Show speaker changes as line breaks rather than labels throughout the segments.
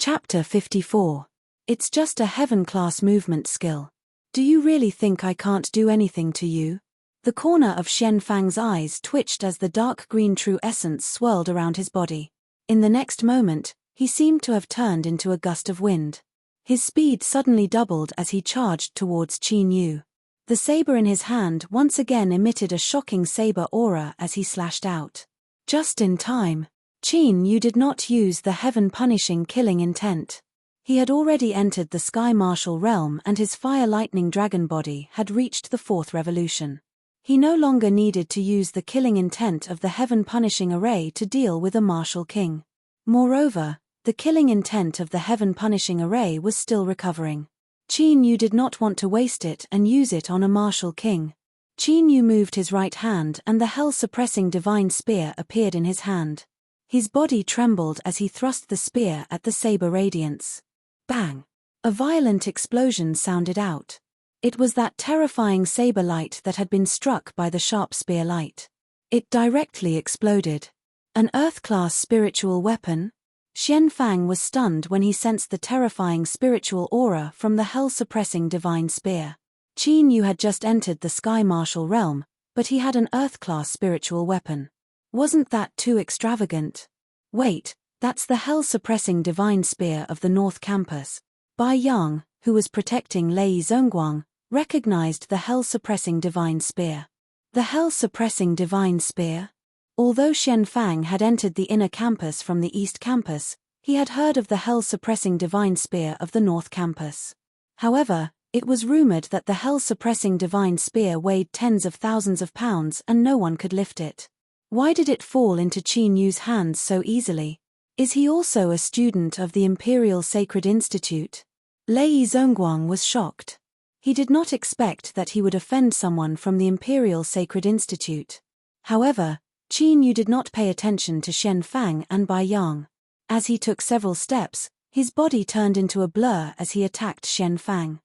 Chapter 54. It's just a heaven-class movement skill. Do you really think I can't do anything to you? The corner of Xian Fang's eyes twitched as the dark green true essence swirled around his body. In the next moment, he seemed to have turned into a gust of wind. His speed suddenly doubled as he charged towards Qin Yu. The saber in his hand once again emitted a shocking saber aura as he slashed out. Just in time. Qin Yu did not use the heaven-punishing killing intent. He had already entered the Sky Martial realm and his fire-lightning dragon body had reached the fourth revolution. He no longer needed to use the killing intent of the heaven-punishing array to deal with a martial king. Moreover, the killing intent of the heaven-punishing array was still recovering. Qin Yu did not want to waste it and use it on a martial king. Qin Yu moved his right hand and the hell-suppressing divine spear appeared in his hand. His body trembled as he thrust the spear at the saber radiance. Bang! A violent explosion sounded out. It was that terrifying saber light that had been struck by the sharp spear light. It directly exploded. An Earth-class spiritual weapon? Xian Fang was stunned when he sensed the terrifying spiritual aura from the hell-suppressing divine spear. Qin Yu had just entered the Sky Martial realm, but he had an Earth-class spiritual weapon. Wasn't that too extravagant? Wait, that's the hell-suppressing divine spear of the North Campus. Bai Yang, who was protecting Lei Zongguang, recognized the hell-suppressing divine spear. The hell-suppressing divine spear? Although Xian Fang had entered the inner campus from the East Campus, he had heard of the hell-suppressing divine spear of the North Campus. However, it was rumored that the hell-suppressing divine spear weighed tens of thousands of pounds and no one could lift it. Why did it fall into Qin Yu's hands so easily? Is he also a student of the Imperial Sacred Institute? Lei Zongguang was shocked. He did not expect that he would offend someone from the Imperial Sacred Institute. However, Qin Yu did not pay attention to Xian Fang and Bai Yang. As he took several steps, his body turned into a blur as he attacked Xian Fang.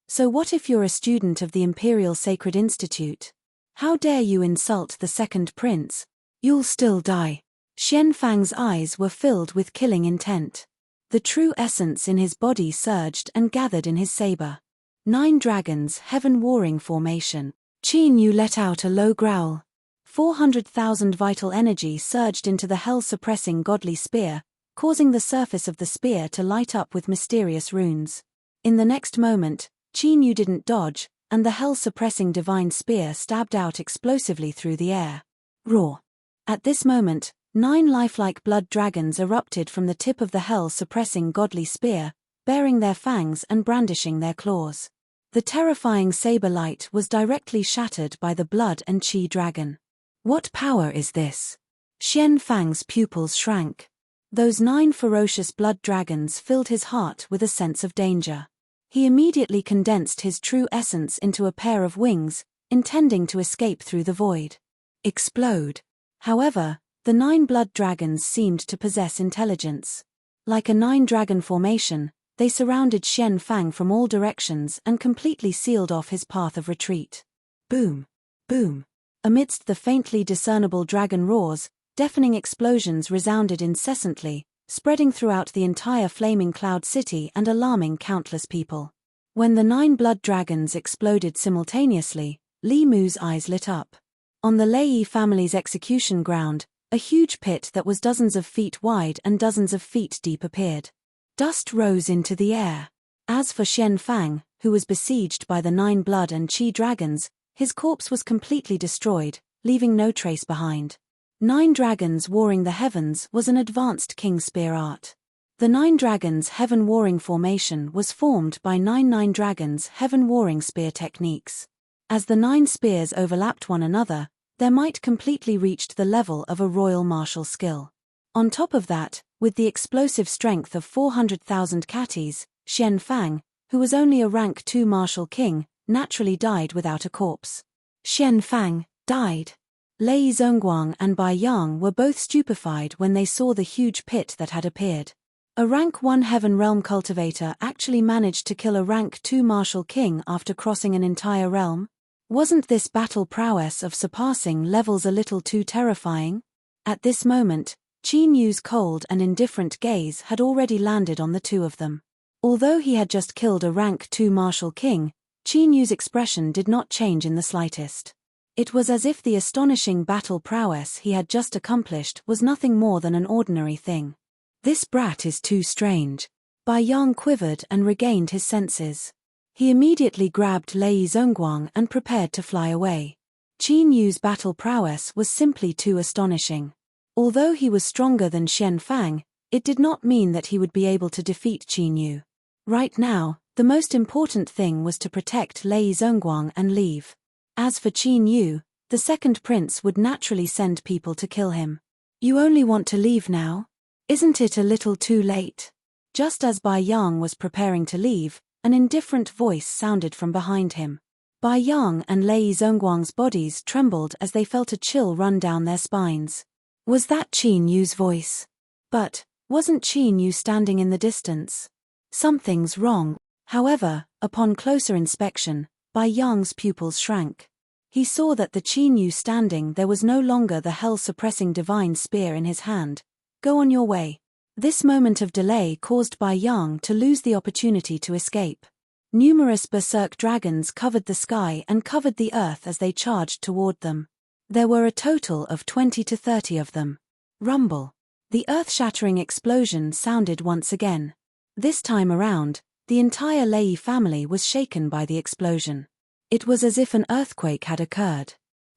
So what if you're a student of the Imperial Sacred Institute? How dare you insult the second prince? You'll still die. Xian Fang's eyes were filled with killing intent. The true essence in his body surged and gathered in his saber. 9 dragons, heaven warring formation. Qin Yu let out a low growl. 400,000 vital energy surged into the hell-suppressing godly spear, causing the surface of the spear to light up with mysterious runes. In the next moment, Qin Yu didn't dodge, and the hell-suppressing divine spear stabbed out explosively through the air. Roar! At this moment, 9 lifelike blood dragons erupted from the tip of the hell-suppressing godly spear, baring their fangs and brandishing their claws. The terrifying saber light was directly shattered by the blood and chi dragon. What power is this? Xian Fang's pupils shrank. Those 9 ferocious blood dragons filled his heart with a sense of danger. He immediately condensed his true essence into a pair of wings, intending to escape through the void. Explode. However, the 9 blood dragons seemed to possess intelligence. Like a 9-dragon formation, they surrounded Xian Fang from all directions and completely sealed off his path of retreat. Boom! Boom! Amidst the faintly discernible dragon roars, deafening explosions resounded incessantly, spreading throughout the entire flaming cloud city and alarming countless people. When the 9 blood dragons exploded simultaneously, Li Mu's eyes lit up. On the Lei family's execution ground, a huge pit that was dozens of feet wide and dozens of feet deep appeared. Dust rose into the air. As for Xian Fang, who was besieged by the 9 blood and chi dragons, his corpse was completely destroyed, leaving no trace behind. 9 dragons warring the heavens was an advanced king spear art. The 9 dragons heaven warring formation was formed by 9 dragons heaven warring spear techniques. As the 9 spears overlapped one another, their might completely reached the level of a royal martial skill. On top of that, with the explosive strength of 400,000 catties, Xian Fang, who was only a rank 2 martial king, naturally died without a corpse. Xian Fang died. Lei Zongguang and Bai Yang were both stupefied when they saw the huge pit that had appeared. A rank 1 heaven realm cultivator actually managed to kill a rank 2 martial king after crossing an entire realm? Wasn't this battle prowess of surpassing levels a little too terrifying? At this moment, Qin Yu's cold and indifferent gaze had already landed on the two of them. Although he had just killed a rank 2 martial king, Qin Yu's expression did not change in the slightest. It was as if the astonishing battle prowess he had just accomplished was nothing more than an ordinary thing. This brat is too strange. Bai Yang quivered and regained his senses. He immediately grabbed Lei Zongguang and prepared to fly away. Qin Yu's battle prowess was simply too astonishing. Although he was stronger than Xian Fang, it did not mean that he would be able to defeat Qin Yu. Right now, the most important thing was to protect Lei Zongguang and leave. As for Qin Yu, the second prince would naturally send people to kill him. You only want to leave now? Isn't it a little too late? Just as Bai Yang was preparing to leave, an indifferent voice sounded from behind him. Bai Yang and Lei Zongguang's bodies trembled as they felt a chill run down their spines. Was that Qin Yu's voice? But, wasn't Qin Yu standing in the distance? Something's wrong. However, upon closer inspection, Bai Yang's pupils shrank. He saw that the Qin Yu standing there was no longer the hell-suppressing divine spear in his hand. Go on your way. This moment of delay caused Bai Yang to lose the opportunity to escape. Numerous berserk dragons covered the sky and covered the earth as they charged toward them. There were a total of 20 to 30 of them. Rumble. The earth-shattering explosion sounded once again. This time around, the entire Lei family was shaken by the explosion. It was as if an earthquake had occurred.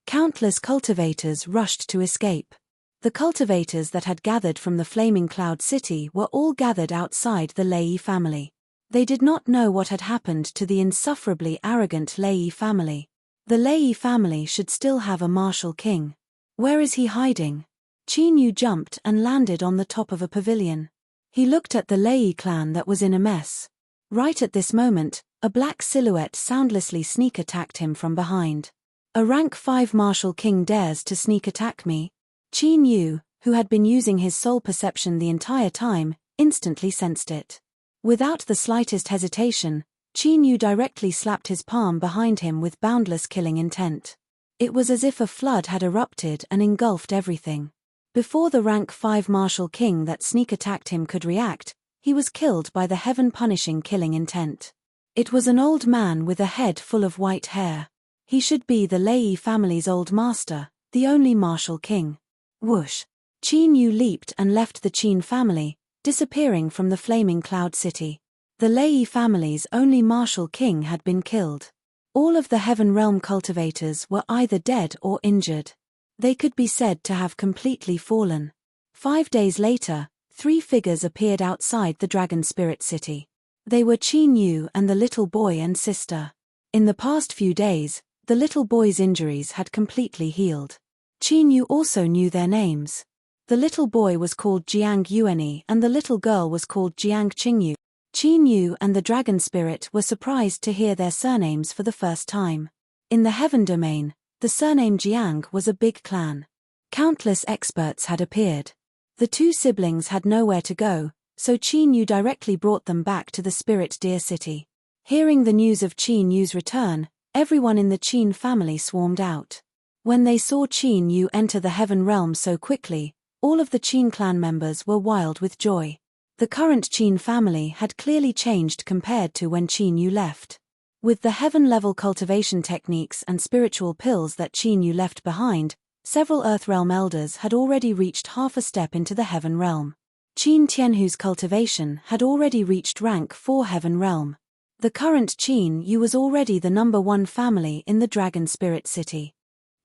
Countless cultivators rushed to escape. The cultivators that had gathered from the Flaming Cloud City were all gathered outside the Lei family. They did not know what had happened to the insufferably arrogant Lei family. The Lei family should still have a martial king. Where is he hiding? Qin Yu jumped and landed on the top of a pavilion. He looked at the Lei clan that was in a mess. Right at this moment, a black silhouette soundlessly sneak attacked him from behind. A rank 5 martial king dares to sneak attack me? Qin Yu, who had been using his soul perception the entire time, instantly sensed it. Without the slightest hesitation, Qin Yu directly slapped his palm behind him with boundless killing intent. It was as if a flood had erupted and engulfed everything. Before the rank 5 martial king that sneak attacked him could react, he was killed by the heaven-punishing killing intent. It was an old man with a head full of white hair. He should be the Lei family's old master, the only martial king. Whoosh! Qin Yu leaped and left the Qin family, disappearing from the Flaming Cloud City. The Lei family's only martial king had been killed. All of the Heaven Realm cultivators were either dead or injured. They could be said to have completely fallen. 5 days later, 3 figures appeared outside the Dragon Spirit City. They were Qin Yu and the little boy and sister. In the past few days, the little boy's injuries had completely healed. Qin Yu also knew their names. The little boy was called Jiang Yuanyi and the little girl was called Jiang Qingyu. Qin Yu and the Dragon Spirit were surprised to hear their surnames for the first time. In the Heaven Domain, the surname Jiang was a big clan. Countless experts had appeared. The 2 siblings had nowhere to go, so Qin Yu directly brought them back to the Spirit Deer City. Hearing the news of Qin Yu's return, everyone in the Qin family swarmed out. When they saw Qin Yu enter the Heaven Realm so quickly, all of the Qin clan members were wild with joy. The current Qin family had clearly changed compared to when Qin Yu left. With the heaven-level cultivation techniques and spiritual pills that Qin Yu left behind, several Earthrealm elders had already reached half a step into the Heaven Realm. Qin Tianhu's cultivation had already reached rank 4 Heaven Realm. The current Qin Yu was already the number 1 family in the Dragon Spirit City.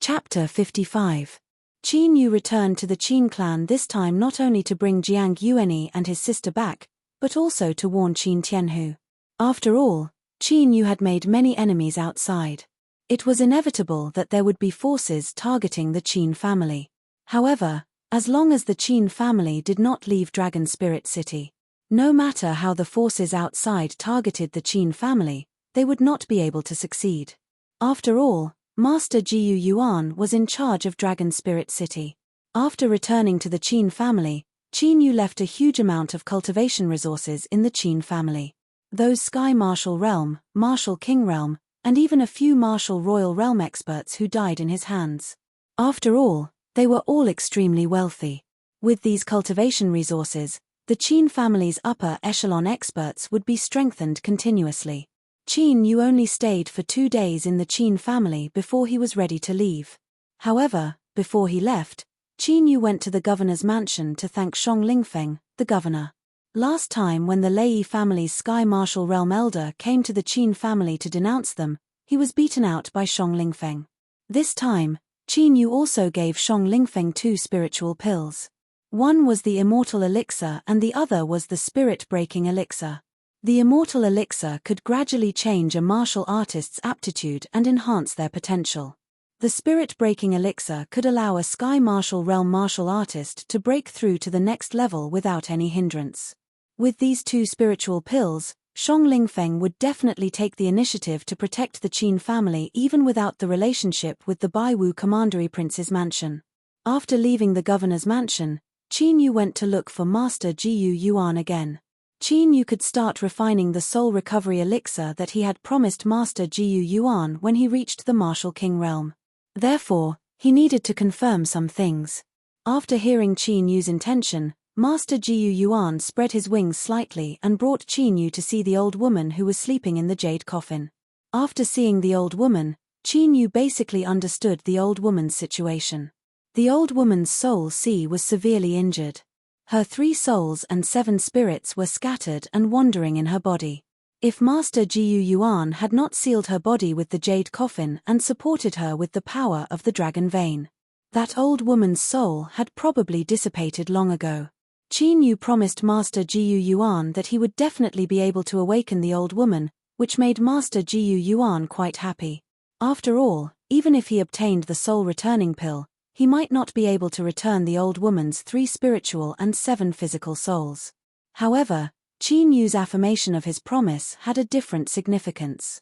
Chapter 55. Qin Yu returned to the Qin clan this time not only to bring Jiang Yuanyi and his sister back, but also to warn Qin Tianhu. After all, Qin Yu had made many enemies outside. It was inevitable that there would be forces targeting the Qin family. However, as long as the Qin family did not leave Dragon Spirit City, no matter how the forces outside targeted the Qin family, they would not be able to succeed. After all, Master Jiyu Yuan was in charge of Dragon Spirit City. After returning to the Qin family, Qin Yu left a huge amount of cultivation resources in the Qin family. Those Sky Martial Realm, Martial King Realm, and even a few Martial Royal Realm experts who died in his hands. After all, they were all extremely wealthy. With these cultivation resources, the Qin family's upper echelon experts would be strengthened continuously. Qin Yu only stayed for 2 days in the Qin family before he was ready to leave. However, before he left, Qin Yu went to the governor's mansion to thank Shang Lingfeng, the governor. Last time when the Lei family's Sky Martial Realm Elder came to the Qin family to denounce them, he was beaten out by Shang Lingfeng. This time, Qin Yu also gave Shang Lingfeng 2 spiritual pills. One was the Immortal Elixir and the other was the Spirit-Breaking Elixir. The Immortal Elixir could gradually change a martial artist's aptitude and enhance their potential. The Spirit-Breaking Elixir could allow a Sky Martial Realm martial artist to break through to the next level without any hindrance. With these 2 spiritual pills, Shang Lingfeng would definitely take the initiative to protect the Qin family even without the relationship with the Baiwu Commandery Prince's mansion. After leaving the governor's mansion, Qin Yu went to look for Master Jiyu Yuan again. Qin Yu could start refining the soul recovery elixir that he had promised Master Jiyu Yuan when he reached the Martial King realm. Therefore, he needed to confirm some things. After hearing Qin Yu's intention, Master Jiyu Yuan spread his wings slightly and brought Qin Yu to see the old woman who was sleeping in the jade coffin. After seeing the old woman, Qin Yu basically understood the old woman's situation. The old woman's soul sea was severely injured. Her 3 souls and 7 spirits were scattered and wandering in her body. If Master Jiyu Yuan had not sealed her body with the jade coffin and supported her with the power of the dragon vein, that old woman's soul had probably dissipated long ago. Qin Yu promised Master Jiyu Yuan that he would definitely be able to awaken the old woman, which made Master Jiyu Yuan quite happy. After all, even if he obtained the soul returning pill, he might not be able to return the old woman's 3 spiritual and 7 physical souls. However, Qin Yu's affirmation of his promise had a different significance.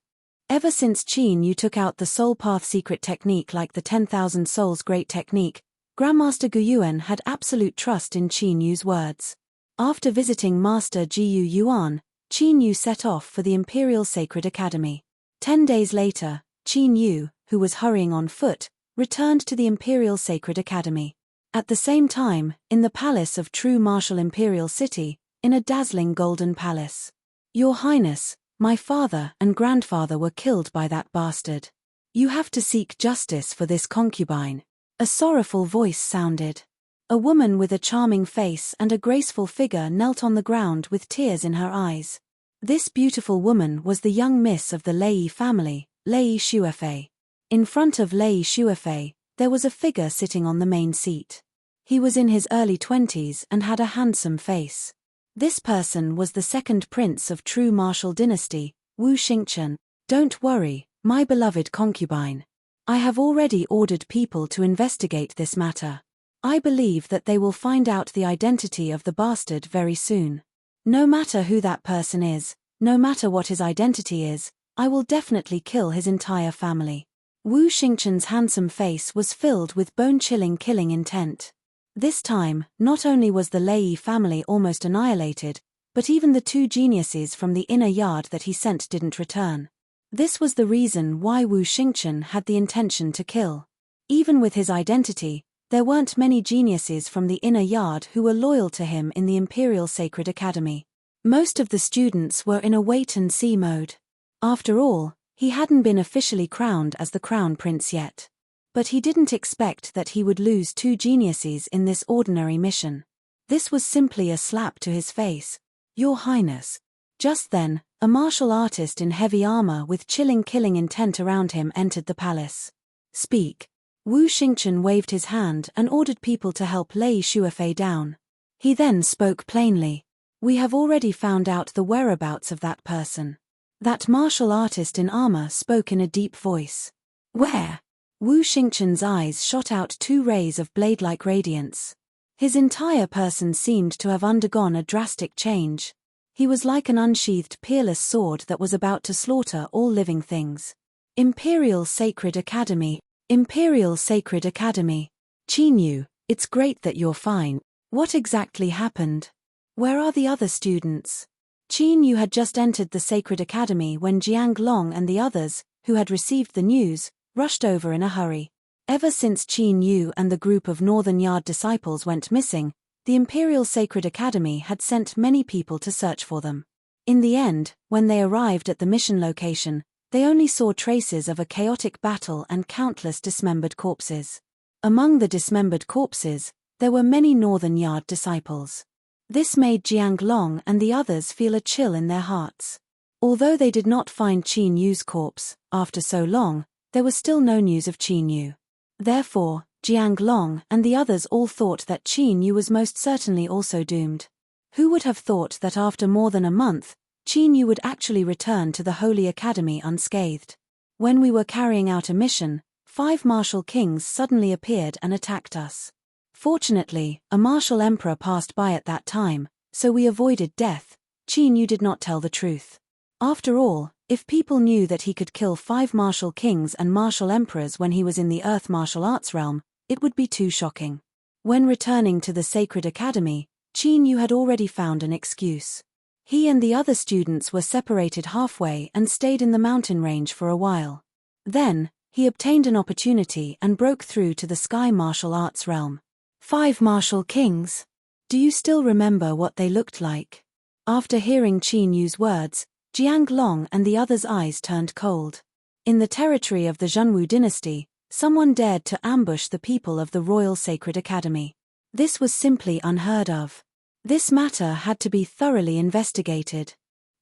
Ever since Qin Yu took out the Soul Path secret technique like the 10,000 Souls Great Technique, Grandmaster Guyuan had absolute trust in Qin Yu's words. After visiting Master Jiyu Yuan, Qin Yu set off for the Imperial Sacred Academy. 10 days later, Qin Yu, who was hurrying on foot, returned to the Imperial Sacred Academy. At the same time, in the palace of True Martial Imperial City, in a dazzling golden palace. Your Highness, my father and grandfather were killed by that bastard. You have to seek justice for this concubine. A sorrowful voice sounded. A woman with a charming face and a graceful figure knelt on the ground with tears in her eyes. This beautiful woman was the young miss of the Lei family, Lei Shuefei. In front of Lei Shuefei, there was a figure sitting on the main seat. He was in his early 20s and had a handsome face. This person was the 2nd prince of True Martial Dynasty, Wu Xingchen. Don't worry, my beloved concubine. I have already ordered people to investigate this matter. I believe that they will find out the identity of the bastard very soon. No matter who that person is, no matter what his identity is, I will definitely kill his entire family. Wu Xingchen's handsome face was filled with bone-chilling killing intent. This time, not only was the Lei family almost annihilated, but even the 2 geniuses from the inner yard that he sent didn't return. This was the reason why Wu Xingchen had the intention to kill. Even with his identity, there weren't many geniuses from the inner yard who were loyal to him in the Imperial Sacred Academy. Most of the students were in a wait-and-see mode. After all, he hadn't been officially crowned as the Crown Prince yet. But he didn't expect that he would lose 2 geniuses in this ordinary mission. This was simply a slap to his face. Your Highness. Just then, a martial artist in heavy armor with chilling killing intent around him entered the palace. Speak. Wu Xingchen waved his hand and ordered people to help Lei Shuefei down. He then spoke plainly. We have already found out the whereabouts of that person. That martial artist in armor spoke in a deep voice. Where? Wu Xingchen's eyes shot out 2 rays of blade-like radiance. His entire person seemed to have undergone a drastic change. He was like an unsheathed peerless sword that was about to slaughter all living things. Imperial Sacred Academy. Imperial Sacred Academy. Qin Yu, it's great that you're fine. What exactly happened? Where are the other students? Qin Yu had just entered the Sacred Academy when Jiang Long and the others, who had received the news, rushed over in a hurry. Ever since Qin Yu and the group of Northern Yard disciples went missing, The Imperial Sacred Academy had sent many people to search for them. In the end, when they arrived at the mission location, they only saw traces of a chaotic battle and countless dismembered corpses. Among the dismembered corpses, there were many Northern Yard disciples. This made Jiang Long and the others feel a chill in their hearts. Although they did not find Qin Yu's corpse, after so long, there was still no news of Qin Yu. Therefore, Jiang Long and the others all thought that Qin Yu was most certainly also doomed. Who would have thought that after more than a month, Qin Yu would actually return to the Holy Academy unscathed? When we were carrying out a mission, 5 martial kings suddenly appeared and attacked us. Fortunately, a martial emperor passed by at that time, so we avoided death. Qin Yu did not tell the truth. After all, if people knew that he could kill 5 martial kings and martial emperors when he was in the Earth martial arts realm, it would be too shocking. When returning to the Sacred Academy, Qin Yu had already found an excuse. He and the other students were separated halfway and stayed in the mountain range for a while. Then, he obtained an opportunity and broke through to the Sky martial arts realm. 5 martial kings. Do you still remember what they looked like? After hearing Qin Yu's words, Jiang Long and the others' eyes turned cold. In the territory of the Zhenwu dynasty, someone dared to ambush the people of the Royal Sacred Academy. This was simply unheard of. This matter had to be thoroughly investigated.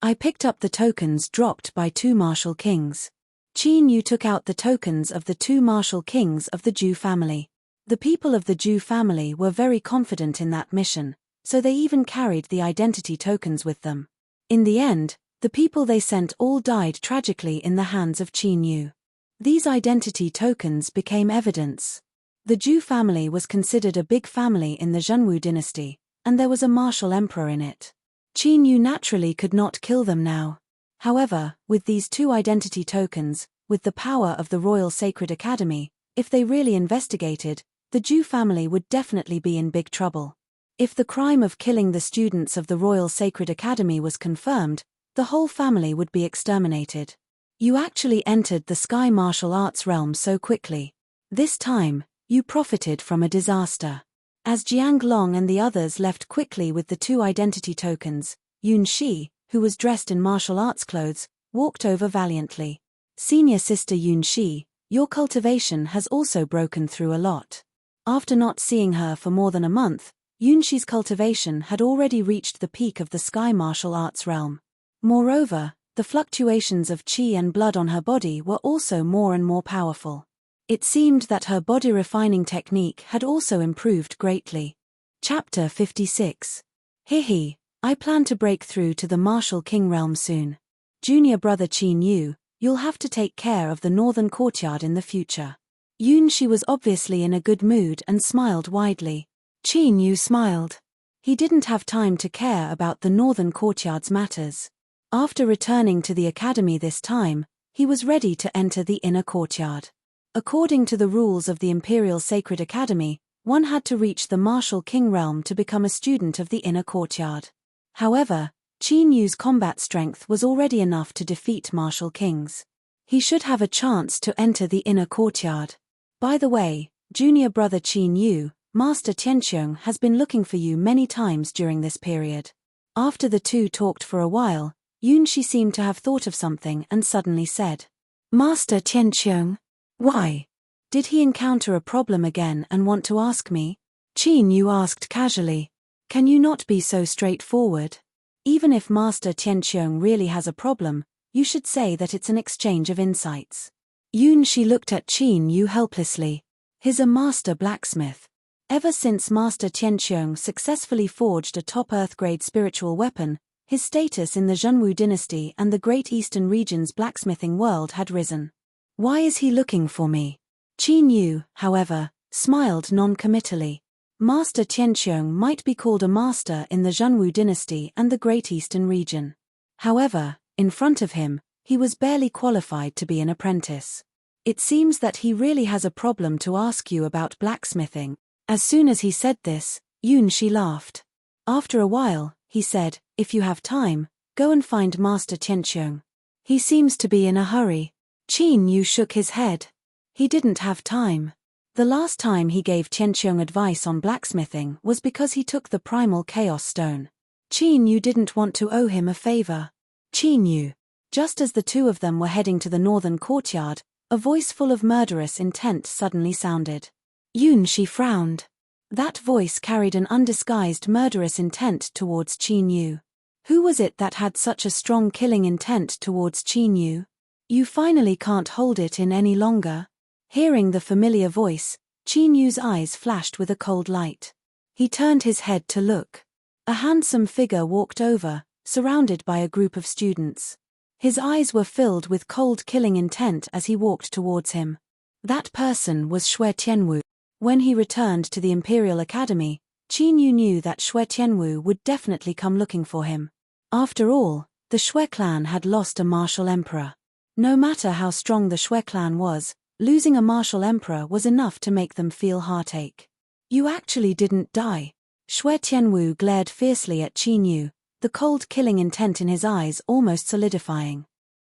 I picked up the tokens dropped by 2 martial kings. Qin Yu took out the tokens of the 2 martial kings of the Zhu family. The people of the Zhu family were very confident in that mission, so they even carried the identity tokens with them. In the end, the people they sent all died tragically in the hands of Qin Yu. These identity tokens became evidence. The Zhu family was considered a big family in the Zhenwu dynasty, and there was a martial emperor in it. Qin Yu naturally could not kill them now. However, with these 2 identity tokens, with the power of the Royal Sacred Academy, if they really investigated, the Zhu family would definitely be in big trouble. If the crime of killing the students of the Royal Sacred Academy was confirmed, the whole family would be exterminated. You actually entered the Sky martial arts realm so quickly. This time, you profited from a disaster. As Jiang Long and the others left quickly with the 2 identity tokens, Yun Shi, who was dressed in martial arts clothes, walked over valiantly. Senior sister Yun Shi, your cultivation has also broken through a lot. After not seeing her for more than a month, Yun Shi's cultivation had already reached the peak of the Sky martial arts realm. Moreover, the fluctuations of qi and blood on her body were also more and more powerful. It seemed that her body refining technique had also improved greatly. Chapter 56. Hihi, I plan to break through to the martial king realm soon. Junior brother Qin Yu, you'll have to take care of the northern courtyard in the future. Yun Shi was obviously in a good mood and smiled widely. Qin Yu smiled. He didn't have time to care about the northern courtyard's matters. After returning to the academy this time, he was ready to enter the inner courtyard. According to the rules of the Imperial Sacred Academy, one had to reach the martial king realm to become a student of the inner courtyard. However, Qin Yu's combat strength was already enough to defeat martial kings. He should have a chance to enter the inner courtyard. By the way, junior brother Qin Yu, Master Tianqiong has been looking for you many times during this period. After the 2 talked for a while, Yun Shi seemed to have thought of something and suddenly said, Master Tianqiong? Why? Did he encounter a problem again and want to ask me? Qin Yu asked casually. Can you not be so straightforward? Even if Master Tianqiong really has a problem, you should say that it's an exchange of insights. Yun Shi looked at Qin Yu helplessly. He's a master blacksmith. Ever since Master Tianqiong successfully forged a top Earth-grade spiritual weapon, his status in the Zhenwu dynasty and the Great Eastern region's blacksmithing world had risen. Why is he looking for me? Qin Yu, however, smiled non-committally. Master Tianqiong might be called a master in the Zhenwu dynasty and the Great Eastern region. However, in front of him, he was barely qualified to be an apprentice. It seems that he really has a problem to ask you about blacksmithing. As soon as he said this, Yun Shi laughed. After a while, he said, if you have time, go and find Master Tianqiong. He seems to be in a hurry. Qin Yu shook his head. He didn't have time. The last time he gave Qianqiong advice on blacksmithing was because he took the primal chaos stone. Qin Yu didn't want to owe him a favor. Qin Yu. Just as the two of them were heading to the northern courtyard, a voice full of murderous intent suddenly sounded. Yunshi frowned. That voice carried an undisguised murderous intent towards Qin Yu. Who was it that had such a strong killing intent towards Qin Yu? You finally can't hold it in any longer. Hearing the familiar voice, Qin Yu's eyes flashed with a cold light. He turned his head to look. A handsome figure walked over, surrounded by a group of students. His eyes were filled with cold killing intent as he walked towards him. That person was Xue Tianwu. When he returned to the Imperial Academy, Qin Yu knew that Xue Tianwu would definitely come looking for him. After all, the Xue clan had lost a martial emperor. No matter how strong the Xue clan was, losing a martial emperor was enough to make them feel heartache. You actually didn't die. Xue Tianwu glared fiercely at Qin Yu, the cold killing intent in his eyes almost solidifying.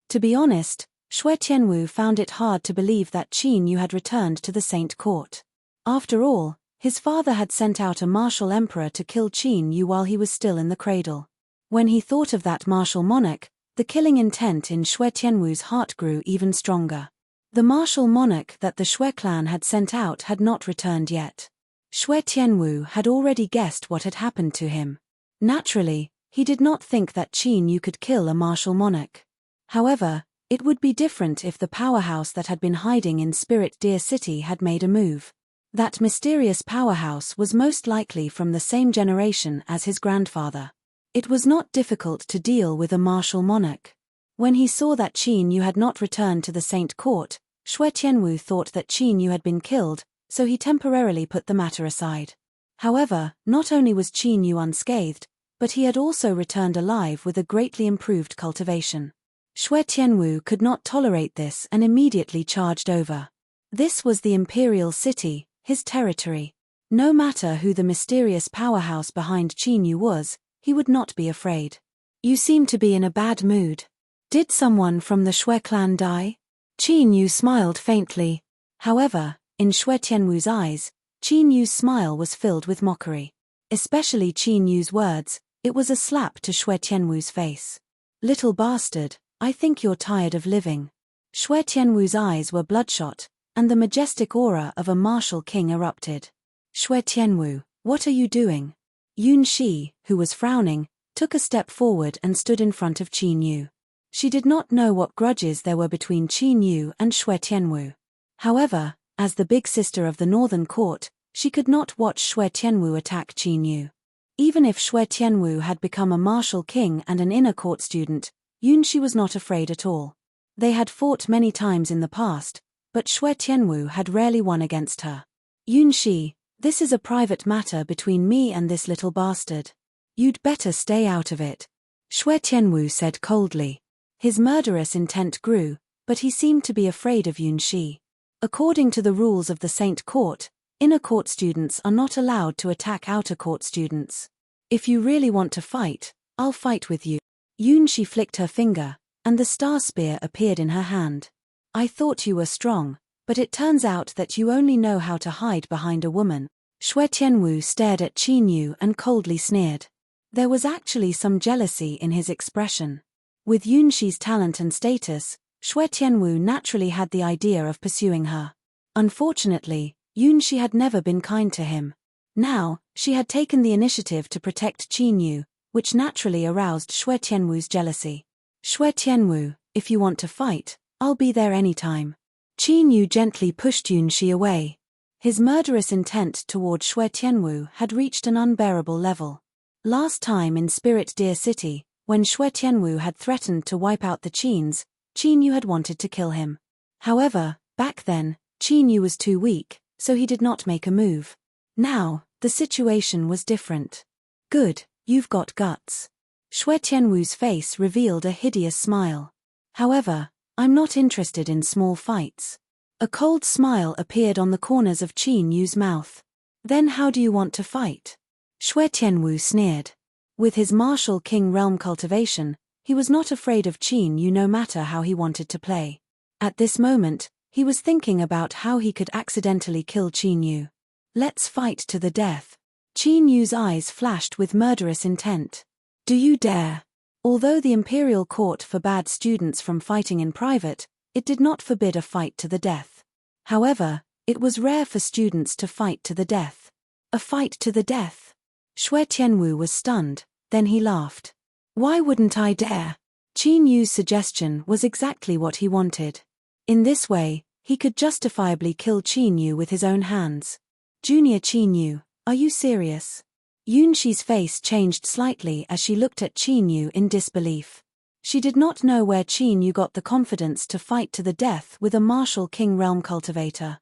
To be honest, Xue Tianwu found it hard to believe that Qin Yu had returned to the Saint Court. After all, his father had sent out a martial emperor to kill Qin Yu while he was still in the cradle. When he thought of that martial monarch, the killing intent in Xue Tianwu's heart grew even stronger. The martial monarch that the Xue clan had sent out had not returned yet. Xue Tianwu had already guessed what had happened to him. Naturally, he did not think that Qin Yu could kill a martial monarch. However, it would be different if the powerhouse that had been hiding in Spirit Deer City had made a move. That mysterious powerhouse was most likely from the same generation as his grandfather. It was not difficult to deal with a martial monarch. When he saw that Qin Yu had not returned to the Saint Court, Xue Tianwu thought that Qin Yu had been killed, so he temporarily put the matter aside. However, not only was Qin Yu unscathed, but he had also returned alive with a greatly improved cultivation. Xue Tianwu could not tolerate this and immediately charged over. This was the Imperial City, his territory. No matter who the mysterious powerhouse behind Qin Yu was, he would not be afraid. You seem to be in a bad mood. Did someone from the Xue clan die? Qin Yu smiled faintly. However, in Xue Tianwu's eyes, Qin Yu's smile was filled with mockery. Especially Qin Yu's words, it was a slap to Xue Tianwu's face. Little bastard, I think you're tired of living. Xue Tianwu's eyes were bloodshot, and the majestic aura of a martial king erupted. Xue Tianwu, what are you doing? Yun Shi, who was frowning, took a step forward and stood in front of Qin Yu. She did not know what grudges there were between Qin Yu and Xue Tianwu. However, as the big sister of the Northern Court, she could not watch Xue Tianwu attack Qin Yu. Even if Xue Tianwu had become a martial king and an inner court student, Yun Shi was not afraid at all. They had fought many times in the past, but Xue Tianwu had rarely won against her. Yun Shi, this is a private matter between me and this little bastard. You'd better stay out of it. Xue Tianwu said coldly. His murderous intent grew, but he seemed to be afraid of Yun Shi. According to the rules of the Saint Court, inner court students are not allowed to attack outer court students. If you really want to fight, I'll fight with you. Yun Shi flicked her finger, and the star spear appeared in her hand. I thought you were strong, but it turns out that you only know how to hide behind a woman. Xue Tianwu stared at Qin Yu and coldly sneered. There was actually some jealousy in his expression. With Yun Shi's talent and status, Xue Tianwu naturally had the idea of pursuing her. Unfortunately, Yun Shi had never been kind to him. Now, she had taken the initiative to protect Qin Yu, which naturally aroused Xue Tianwu's jealousy. Xue Tianwu, if you want to fight, I'll be there anytime. Qin Yu gently pushed Yun Shi away. His murderous intent toward Xue Tianwu had reached an unbearable level. Last time in Spirit Deer City, when Xue Tianwu had threatened to wipe out the Qins, Qin Yu had wanted to kill him. However, back then, Qin Yu was too weak, so he did not make a move. Now, the situation was different. Good, you've got guts. Xue Tianwu's face revealed a hideous smile. However, I'm not interested in small fights. A cold smile appeared on the corners of Qin Yu's mouth. Then how do you want to fight? Xue Tianwu sneered. With his martial king realm cultivation, he was not afraid of Qin Yu no matter how he wanted to play. At this moment, He was thinking about how he could accidentally kill Qin Yu. Let's fight to the death. Qin Yu's eyes flashed with murderous intent. Do you dare? Although the Imperial Court forbade students from fighting in private, it did not forbid a fight to the death. However, it was rare for students to fight to the death. A fight to the death? Xue Tianwu was stunned, then he laughed. Why wouldn't I dare? Qin Yu's suggestion was exactly what he wanted. In this way, he could justifiably kill Qin Yu with his own hands. Junior Qin Yu, are you serious? Yunxi's face changed slightly as she looked at Qin Yu in disbelief. She did not know where Qin Yu got the confidence to fight to the death with a martial king realm cultivator.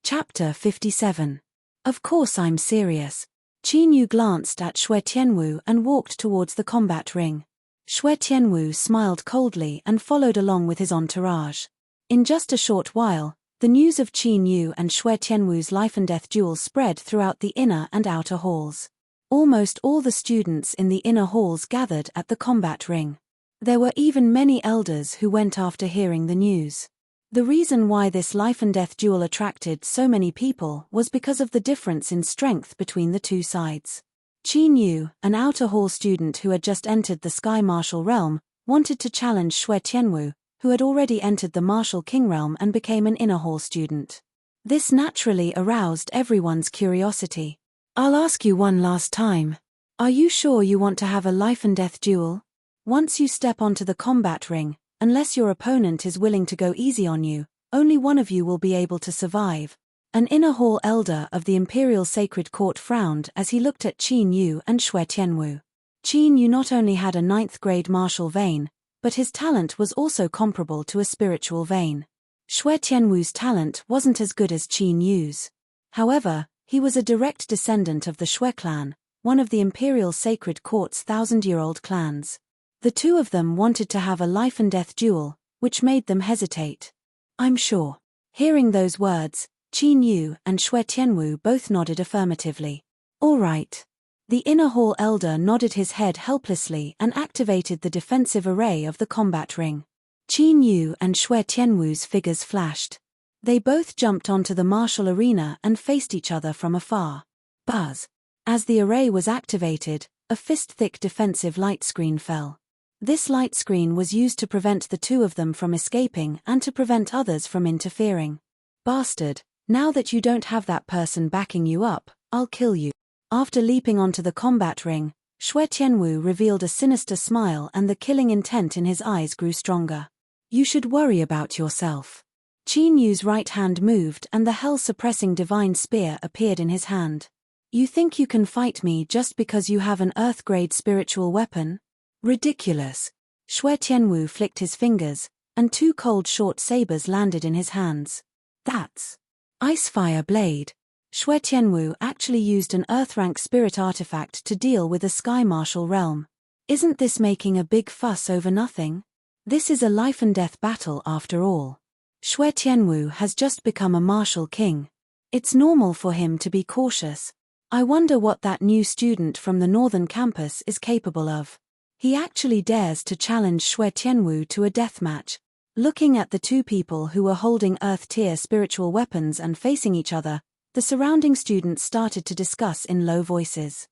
Chapter 57. Of course I'm serious. Qin Yu glanced at Xue Tianwu and walked towards the combat ring. Xue Tianwu smiled coldly and followed along with his entourage. In just a short while, the news of Qin Yu and Xue Tianwu's life-and-death duel spread throughout the inner and outer halls. Almost all the students in the inner halls gathered at the combat ring. There were even many elders who went after hearing the news. The reason why this life-and-death duel attracted so many people was because of the difference in strength between the two sides. Qin Yu, an outer hall student who had just entered the Sky Martial realm, wanted to challenge Xue Tianwu, who had already entered the Martial King realm and became an inner hall student. This naturally aroused everyone's curiosity. I'll ask you one last time. Are you sure you want to have a life-and-death duel? Once you step onto the combat ring, unless your opponent is willing to go easy on you, only one of you will be able to survive. An inner hall elder of the Imperial Sacred Court frowned as he looked at Qin Yu and Xue Tianwu. Qin Yu not only had a 9th-grade martial vein, but his talent was also comparable to a spiritual vein. Xue Tianwu's talent wasn't as good as Qin Yu's. However, he was a direct descendant of the Xue clan, one of the Imperial Sacred Court's 1,000-year-old clans. The two of them wanted to have a life-and-death duel, which made them hesitate. I'm sure. Hearing those words, Qin Yu and Xue Tianwu both nodded affirmatively. All right. The inner hall elder nodded his head helplessly and activated the defensive array of the combat ring. Qin Yu and Xue Tianwu's figures flashed. They both jumped onto the martial arena and faced each other from afar. Buzz. As the array was activated, a fist-thick defensive light screen fell. This light screen was used to prevent the two of them from escaping and to prevent others from interfering. Bastard, now that you don't have that person backing you up, I'll kill you. After leaping onto the combat ring, Xue Tianwu revealed a sinister smile and the killing intent in his eyes grew stronger. You should worry about yourself. Qin Yu's right hand moved and the hell-suppressing divine spear appeared in his hand. You think you can fight me just because you have an Earth-grade spiritual weapon? Ridiculous. Xue Tianwu flicked his fingers, and two cold short sabers landed in his hands. That's Icefire Blade. Xue Tianwu actually used an Earth-rank spirit artifact to deal with a Sky Martial realm. Isn't this making a big fuss over nothing? This is a life-and-death battle after all. Xue Tianwu has just become a martial king. It's normal for him to be cautious. I wonder what that new student from the northern campus is capable of. He actually dares to challenge Xue Tianwu to a deathmatch. Looking at the two people who were holding Earth-tier spiritual weapons and facing each other, the surrounding students started to discuss in low voices.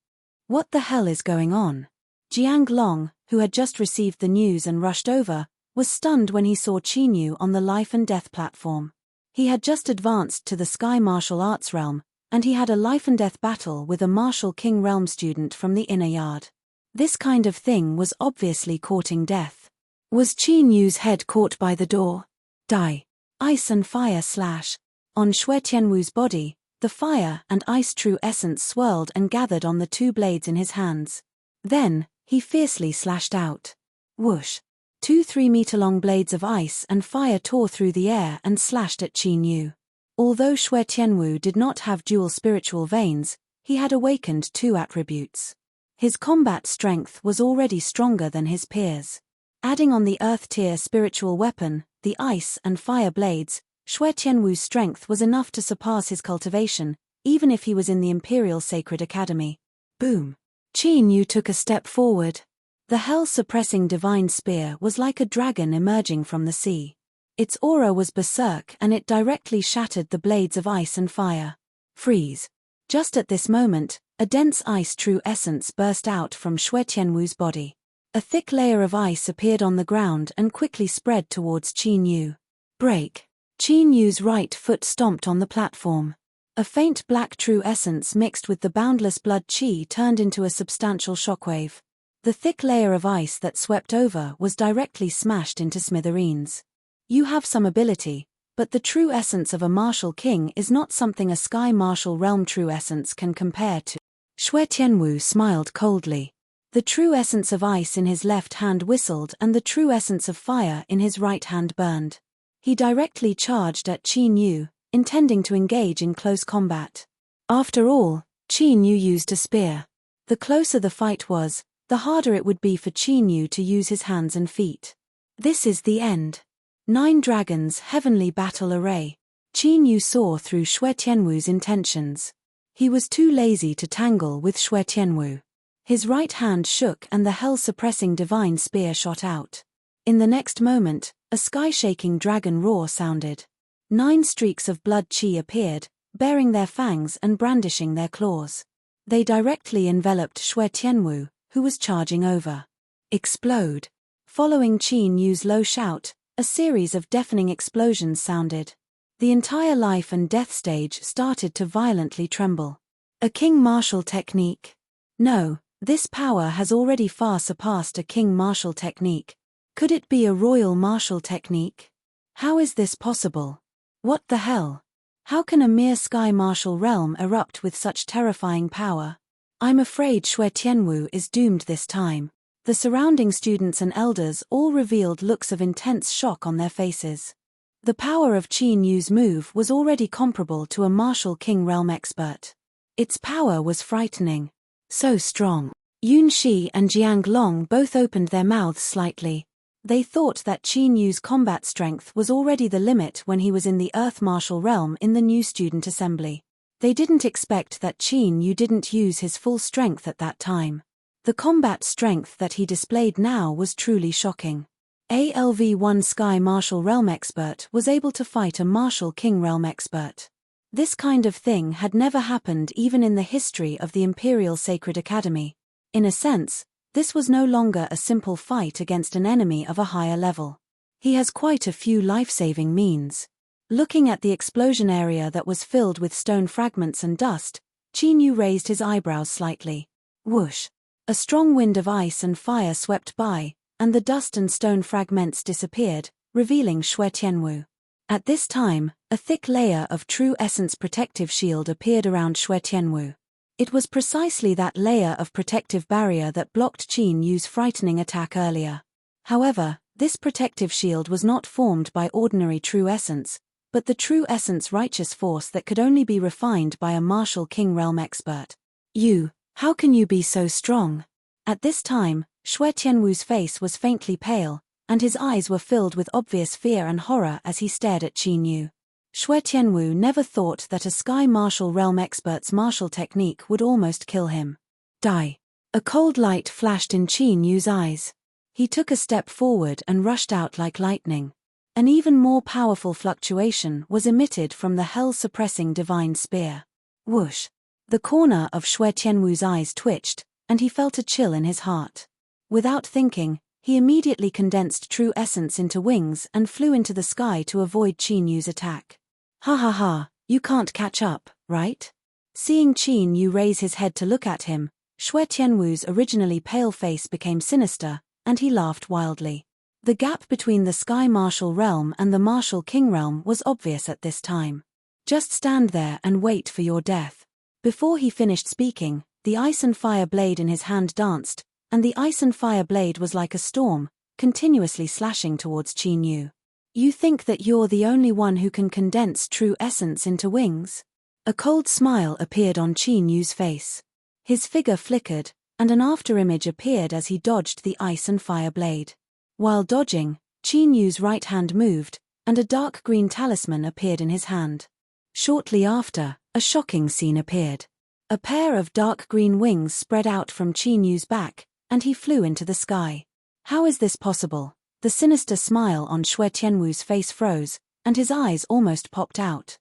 What the hell is going on? Jiang Long, who had just received the news and rushed over, was stunned when he saw Qin Yu on the life-and-death platform. He had just advanced to the Sky Martial Arts realm, and he had a life-and-death battle with a Martial King realm student from the inner yard. This kind of thing was obviously courting death. Was Qin Yu's head caught by the door? Die. Ice and fire slash. On Xue Tianwu's body, the fire and ice true essence swirled and gathered on the two blades in his hands. Then, he fiercely slashed out. Whoosh. 2 3-meter-long blades of ice and fire tore through the air and slashed at Qin Yu. Although Xue Tianwu did not have dual spiritual veins, he had awakened 2 attributes. His combat strength was already stronger than his peers. Adding on the Earth-tier spiritual weapon, the ice and fire blades, Xue Tianwu's strength was enough to surpass his cultivation, even if he was in the Imperial Sacred Academy. Boom! Qin Yu took a step forward. The hell-suppressing divine spear was like a dragon emerging from the sea. Its aura was berserk and it directly shattered the blades of ice and fire. Freeze. Just at this moment, a dense ice true essence burst out from Xue Tianwu's body. A thick layer of ice appeared on the ground and quickly spread towards Qin Yu. Break. Qin Yu's right foot stomped on the platform. A faint black true essence mixed with the boundless blood qi turned into a substantial shockwave. The thick layer of ice that swept over was directly smashed into smithereens. You have some ability, but the true essence of a martial king is not something a sky martial realm true essence can compare to. Xue Tianwu smiled coldly. The true essence of ice in his left hand whistled and the true essence of fire in his right hand burned. He directly charged at Qin Yu, intending to engage in close combat. After all, Qin Yu used a spear. The closer the fight was, the harder it would be for Qin Yu to use his hands and feet. This is the end. 9 Dragons Heavenly Battle Array. Qin Yu saw through Xue Tianwu's intentions. He was too lazy to tangle with Xue Tianwu. His right hand shook and the hell-suppressing divine spear shot out. In the next moment, a sky-shaking dragon roar sounded. 9 streaks of blood qi appeared, bearing their fangs and brandishing their claws. They directly enveloped Xue Tianwu, who was charging over. Explode. Following Qin Yu's low shout, a series of deafening explosions sounded. The entire life and death stage started to violently tremble. A king martial technique? No, this power has already far surpassed a king martial technique. Could it be a royal martial technique? How is this possible? What the hell? How can a mere sky martial realm erupt with such terrifying power? I'm afraid Xue Tianwu is doomed this time. The surrounding students and elders all revealed looks of intense shock on their faces. The power of Qin Yu's move was already comparable to a martial king realm expert. Its power was frightening. So strong. Yun Shi and Jiang Long both opened their mouths slightly. They thought that Qin Yu's combat strength was already the limit when he was in the Earth martial realm in the new student assembly. They didn't expect that Qin Yu didn't use his full strength at that time. The combat strength that he displayed now was truly shocking. ALV-1 Sky Martial Realm expert was able to fight a Martial King Realm expert. This kind of thing had never happened even in the history of the Imperial Sacred Academy. In a sense, this was no longer a simple fight against an enemy of a higher level. He has quite a few life-saving means. Looking at the explosion area that was filled with stone fragments and dust, Qin Yu raised his eyebrows slightly. Whoosh! A strong wind of ice and fire swept by, and the dust and stone fragments disappeared, revealing Xue Tianwu. At this time, a thick layer of true essence protective shield appeared around Xue Tianwu. It was precisely that layer of protective barrier that blocked Qin Yu's frightening attack earlier. However, this protective shield was not formed by ordinary true essence, but the true essence righteous force that could only be refined by a martial king realm expert. You, how can you be so strong? At this time, Xue Tianwu's face was faintly pale, and his eyes were filled with obvious fear and horror as he stared at Qin Yu. Xue Tianwu never thought that a sky martial realm expert's martial technique would almost kill him. Die. A cold light flashed in Qin Yu's eyes. He took a step forward and rushed out like lightning. An even more powerful fluctuation was emitted from the hell-suppressing divine spear. Whoosh! The corner of Xue Tianwu's eyes twitched, and he felt a chill in his heart. Without thinking, he immediately condensed true essence into wings and flew into the sky to avoid Qin Yu's attack. Ha ha ha, you can't catch up, right? Seeing Qin Yu raise his head to look at him, Xue Tianwu's originally pale face became sinister, and he laughed wildly. The gap between the Sky Martial Realm and the Martial King Realm was obvious at this time. Just stand there and wait for your death. Before he finished speaking, the ice and fire blade in his hand danced, and the ice and fire blade was like a storm, continuously slashing towards Qin Yu. You think that you're the only one who can condense true essence into wings? A cold smile appeared on Qin Yu's face. His figure flickered, and an afterimage appeared as he dodged the ice and fire blade. While dodging, Qin Yu's right hand moved, and a dark green talisman appeared in his hand. Shortly after, a shocking scene appeared. A pair of dark green wings spread out from Qin Yu's back, and he flew into the sky. How is this possible? The sinister smile on Xue Tianwu's face froze, and his eyes almost popped out.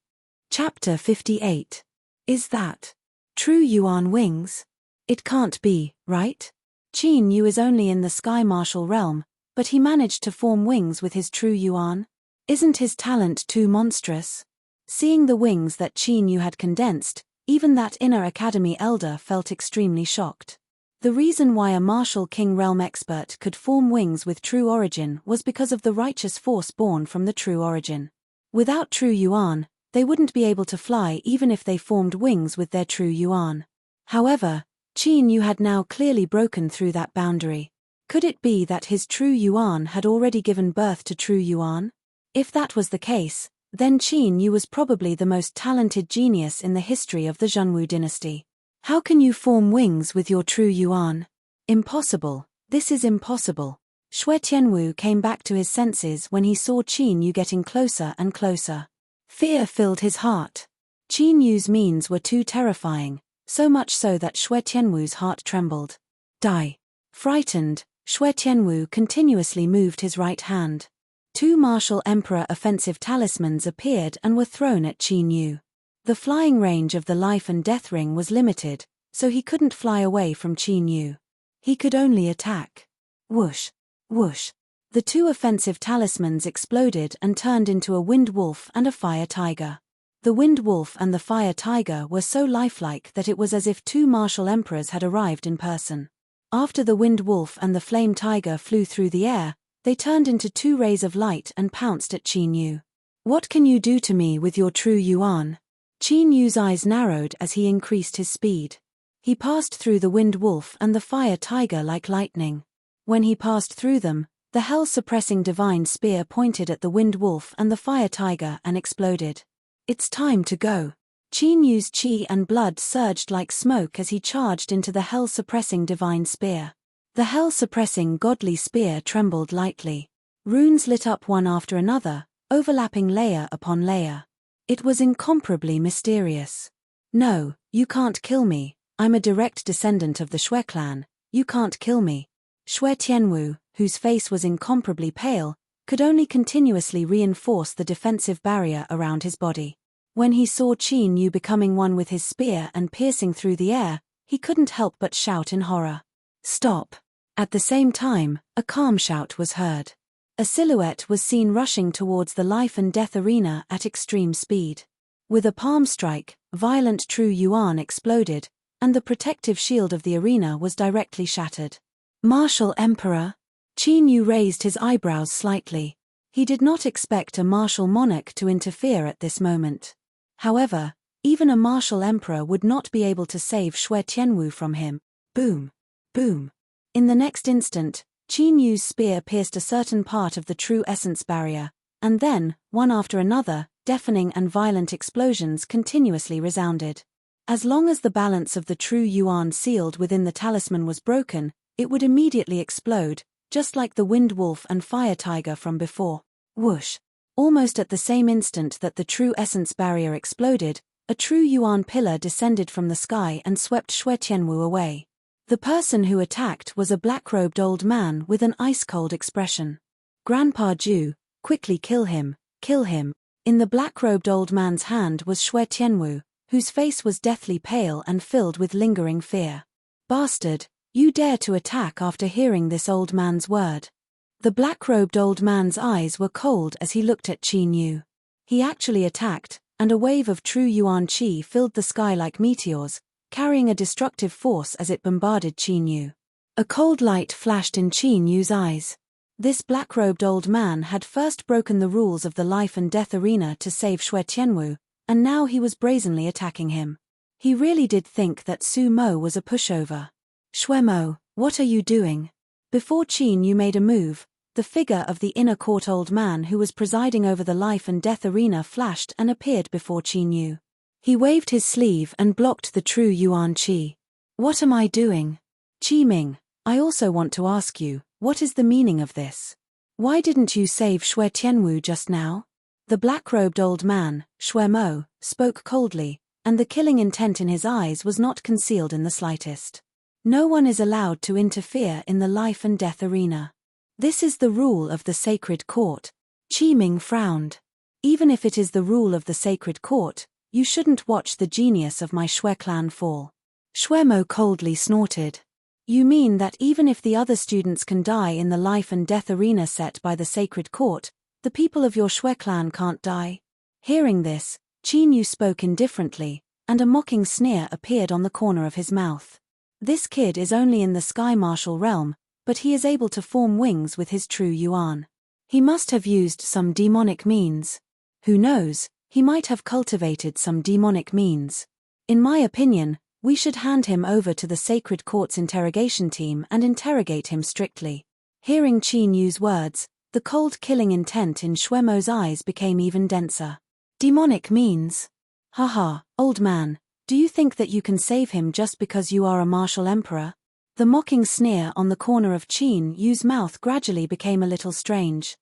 Chapter 58. Is that true Yuan wings? It can't be, right? Qin Yu is only in the sky martial realm, but he managed to form wings with his true Yuan? Isn't his talent too monstrous? Seeing the wings that Qin Yu had condensed, even that inner academy elder felt extremely shocked. The reason why a martial king realm expert could form wings with true origin was because of the righteous force born from the true origin. Without true Yuan, they wouldn't be able to fly even if they formed wings with their true Yuan. However, Qin Yu had now clearly broken through that boundary. Could it be that his true Yuan had already given birth to true Yuan? If that was the case, then Qin Yu was probably the most talented genius in the history of the Zhenwu dynasty. How can you form wings with your true Yuan? Impossible. This is impossible. Xue Tianwu came back to his senses when he saw Qin Yu getting closer and closer. Fear filled his heart. Qin Yu's means were too terrifying, so much so that Xue Tianwu's heart trembled. Die. Frightened, Xue Tianwu continuously moved his right hand. Two martial emperor offensive talismans appeared and were thrown at Qin Yu. The flying range of the life and death ring was limited, so he couldn't fly away from Qin Yu. He could only attack. Whoosh, whoosh. The two offensive talismans exploded and turned into a wind wolf and a fire tiger. The wind wolf and the fire tiger were so lifelike that it was as if two martial emperors had arrived in person. After the wind wolf and the flame tiger flew through the air, they turned into two rays of light and pounced at Qin Yu. What can you do to me with your true Yuan? Qin Yu's eyes narrowed as he increased his speed. He passed through the wind wolf and the fire tiger like lightning. When he passed through them, the hell-suppressing divine spear pointed at the wind wolf and the fire tiger and exploded. It's time to go. Qin Yu's qi and blood surged like smoke as he charged into the hell-suppressing divine spear. The hell-suppressing godly spear trembled lightly. Runes lit up one after another, overlapping layer upon layer. It was incomparably mysterious. No, you can't kill me. I'm a direct descendant of the Xue clan. You can't kill me. Xue Tianwu, whose face was incomparably pale, could only continuously reinforce the defensive barrier around his body. When he saw Qin Yu becoming one with his spear and piercing through the air, he couldn't help but shout in horror. Stop! At the same time, a calm shout was heard. A silhouette was seen rushing towards the life and death arena at extreme speed. With a palm strike, violent true Yuan exploded, and the protective shield of the arena was directly shattered. Martial Emperor? Qin Yu raised his eyebrows slightly. He did not expect a martial monarch to interfere at this moment. However, even a martial emperor would not be able to save Xue Tianwu from him. Boom! Boom! In the next instant, Qin Yu's spear pierced a certain part of the true essence barrier, and then, one after another, deafening and violent explosions continuously resounded. As long as the balance of the true Yuan sealed within the talisman was broken, it would immediately explode, just like the wind wolf and fire tiger from before. Whoosh! Almost at the same instant that the true essence barrier exploded, a true Yuan pillar descended from the sky and swept Xue Tianwu away. The person who attacked was a black-robed old man with an ice-cold expression. Grandpa Ju, quickly kill him, kill him. In the black-robed old man's hand was Xue Tianwu, whose face was deathly pale and filled with lingering fear. Bastard, you dare to attack after hearing this old man's word. The black-robed old man's eyes were cold as he looked at Qin Yu. He actually attacked, and a wave of true Yuan qi filled the sky like meteors, carrying a destructive force as it bombarded Qin Yu. A cold light flashed in Qin Yu's eyes. This black-robed old man had first broken the rules of the life and death arena to save Xue Tianwu, and now he was brazenly attacking him. He really did think that Su Mo was a pushover. Xue Mo, what are you doing? Before Qin Yu made a move, the figure of the inner court old man who was presiding over the life and death arena flashed and appeared before Qin Yu. He waved his sleeve and blocked the true Yuan qi. What am I doing? Qi Ming, I also want to ask you, what is the meaning of this? Why didn't you save Xue Tianwu just now? The black-robed old man, Xue Mo, spoke coldly, and the killing intent in his eyes was not concealed in the slightest. No one is allowed to interfere in the life and death arena. This is the rule of the sacred court. Qi Ming frowned. Even if it is the rule of the sacred court, you shouldn't watch the genius of my Shui clan fall. Shui Mo coldly snorted. You mean that even if the other students can die in the life and death arena set by the sacred court, the people of your Shui clan can't die? Hearing this, Qin Yu spoke indifferently, and a mocking sneer appeared on the corner of his mouth. This kid is only in the sky martial realm, but he is able to form wings with his true yuan. He must have used some demonic means. Who knows, he might have cultivated some demonic means. In my opinion, we should hand him over to the Sacred Court's interrogation team and interrogate him strictly. Hearing Qin Yu's words, the cold killing intent in Shui Mo's eyes became even denser. Demonic means? Haha, old man, do you think that you can save him just because you are a martial emperor? The mocking sneer on the corner of Qin Yu's mouth gradually became a little strange.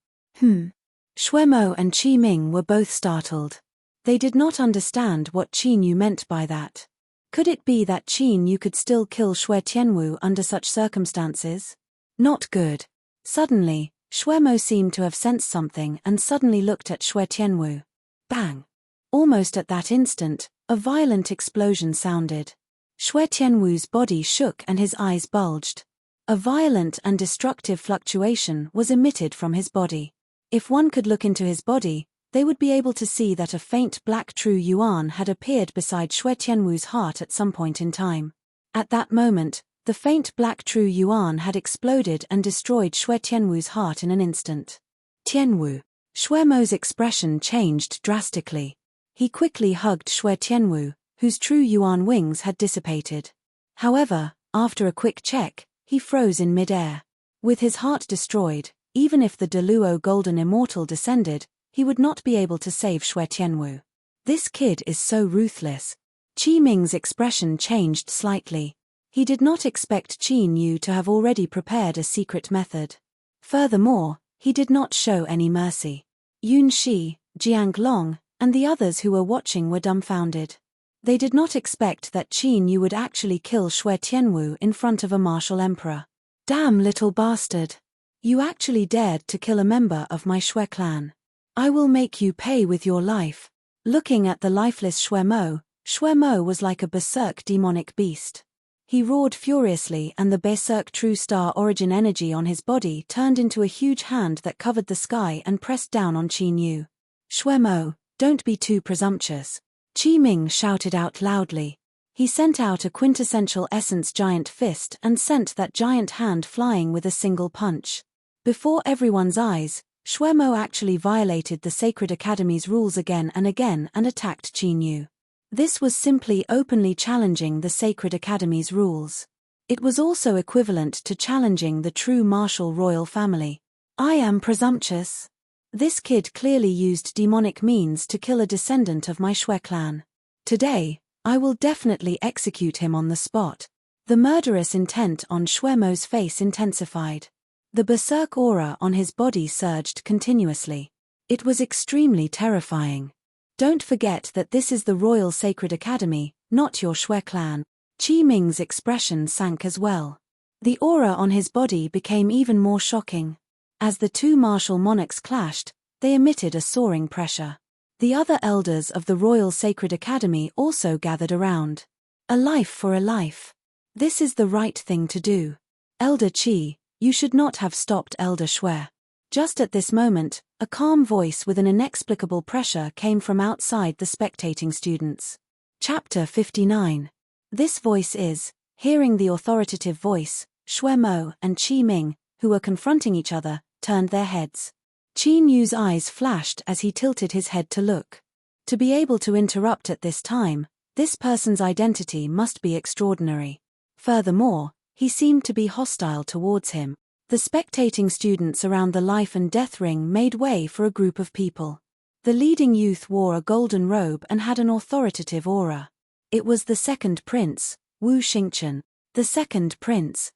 Shui Mo and Qi Ming were both startled. They did not understand what Qin Yu meant by that. Could it be that Qin Yu could still kill Shui Tianwu under such circumstances? Not good. Suddenly, Shui Mo seemed to have sensed something and suddenly looked at Shui Tianwu. Bang! Almost at that instant, a violent explosion sounded. Shui Tianwu's body shook and his eyes bulged. A violent and destructive fluctuation was emitted from his body. If one could look into his body, they would be able to see that a faint black true yuan had appeared beside Shui Tianwu's heart at some point in time. At that moment, the faint black true yuan had exploded and destroyed Shui Tianwu's heart in an instant. Tianwu. Shui Mo's expression changed drastically. He quickly hugged Shui Tianwu, whose true yuan wings had dissipated. However, after a quick check, he froze in mid-air. With his heart destroyed, even if the Deluo Golden Immortal descended, he would not be able to save Shui Tianwu. This kid is so ruthless. Qi Ming's expression changed slightly. He did not expect Qin Yu to have already prepared a secret method. Furthermore, he did not show any mercy. Yun Shi, Jiang Long, and the others who were watching were dumbfounded. They did not expect that Qin Yu would actually kill Shui Tianwu in front of a martial emperor. Damn little bastard. You actually dared to kill a member of my Shui clan. I will make you pay with your life. Looking at the lifeless Shui Mo was like a berserk demonic beast. He roared furiously and the berserk true star origin energy on his body turned into a huge hand that covered the sky and pressed down on Qin Yu. Shui Mo, don't be too presumptuous. Qi Ming shouted out loudly. He sent out a quintessential essence giant fist and sent that giant hand flying with a single punch. Before everyone's eyes, Shui Mo actually violated the Sacred Academy's rules again and attacked Qin Yu. This was simply openly challenging the Sacred Academy's rules. It was also equivalent to challenging the true martial royal family. I am presumptuous. This kid clearly used demonic means to kill a descendant of my Shui clan. Today, I will definitely execute him on the spot. The murderous intent on Shui Mo's face intensified. The berserk aura on his body surged continuously. It was extremely terrifying. Don't forget that this is the Royal Sacred Academy, not your Shui clan. Qi Ming's expression sank as well. The aura on his body became even more shocking. As the two martial monarchs clashed, they emitted a soaring pressure. The other elders of the Royal Sacred Academy also gathered around. A life for a life. This is the right thing to do. Elder Qi, you should not have stopped Elder Shui. Just at this moment, a calm voice with an inexplicable pressure came from outside the spectating students. Chapter 59. This voice is, hearing the authoritative voice, Shui Mo and Qi Ming, who were confronting each other, turned their heads. Qin Yu's eyes flashed as he tilted his head to look. To be able to interrupt at this time, this person's identity must be extraordinary. Furthermore, he seemed to be hostile towards him. The spectating students around the life and death ring made way for a group of people. The leading youth wore a golden robe and had an authoritative aura. It was the second prince, Wu Xingchen. The second prince,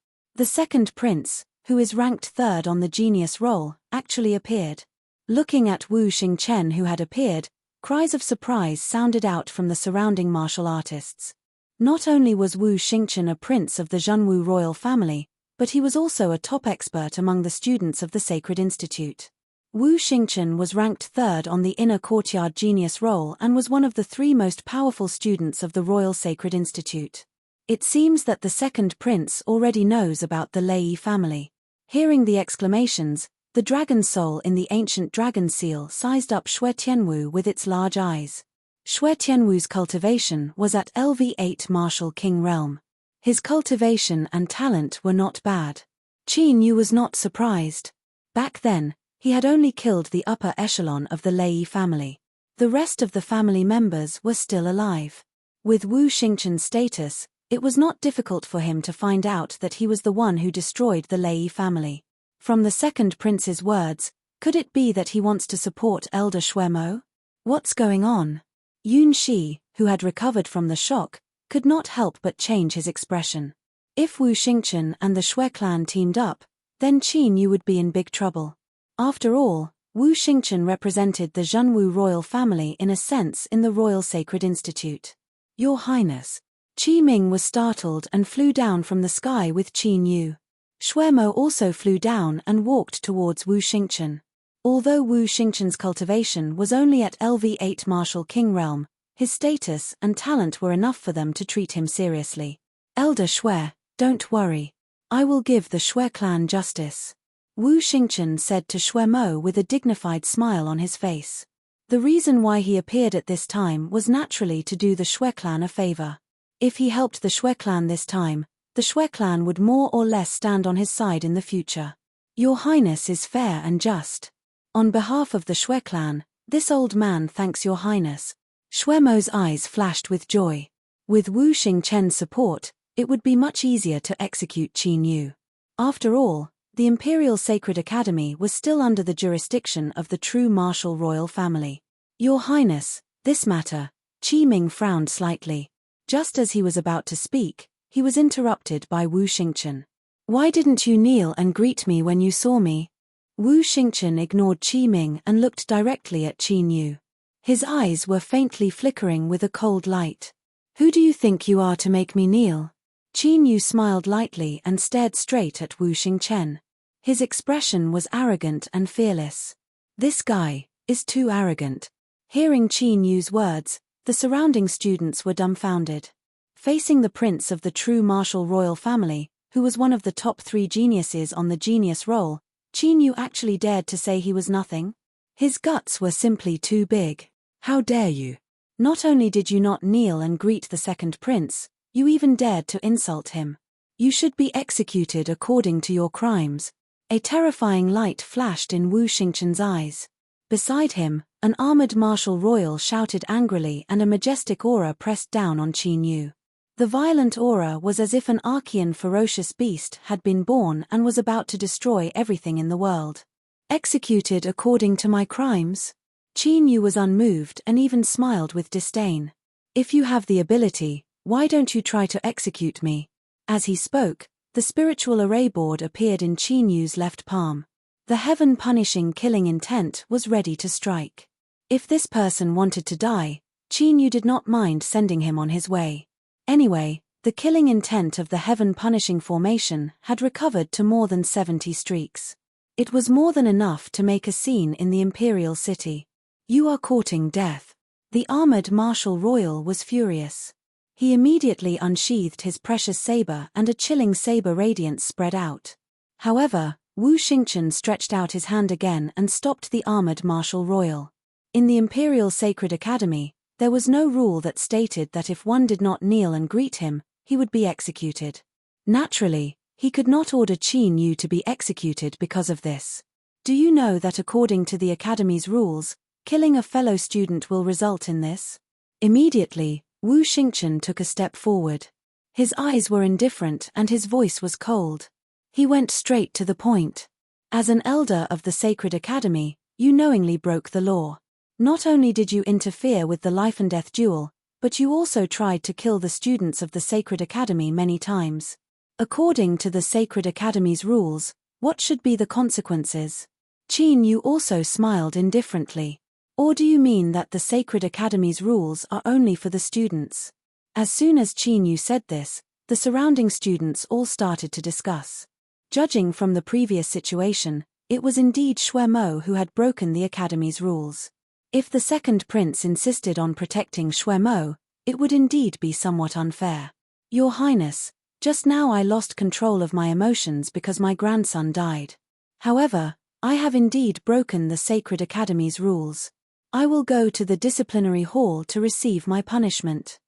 who is ranked third on the genius roll, actually appeared. Looking at Wu Xingchen who had appeared, cries of surprise sounded out from the surrounding martial artists. Not only was Wu Xingchen a prince of the Zhenwu royal family, but he was also a top expert among the students of the Sacred Institute. Wu Xingchen was ranked third on the inner courtyard genius roll and was one of the 3 most powerful students of the Royal Sacred Institute. It seems that the second prince already knows about the Lei family. Hearing the exclamations, the dragon soul in the ancient dragon seal sized up Xue Tianwu with its large eyes. Xue Tianwu's cultivation was at LV8 Martial King realm. His cultivation and talent were not bad. Qin Yu was not surprised. Back then, he had only killed the upper echelon of the Lei family. The rest of the family members were still alive. With Wu Xingchen's status, it was not difficult for him to find out that he was the one who destroyed the Lei family. From the second prince's words, could it be that he wants to support Elder Xuemo? What's going on? Yun Shi, who had recovered from the shock, could not help but change his expression. If Wu Xingchen and the Xue clan teamed up, then Qin Yu would be in big trouble. After all, Wu Xingchen represented the Zhenwu royal family in a sense in the Royal Sacred Institute. Your Highness. Qi Ming was startled and flew down from the sky with Qin Yu. Xuemo also flew down and walked towards Wu Xingchen. Although Wu Xingchen's cultivation was only at LV8 Martial King realm, his status and talent were enough for them to treat him seriously. Elder Xue, don't worry. I will give the Xue clan justice. Wu Xingchen said to Xuemo with a dignified smile on his face. The reason why he appeared at this time was naturally to do the Xue clan a favor. If he helped the Xue clan this time, the Xue clan would more or less stand on his side in the future. Your Highness is fair and just. On behalf of the Xue clan, this old man thanks Your Highness. Xuemo's eyes flashed with joy. With Wu Xingchen's support, it would be much easier to execute Qin Yu. After all, the Imperial Sacred Academy was still under the jurisdiction of the true martial royal family. Your Highness, this matter. Qi Ming frowned slightly. Just as he was about to speak, he was interrupted by Wu Xingchen. Why didn't you kneel and greet me when you saw me? Wu Xingchen ignored Qi Ming and looked directly at Qin Yu. His eyes were faintly flickering with a cold light. Who do you think you are to make me kneel? Qin Yu smiled lightly and stared straight at Wu Xingchen. His expression was arrogant and fearless. This guy is too arrogant. Hearing Qin Yu's words, the surrounding students were dumbfounded. Facing the prince of the true martial royal family, who was one of the top 3 geniuses on the genius roll, Qin Yu actually dared to say he was nothing? His guts were simply too big. How dare you? Not only did you not kneel and greet the second prince, you even dared to insult him. You should be executed according to your crimes. A terrifying light flashed in Wu Xingchen's eyes. Beside him, an armored martial royal shouted angrily and a majestic aura pressed down on Qin Yu. The violent aura was as if an Archean ferocious beast had been born and was about to destroy everything in the world. Executed according to my crimes? Qin Yu was unmoved and even smiled with disdain. If you have the ability, why don't you try to execute me? As he spoke, the spiritual array board appeared in Qin Yu's left palm. The heaven-punishing killing intent was ready to strike. If this person wanted to die, Qin Yu did not mind sending him on his way. Anyway, the killing intent of the heaven-punishing formation had recovered to more than 70 streaks. It was more than enough to make a scene in the imperial city. You are courting death. The armored martial royal was furious. He immediately unsheathed his precious saber and a chilling saber radiance spread out. However, Wu Xingchen stretched out his hand again and stopped the armored martial royal. In the Imperial Sacred Academy, there was no rule that stated that if one did not kneel and greet him, he would be executed. Naturally, he could not order Qin Yu to be executed because of this. Do you know that according to the Academy's rules, killing a fellow student will result in this? Immediately, Wu Xingchen took a step forward. His eyes were indifferent and his voice was cold. He went straight to the point. As an elder of the Sacred Academy, you knowingly broke the law. Not only did you interfere with the life and death duel, but you also tried to kill the students of the Sacred Academy many times. According to the Sacred Academy's rules, what should be the consequences? Qin Yu also smiled indifferently. Or do you mean that the Sacred Academy's rules are only for the students? As soon as Qin Yu said this, the surrounding students all started to discuss. Judging from the previous situation, it was indeed Shui Mo who had broken the academy's rules. If the second prince insisted on protecting Shui Mo, it would indeed be somewhat unfair. Your Highness, just now I lost control of my emotions because my grandson died. However, I have indeed broken the sacred academy's rules. I will go to the disciplinary hall to receive my punishment.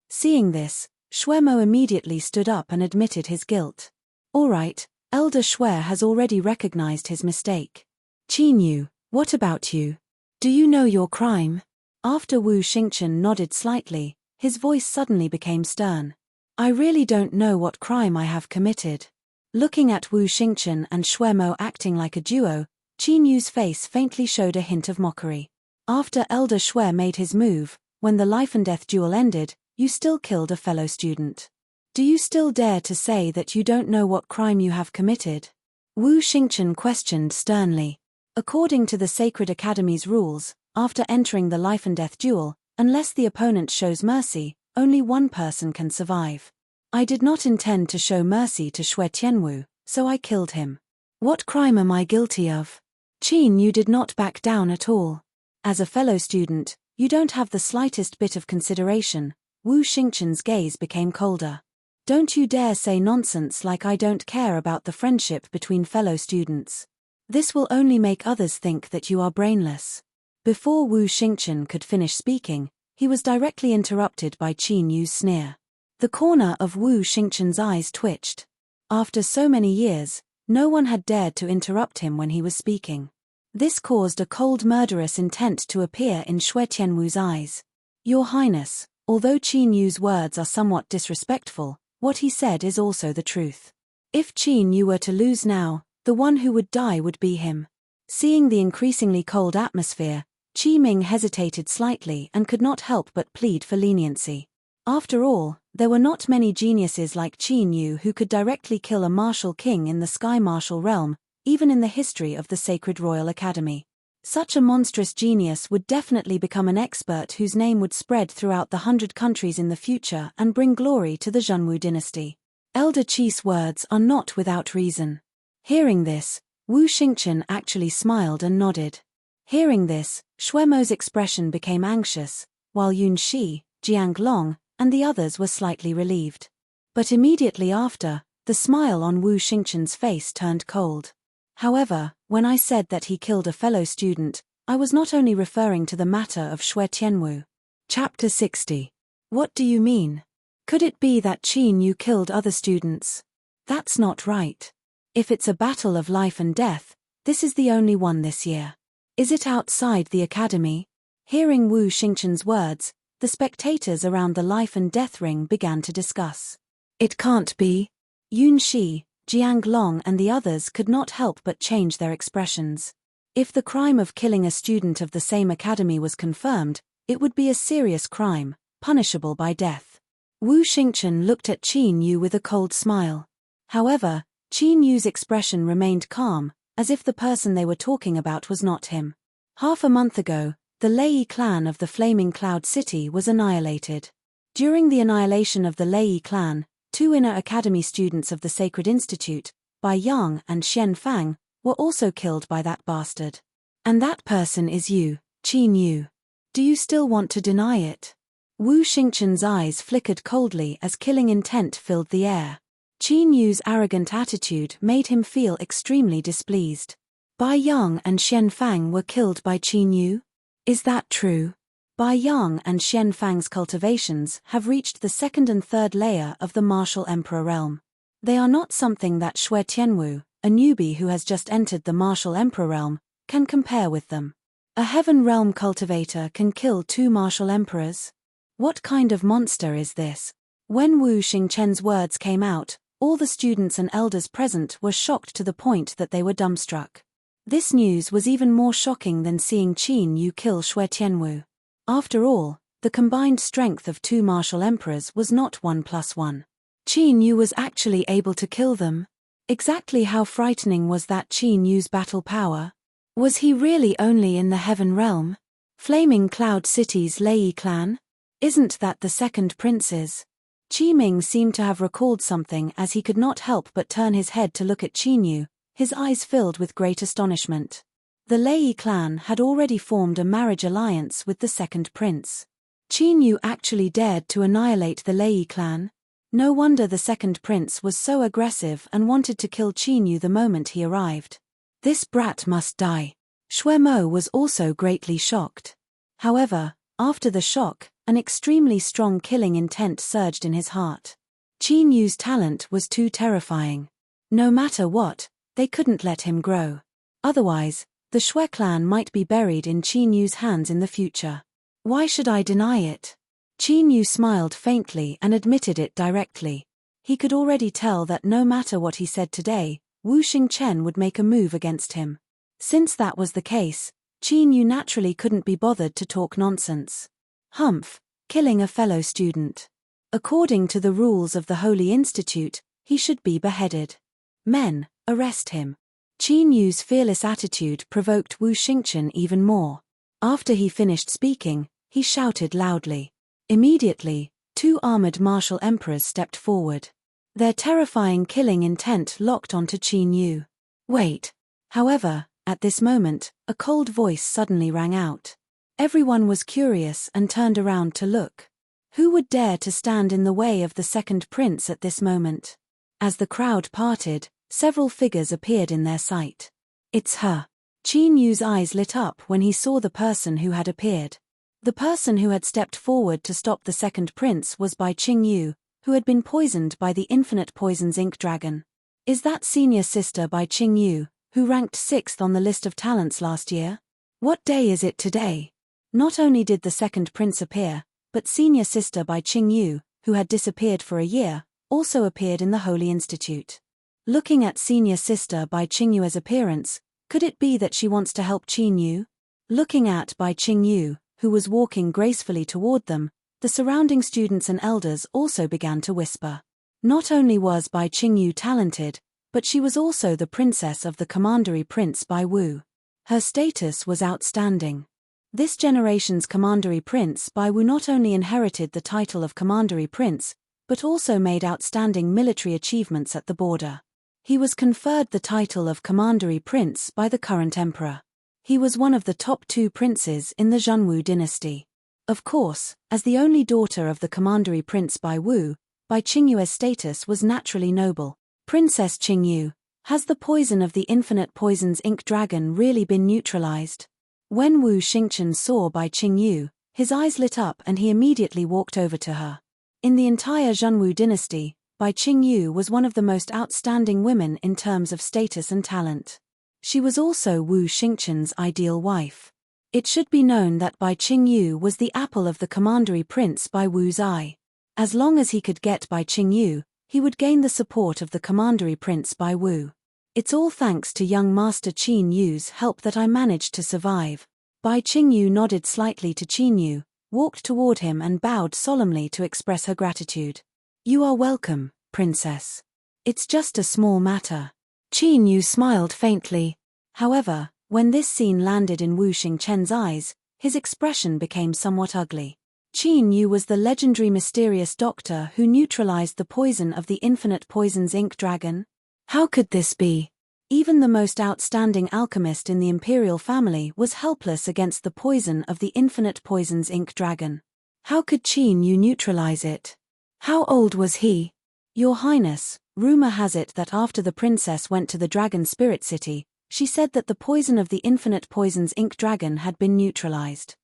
Seeing this, Shui Mo immediately stood up and admitted his guilt. All right, Elder Shui has already recognized his mistake. Qin Yu, what about you? Do you know your crime? After Wu Xingchen nodded slightly, his voice suddenly became stern. I really don't know what crime I have committed. Looking at Wu Xingchen and Shui Mo acting like a duo, Qin Yu's face faintly showed a hint of mockery. After Elder Shui made his move, when the life and death duel ended, you still killed a fellow student. Do you still dare to say that you don't know what crime you have committed? Wu Xingchen questioned sternly. According to the Sacred Academy's rules, after entering the life and death duel, unless the opponent shows mercy, only one person can survive. I did not intend to show mercy to Shui Tianwu, so I killed him. What crime am I guilty of? Qin, you did not back down at all. As a fellow student, you don't have the slightest bit of consideration. Wu Xingchen's gaze became colder. Don't you dare say nonsense like I don't care about the friendship between fellow students. This will only make others think that you are brainless. Before Wu Xingchen could finish speaking, he was directly interrupted by Qin Yu's sneer. The corner of Wu Xingchen's eyes twitched. After so many years, no one had dared to interrupt him when he was speaking. This caused a cold murderous intent to appear in Shui Tianwu's eyes. Your Highness, although Qin Yu's words are somewhat disrespectful, what he said is also the truth. If Qin Yu were to lose now, the one who would die would be him. Seeing the increasingly cold atmosphere, Qi Ming hesitated slightly and could not help but plead for leniency. After all, there were not many geniuses like Qin Yu who could directly kill a martial king in the Sky Martial realm, even in the history of the Sacred Royal Academy. Such a monstrous genius would definitely become an expert whose name would spread throughout the 100 countries in the future and bring glory to the Zhenwu dynasty. Elder Qi's words are not without reason. Hearing this, Wu Xingchen actually smiled and nodded. Hearing this, Shui Mo's expression became anxious, while Yun Shi, Jiang Long, and the others were slightly relieved. But immediately after, the smile on Wu Xingchen's face turned cold. However, when I said that he killed a fellow student, I was not only referring to the matter of Shui Tianwu. Chapter 60. What do you mean? Could it be that Qin Yu killed other students? That's not right. If it's a battle of life and death, this is the only one this year. Is it outside the academy? Hearing Wu Xingchen's words, the spectators around the life and death ring began to discuss. It can't be. Yun Shi, Jiang Long and the others could not help but change their expressions. If the crime of killing a student of the same academy was confirmed, it would be a serious crime, punishable by death. Wu Xingchen looked at Qin Yu with a cold smile. However, Qin Yu's expression remained calm, as if the person they were talking about was not him. Half a month ago, the Lei clan of the Flaming Cloud City was annihilated. During the annihilation of the Lei clan, 2 inner academy students of the Sacred Institute, Bai Yang and Xian Fang, were also killed by that bastard. And that person is you, Qin Yu. Do you still want to deny it? Wu Xingchen's eyes flickered coldly as killing intent filled the air. Qin Yu's arrogant attitude made him feel extremely displeased. Bai Yang and Xian Fang were killed by Qin Yu? Is that true? Bai Yang and Xian Fang's cultivations have reached the 2nd and 3rd layer of the Martial Emperor realm. They are not something that Shui Tianwu, a newbie who has just entered the Martial Emperor realm, can compare with them. A Heaven Realm cultivator can kill 2 Martial Emperors? What kind of monster is this? When Wu Xingchen's words came out, all the students and elders present were shocked to the point that they were dumbstruck. This news was even more shocking than seeing Qin Yu kill Shui Tianwu. After all, the combined strength of 2 martial emperors was not 1 + 1. Qin Yu was actually able to kill them. Exactly how frightening was that Qin Yu's battle power? Was he really only in the Heaven Realm? Flaming Cloud City's Lei clan? Isn't that the second prince's? Qi Ming seemed to have recalled something as he could not help but turn his head to look at Qin Yu, his eyes filled with great astonishment. The Lei clan had already formed a marriage alliance with the second prince. Qin Yu actually dared to annihilate the Lei clan? No wonder the second prince was so aggressive and wanted to kill Qin Yu the moment he arrived. This brat must die. Shui Mo was also greatly shocked. However, after the shock, an extremely strong killing intent surged in his heart. Qin Yu's talent was too terrifying. No matter what, they couldn't let him grow. Otherwise, the Shui clan might be buried in Qin Yu's hands in the future. Why should I deny it? Qin Yu smiled faintly and admitted it directly. He could already tell that no matter what he said today, Wu Xingchen would make a move against him. Since that was the case, Qin Yu naturally couldn't be bothered to talk nonsense. Humph, killing a fellow student. According to the rules of the Holy Institute, he should be beheaded. Men, arrest him. Qin Yu's fearless attitude provoked Wu Xingchen even more. After he finished speaking, he shouted loudly. Immediately, 2 armored martial emperors stepped forward. Their terrifying killing intent locked onto Qin Yu. Wait. However, at this moment, a cold voice suddenly rang out. Everyone was curious and turned around to look. Who would dare to stand in the way of the second prince at this moment? As the crowd parted, several figures appeared in their sight. It's her. Qin Yu's eyes lit up when he saw the person who had appeared. The person who had stepped forward to stop the second prince was Bai Qingyu, who had been poisoned by the infinite poison's ink dragon. Is that senior sister Bai Qingyu, who ranked 6th on the list of talents last year? What day is it today? Not only did the second prince appear, but senior sister Bai Qingyu, who had disappeared for a year, also appeared in the Holy Institute. Looking at senior sister Bai Qingyu's appearance, could it be that she wants to help Qin Yu? Looking at Bai Qingyu, who was walking gracefully toward them, the surrounding students and elders also began to whisper. Not only was Bai Qingyu talented, but she was also the princess of the commandery Prince Bai Wu. Her status was outstanding. This generation's commandery Prince Bai Wu not only inherited the title of commandery prince, but also made outstanding military achievements at the border. He was conferred the title of commandery prince by the current emperor. He was one of the top 2 princes in the Zhenwu dynasty. Of course, as the only daughter of the commandery Prince Bai Wu, Bai Qingyu's status was naturally noble. Princess Qingyu, has the poison of the infinite poison's ink dragon really been neutralized? When Wu Xingchen saw Bai Qingyu, his eyes lit up and he immediately walked over to her. In the entire Zhenwu dynasty, Bai Qingyu was one of the most outstanding women in terms of status and talent. She was also Wu Xingchen's ideal wife. It should be known that Bai Qingyu was the apple of the commandery prince Bai Wu's eye. As long as he could get Bai Qingyu, he would gain the support of the commandery prince Bai Wu. It's all thanks to young Master Qin Yu's help that I managed to survive. Bai Qingyu nodded slightly to Qin Yu, walked toward him and bowed solemnly to express her gratitude. You are welcome, princess. It's just a small matter. Qin Yu smiled faintly. However, when this scene landed in Wu Xingchen's eyes, his expression became somewhat ugly. Qin Yu was the legendary mysterious doctor who neutralized the poison of the infinite poison's ink dragon. How could this be? Even the most outstanding alchemist in the imperial family was helpless against the poison of the infinite poison's ink dragon. How could Qin Yu neutralize it? How old was he? Your Highness, rumor has it that after the princess went to the Dragon Spirit City, she said that the poison of the infinite poison's ink dragon had been neutralized.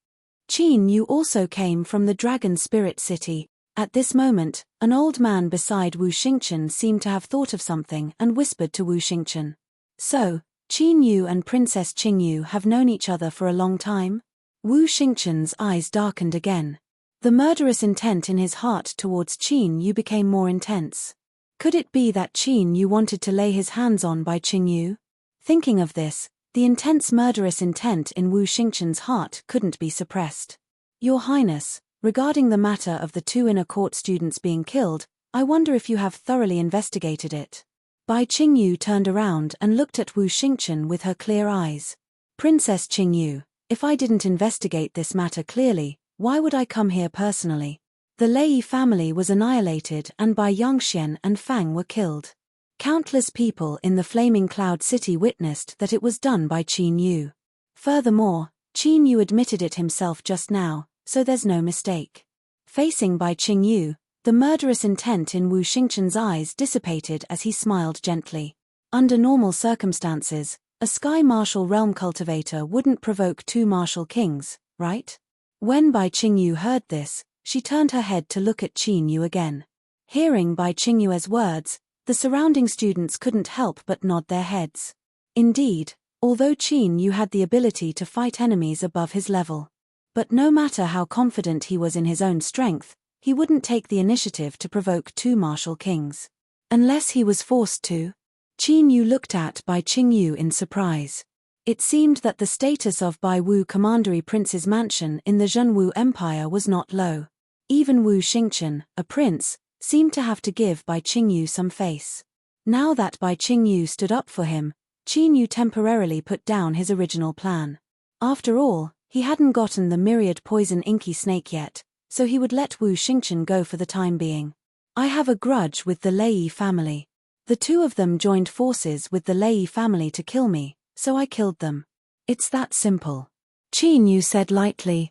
Qin Yu also came from the Dragon Spirit City. At this moment, an old man beside Wu Xingchen seemed to have thought of something and whispered to Wu Xingchen. So, Qin Yu and Princess Qingyu have known each other for a long time? Wu Xingchen's eyes darkened again. The murderous intent in his heart towards Qin Yu became more intense. Could it be that Qin Yu wanted to lay his hands on Bai Qingyu? Thinking of this, the intense murderous intent in Wu Xingchen's heart couldn't be suppressed. Your Highness, regarding the matter of the 2 inner court students being killed, I wonder if you have thoroughly investigated it. Bai Qingyu turned around and looked at Wu Xingchen with her clear eyes. Princess Qingyu, if I didn't investigate this matter clearly, why would I come here personally? The Lei family was annihilated and Bai Yangxian and Fang were killed. Countless people in the Flaming Cloud City witnessed that it was done by Qin Yu. Furthermore, Qin Yu admitted it himself just now, so there's no mistake. Facing Bai Qingyu, the murderous intent in Wu Xingchen's eyes dissipated as he smiled gently. Under normal circumstances, a Sky Martial Realm cultivator wouldn't provoke two martial kings, right? When Bai Qingyu heard this, she turned her head to look at Qin Yu again. Hearing Bai Qingyu's words, the surrounding students couldn't help but nod their heads. Indeed, although Qin Yu had the ability to fight enemies above his level. But no matter how confident he was in his own strength, he wouldn't take the initiative to provoke two martial kings. Unless he was forced to. Qin Yu looked at Bai Qingyu in surprise. It seemed that the status of Bai Wu Commandery Prince's mansion in the Zhenwu Empire was not low. Even Wu Xingchen, a prince, seemed to have to give Bai Qingyu some face. Now that Bai Qingyu stood up for him, Qin Yu temporarily put down his original plan. After all, he hadn't gotten the myriad poison inky snake yet, so he would let Wu Xingchen go for the time being. I have a grudge with the Lei family. The two of them joined forces with the Lei family to kill me, so I killed them. It's that simple. Qin Yu said lightly.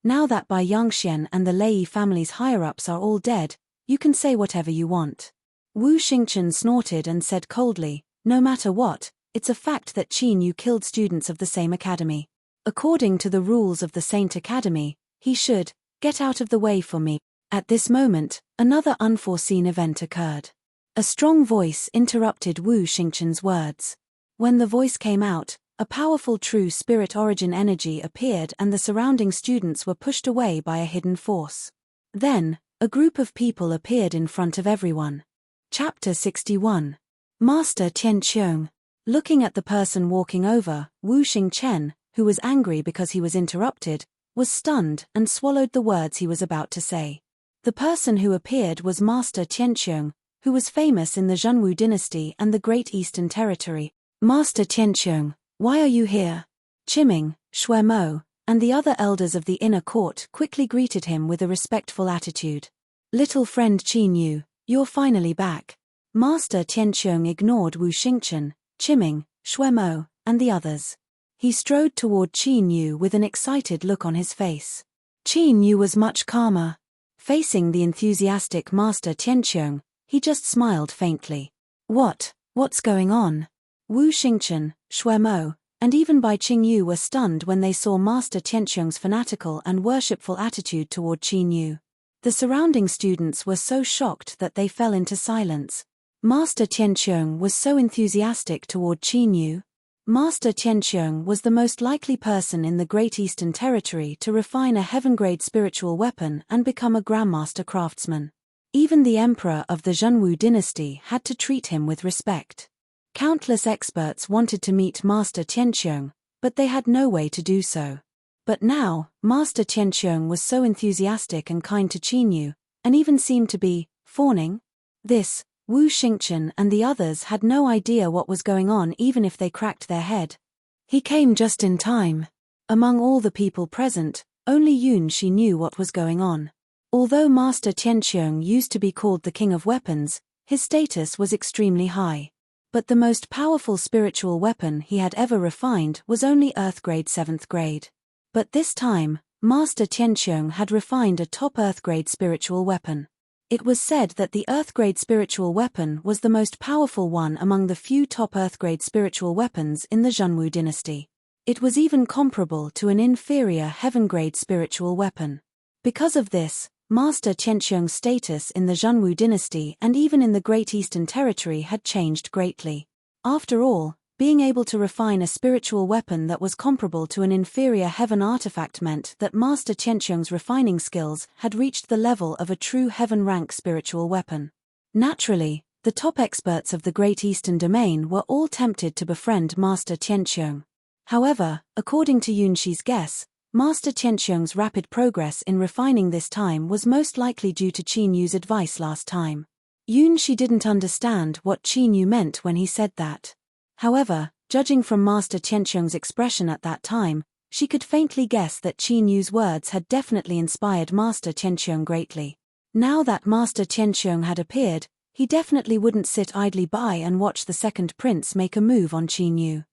Now that Bai Yangxian and the Lei family's higher-ups are all dead, you can say whatever you want. Wu Xingchen snorted and said coldly, no matter what, it's a fact that Qin Yu killed students of the same academy. According to the rules of the Saint Academy, he should get out of the way for me. At this moment, another unforeseen event occurred. A strong voice interrupted Wu Xingchen's words. When the voice came out, a powerful true spirit origin energy appeared and the surrounding students were pushed away by a hidden force. Then, a group of people appeared in front of everyone. Chapter 61. Master Tianqiong. Looking at the person walking over, Wu Xingchen, who was angry because he was interrupted, was stunned and swallowed the words he was about to say. The person who appeared was Master Tianqiong, who was famous in the Zhenwu dynasty and the Great Eastern Territory. Master Tianqiong, why are you here? Qiming, Xuemo, and the other elders of the inner court quickly greeted him with a respectful attitude. Little friend Qin Yu, you're finally back. Master Tianqiong ignored Wu Xingchen, Qiming, Xuemo, and the others. He strode toward Qin Yu with an excited look on his face. Qin Yu was much calmer. Facing the enthusiastic Master Tianqiong, he just smiled faintly. What's going on? Wu Xingchen, Xuemo, and even Bai Qingyu were stunned when they saw Master Tianqiong's fanatical and worshipful attitude toward Qin Yu. The surrounding students were so shocked that they fell into silence. Master Tianqiong was so enthusiastic toward Qin Yu. Master Tianqiong was the most likely person in the Great Eastern Territory to refine a heaven-grade spiritual weapon and become a grandmaster craftsman. Even the emperor of the Zhenwu dynasty had to treat him with respect. Countless experts wanted to meet Master Tianqiong, but they had no way to do so. But now, Master Tianqiong was so enthusiastic and kind to Qin Yu, and even seemed to be fawning. This, Wu Xingchen and the others had no idea what was going on even if they cracked their head. He came just in time. Among all the people present, only Yun Shi knew what was going on. Although Master Tianqiong used to be called the King of Weapons, his status was extremely high. But the most powerful spiritual weapon he had ever refined was only Earth Grade 7th grade. But this time, Master Tianqiong had refined a top Earth Grade spiritual weapon. It was said that the Earth Grade spiritual weapon was the most powerful one among the few top Earth Grade spiritual weapons in the Zhenwu dynasty. It was even comparable to an inferior Heaven Grade spiritual weapon. Because of this, Master Tianqiong's status in the Zhenwu dynasty and even in the Great Eastern Territory had changed greatly. After all, being able to refine a spiritual weapon that was comparable to an inferior heaven artifact meant that Master Tianqiong's refining skills had reached the level of a true heaven rank spiritual weapon. Naturally, the top experts of the Great Eastern Domain were all tempted to befriend Master Tianqiong. However, according to Yun Shi's guess, Master Tianqiong's rapid progress in refining this time was most likely due to Qin Yu's advice last time. Yun Shi didn't understand what Qin Yu meant when he said that. However, judging from Master Tianqiong's expression at that time, She could faintly guess that Qin Yu's words had definitely inspired Master Qianqiong greatly. Now that Master Qianqiong had appeared, he definitely wouldn't sit idly by and watch the second prince make a move on Qin Yu.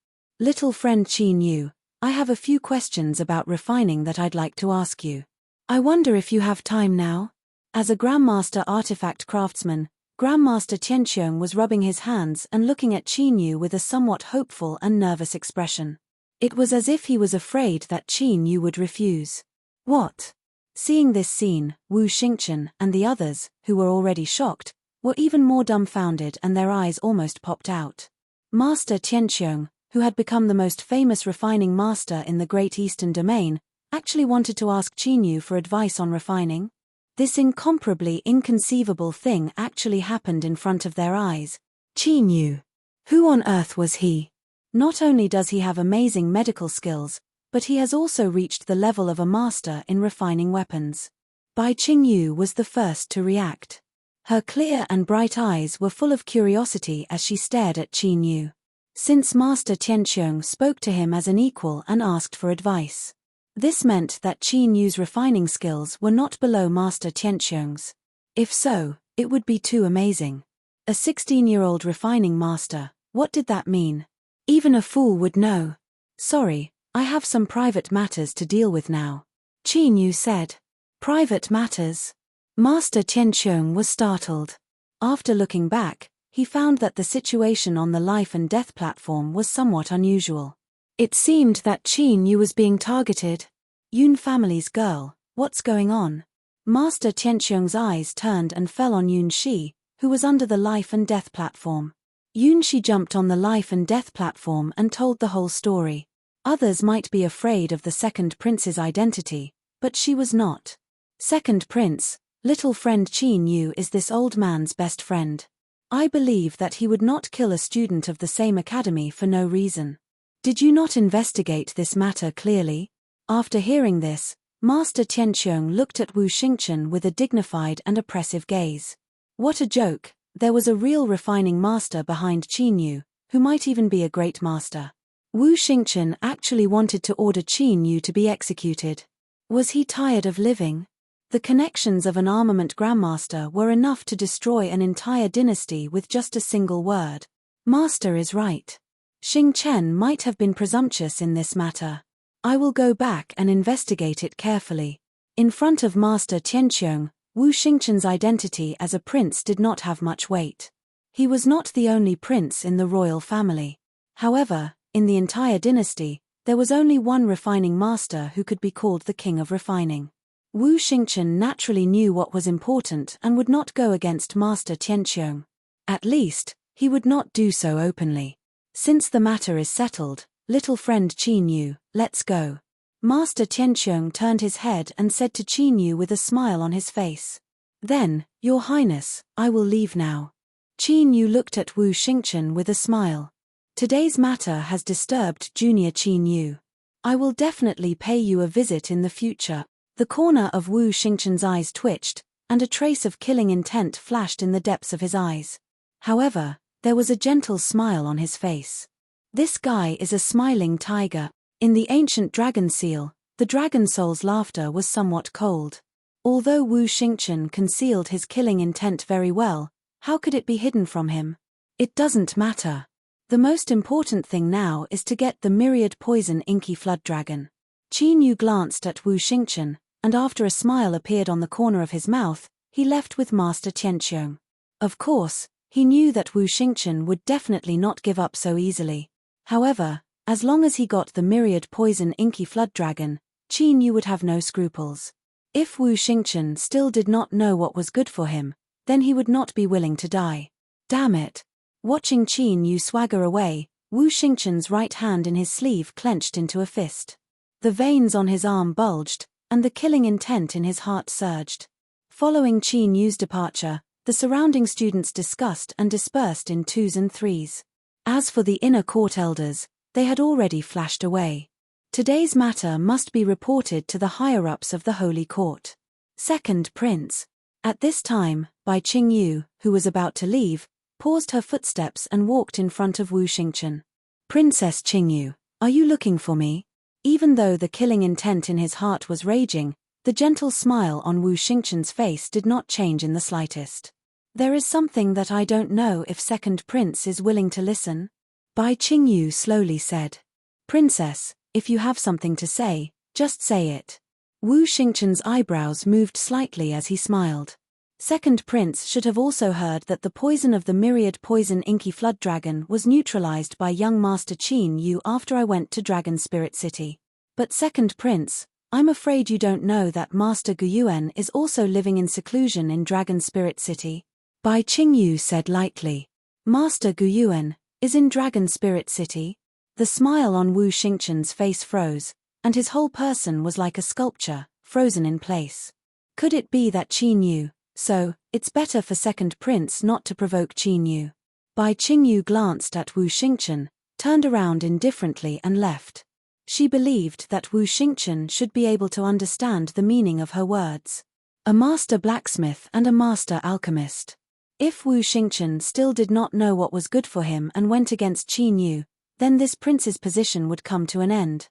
Little friend Qin Yu, I have a few questions about refining that I'd like to ask you. I wonder if you have time now? As a Grandmaster artifact craftsman, Grandmaster Qianqiong was rubbing his hands and looking at Qin Yu with a somewhat hopeful and nervous expression. It was as if he was afraid that Qin Yu would refuse. What? Seeing this scene, Wu Xingchen and the others, who were already shocked, were even more dumbfounded and their eyes almost popped out. Master Qianqiong, who had become the most famous refining master in the Great Eastern Domain, actually wanted to ask Qin Yu for advice on refining? This incomparably inconceivable thing actually happened in front of their eyes. Qin Yu. Who on earth was he? Not only does he have amazing medical skills, but he has also reached the level of a master in refining weapons. Bai Qingyu was the first to react. Her clear and bright eyes were full of curiosity as she stared at Qin Yu. Since Master Qianqiong spoke to him as an equal and asked for advice, this meant that Qin Yu's refining skills were not below Master Qianqiong's. If so, it would be too amazing. A 16-year-old refining master, what did that mean? Even a fool would know. Sorry, I have some private matters to deal with now. Qin Yu said. Private matters? Master Qianqiong was startled. After looking back, he found that the situation on the life and death platform was somewhat unusual. It seemed that Qin Yu was being targeted. Yun family's girl, what's going on? Master Qianqiong's eyes turned and fell on Yun Shi, who was under the life and death platform. Yun Shi jumped on the life and death platform and told the whole story. Others might be afraid of the second prince's identity, but she was not. Second prince, little friend Qin Yu is this old man's best friend. I believe that he would not kill a student of the same academy for no reason. Did you not investigate this matter clearly? After hearing this, Master Qianqiong looked at Wu Xingchen with a dignified and oppressive gaze. What a joke, there was a real refining master behind Qin Yu, who might even be a great master. Wu Xingchen actually wanted to order Qin Yu to be executed. Was he tired of living? The connections of an armament grandmaster were enough to destroy an entire dynasty with just a single word. Master is right. Xing Chen might have been presumptuous in this matter. I will go back and investigate it carefully. In front of Master Qianqiong, Wu Xingchen's identity as a prince did not have much weight. He was not the only prince in the royal family. However, in the entire dynasty, there was only one refining master who could be called the king of refining. Wu Xingchen naturally knew what was important and would not go against Master Qianqiong. At least, he would not do so openly. Since the matter is settled, little friend Qin Yu, let's go. Master Qianqiong turned his head and said to Qin Yu with a smile on his face. Then, Your Highness, I will leave now. Qin Yu looked at Wu Xingchen with a smile. Today's matter has disturbed Junior Qin Yu. I will definitely pay you a visit in the future. The corner of Wu Xingchen's eyes twitched, and a trace of killing intent flashed in the depths of his eyes. However, there was a gentle smile on his face. This guy is a smiling tiger. In the ancient dragon seal, the dragon soul's laughter was somewhat cold. Although Wu Xingchen concealed his killing intent very well, how could it be hidden from him? It doesn't matter. The most important thing now is to get the myriad poison inky flood dragon. Qin Yu glanced at Wu Xingchen, and after a smile appeared on the corner of his mouth, he left with Master Qianqiong. Of course, he knew that Wu Xingchen would definitely not give up so easily. However, as long as he got the myriad poison inky flood dragon, Qin Yu would have no scruples. If Wu Xingchen still did not know what was good for him, then he would not be willing to die. Damn it. Watching Qin Yu swagger away, Wu Xingchen's right hand in his sleeve clenched into a fist. The veins on his arm bulged, and the killing intent in his heart surged. Following Qin Yu's departure, the surrounding students discussed and dispersed in twos and threes. As for the inner court elders, they had already flashed away. Today's matter must be reported to the higher-ups of the Holy Court. Second Prince. At this time, Bai Qingyu, who was about to leave, paused her footsteps and walked in front of Wu Xingchen. Princess Qingyu, are you looking for me? Even though the killing intent in his heart was raging, the gentle smile on Wu Xingchen's face did not change in the slightest. There is something that I don't know if second prince is willing to listen? Bai Qingyu slowly said. Princess, if you have something to say, just say it. Wu Xingchen's eyebrows moved slightly as he smiled. Second prince should have also heard that the poison of the myriad poison inky flood dragon was neutralized by young Master Qin Yu after I went to Dragon Spirit City. But second prince, I'm afraid you don't know that Master Guyuan is also living in seclusion in Dragon Spirit City. Bai Qingyu said lightly. Master Guyuan is in Dragon Spirit City? The smile on Wu Xingchen's face froze, and his whole person was like a sculpture, frozen in place. Could it be that Qin Yu? So, it's better for second prince not to provoke Qin Yu. Bai Qingyu glanced at Wu Xingchen, turned around indifferently and left. She believed that Wu Xingchen should be able to understand the meaning of her words. A master blacksmith and a master alchemist. If Wu Xingchen still did not know what was good for him and went against Qin Yu, then this prince's position would come to an end.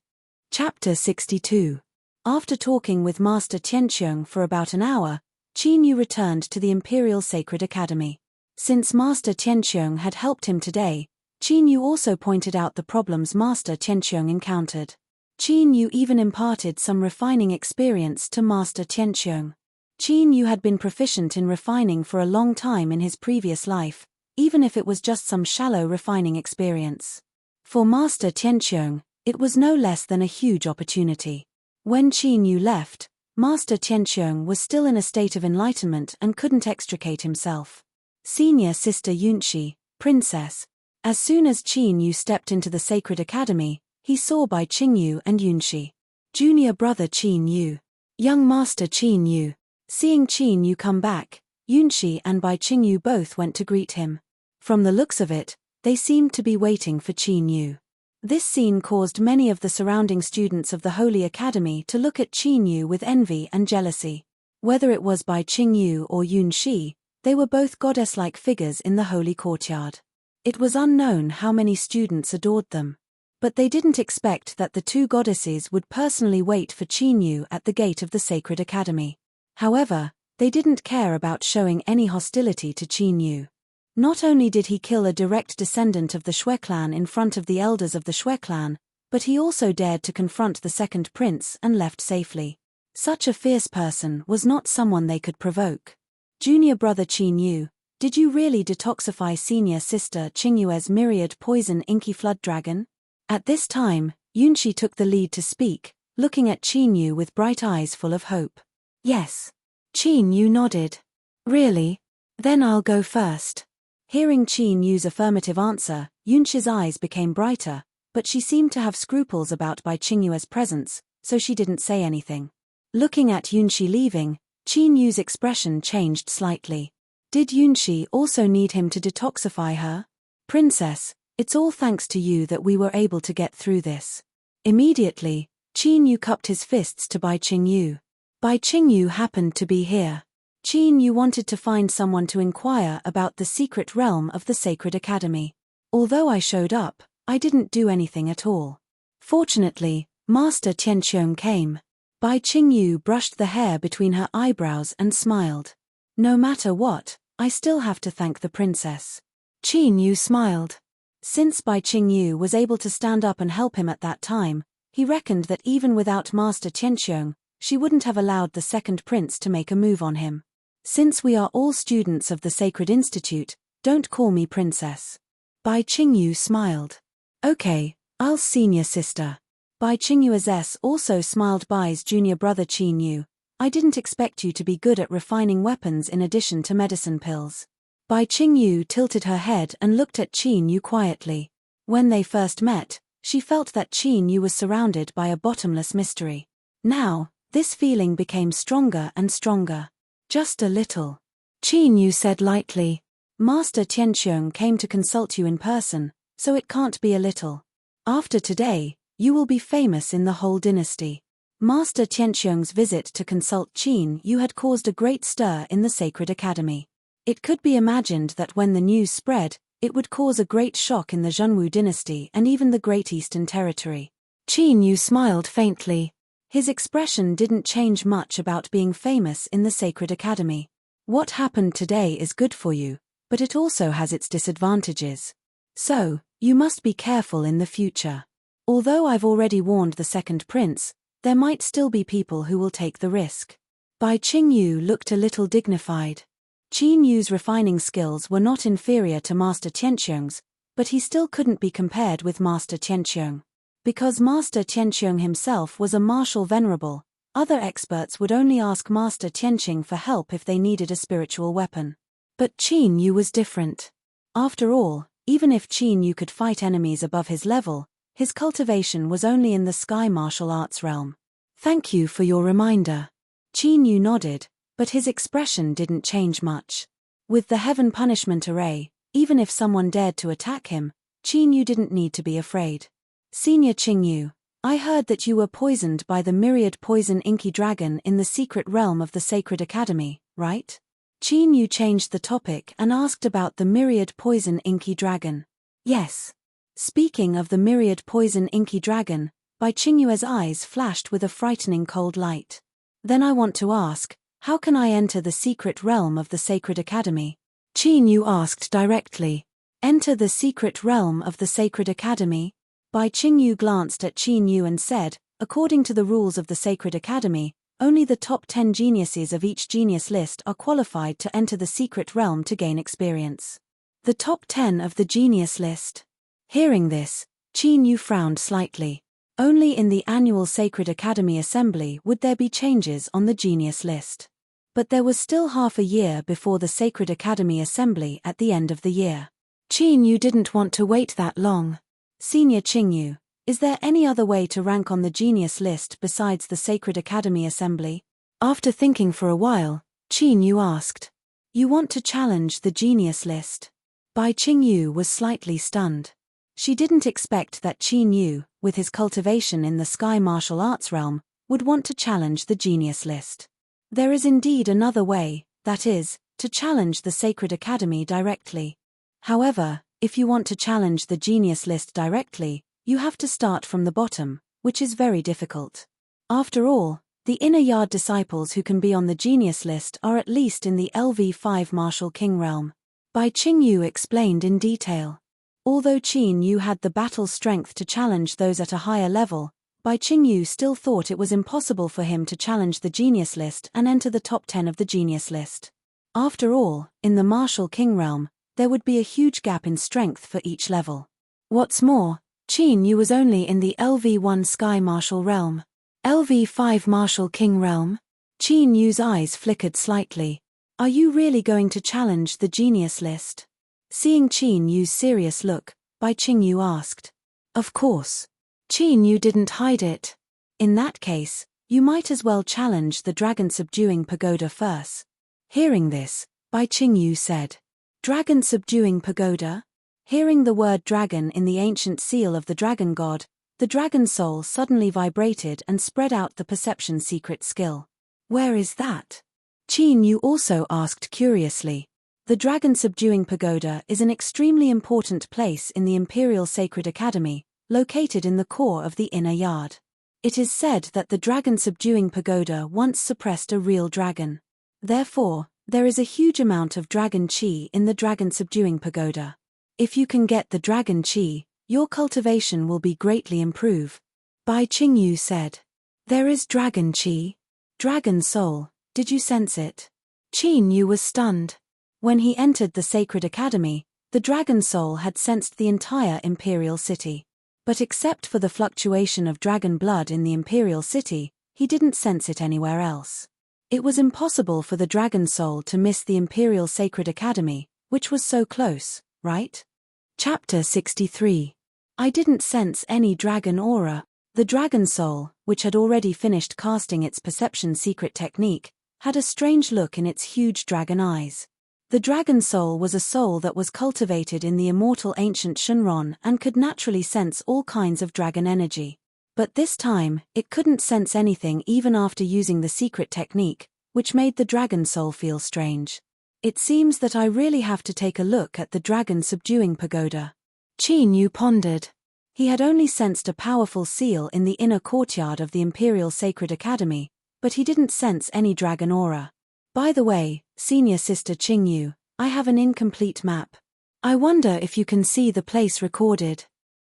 Chapter 62. After talking with Master Tianqiong for about an hour, Qin Yu returned to the Imperial Sacred Academy. Since Master Tianqiong had helped him today, Qin Yu also pointed out the problems Master Tianqiong encountered. Qin Yu even imparted some refining experience to Master Tianqiong. Qin Yu had been proficient in refining for a long time in his previous life, even if it was just some shallow refining experience. For Master Tianqiong, it was no less than a huge opportunity. When Qin Yu left, Master Tianqiong was still in a state of enlightenment and couldn't extricate himself. Senior Sister Yunshi, Princess. As soon as Qin Yu stepped into the Sacred Academy, he saw Bai Qingyu and Yunshi. Junior brother Qin Yu. Young Master Qin Yu. Seeing Qin Yu come back, Yunshi and Bai Qingyu both went to greet him. From the looks of it, they seemed to be waiting for Qin Yu. This scene caused many of the surrounding students of the Holy Academy to look at Qin Yu with envy and jealousy. Whether it was Bai Qingyu or Yunshi, they were both goddess-like figures in the holy courtyard. It was unknown how many students adored them. But they didn't expect that the two goddesses would personally wait for Qin Yu at the gate of the Sacred Academy. However, they didn't care about showing any hostility to Qin Yu. Not only did he kill a direct descendant of the Shui clan in front of the elders of the Shui clan, but he also dared to confront the second prince and left safely. Such a fierce person was not someone they could provoke. Junior brother Qin Yu, did you really detoxify senior sister Qingyue's myriad poison inky flood dragon? At this time, Yunshi took the lead to speak, looking at Qin Yu with bright eyes full of hope. Yes. Qin Yu nodded. Really? Then I'll go first. Hearing Qin Yu's affirmative answer, Yunshi's eyes became brighter, but she seemed to have scruples about Bai Qingyue's presence, so she didn't say anything. Looking at Yunshi leaving, Qin Yu's expression changed slightly. Did Yunshi also need him to detoxify her? Princess, it's all thanks to you that we were able to get through this. Immediately, Qin Yu cupped his fists to Bai Qingyu. Bai Qingyu happened to be here. Qin Yu wanted to find someone to inquire about the secret realm of the Sacred Academy. Although I showed up, I didn't do anything at all. Fortunately, Master Tianqiong came. Bai Qingyu brushed the hair between her eyebrows and smiled. No matter what, I still have to thank the princess. Qin Yu smiled. Since Bai Qingyu was able to stand up and help him at that time, he reckoned that even without Master Tianqiong, she wouldn't have allowed the second prince to make a move on him. Since we are all students of the Sacred Institute, don't call me princess. Bai Qingyu smiled. Okay, I'll senior sister. Bai Qingyu's also smiled. Bai's junior brother Qin Yu. I didn't expect you to be good at refining weapons in addition to medicine pills. Bai Qingyu tilted her head and looked at Qin Yu quietly. When they first met, she felt that Qin Yu was surrounded by a bottomless mystery. Now, this feeling became stronger and stronger. Just a little. Qin Yu said lightly. Master Tianqiong came to consult you in person, so it can't be a little. After today, you will be famous in the whole dynasty. Master Tianqiong's visit to consult Qin Yu had caused a great stir in the Sacred Academy. It could be imagined that when the news spread, it would cause a great shock in the Zhenwu dynasty and even the Great Eastern Territory. Qin Yu smiled faintly. His expression didn't change much about being famous in the Sacred Academy. What happened today is good for you, but it also has its disadvantages. So, you must be careful in the future. Although I've already warned the second prince, there might still be people who will take the risk. Bai Qingyu looked a little dignified. Qin Yu's refining skills were not inferior to Master Tianqiong's, but he still couldn't be compared with Master Tianqiong. Because Master Tianqiong himself was a martial venerable, other experts would only ask Master Tianqing for help if they needed a spiritual weapon. But Qin Yu was different. After all, even if Qin Yu could fight enemies above his level, his cultivation was only in the sky martial arts realm. Thank you for your reminder. Qin Yu nodded, but his expression didn't change much. With the heaven punishment array, even if someone dared to attack him, Qin Yu didn't need to be afraid. Senior Qing Yu, I heard that you were poisoned by the myriad poison inky dragon in the secret realm of the Sacred Academy, right? Qin Yu changed the topic and asked about the myriad poison inky dragon. Yes. Speaking of the myriad poison inky dragon, Bai Qingyue's eyes flashed with a frightening cold light. Then I want to ask, how can I enter the secret realm of the Sacred Academy? Qin Yu asked directly. Enter the secret realm of the Sacred Academy? Bai Qingyu glanced at Qin Yu and said, according to the rules of the Sacred Academy, only the top 10 geniuses of each genius list are qualified to enter the secret realm to gain experience. The top 10 of the genius list. Hearing this, Qin Yu frowned slightly. Only in the annual Sacred Academy Assembly would there be changes on the genius list. But there was still half a year before the Sacred Academy Assembly at the end of the year. Qin Yu didn't want to wait that long. Senior Qingyu, is there any other way to rank on the genius list besides the Sacred Academy Assembly? After thinking for a while, Qin Yu asked. You want to challenge the genius list? Bai Qingyu was slightly stunned. She didn't expect that Qin Yu, with his cultivation in the sky martial arts realm, would want to challenge the genius list. There is indeed another way, that is, to challenge the Sacred Academy directly. However, if you want to challenge the genius list directly, you have to start from the bottom, which is very difficult. After all, the inner yard disciples who can be on the genius list are at least in the LV5 Martial King realm. Bai Qingyu explained in detail. Although Qin Yu had the battle strength to challenge those at a higher level, Bai Qingyu still thought it was impossible for him to challenge the genius list and enter the top 10 of the genius list. After all, in the Martial King realm, there would be a huge gap in strength for each level. What's more, Qin Yu was only in the LV1 Sky Martial realm. LV5 Martial King realm? Qin Yu's eyes flickered slightly. Are you really going to challenge the genius list? Seeing Qin Yu's serious look, Bai Qingyu asked. Of course. Qin Yu didn't hide it. In that case, you might as well challenge the dragon-subduing pagoda first. Hearing this, Bai Qingyu said. Dragon-subduing pagoda? Hearing the word dragon in the ancient seal of the dragon god, the dragon soul suddenly vibrated and spread out the perception secret skill. Where is that? Qin Yu also asked curiously. The dragon-subduing pagoda is an extremely important place in the Imperial Sacred Academy, located in the core of the inner yard. It is said that the dragon-subduing pagoda once suppressed a real dragon. Therefore, there is a huge amount of dragon chi in the dragon-subduing pagoda. If you can get the dragon chi, your cultivation will be greatly improved. Bai Qingyu said. There is dragon chi? Dragon soul, did you sense it? Qin Yu was stunned. When he entered the Sacred Academy, the dragon soul had sensed the entire Imperial City. But except for the fluctuation of dragon blood in the Imperial City, he didn't sense it anywhere else. It was impossible for the dragon soul to miss the Imperial Sacred Academy, which was so close, right? Chapter 63. I didn't sense any dragon aura. The dragon soul, which had already finished casting its perception secret technique, had a strange look in its huge dragon eyes. The dragon soul was a soul that was cultivated in the immortal ancient Shenron and could naturally sense all kinds of dragon energy. But this time, it couldn't sense anything even after using the secret technique, which made the dragon soul feel strange. It seems that I really have to take a look at the dragon-subduing pagoda. Qin Yu pondered. He had only sensed a powerful seal in the inner courtyard of the Imperial Sacred Academy, but he didn't sense any dragon aura. By the way, Senior Sister Qingyu, I have an incomplete map. I wonder if you can see the place recorded.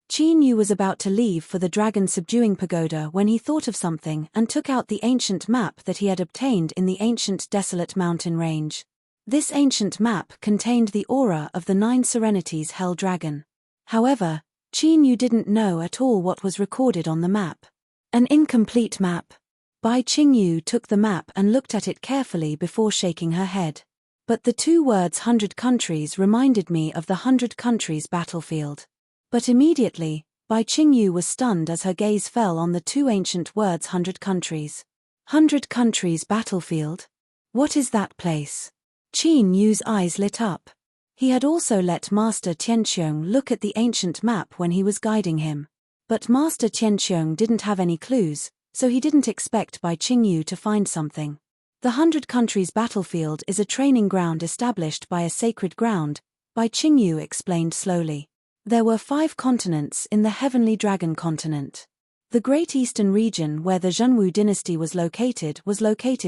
Qingyu was about to leave for the dragon subduing pagoda when he thought of something and took out the ancient map that he had obtained in the ancient desolate mountain range. This ancient map contained the aura of the 9 Serenities Hell Dragon. However, Qingyu didn't know at all what was recorded on the map. An incomplete map. Bai Qingyu took the map and looked at it carefully before shaking her head. But the 2 words 100 countries reminded me of the 100 countries battlefield. But immediately, Bai Qingyu was stunned as her gaze fell on the 2 ancient words 100 countries. 100 countries battlefield? What is that place? Qinyu's eyes lit up. He had also let Master Tianqiong look at the ancient map when he was guiding him. But Master Tianqiong didn't have any clues, so he didn't expect Bai Qingyu to find something. The 100 countries battlefield is a training ground established by a sacred ground, Bai Qingyu explained slowly. There were 5 continents in the Heavenly Dragon continent. The Great Eastern region where the Zhenwu dynasty was located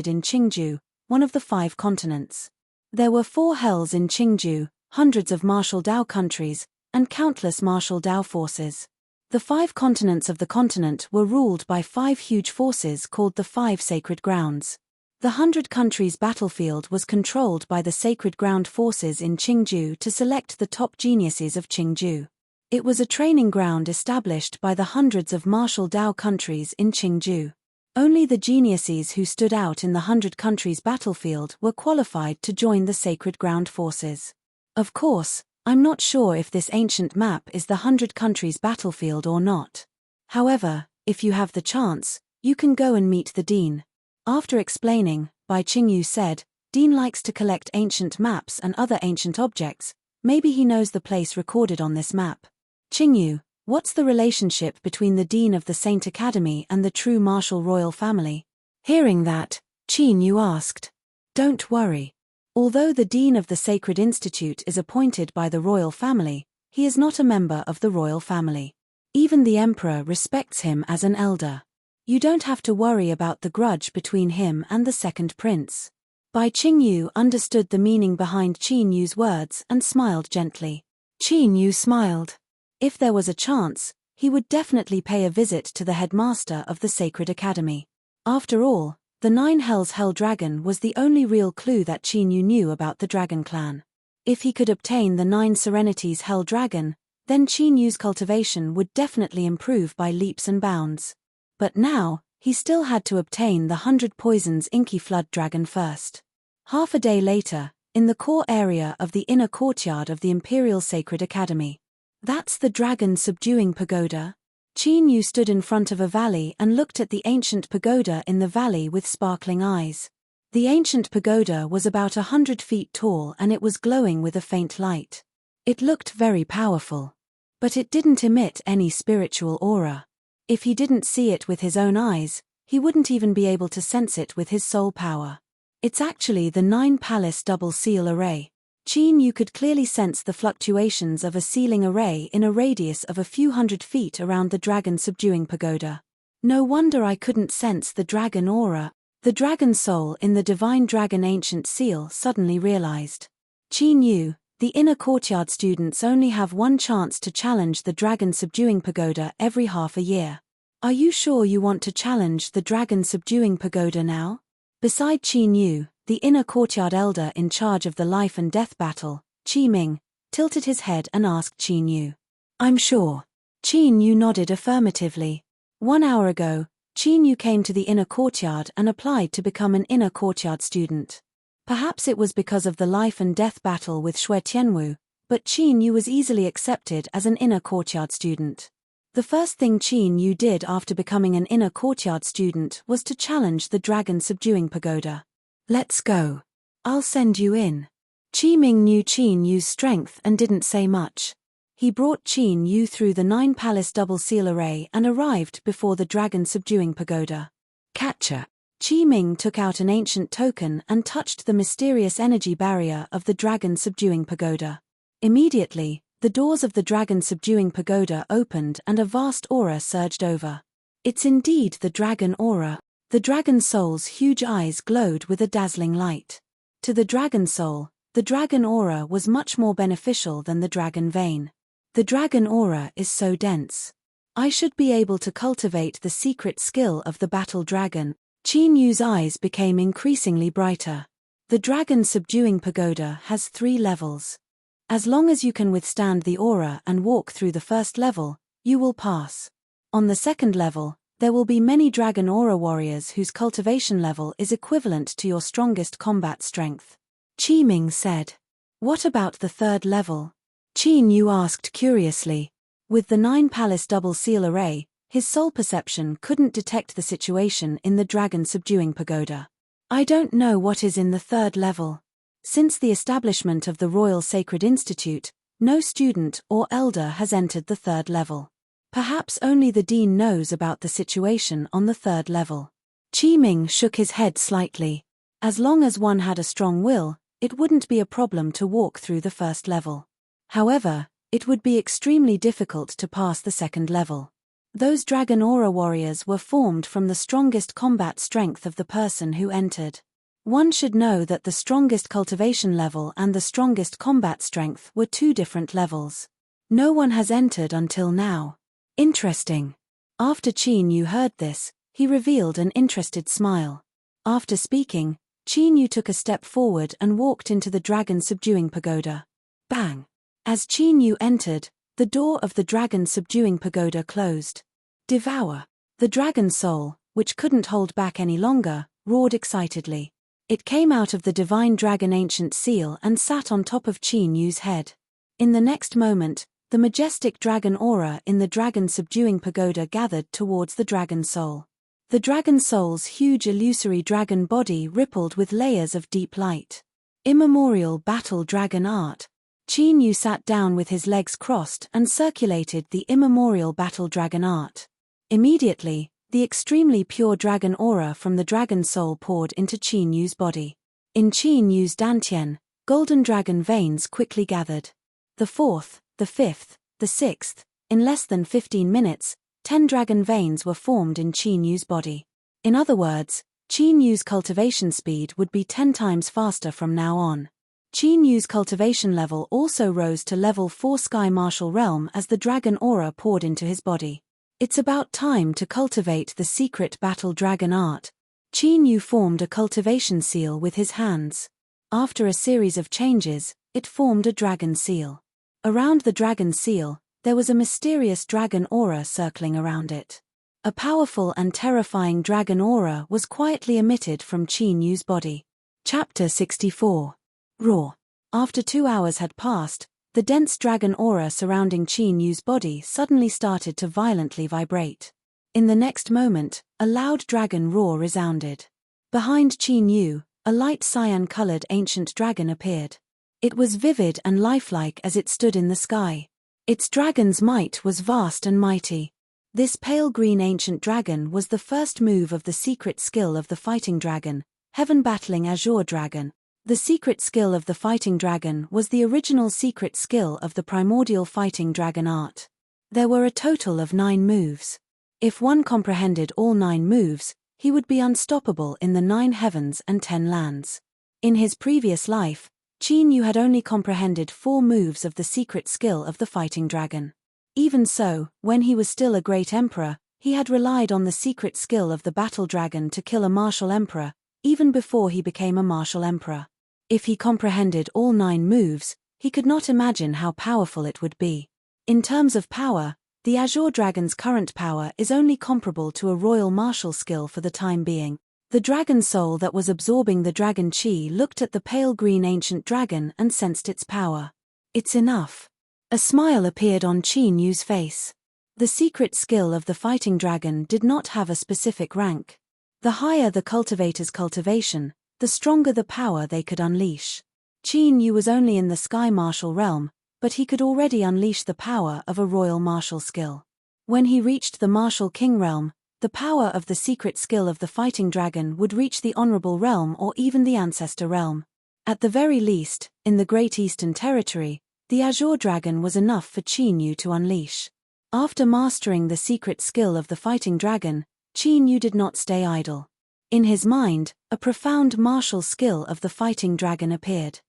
in Qingju, one of the 5 continents. There were 4 hells in Qingju, hundreds of martial Dao countries, and countless martial Dao forces. The 5 continents of the continent were ruled by 5 huge forces called the 5 sacred grounds. The 100 countries battlefield was controlled by the sacred ground forces in Qingju to select the top geniuses of Qingju. It was a training ground established by the hundreds of martial Dao countries in Qingju. Only the geniuses who stood out in the 100 countries battlefield were qualified to join the sacred ground forces. Of course, I'm not sure if this ancient map is the 100 countries battlefield or not. However, if you have the chance, you can go and meet the Dean. After explaining, Bai Qingyu said, Dean likes to collect ancient maps and other ancient objects, maybe he knows the place recorded on this map. Qingyu, what's the relationship between the Dean of the Saint Academy and the true martial royal family? Hearing that, Qingyu asked. Don't worry. Although the Dean of the Sacred Institute is appointed by the royal family, he is not a member of the royal family. Even the emperor respects him as an elder. You don't have to worry about the grudge between him and the second prince. Bai Qingyu understood the meaning behind Qinyu's words and smiled gently. Qingyu smiled. If there was a chance, he would definitely pay a visit to the headmaster of the Sacred Academy. After all, the 9 Hells Hell Dragon was the only real clue that Qingyu knew about the Dragon Clan. If he could obtain the 9 Serenities Hell Dragon, then Qinyu's cultivation would definitely improve by leaps and bounds. But now, he still had to obtain the 100 Poisons Inky Flood Dragon first. Half a day later, in the core area of the inner courtyard of the Imperial Sacred Academy. That's the dragon subduing pagoda? Qingyu stood in front of a valley and looked at the ancient pagoda in the valley with sparkling eyes. The ancient pagoda was about 100 feet tall and it was glowing with a faint light. It looked very powerful. But it didn't emit any spiritual aura. If he didn't see it with his own eyes, he wouldn't even be able to sense it with his soul power. It's actually the 9 Palace Double Seal Array. Qingyu could clearly sense the fluctuations of a sealing array in a radius of a few hundred feet around the dragon subduing pagoda. No wonder I couldn't sense the dragon aura. The dragon soul in the divine dragon ancient seal suddenly realized. Qingyu, the inner courtyard students only have one chance to challenge the dragon subduing pagoda every half a year. Are you sure you want to challenge the dragon subduing pagoda now? Beside Qingyu, the inner courtyard elder in charge of the life and death battle, Qi Ming, tilted his head and asked Qingyu. I'm sure. Qingyu nodded affirmatively. 1 hour ago, Qingyu came to the inner courtyard and applied to become an inner courtyard student. Perhaps it was because of the life and death battle with Shui Tianwu, but Qingyu was easily accepted as an inner courtyard student. The first thing Qingyu did after becoming an inner courtyard student was to challenge the dragon subduing pagoda. Let's go. I'll send you in. Qi Ming knew Qinyu's strength and didn't say much. He brought Qingyu through the 9 Palace Double Seal Array and arrived before the dragon subduing pagoda. Catcher. Qi Ming took out an ancient token and touched the mysterious energy barrier of the dragon subduing pagoda. Immediately, The doors of the dragon-subduing pagoda opened and a vast aura surged over. It's indeed the dragon aura. The dragon soul's huge eyes glowed with a dazzling light. To the dragon soul, the dragon aura was much more beneficial than the dragon vein. The dragon aura is so dense. I should be able to cultivate the secret skill of the battle dragon. Qin Yu's eyes became increasingly brighter. The dragon-subduing pagoda has 3 levels. As long as you can withstand the aura and walk through the first level, you will pass. On the second level, there will be many dragon aura warriors whose cultivation level is equivalent to your strongest combat strength. Qi Ming said. What about the third level? Qin Yu asked curiously. With the 9-palace double seal array, his soul perception couldn't detect the situation in the dragon-subduing pagoda. I don't know what is in the third level. Since the establishment of the Royal Sacred Institute, no student or elder has entered the third level. Perhaps only the dean knows about the situation on the third level. Qi Ming shook his head slightly. As long as one had a strong will, it wouldn't be a problem to walk through the first level. However, it would be extremely difficult to pass the second level. Those dragon aura warriors were formed from the strongest combat strength of the person who entered. One should know that the strongest cultivation level and the strongest combat strength were 2 different levels. No one has entered until now. Interesting. After Qin Yu heard this, he revealed an interested smile. After speaking, Qin Yu took a step forward and walked into the dragon-subduing pagoda. Bang! As Qin Yu entered, the door of the dragon-subduing pagoda closed. Devour! The dragon soul, which couldn't hold back any longer, roared excitedly. It came out of the divine dragon ancient seal and sat on top of Qin Yu's head. In the next moment, the majestic dragon aura in the dragon-subduing pagoda gathered towards the dragon soul. The dragon soul's huge illusory dragon body rippled with layers of deep light. Immemorial battle dragon art. Qin Yu sat down with his legs crossed and circulated the immemorial battle dragon art. Immediately, the extremely pure dragon aura from the dragon soul poured into Qin Yu's body. In Qin Yu's dantian, golden dragon veins quickly gathered. The 4th, the 5th, the 6th, in less than 15 minutes, 10 dragon veins were formed in Qin Yu's body. In other words, Qin Yu's cultivation speed would be 10 times faster from now on. Qin Yu's cultivation level also rose to level 4 Sky Martial Realm as the dragon aura poured into his body. It's about time to cultivate the secret battle dragon art. Qin Yu formed a cultivation seal with his hands. After a series of changes, it formed a dragon seal. Around the dragon seal, there was a mysterious dragon aura circling around it. A powerful and terrifying dragon aura was quietly emitted from Qin Yu's body. Chapter 64. Roar. After 2 hours had passed, the dense dragon aura surrounding Qin Yu's body suddenly started to violently vibrate. In the next moment, a loud dragon roar resounded. Behind Qin Yu, a light cyan-colored ancient dragon appeared. It was vivid and lifelike as it stood in the sky. Its dragon's might was vast and mighty. This pale green ancient dragon was the first move of the secret skill of the fighting dragon, Heaven Battling Azure Dragon. The secret skill of the fighting dragon was the original secret skill of the primordial fighting dragon art. There were a total of 9 moves. If one comprehended all 9 moves, he would be unstoppable in the 9 heavens and 10 lands. In his previous life, Qin Yu had only comprehended 4 moves of the secret skill of the fighting dragon. Even so, when he was still a great emperor, he had relied on the secret skill of the battle dragon to kill a martial emperor, even before he became a martial emperor. If he comprehended all 9 moves, he could not imagine how powerful it would be. In terms of power, the Azure Dragon's current power is only comparable to a royal martial skill for the time being. The dragon soul that was absorbing the dragon chi looked at the pale green ancient dragon and sensed its power. It's enough. A smile appeared on Qin Yu's face. The secret skill of the fighting dragon did not have a specific rank. The higher the cultivator's cultivation, the stronger the power they could unleash. Qin Yu was only in the Sky Martial Realm, but he could already unleash the power of a royal martial skill. When he reached the Martial King Realm, the power of the secret skill of the fighting dragon would reach the Honorable Realm or even the Ancestor Realm. At the very least, in the Great Eastern Territory, The Azure Dragon was enough for Qin Yu to unleash. After mastering the secret skill of the fighting dragon, Qin Yu did not stay idle. In his mind, a profound martial skill of the fighting dragon appeared.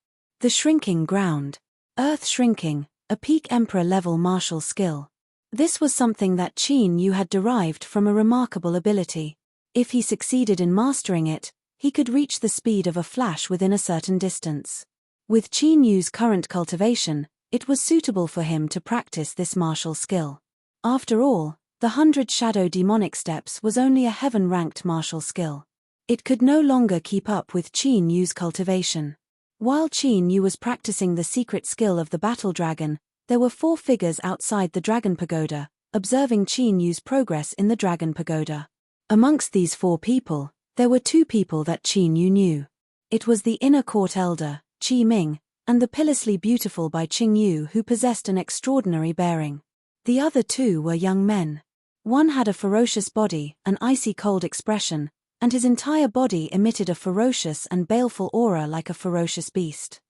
The Shrinking Ground. Earth Shrinking, a peak emperor-level martial skill. This was something that Qin Yu had derived from a remarkable ability. If he succeeded in mastering it, he could reach the speed of a flash within a certain distance. With Qin Yu's current cultivation, it was suitable for him to practice this martial skill. After all, the 100 Shadow Demonic Steps was only a heaven-ranked martial skill. It could no longer keep up with Qin Yu's cultivation. While Qin Yu was practicing the secret skill of the battle dragon, there were 4 figures outside the Dragon Pagoda, observing Qin Yu's progress in the Dragon Pagoda. Amongst these 4 people, there were 2 people that Qin Yu knew. It was the inner court elder, Qi Ming, and the pitilessly beautiful Bai Qingyu, who possessed an extraordinary bearing. The other 2 were young men. One had a ferocious body, an icy cold expression, and his entire body emitted a ferocious and baleful aura like a ferocious beast.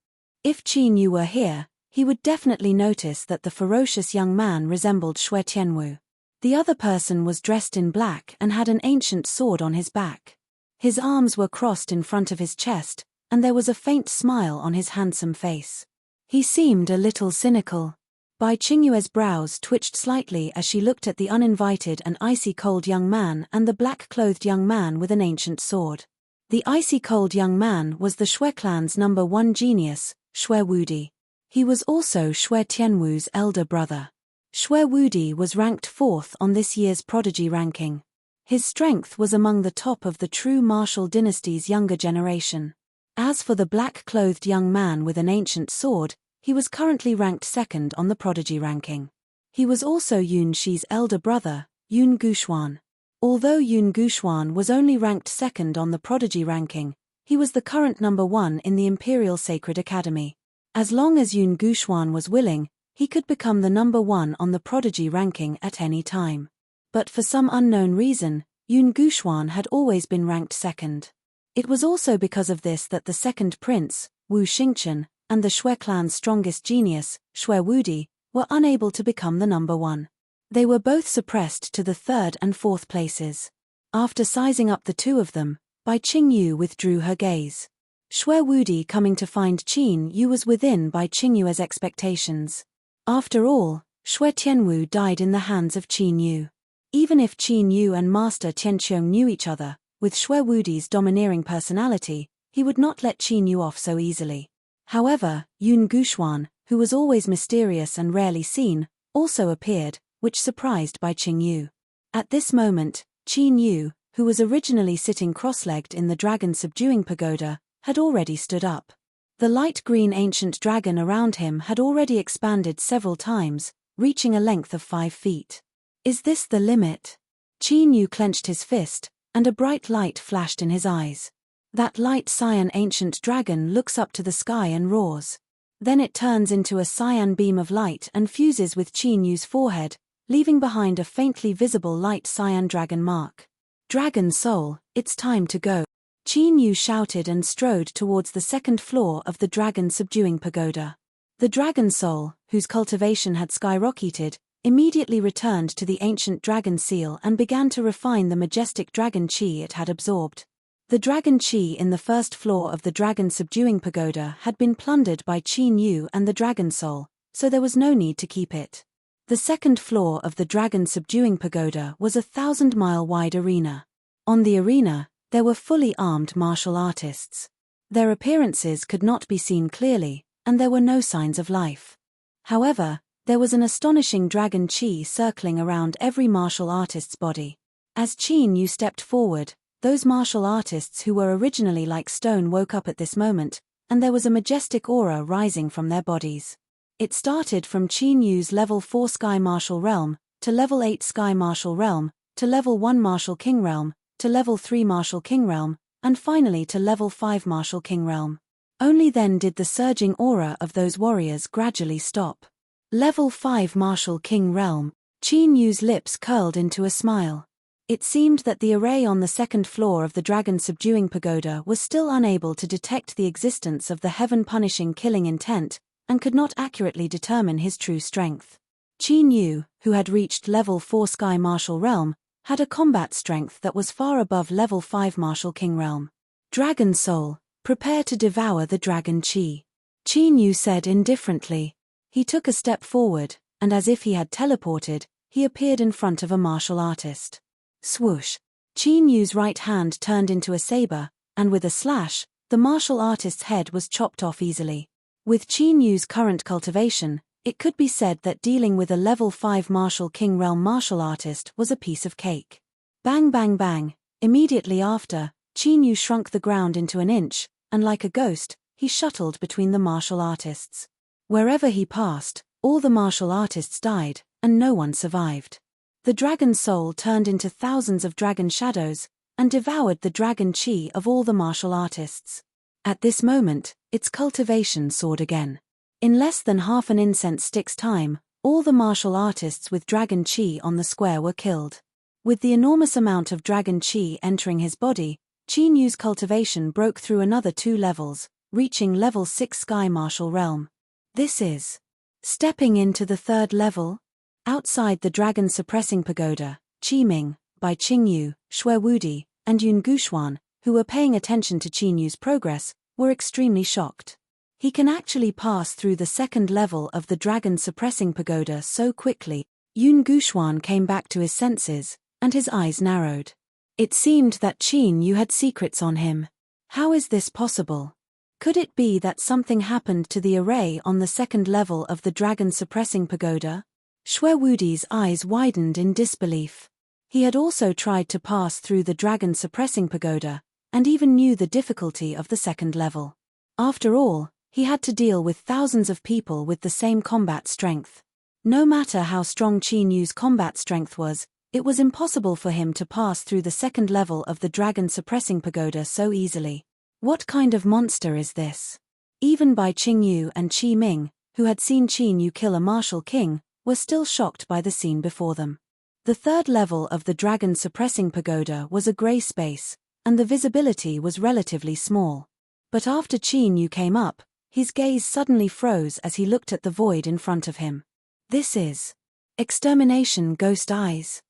If Qin Yu were here, he would definitely notice that the ferocious young man resembled Xue Tianwu. The other person was dressed in black and had an ancient sword on his back. His arms were crossed in front of his chest, and there was a faint smile on his handsome face. He seemed a little cynical. Bai Qingyue's brows twitched slightly as she looked at the uninvited and icy-cold young man and the black-clothed young man with an ancient sword. The icy-cold young man was the Xue clan's #1 genius, Xue Wudi. He was also Xue Tianwu's elder brother. Xue Wudi was ranked 4th on this year's prodigy ranking. His strength was among the top of the true martial dynasty's younger generation. As for the black-clothed young man with an ancient sword, he was currently ranked 2nd on the prodigy ranking. He was also Yun Shi's elder brother, Yun Guxuan. Although Yun Guxuan was only ranked 2nd on the prodigy ranking, he was the current #1 in the Imperial Sacred Academy. As long as Yun Guxuan was willing, he could become the #1 on the prodigy ranking at any time. But for some unknown reason, Yun Guxuan had always been ranked 2nd. It was also because of this that the second prince, Wu Xingchen, and the Xue clan's strongest genius, Xue Wudi, were unable to become the #1. They were both suppressed to the 3rd and 4th places. After sizing up the 2 of them, Bai Qingyu withdrew her gaze. Xue Wudi coming to find Qin Yu was within Bai Qingyue's expectations. After all, Xue Tianwu died in the hands of Qin Yu. Even if Qin Yu and Master Tianqiong knew each other, with Xue Wudi's domineering personality, he would not let Qin Yu off so easily. However, Yun Guxuan, who was always mysterious and rarely seen, also appeared, which surprised Bai Qingyu. At this moment, Qin Yu, who was originally sitting cross-legged in the dragon subduing pagoda, had already stood up. The light green ancient dragon around him had already expanded several times, reaching a length of 5 feet. Is this the limit? Qin Yu clenched his fist, and a bright light flashed in his eyes. That light cyan ancient dragon looks up to the sky and roars. Then it turns into a cyan beam of light and fuses with Qin Yu's forehead, leaving behind a faintly visible light cyan dragon mark. Dragon Soul, it's time to go. Qin Yu shouted and strode towards the 2nd floor of the dragon subduing pagoda. The Dragon Soul, whose cultivation had skyrocketed, immediately returned to the ancient dragon seal and began to refine the majestic dragon chi it had absorbed. The dragon chi in the 1st floor of the dragon subduing pagoda had been plundered by Qin Yu and the Dragon Soul, so there was no need to keep it. The 2nd floor of the dragon subduing pagoda was a 1,000-mile wide arena. On the arena, there were fully armed martial artists. Their appearances could not be seen clearly, and there were no signs of life. However, there was an astonishing dragon chi circling around every martial artist's body. As Qin Yu stepped forward, those martial artists who were originally like stone woke up at this moment, and there was a majestic aura rising from their bodies. It started from Qin Yu's level 4 Sky Martial Realm, to level 8 Sky Martial Realm, to level 1 Martial King Realm, to level 3 Martial King Realm, and finally to level 5 Martial King Realm. Only then did the surging aura of those warriors gradually stop. Level 5 Martial King Realm. Qin Yu's lips curled into a smile. It seemed that the array on the 2nd floor of the dragon subduing pagoda was still unable to detect the existence of the heaven-punishing killing intent, and could not accurately determine his true strength. Qin Yu, who had reached level 4 Sky Martial Realm, had a combat strength that was far above level 5 Martial King Realm. Dragon Soul, prepare to devour the Dragon Chi. Qin Yu said indifferently. He took a step forward, and as if he had teleported, he appeared in front of a martial artist. Swoosh! Qin Yu's right hand turned into a saber, and with a slash, the martial artist's head was chopped off easily. With Qin Yu's current cultivation, it could be said that dealing with a level 5 Martial King Realm martial artist was a piece of cake. Bang bang bang! Immediately after, Qin Yu shrunk the ground into an inch, and like a ghost, he shuttled between the martial artists. Wherever he passed, all the martial artists died, and no one survived. The dragon soul turned into thousands of dragon shadows, and devoured the dragon chi of all the martial artists. At this moment, its cultivation soared again. In less than half an incense stick's time, all the martial artists with dragon chi on the square were killed. With the enormous amount of dragon chi entering his body, Qin Yu's cultivation broke through another 2 levels, reaching level 6 Sky Martial Realm. This is stepping into the 3rd level. Outside the dragon suppressing pagoda, Qi Ming, Bai Qingyu, Shui Wudi, and Yun Guxuan, who were paying attention to Qin Yu's progress, were extremely shocked. He can actually pass through the 2nd level of the dragon suppressing pagoda so quickly. Yun Guxuan came back to his senses, and his eyes narrowed. It seemed that Qin Yu had secrets on him. How is this possible? Could it be that something happened to the array on the 2nd level of the dragon suppressing pagoda? Shui Wudi's eyes widened in disbelief. He had also tried to pass through the dragon suppressing pagoda, and even knew the difficulty of the 2nd level. After all, he had to deal with thousands of people with the same combat strength. No matter how strong Qin Yu's combat strength was, it was impossible for him to pass through the 2nd level of the dragon suppressing pagoda so easily. What kind of monster is this? Even Bai Qingyu and Qi Ming, who had seen Qin Yu kill a martial king, were still shocked by the scene before them. The 3rd level of the dragon suppressing pagoda was a grey space, and the visibility was relatively small. But after Qin Yu came up, his gaze suddenly froze as he looked at the void in front of him. This is Extermination Ghost Eyes.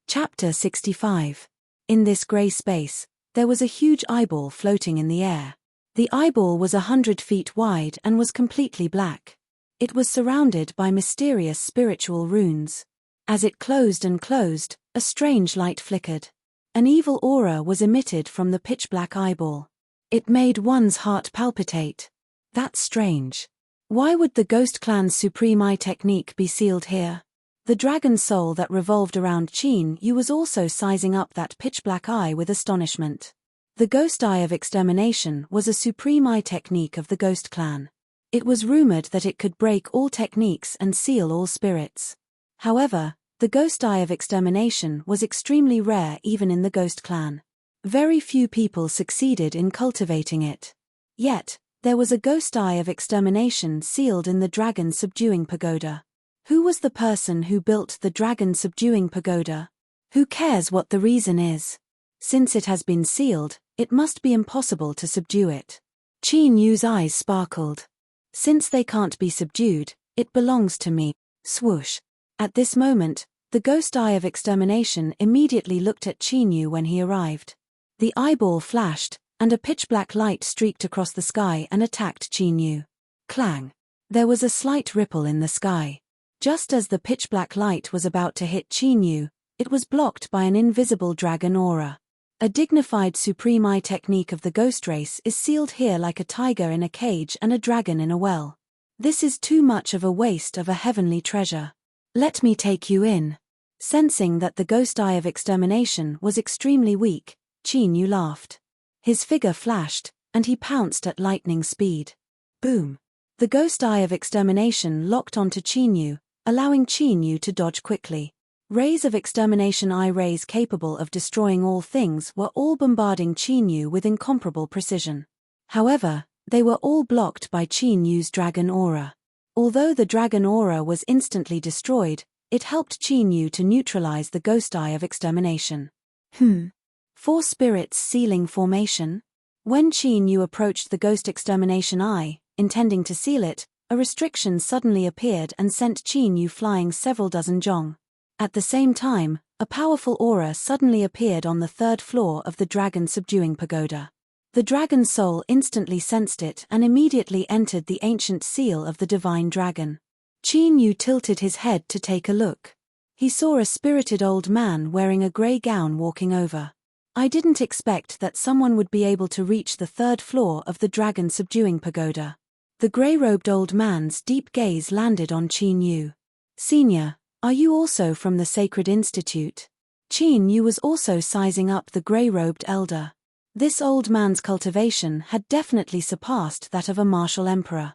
Chapter 65. In this grey space, there was a huge eyeball floating in the air. The eyeball was 100 feet wide and was completely black. It was surrounded by mysterious spiritual runes. As it closed and closed, a strange light flickered. An evil aura was emitted from the pitch-black eyeball. It made one's heart palpitate. That's strange. Why would the Ghost Clan's supreme eye technique be sealed here? The dragon soul that revolved around Qin Yu was also sizing up that pitch-black eye with astonishment. The Ghost Eye of Extermination was a supreme eye technique of the Ghost Clan. It was rumored that it could break all techniques and seal all spirits. However, the Ghost Eye of Extermination was extremely rare even in the Ghost Clan. Very few people succeeded in cultivating it. Yet, there was a Ghost Eye of Extermination sealed in the Dragon Subduing Pagoda. Who was the person who built the Dragon Subduing Pagoda? Who cares what the reason is? Since it has been sealed, it must be impossible to subdue it. Qin Yu's eyes sparkled. Since they can't be subdued, it belongs to me. Swoosh. At this moment, the Ghost Eye of Extermination immediately looked at Qin Yu when he arrived. The eyeball flashed, and a pitch-black light streaked across the sky and attacked Qin Yu. Clang. There was a slight ripple in the sky. Just as the pitch-black light was about to hit Qin Yu, it was blocked by an invisible dragon aura. A dignified supreme eye technique of the ghost race is sealed here like a tiger in a cage and a dragon in a well. This is too much of a waste of a heavenly treasure. Let me take you in. Sensing that the Ghost Eye of Extermination was extremely weak, Qin Yu laughed. His figure flashed, and he pounced at lightning speed. Boom! The Ghost Eye of Extermination locked onto Qin Yu, allowing Qin Yu to dodge quickly. Rays of extermination eye rays capable of destroying all things were all bombarding Qin Yu with incomparable precision. However, they were all blocked by Qin Yu's dragon aura. Although the dragon aura was instantly destroyed, it helped Qin Yu to neutralize the Ghost Eye of Extermination. 4 spirits sealing formation? When Qin Yu approached the Ghost Extermination Eye, intending to seal it, a restriction suddenly appeared and sent Qin Yu flying several dozen zhong. At the same time, a powerful aura suddenly appeared on the third floor of the dragon subduing pagoda. The dragon's soul instantly sensed it and immediately entered the ancient seal of the divine dragon. Qin Yu tilted his head to take a look. He saw a spirited old man wearing a grey gown walking over. I didn't expect that someone would be able to reach the third floor of the dragon subduing pagoda. The grey-robed old man's deep gaze landed on Qin Yu. Senior, are you also from the Sacred Institute? Qin Yu was also sizing up the grey-robed elder. This old man's cultivation had definitely surpassed that of a martial emperor.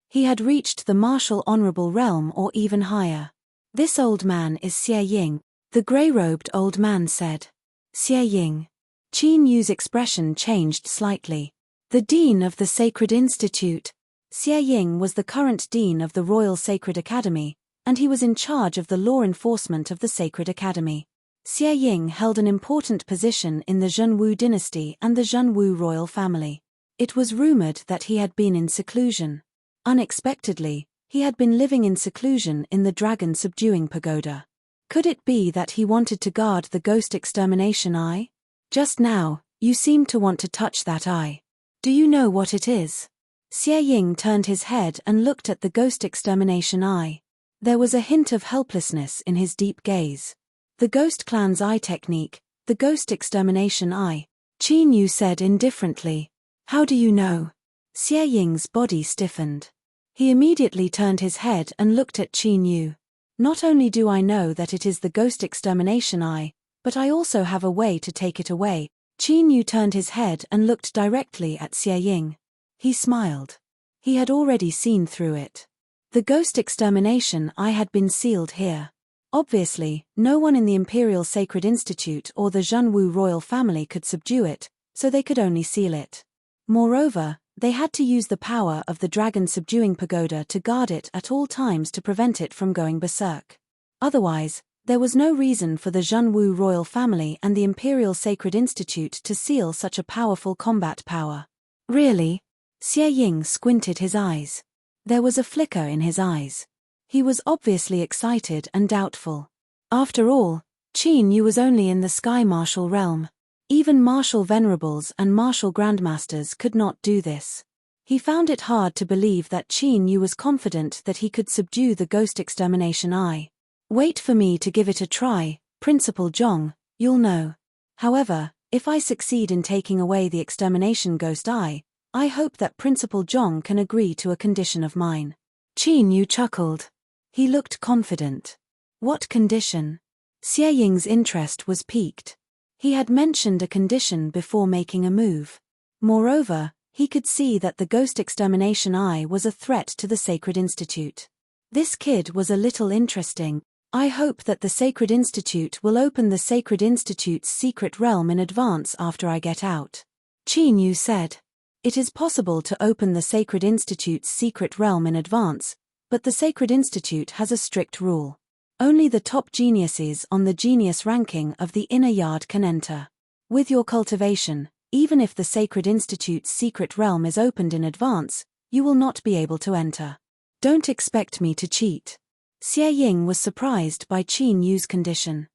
He had reached the martial honorable realm or even higher. This old man is Xie Ying, the grey-robed old man said. Xie Ying. Qin Yu's expression changed slightly. The Dean of the Sacred Institute. Xie Ying was the current Dean of the Royal Sacred Academy, and he was in charge of the law enforcement of the Sacred Academy. Xie Ying held an important position in the Zhenwu dynasty and the Zhenwu royal family. It was rumored that he had been in seclusion. Unexpectedly, he had been living in seclusion in the dragon subduing pagoda. Could it be that he wanted to guard the ghost extermination eye? Just now, you seem to want to touch that eye. Do you know what it is? Xie Ying turned his head and looked at the ghost extermination eye. There was a hint of helplessness in his deep gaze. The ghost clan's eye technique, the ghost extermination eye, Qin Yu said indifferently. How do you know? Xie Ying's body stiffened. He immediately turned his head and looked at Qin Yu. Not only do I know that it is the ghost extermination eye, but I also have a way to take it away. Qin Yu turned his head and looked directly at Xie Ying. He smiled. He had already seen through it. The ghost extermination eye had been sealed here. Obviously, no one in the Imperial Sacred Institute or the Zhenwu royal family could subdue it, so they could only seal it. Moreover, they had to use the power of the dragon subduing pagoda to guard it at all times to prevent it from going berserk. Otherwise, there was no reason for the Zhenwu royal family and the Imperial Sacred Institute to seal such a powerful combat power. Really? Xie Ying squinted his eyes. There was a flicker in his eyes. He was obviously excited and doubtful. After all, Qin Yu was only in the Sky Martial realm. Even martial venerables and martial grandmasters could not do this. He found it hard to believe that Qin Yu was confident that he could subdue the ghost extermination eye. Wait for me to give it a try, Principal Zhong, you'll know. However, if I succeed in taking away the extermination ghost eye, I hope that Principal Zhong can agree to a condition of mine. Qin Yu chuckled. He looked confident. What condition? Xie Ying's interest was piqued. He had mentioned a condition before making a move. Moreover, he could see that the ghost extermination eye was a threat to the Sacred Institute. This kid was a little interesting. I hope that the Sacred Institute will open the Sacred Institute's secret realm in advance after I get out. Qin Yu said. It is possible to open the Sacred Institute's secret realm in advance, but the Sacred Institute has a strict rule. Only the top geniuses on the genius ranking of the inner yard can enter. With your cultivation, even if the Sacred Institute's secret realm is opened in advance, you will not be able to enter. Don't expect me to cheat. Xie Ying was surprised by Qin Yu's condition.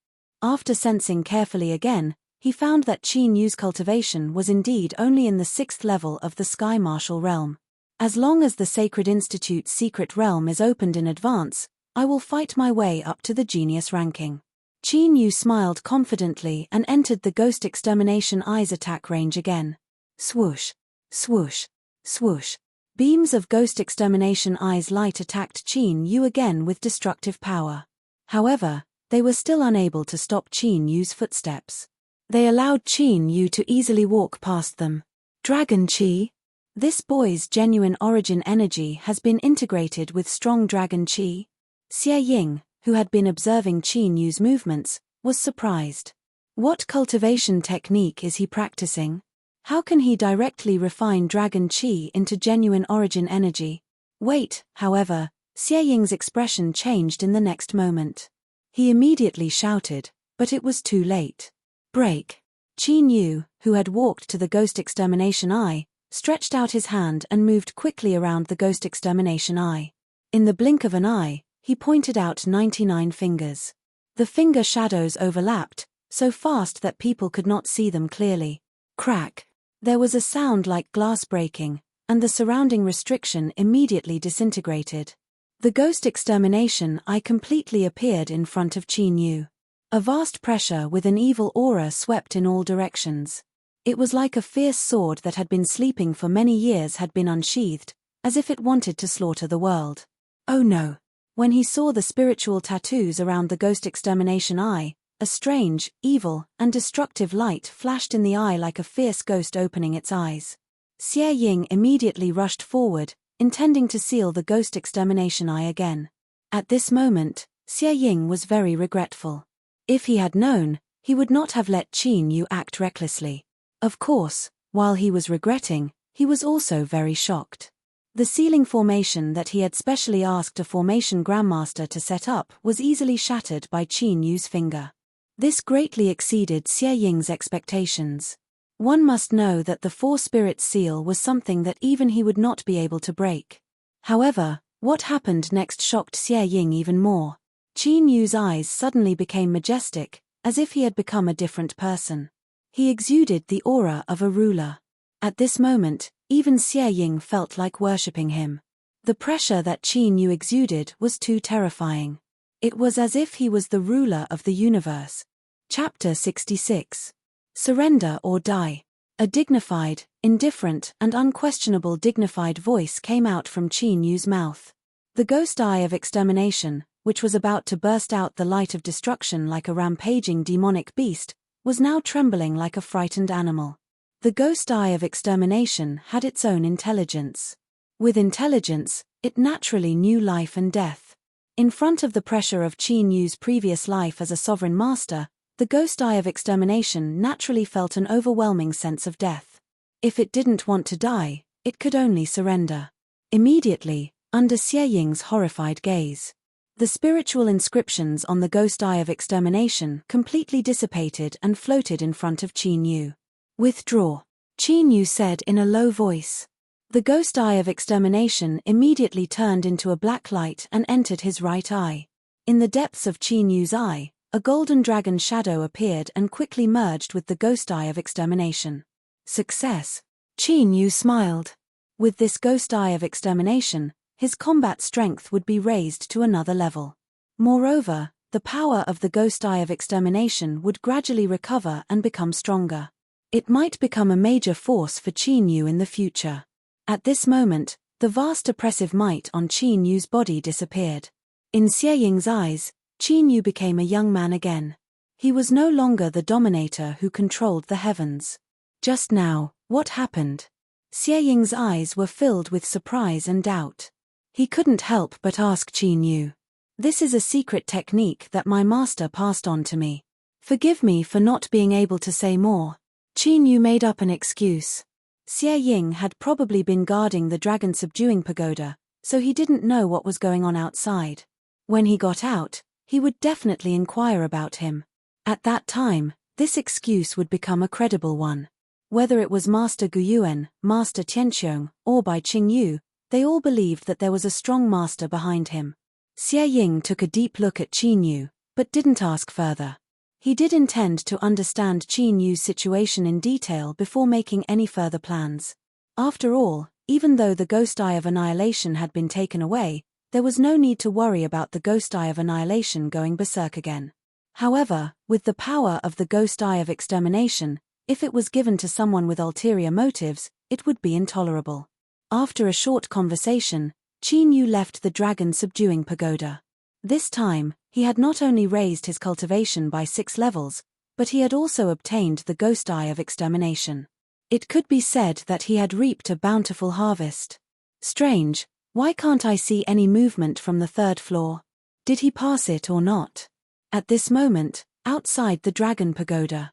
After sensing carefully again, he found that Qin Yu's cultivation was indeed only in the 6th level of the Sky Martial realm. As long as the Sacred Institute's secret realm is opened in advance, I will fight my way up to the genius ranking. Qin Yu smiled confidently and entered the ghost extermination eye's attack range again. Swoosh, swoosh, swoosh. Beams of ghost extermination eye's light attacked Qin Yu again with destructive power. However, they were still unable to stop Qin Yu's footsteps. They allowed Qin Yu to easily walk past them. Dragon Qi? This boy's genuine origin energy has been integrated with strong dragon Qi? Xie Ying, who had been observing Qin Yu's movements, was surprised. What cultivation technique is he practicing? How can he directly refine dragon Qi into genuine origin energy? Wait, however, Xie Ying's expression changed in the next moment. He immediately shouted, but it was too late. Break. Qin Yu, who had walked to the ghost extermination eye, stretched out his hand and moved quickly around the ghost extermination eye. In the blink of an eye, he pointed out 99 fingers. The finger shadows overlapped, so fast that people could not see them clearly. Crack! There was a sound like glass breaking, and the surrounding restriction immediately disintegrated. The ghost extermination eye completely appeared in front of Qin Yu. A vast pressure with an evil aura swept in all directions. It was like a fierce sword that had been sleeping for many years had been unsheathed, as if it wanted to slaughter the world. Oh no! When he saw the spiritual tattoos around the ghost extermination eye, a strange, evil, and destructive light flashed in the eye like a fierce ghost opening its eyes. Xie Ying immediately rushed forward, intending to seal the ghost extermination eye again. At this moment, Xie Ying was very regretful. If he had known, he would not have let Qin Yu act recklessly. Of course, while he was regretting, he was also very shocked. The sealing formation that he had specially asked a formation grandmaster to set up was easily shattered by Qin Yu's finger. This greatly exceeded Xie Ying's expectations. One must know that the four-spirit seal was something that even he would not be able to break. However, what happened next shocked Xie Ying even more. Qin Yu's eyes suddenly became majestic, as if he had become a different person. He exuded the aura of a ruler. At this moment, even Xie Ying felt like worshipping him. The pressure that Qin Yu exuded was too terrifying. It was as if he was the ruler of the universe. Chapter 66. Surrender or Die. A dignified, indifferent, and unquestionable dignified voice came out from Qin Yu's mouth. The ghost eye of extermination, which was about to burst out the light of destruction like a rampaging demonic beast, was now trembling like a frightened animal. The ghost eye of extermination had its own intelligence. With intelligence, it naturally knew life and death. In front of the pressure of Qin Yu's previous life as a sovereign master, the ghost eye of extermination naturally felt an overwhelming sense of death. If it didn't want to die, it could only surrender. Immediately, under Xie Ying's horrified gaze, the spiritual inscriptions on the ghost eye of extermination completely dissipated and floated in front of Qin Yu. Withdraw, Qin Yu said in a low voice. The ghost eye of extermination immediately turned into a black light and entered his right eye. In the depths of Qin Yu's eye, a golden dragon shadow appeared and quickly merged with the ghost eye of extermination. Success! Qin Yu smiled. With this ghost eye of extermination, his combat strength would be raised to another level. Moreover, the power of the ghost eye of extermination would gradually recover and become stronger. It might become a major force for Qin Yu in the future. At this moment, the vast oppressive might on Qin Yu's body disappeared. In Xie Ying's eyes, Qin Yu became a young man again. He was no longer the dominator who controlled the heavens. Just now, what happened? Xie Ying's eyes were filled with surprise and doubt. He couldn't help but ask Qin Yu. This is a secret technique that my master passed on to me. Forgive me for not being able to say more. Qin Yu made up an excuse. Xie Ying had probably been guarding the dragon subduing pagoda, so he didn't know what was going on outside. When he got out, he would definitely inquire about him. At that time, this excuse would become a credible one. Whether it was Master Guyuan, Master Tianqiong, or by Qing Yu, they all believed that there was a strong master behind him. Xie Ying took a deep look at Qin Yu, but didn't ask further. He did intend to understand Qin Yu's situation in detail before making any further plans. After all, even though the ghost eye of annihilation had been taken away, there was no need to worry about the ghost eye of annihilation going berserk again. However, with the power of the ghost eye of extermination, if it was given to someone with ulterior motives, it would be intolerable. After a short conversation, Qin Yu left the dragon subduing pagoda. This time, he had not only raised his cultivation by 6 levels, but he had also obtained the ghost eye of extermination. It could be said that he had reaped a bountiful harvest. Strange, why can't I see any movement from the 3rd floor? Did he pass it or not? At this moment, outside the dragon pagoda.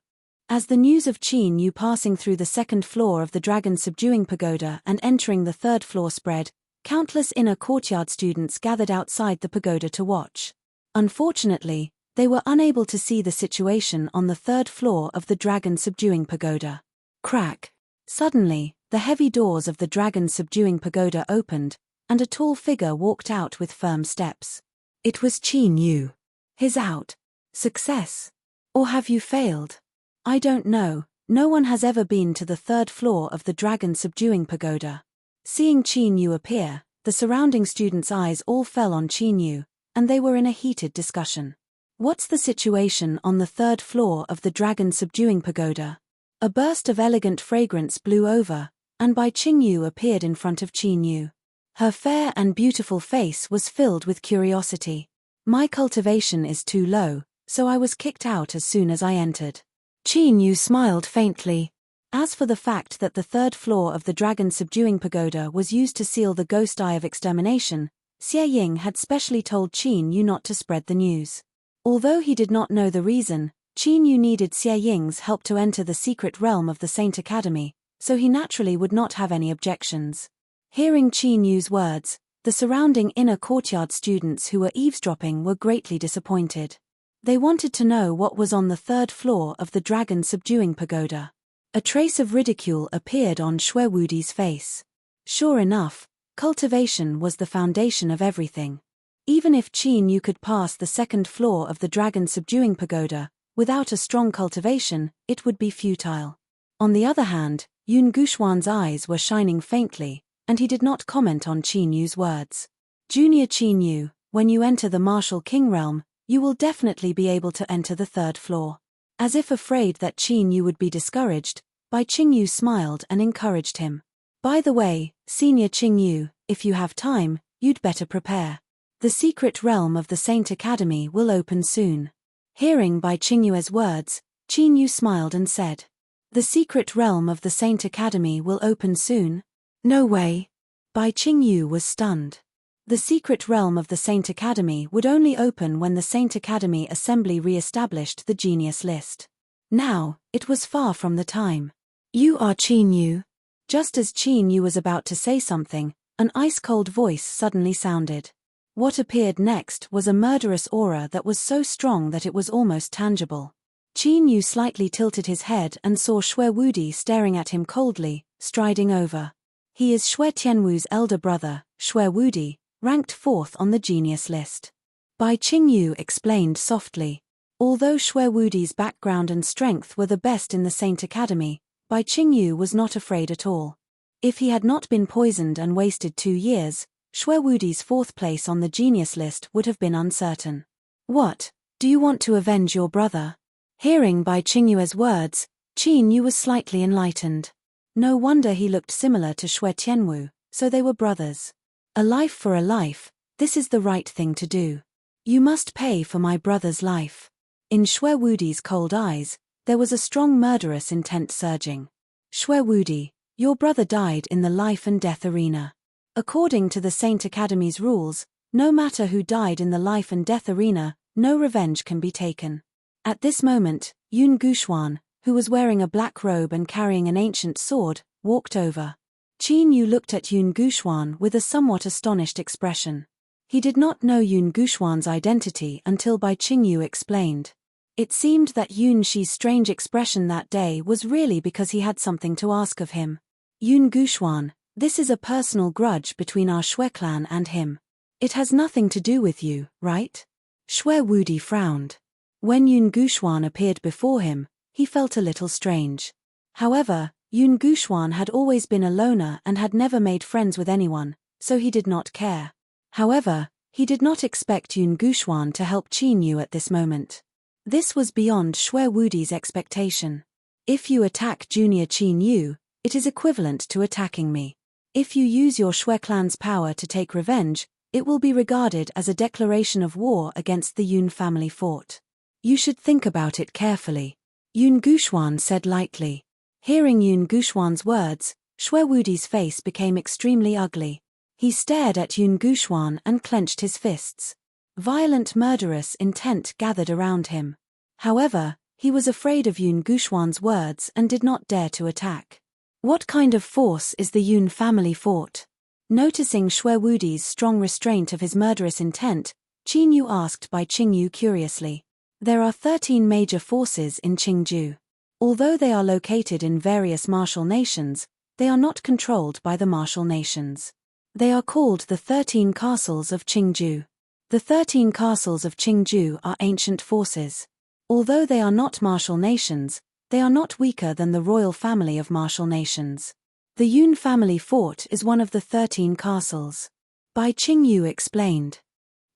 As the news of Qin Yu passing through the 2nd floor of the dragon subduing pagoda and entering the 3rd floor spread, countless inner courtyard students gathered outside the pagoda to watch. Unfortunately, they were unable to see the situation on the 3rd floor of the dragon subduing pagoda. Crack! Suddenly, the heavy doors of the dragon-subduing pagoda opened, and a tall figure walked out with firm steps. It was Qin Yu. His out. Success? Or have you failed? I don't know. No one has ever been to the third floor of the dragon-subduing pagoda. Seeing Qin Yu appear, the surrounding students' eyes all fell on Qin Yu, and they were in a heated discussion. What's the situation on the third floor of the dragon-subduing pagoda? A burst of elegant fragrance blew over, and Bai Qingyu appeared in front of Qin Yu. Her fair and beautiful face was filled with curiosity. My cultivation is too low, so I was kicked out as soon as I entered. Qin Yu smiled faintly. As for the fact that the third floor of the dragon-subduing pagoda was used to seal the ghost eye of extermination, Xie Ying had specially told Qin Yu not to spread the news. Although he did not know the reason, Qin Yu needed Xie Ying's help to enter the secret realm of the Saint Academy, so he naturally would not have any objections. Hearing Qin Yu's words, the surrounding inner courtyard students who were eavesdropping were greatly disappointed. They wanted to know what was on the third floor of the dragon-subduing pagoda. A trace of ridicule appeared on Xue Wudi's face. Sure enough, cultivation was the foundation of everything. Even if Qin Yu could pass the second floor of the dragon-subduing pagoda, without a strong cultivation, it would be futile. On the other hand, Yun Guxuan's eyes were shining faintly, and he did not comment on Qin Yu's words. Junior Qin Yu, when you enter the martial king realm, you will definitely be able to enter the third floor. As if afraid that Qin Yu would be discouraged, Bai Qingyu smiled and encouraged him. By the way, Senior Qing Yu, if you have time, you'd better prepare. The secret realm of the Saint Academy will open soon. Hearing Bai Qingyu's words, Qin Yu smiled and said, "The secret realm of the Saint Academy will open soon? No way." Bai Qingyu was stunned. The secret realm of the Saint Academy would only open when the Saint Academy Assembly re-established the genius list. Now, it was far from the time. "You are Qin Yu." Just as Qin Yu was about to say something, an ice-cold voice suddenly sounded. What appeared next was a murderous aura that was so strong that it was almost tangible. Qin Yu slightly tilted his head and saw Xue Wudi staring at him coldly, striding over. He is Xue Tianwu's elder brother, Xue Wudi, ranked 4th on the genius list. Bai Qingyu explained softly. Although Xue Wudi's background and strength were the best in the Saint Academy, Bai Qingyu was not afraid at all. If he had not been poisoned and wasted 2 years, Xue Wudi's 4th place on the genius list would have been uncertain. "What, do you want to avenge your brother?" Hearing Bai Qingyu's words, Qin Yu was slightly enlightened. No wonder he looked similar to Xue Tianwu, so they were brothers. A life for a life, this is the right thing to do. You must pay for my brother's life. In Xue Wudi's cold eyes, there was a strong murderous intent surging. "Xue Wudi, your brother died in the life and death arena. According to the Saint Academy's rules, no matter who died in the life and death arena, no revenge can be taken." At this moment, Yun Guxuan, who was wearing a black robe and carrying an ancient sword, walked over. Qin Yu looked at Yun Guxuan with a somewhat astonished expression. He did not know Yun Guxuan's identity until Bai Qingyu explained. It seemed that Yun Shi's strange expression that day was really because he had something to ask of him. "Yun Guxuan, this is a personal grudge between our Xue clan and him. It has nothing to do with you, right?" Xue Wudi frowned. When Yun Guxuan appeared before him, he felt a little strange. However, Yun Guxuan had always been a loner and had never made friends with anyone, so he did not care. However, he did not expect Yun Guxuan to help Qin Yu at this moment. This was beyond Xue Wudi's expectation. "If you attack Junior Qin Yu, it is equivalent to attacking me. If you use your Xue clan's power to take revenge, it will be regarded as a declaration of war against the Yun family fort. You should think about it carefully," Yun Guxuan said lightly. Hearing Yun Guxuan's words, Xue Wudi's face became extremely ugly. He stared at Yun Guxuan and clenched his fists. Violent murderous intent gathered around him. However, he was afraid of Yun Guxuan's words and did not dare to attack. "What kind of force is the Yun family fort?" Noticing Xue Wudi's strong restraint of his murderous intent, Qin Yu asked Bai Qingyu curiously. There are 13 major forces in Qingju. Although they are located in various martial nations, they are not controlled by the martial nations. They are called the 13 Castles of Qingju. The 13 Castles of Qingju are ancient forces. Although they are not martial nations, they are not weaker than the royal family of martial nations. The Yun family fort is one of the 13 castles. By Qingyu explained.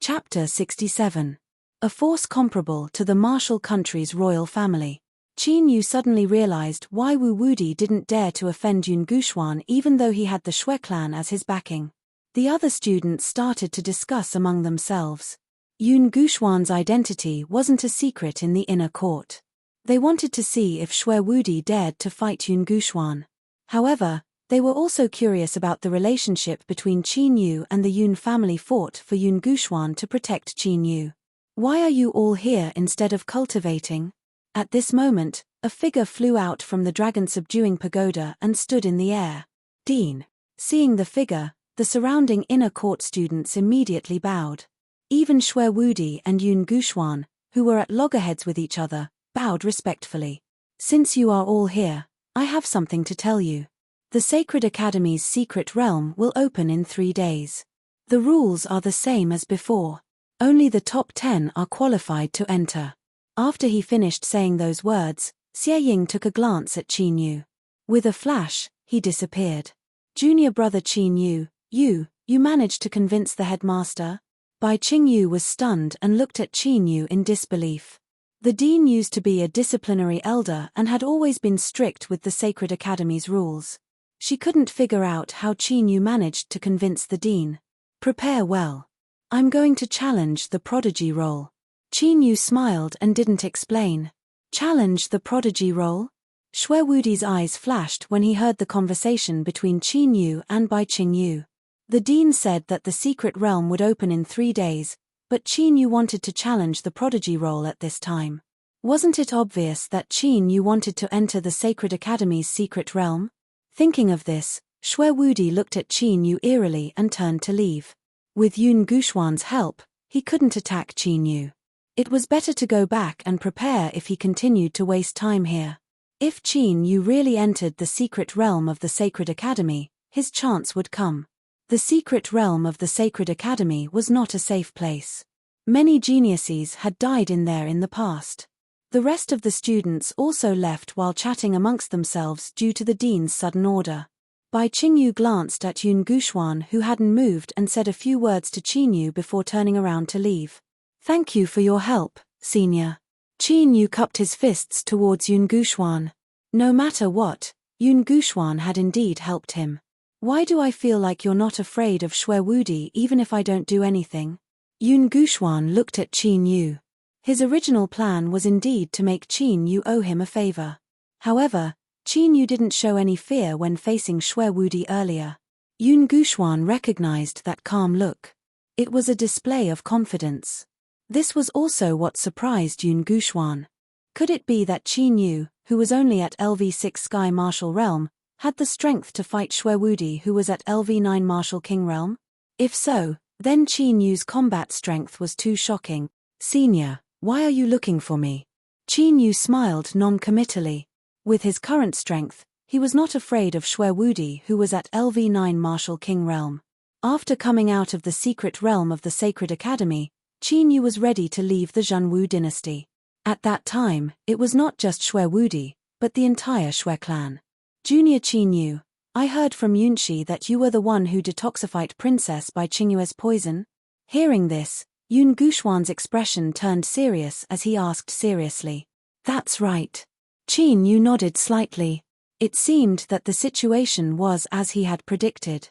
Chapter 67. A force comparable to the martial country's royal family. Qingyu suddenly realized why Wu Wudi didn't dare to offend Yun Guxuan even though he had the Shui clan as his backing. The other students started to discuss among themselves. Yun Guxuan's identity wasn't a secret in the inner court. They wanted to see if Shui Wudi dared to fight Yun Guxuan. However, they were also curious about the relationship between Qingyu and the Yun family fought for Yun Guxuan to protect Qingyu. Why are you all here instead of cultivating? At this moment, a figure flew out from the dragon-subduing pagoda and stood in the air. Dean. Seeing the figure, the surrounding inner court students immediately bowed. Even Shui Wudi and Yun Guxuan, who were at loggerheads with each other, bowed respectfully. Since you are all here, I have something to tell you. The Sacred Academy's secret realm will open in 3 days. The rules are the same as before. Only the top 10 are qualified to enter. After he finished saying those words, Xie Ying took a glance at Qingyu. With a flash, he disappeared. Junior brother Qingyu, you managed to convince the headmaster? Bai Qingyu was stunned and looked at Qingyu in disbelief. The dean used to be a disciplinary elder and had always been strict with the Sacred Academy's rules. She couldn't figure out how Qingyu managed to convince the dean. Prepare well. I'm going to challenge the prodigy role. Qingyu smiled and didn't explain. Challenge the prodigy role? Shui Wudi's eyes flashed when he heard the conversation between Qingyu and Bai Qingyu. The dean said that the secret realm would open in 3 days, but Qingyu wanted to challenge the prodigy role at this time. Wasn't it obvious that Qingyu wanted to enter the Sacred Academy's secret realm? Thinking of this, Shui Wudi looked at Qingyu eerily and turned to leave. With Yun Guxuan's help, he couldn't attack Qingyu. It was better to go back and prepare if he continued to waste time here. If Qingyu really entered the secret realm of the Sacred Academy, his chance would come. The secret realm of the Sacred Academy was not a safe place. Many geniuses had died in there in the past. The rest of the students also left while chatting amongst themselves due to the dean's sudden order. Bai Qingyu glanced at Yun Guxuan, who hadn't moved, and said a few words to Qingyu before turning around to leave. Thank you for your help, senior. Qingyu cupped his fists towards Yun Guxuan. No matter what, Yun Guxuan had indeed helped him. Why do I feel like you're not afraid of Shui Wudi even if I don't do anything? Yun Guxuan looked at Qingyu. His original plan was indeed to make Qingyu owe him a favor. However, Qingyu didn't show any fear when facing Shui Wudi earlier. Yun Guxuan recognized that calm look. It was a display of confidence. This was also what surprised Yun Guxuan. Could it be that Qingyu, who was only at LV6 Sky Martial Realm, had the strength to fight Shui Wudi, who was at LV9 Martial King Realm? If so, then Qingyu's combat strength was too shocking. Senior, why are you looking for me? Qingyu smiled non-committally. With his current strength, he was not afraid of Shui Wudi, who was at LV9 Martial King Realm. After coming out of the secret realm of the Sacred Academy, Qingyu was ready to leave the Zhenwu dynasty. At that time, it was not just Shui Wudi, but the entire Shui clan. Junior Qingyu, I heard from Yunshi that you were the one who detoxified Princess by Qingyue's poison. Hearing this, Yun Guxuan's expression turned serious as he asked seriously. That's right. Qingyu nodded slightly. It seemed that the situation was as he had predicted.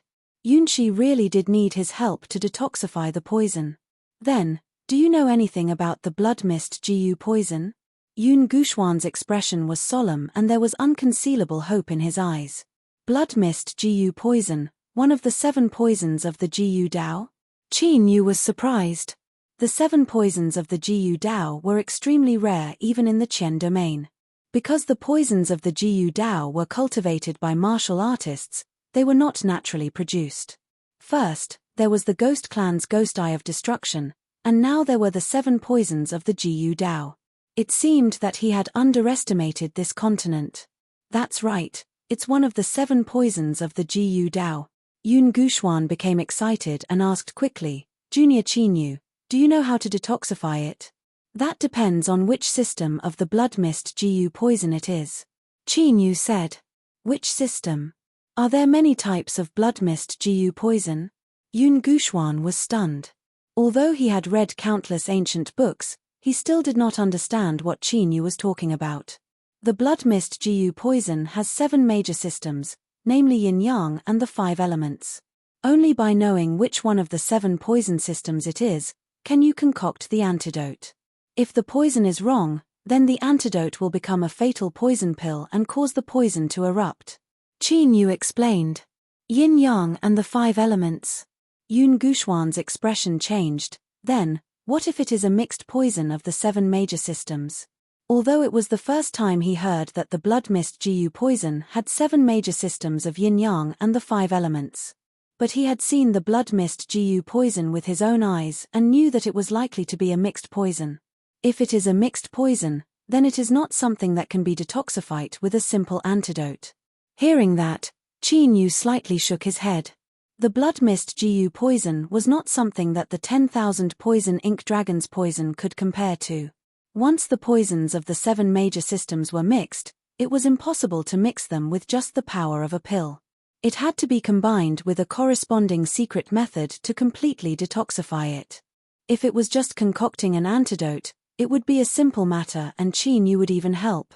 Yunshi really did need his help to detoxify the poison. Then, do you know anything about the blood mist Jiyu poison? Yun Guxuan's expression was solemn and there was unconcealable hope in his eyes. Blood mist Jiyu poison, one of the 7 poisons of the Jiyu Dao? Qingyu was surprised. The 7 poisons of the Jiyu Dao were extremely rare even in the Qian domain. Because the poisons of the Jiyu Dao were cultivated by martial artists, they were not naturally produced. First, there was the Ghost Clan's Ghost Eye of Destruction, and now there were the 7 poisons of the Jiyu Dao. It seemed that he had underestimated this continent. That's right, It's one of the 7 poisons of the Gu Dao. Yun Guxuan became excited and asked quickly, Junior Qinyu, do you know how to detoxify it? That depends on which system of the blood mist Gu poison it is. Qinyu said. Which system? Are there many types of blood mist Gu poison? Yun Guxuan was stunned. Although he had read countless ancient books, he still did not understand what Qinyu was talking about. The blood mist Gu poison has 7 major systems, namely yin-yang and the 5 elements. Only by knowing which one of the 7 poison systems it is, can you concoct the antidote. If the poison is wrong, then the antidote will become a fatal poison pill and cause the poison to erupt. Qinyu explained. Yin-yang and the 5 elements. Yun Guxuan's expression changed. Then, what if it is a mixed poison of the 7 major systems? Although it was the first time he heard that the blood mist Gu poison had 7 major systems of yin-yang and the 5 elements. But he had seen the blood mist Gu poison with his own eyes and knew that it was likely to be a mixed poison. If it is a mixed poison, then it is not something that can be detoxified with a simple antidote. Hearing that, Qinyu slightly shook his head. The blood mist Gu poison was not something that the 10,000 poison ink dragon's poison could compare to. Once the poisons of the 7 major systems were mixed, it was impossible to mix them with just the power of a pill. It had to be combined with a corresponding secret method to completely detoxify it. If it was just concocting an antidote, it would be a simple matter and Qinyu would even help.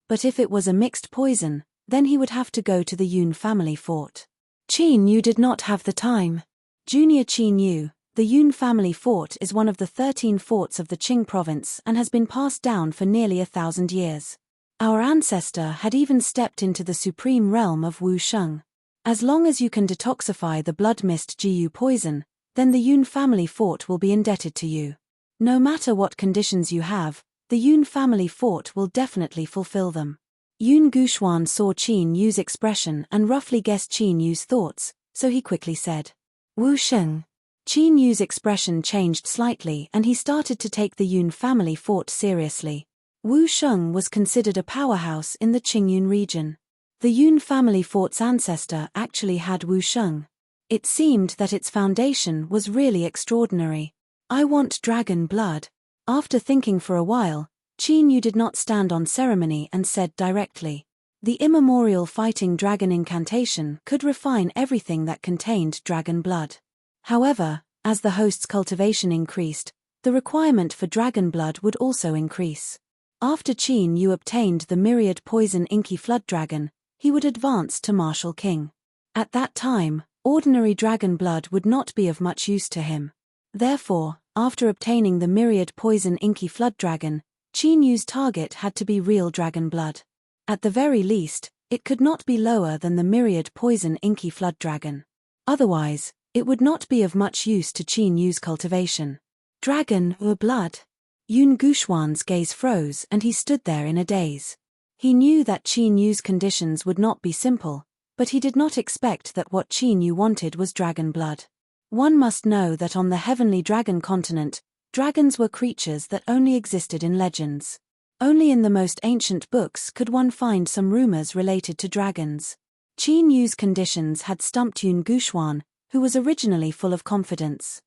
But if it was a mixed poison, then he would have to go to the Yun family fort. Qinyu did not have the time. Junior Qinyu, the Yun family fort is one of the 13 forts of the Qing province and has been passed down for nearly 1,000 years. Our ancestor had even stepped into the supreme realm of Wu Sheng. As long as you can detoxify the blood mist Gu poison, then the Yun family fort will be indebted to you. No matter what conditions you have, the Yun family fort will definitely fulfill them. Yun Guxuan saw Qinyu's expression and roughly guessed Qinyu's thoughts, so he quickly said, Wu Sheng. Qinyu's expression changed slightly and he started to take the Yun family fort seriously. Wu Sheng was considered a powerhouse in the Qingyun region. The Yun family fort's ancestor actually had Wu Sheng. It seemed that its foundation was really extraordinary. I want dragon blood. After thinking for a while, Qinyu did not stand on ceremony and said directly. The immemorial fighting dragon incantation could refine everything that contained dragon blood. However, as the host's cultivation increased, the requirement for dragon blood would also increase. After Qinyu obtained the myriad poison inky flood dragon, he would advance to martial king. At that time, ordinary dragon blood would not be of much use to him. Therefore, after obtaining the myriad poison inky flood dragon, Qinyu's target had to be real dragon blood. At the very least, it could not be lower than the myriad poison inky flood dragon. Otherwise, it would not be of much use to Qinyu's cultivation. Dragon or blood? Yun Guxuan's gaze froze and he stood there in a daze. He knew that Qinyu's conditions would not be simple, but he did not expect that what Qinyu wanted was dragon blood. One must know that on the heavenly dragon continent, dragons were creatures that only existed in legends. Only in the most ancient books could one find some rumors related to dragons. Qinyu's conditions had stumped Yun Guxuan, who was originally full of confidence.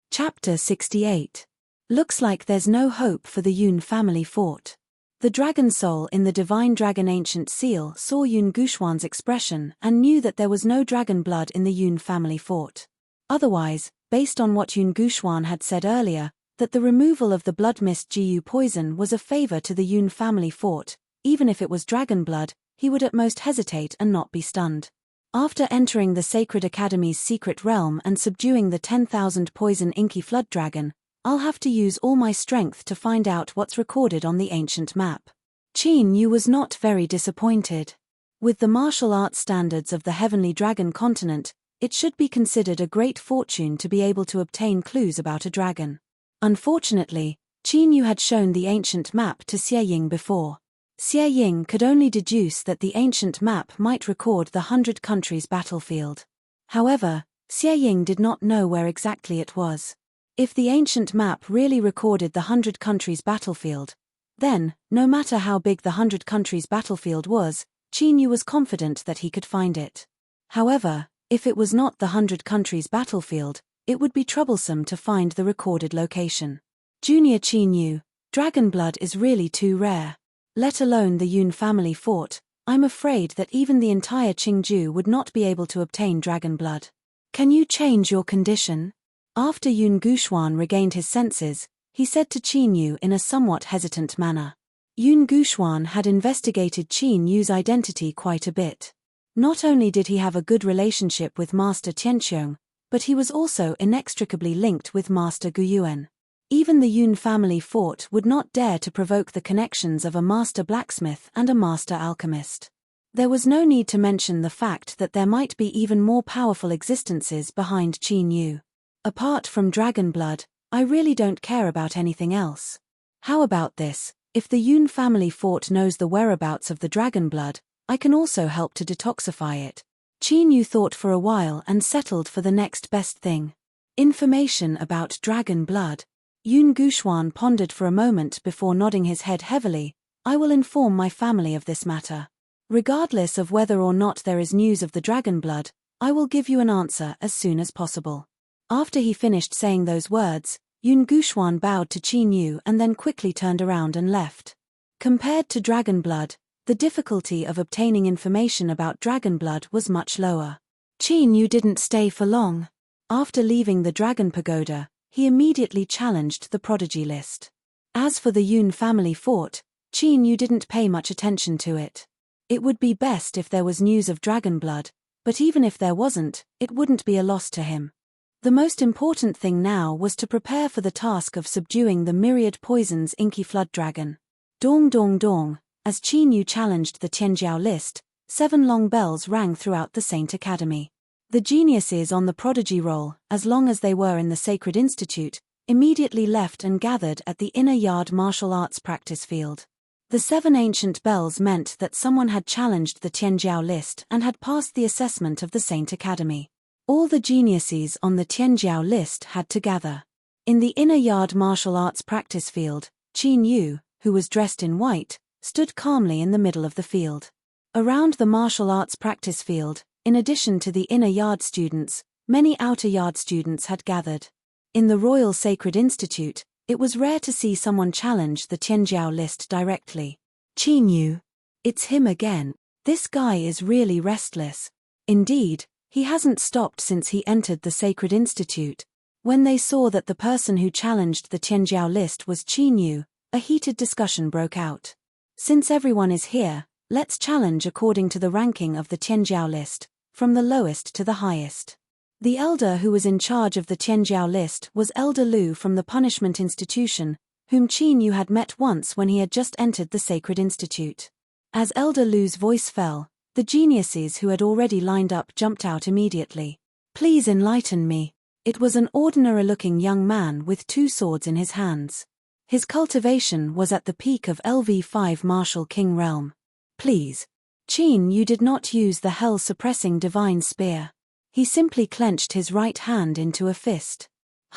Chapter 68. Looks like there's no hope for the Yun family fort. The dragon soul in the divine dragon ancient seal saw Yun Guxuan's expression and knew that there was no dragon blood in the Yun family fort. Otherwise, based on what Yun Guxuan had said earlier, that the removal of the blood mist Gu poison was a favor to the Yun family fort, even if it was dragon blood, he would at most hesitate and not be stunned. After entering the Sacred Academy's secret realm and subduing the 10,000 poison inky flood dragon, I'll have to use all my strength to find out what's recorded on the ancient map. Qinyu was not very disappointed. With the martial arts standards of the heavenly dragon continent, it should be considered a great fortune to be able to obtain clues about a dragon. Unfortunately, Qinyu had shown the ancient map to Xie Ying before. Xie Ying could only deduce that the ancient map might record the 100 countries battlefield. However, Xie Ying did not know where exactly it was. If the ancient map really recorded the 100 countries battlefield, then, no matter how big the 100 countries battlefield was, Qin Yu was confident that he could find it. However, if it was not the 100 countries battlefield, it would be troublesome to find the recorded location. Junior Qin Yu, dragon blood is really too rare. Let alone the Yun family fort, I'm afraid that even the entire Qingju would not be able to obtain dragon blood. Can you change your condition? After Yun Guxuan regained his senses, he said to Qin Yu in a somewhat hesitant manner. Yun Guxuan had investigated Qin Yu's identity quite a bit. Not only did he have a good relationship with Master Tianqiong, but he was also inextricably linked with Master Guyuan. Even the Yun family fort would not dare to provoke the connections of a master blacksmith and a master alchemist. There was no need to mention the fact that there might be even more powerful existences behind Qin Yu. Apart from dragon blood, I really don't care about anything else. How about this? If the Yun family fort knows the whereabouts of the dragon blood, I can also help to detoxify it. Qin Yu thought for a while and settled for the next best thing. Information about dragon blood. Yun Guxuan pondered for a moment before nodding his head heavily. I will inform my family of this matter. Regardless of whether or not there is news of the dragon blood, I will give you an answer as soon as possible. After he finished saying those words, Yun Guxuan bowed to Qin Yu and then quickly turned around and left. Compared to dragon blood, the difficulty of obtaining information about dragon blood was much lower. Qin Yu didn't stay for long. After leaving the dragon pagoda, he immediately challenged the prodigy list. As for the Yun family fort, Qin Yu didn't pay much attention to it. It would be best if there was news of dragon blood, but even if there wasn't, it wouldn't be a loss to him. The most important thing now was to prepare for the task of subduing the myriad poisons inky flood dragon. Dong dong dong, as Qin Yu challenged the Tianjiao list, 7 long bells rang throughout the Saint Academy. The geniuses on the prodigy roll, as long as they were in the Sacred Institute, immediately left and gathered at the inner yard martial arts practice field. The 7 ancient bells meant that someone had challenged the Tianjiao list and had passed the assessment of the Saint Academy. All the geniuses on the Tianjiao list had to gather. In the inner yard martial arts practice field, Qin Yu, who was dressed in white, stood calmly in the middle of the field. Around the martial arts practice field, in addition to the inner yard students, many outer yard students had gathered. In the Royal Sacred Institute, it was rare to see someone challenge the Tianjiao list directly. Qin Yu. It's him again. This guy is really restless. Indeed, he hasn't stopped since he entered the Sacred Institute. When they saw that the person who challenged the Tianjiao list was Qin Yu, a heated discussion broke out. Since everyone is here, let's challenge according to the ranking of the Tianjiao list, from the lowest to the highest. The elder who was in charge of the Tianjiao list was Elder Lu from the Punishment Institution, whom Qin Yu had met once when he had just entered the Sacred Institute. As Elder Lu's voice fell, the geniuses who had already lined up jumped out immediately. Please enlighten me. It was an ordinary-looking young man with 2 swords in his hands. His cultivation was at the peak of LV5 Martial King realm. Please. Qin Yu did not use the hell-suppressing divine spear. He simply clenched his right hand into a fist.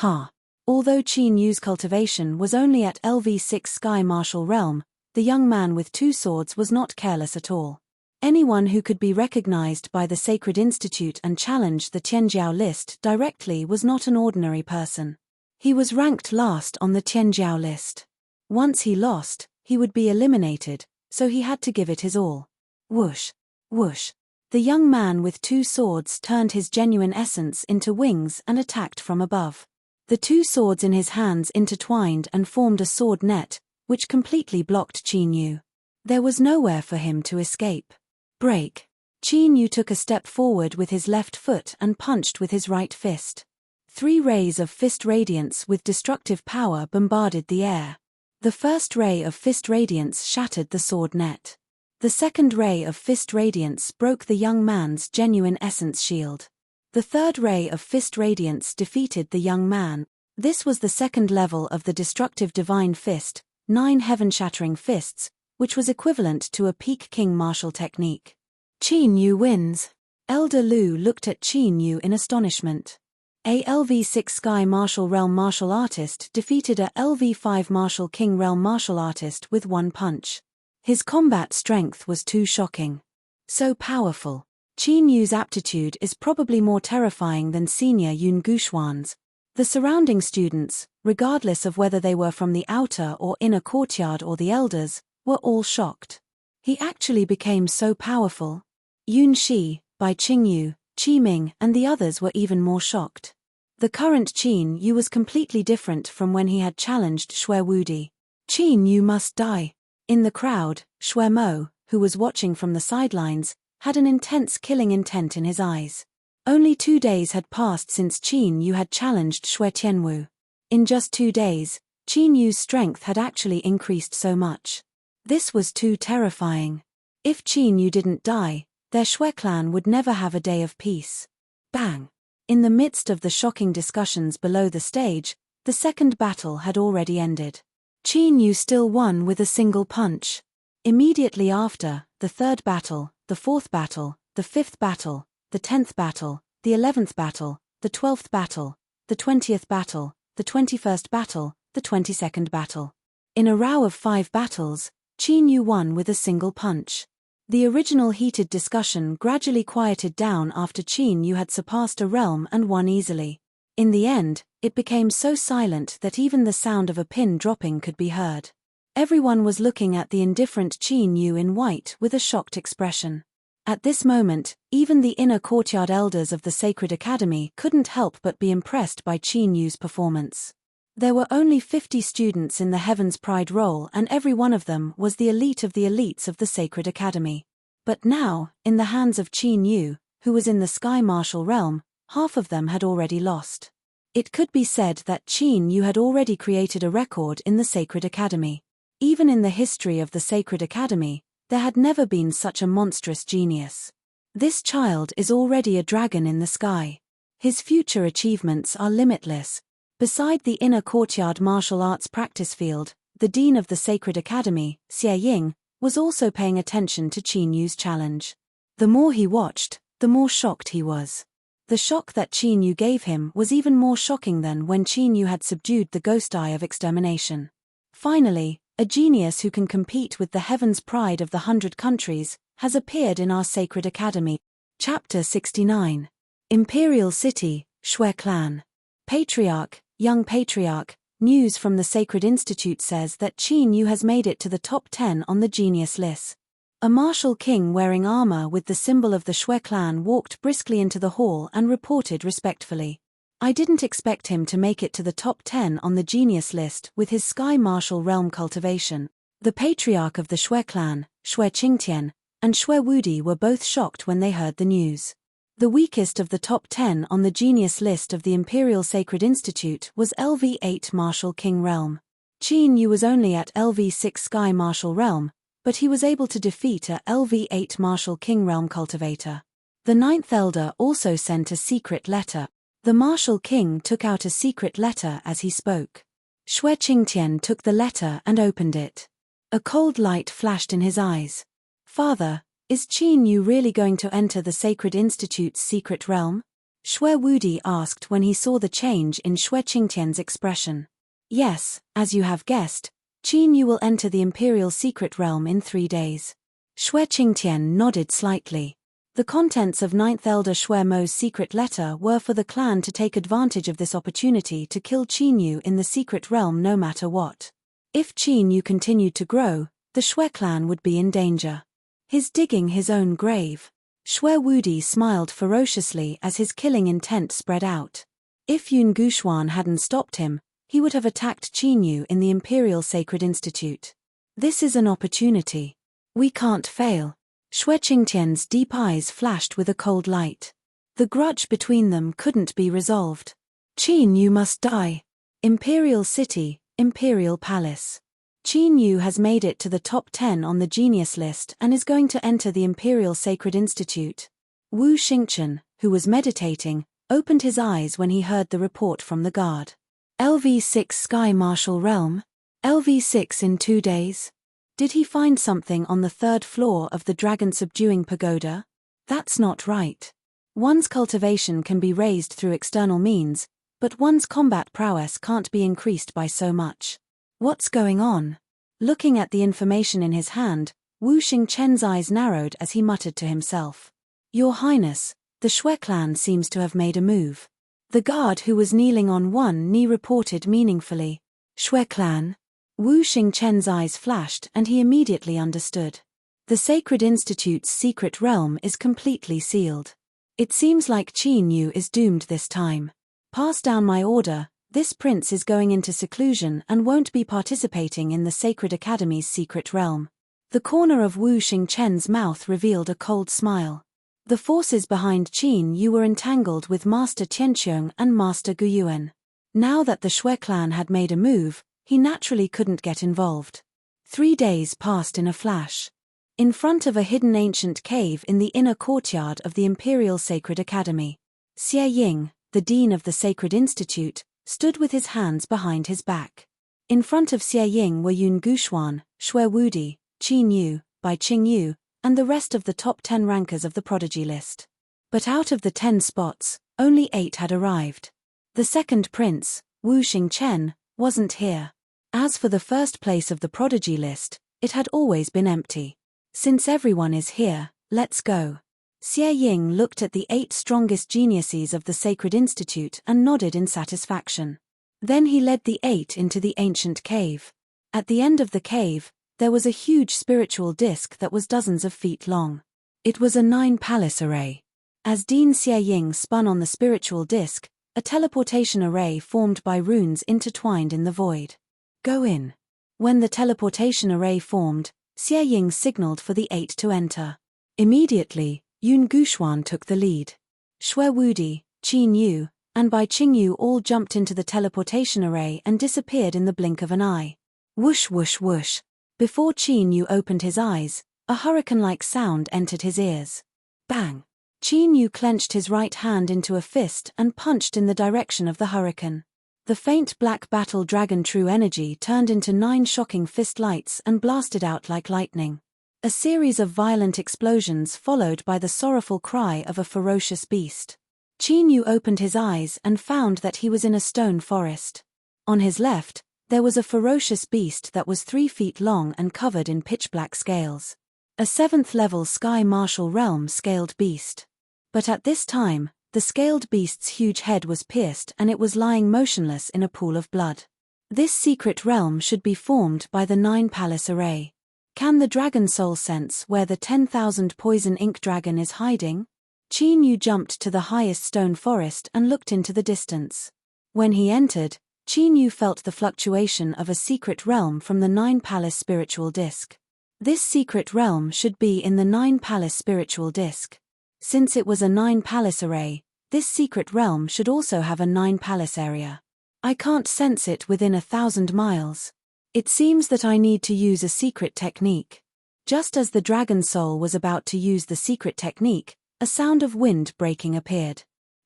Although Qin Yu's cultivation was only at LV6 Sky Martial realm, the young man with 2 swords was not careless at all. Anyone who could be recognized by the Sacred Institute and challenge the Tianjiao list directly was not an ordinary person. He was ranked last on the Tianjiao list. Once he lost, he would be eliminated, so he had to give it his all. Whoosh, whoosh. The young man with 2 swords turned his genuine essence into wings and attacked from above. The 2 swords in his hands intertwined and formed a sword net, which completely blocked Qin Yu. There was nowhere for him to escape. Break. Qin Yu took a step forward with his left foot and punched with his right fist. 3 rays of fist radiance with destructive power bombarded the air. The first ray of fist radiance shattered the sword net. The second ray of fist radiance broke the young man's genuine essence shield. The third ray of fist radiance defeated the young man. This was the second level of the destructive divine fist, 9 heaven-shattering fists, which was equivalent to a peak king martial technique. Qin Yu wins. Elder Lu looked at Qin Yu in astonishment. A LV6 Sky Martial Realm martial artist defeated a LV5 Martial King Realm martial artist with 1 punch. His combat strength was too shocking. So powerful. Qin Yu's aptitude is probably more terrifying than senior Yun Guxuan's. The surrounding students, regardless of whether they were from the outer or inner courtyard or the elders, were all shocked. He actually became so powerful. Yun Shi, Bai Qingyu, Qi Ming and the others were even more shocked. The current Qin Yu was completely different from when he had challenged Xue Wudi. Qin Yu must die. In the crowd, Xue Mo, who was watching from the sidelines, had an intense killing intent in his eyes. Only 2 days had passed since Qin Yu had challenged Xue Tianwu. In just 2 days, Qin Yu's strength had actually increased so much. This was too terrifying. If Qin Yu didn't die, their Xue clan would never have a day of peace. Bang! In the midst of the shocking discussions below the stage, the second battle had already ended. Qin Yu still won with a single punch. Immediately after, the third battle, the fourth battle, the fifth battle, the 10th battle, the 11th battle, the 12th battle, the 20th battle, the 21st battle, the 22nd battle. In a row of 5 battles, Qin Yu won with a single punch. The original heated discussion gradually quieted down after Qin Yu had surpassed a realm and won easily. In the end, it became so silent that even the sound of a pin dropping could be heard. Everyone was looking at the indifferent Qin Yu in white with a shocked expression. At this moment, even the inner courtyard elders of the Sacred Academy couldn't help but be impressed by Qin Yu's performance. There were only 50 students in the Heaven's Pride role and every one of them was the elite of the elites of the Sacred Academy. But now, in the hands of Qin Yu, who was in the Sky Martial realm, half of them had already lost. It could be said that Qin Yu had already created a record in the Sacred Academy. Even in the history of the Sacred Academy, there had never been such a monstrous genius. This child is already a dragon in the sky. His future achievements are limitless. Beside the inner courtyard martial arts practice field, the dean of the Sacred Academy, Xie Ying, was also paying attention to Qin Yu's challenge. The more he watched, the more shocked he was. The shock that Qin Yu gave him was even more shocking than when Qin Yu had subdued the ghost eye of extermination. Finally, a genius who can compete with the Heaven's Pride of the 100 countries has appeared in our Sacred Academy. Chapter 69. Imperial City, Xue Clan. Patriarch, young patriarch, news from the Sacred Institute says that Qin Yu has made it to the top 10 on the genius list. A martial king wearing armor with the symbol of the Xue clan walked briskly into the hall and reported respectfully. I didn't expect him to make it to the top 10 on the genius list with his Sky Martial realm cultivation. The patriarch of the Xue clan, Xue Qingtian, and Xue Wudi were both shocked when they heard the news. The weakest of the top 10 on the genius list of the Imperial Sacred Institute was LV8 Martial King Realm. Qin Yu was only at LV6 Sky Martial Realm, but he was able to defeat a LV8 Martial King Realm cultivator. The ninth elder also sent a secret letter. The Martial King took out a secret letter as he spoke. Xue Qingtian took the letter and opened it. A cold light flashed in his eyes. Father, is Qin Yu really going to enter the Sacred Institute's secret realm? Xue Wudi asked when he saw the change in Xue Qingtian's expression. Yes, as you have guessed, Qin Yu will enter the Imperial Secret Realm in 3 days. Xue Qingtian nodded slightly. The contents of Ninth Elder Xue Mo's secret letter were for the clan to take advantage of this opportunity to kill Qin Yu in the secret realm no matter what. If Qin Yu continued to grow, the Xue clan would be in danger. He's digging his own grave. Xue Wudi smiled ferociously as his killing intent spread out. If Yun Guxuan hadn't stopped him, he would have attacked Qin Yu in the Imperial Sacred Institute. This is an opportunity. We can't fail. Xue Qingtian's deep eyes flashed with a cold light. The grudge between them couldn't be resolved. Qin Yu must die. Imperial City, Imperial Palace. Qin Yu has made it to the top 10 on the genius list and is going to enter the Imperial Sacred Institute. Wu Xingchen, who was meditating, opened his eyes when he heard the report from the guard. LV6 Sky Martial Realm? LV6 in 2 days? Did he find something on the 3rd floor of the dragon-subduing pagoda? That's not right. One's cultivation can be raised through external means, but one's combat prowess can't be increased by so much. What's going on? Looking at the information in his hand, Wu Xingchen's eyes narrowed as he muttered to himself. Your Highness, the Shui clan seems to have made a move. The guard who was kneeling on one knee reported meaningfully. Shui clan? Wu Xingchen's eyes flashed and he immediately understood. The Sacred Institute's secret realm is completely sealed. It seems like Qin Yu is doomed this time. Pass down my order, this prince is going into seclusion and won't be participating in the Sacred Academy's secret realm. The corner of Wu Xingchen's mouth revealed a cold smile. The forces behind Qin Yu were entangled with Master Tianqiong and Master Guyuan. Now that the Shui clan had made a move, he naturally couldn't get involved. 3 days passed in a flash. In front of a hidden ancient cave in the inner courtyard of the Imperial Sacred Academy, Xie Ying, the dean of the Sacred Institute, stood with his hands behind his back. In front of Xie Ying were Yun Guxuan, Shui Wudi, Qin Yu, Bai Qingyu, and the rest of the top 10 rankers of the prodigy list. But out of the 10 spots, only 8 had arrived. The second prince, Wu Xingchen, wasn't here. As for the first place of the prodigy list, it had always been empty. Since everyone is here, let's go. Xie Ying looked at the 8 strongest geniuses of the Sacred Institute and nodded in satisfaction. Then he led the 8 into the ancient cave. At the end of the cave, there was a huge spiritual disk that was dozens of feet long. It was a 9-palace array. As Dean Xie Ying spun on the spiritual disk, a teleportation array formed by runes intertwined in the void. Go in. When the teleportation array formed, Xie Ying signaled for the 8 to enter. Immediately, Yun Guxuan took the lead. Shui Wudi, Qin Yu, and Bai Qingyu all jumped into the teleportation array and disappeared in the blink of an eye. Whoosh whoosh whoosh. Before Qin Yu opened his eyes, a hurricane-like sound entered his ears. Bang! Qin Yu clenched his right hand into a fist and punched in the direction of the hurricane. The faint black battle dragon true energy turned into 9 shocking fist lights and blasted out like lightning. A series of violent explosions followed by the sorrowful cry of a ferocious beast. Qin Yu opened his eyes and found that he was in a stone forest. On his left, there was a ferocious beast that was 3 feet long and covered in pitch-black scales. A 7th-level Sky Martial Realm scaled beast. But at this time, the scaled beast's huge head was pierced and it was lying motionless in a pool of blood. This secret realm should be formed by the 9-palace array. Can the dragon soul sense where the 10,000 poison ink dragon is hiding? Qin Yu jumped to the highest stone forest and looked into the distance. When he entered, Qin Yu felt the fluctuation of a secret realm from the 9-palace spiritual disk. This secret realm should be in the 9-palace spiritual disk. Since it was a 9-palace array, this secret realm should also have a 9-palace area. I can't sense it within 1,000 miles. It seems that I need to use a secret technique. Just as the dragon soul was about to use the secret technique, a sound of wind breaking appeared.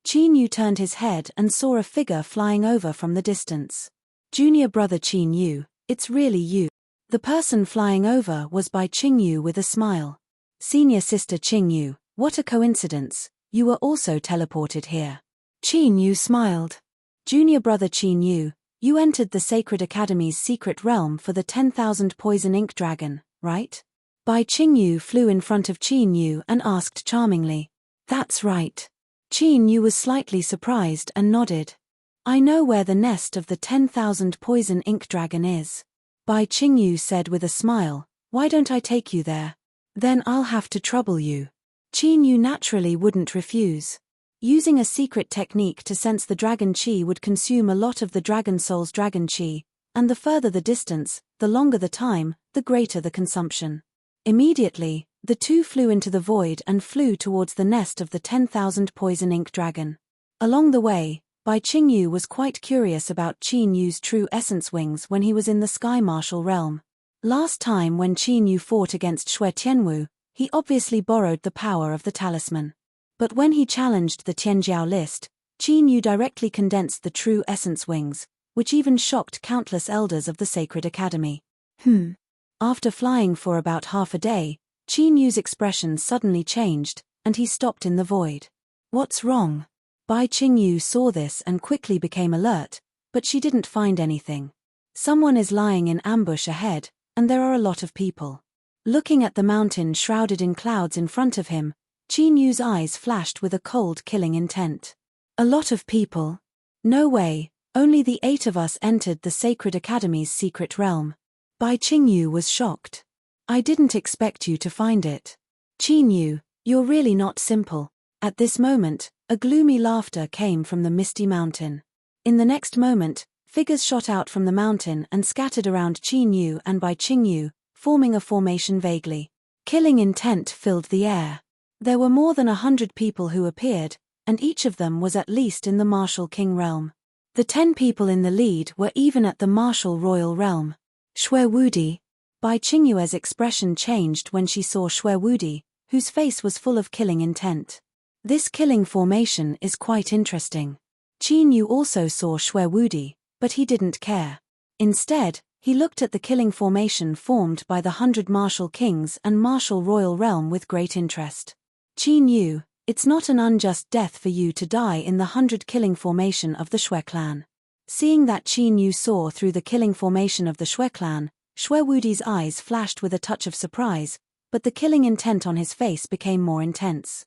Qin Yu turned his head and saw a figure flying over from the distance. Junior brother Qin Yu, it's really you. The person flying over was Bai Qingyu with a smile. Senior sister Qingyu, what a coincidence, you were also teleported here. Qin Yu smiled. Junior brother Qin Yu, you entered the Sacred Academy's secret realm for the 10,000 poison ink dragon, right? Bai Qingyu flew in front of Qin Yu and asked charmingly. That's right. Qin Yu was slightly surprised and nodded. I know where the nest of the 10,000 poison ink dragon is. Bai Qingyu said with a smile, why don't I take you there? Then I'll have to trouble you. Qin Yu naturally wouldn't refuse. Using a secret technique to sense the dragon chi would consume a lot of the dragon soul's dragon chi, and the further the distance, the longer the time, the greater the consumption. Immediately, the two flew into the void and flew towards the nest of the 10,000 poison ink dragon. Along the way, Bai Qingyu was quite curious about Qin Yu's true essence wings when he was in the Sky Martial realm. Last time when Qin Yu fought against Shui Tianwu, he obviously borrowed the power of the talisman. But when he challenged the Tianjiao list, Qin Yu directly condensed the true essence wings, which even shocked countless elders of the Sacred Academy. After flying for about half a day, Qin Yu's expression suddenly changed, and he stopped in the void. What's wrong? Bai Qingyu saw this and quickly became alert, but she didn't find anything. Someone is lying in ambush ahead, and there are a lot of people. Looking at the mountain shrouded in clouds in front of him, Qin Yu's eyes flashed with a cold, killing intent. A lot of people? No way, only the 8 of us entered the Sacred Academy's secret realm. Bai Qingyu was shocked. I didn't expect you to find it. Qin Yu, you're really not simple. At this moment, a gloomy laughter came from the misty mountain. In the next moment, figures shot out from the mountain and scattered around Qin Yu and Bai Qingyu, forming a formation vaguely. Killing intent filled the air. There were more than 100 people who appeared, and each of them was at least in the martial king realm. The 10 people in the lead were even at the martial royal realm. Shui Wudi. Bai Qingyue's expression changed when she saw Shui Wudi, whose face was full of killing intent. This killing formation is quite interesting. Qin Yu also saw Shui Wudi, but he didn't care. Instead, he looked at the killing formation formed by the 100 martial kings and martial royal realm with great interest. Qin Yu, it's not an unjust death for you to die in the 100 killing formation of the Shui clan. Seeing that Qin Yu saw through the killing formation of the Shui clan, Shui Wudi's eyes flashed with a touch of surprise, but the killing intent on his face became more intense.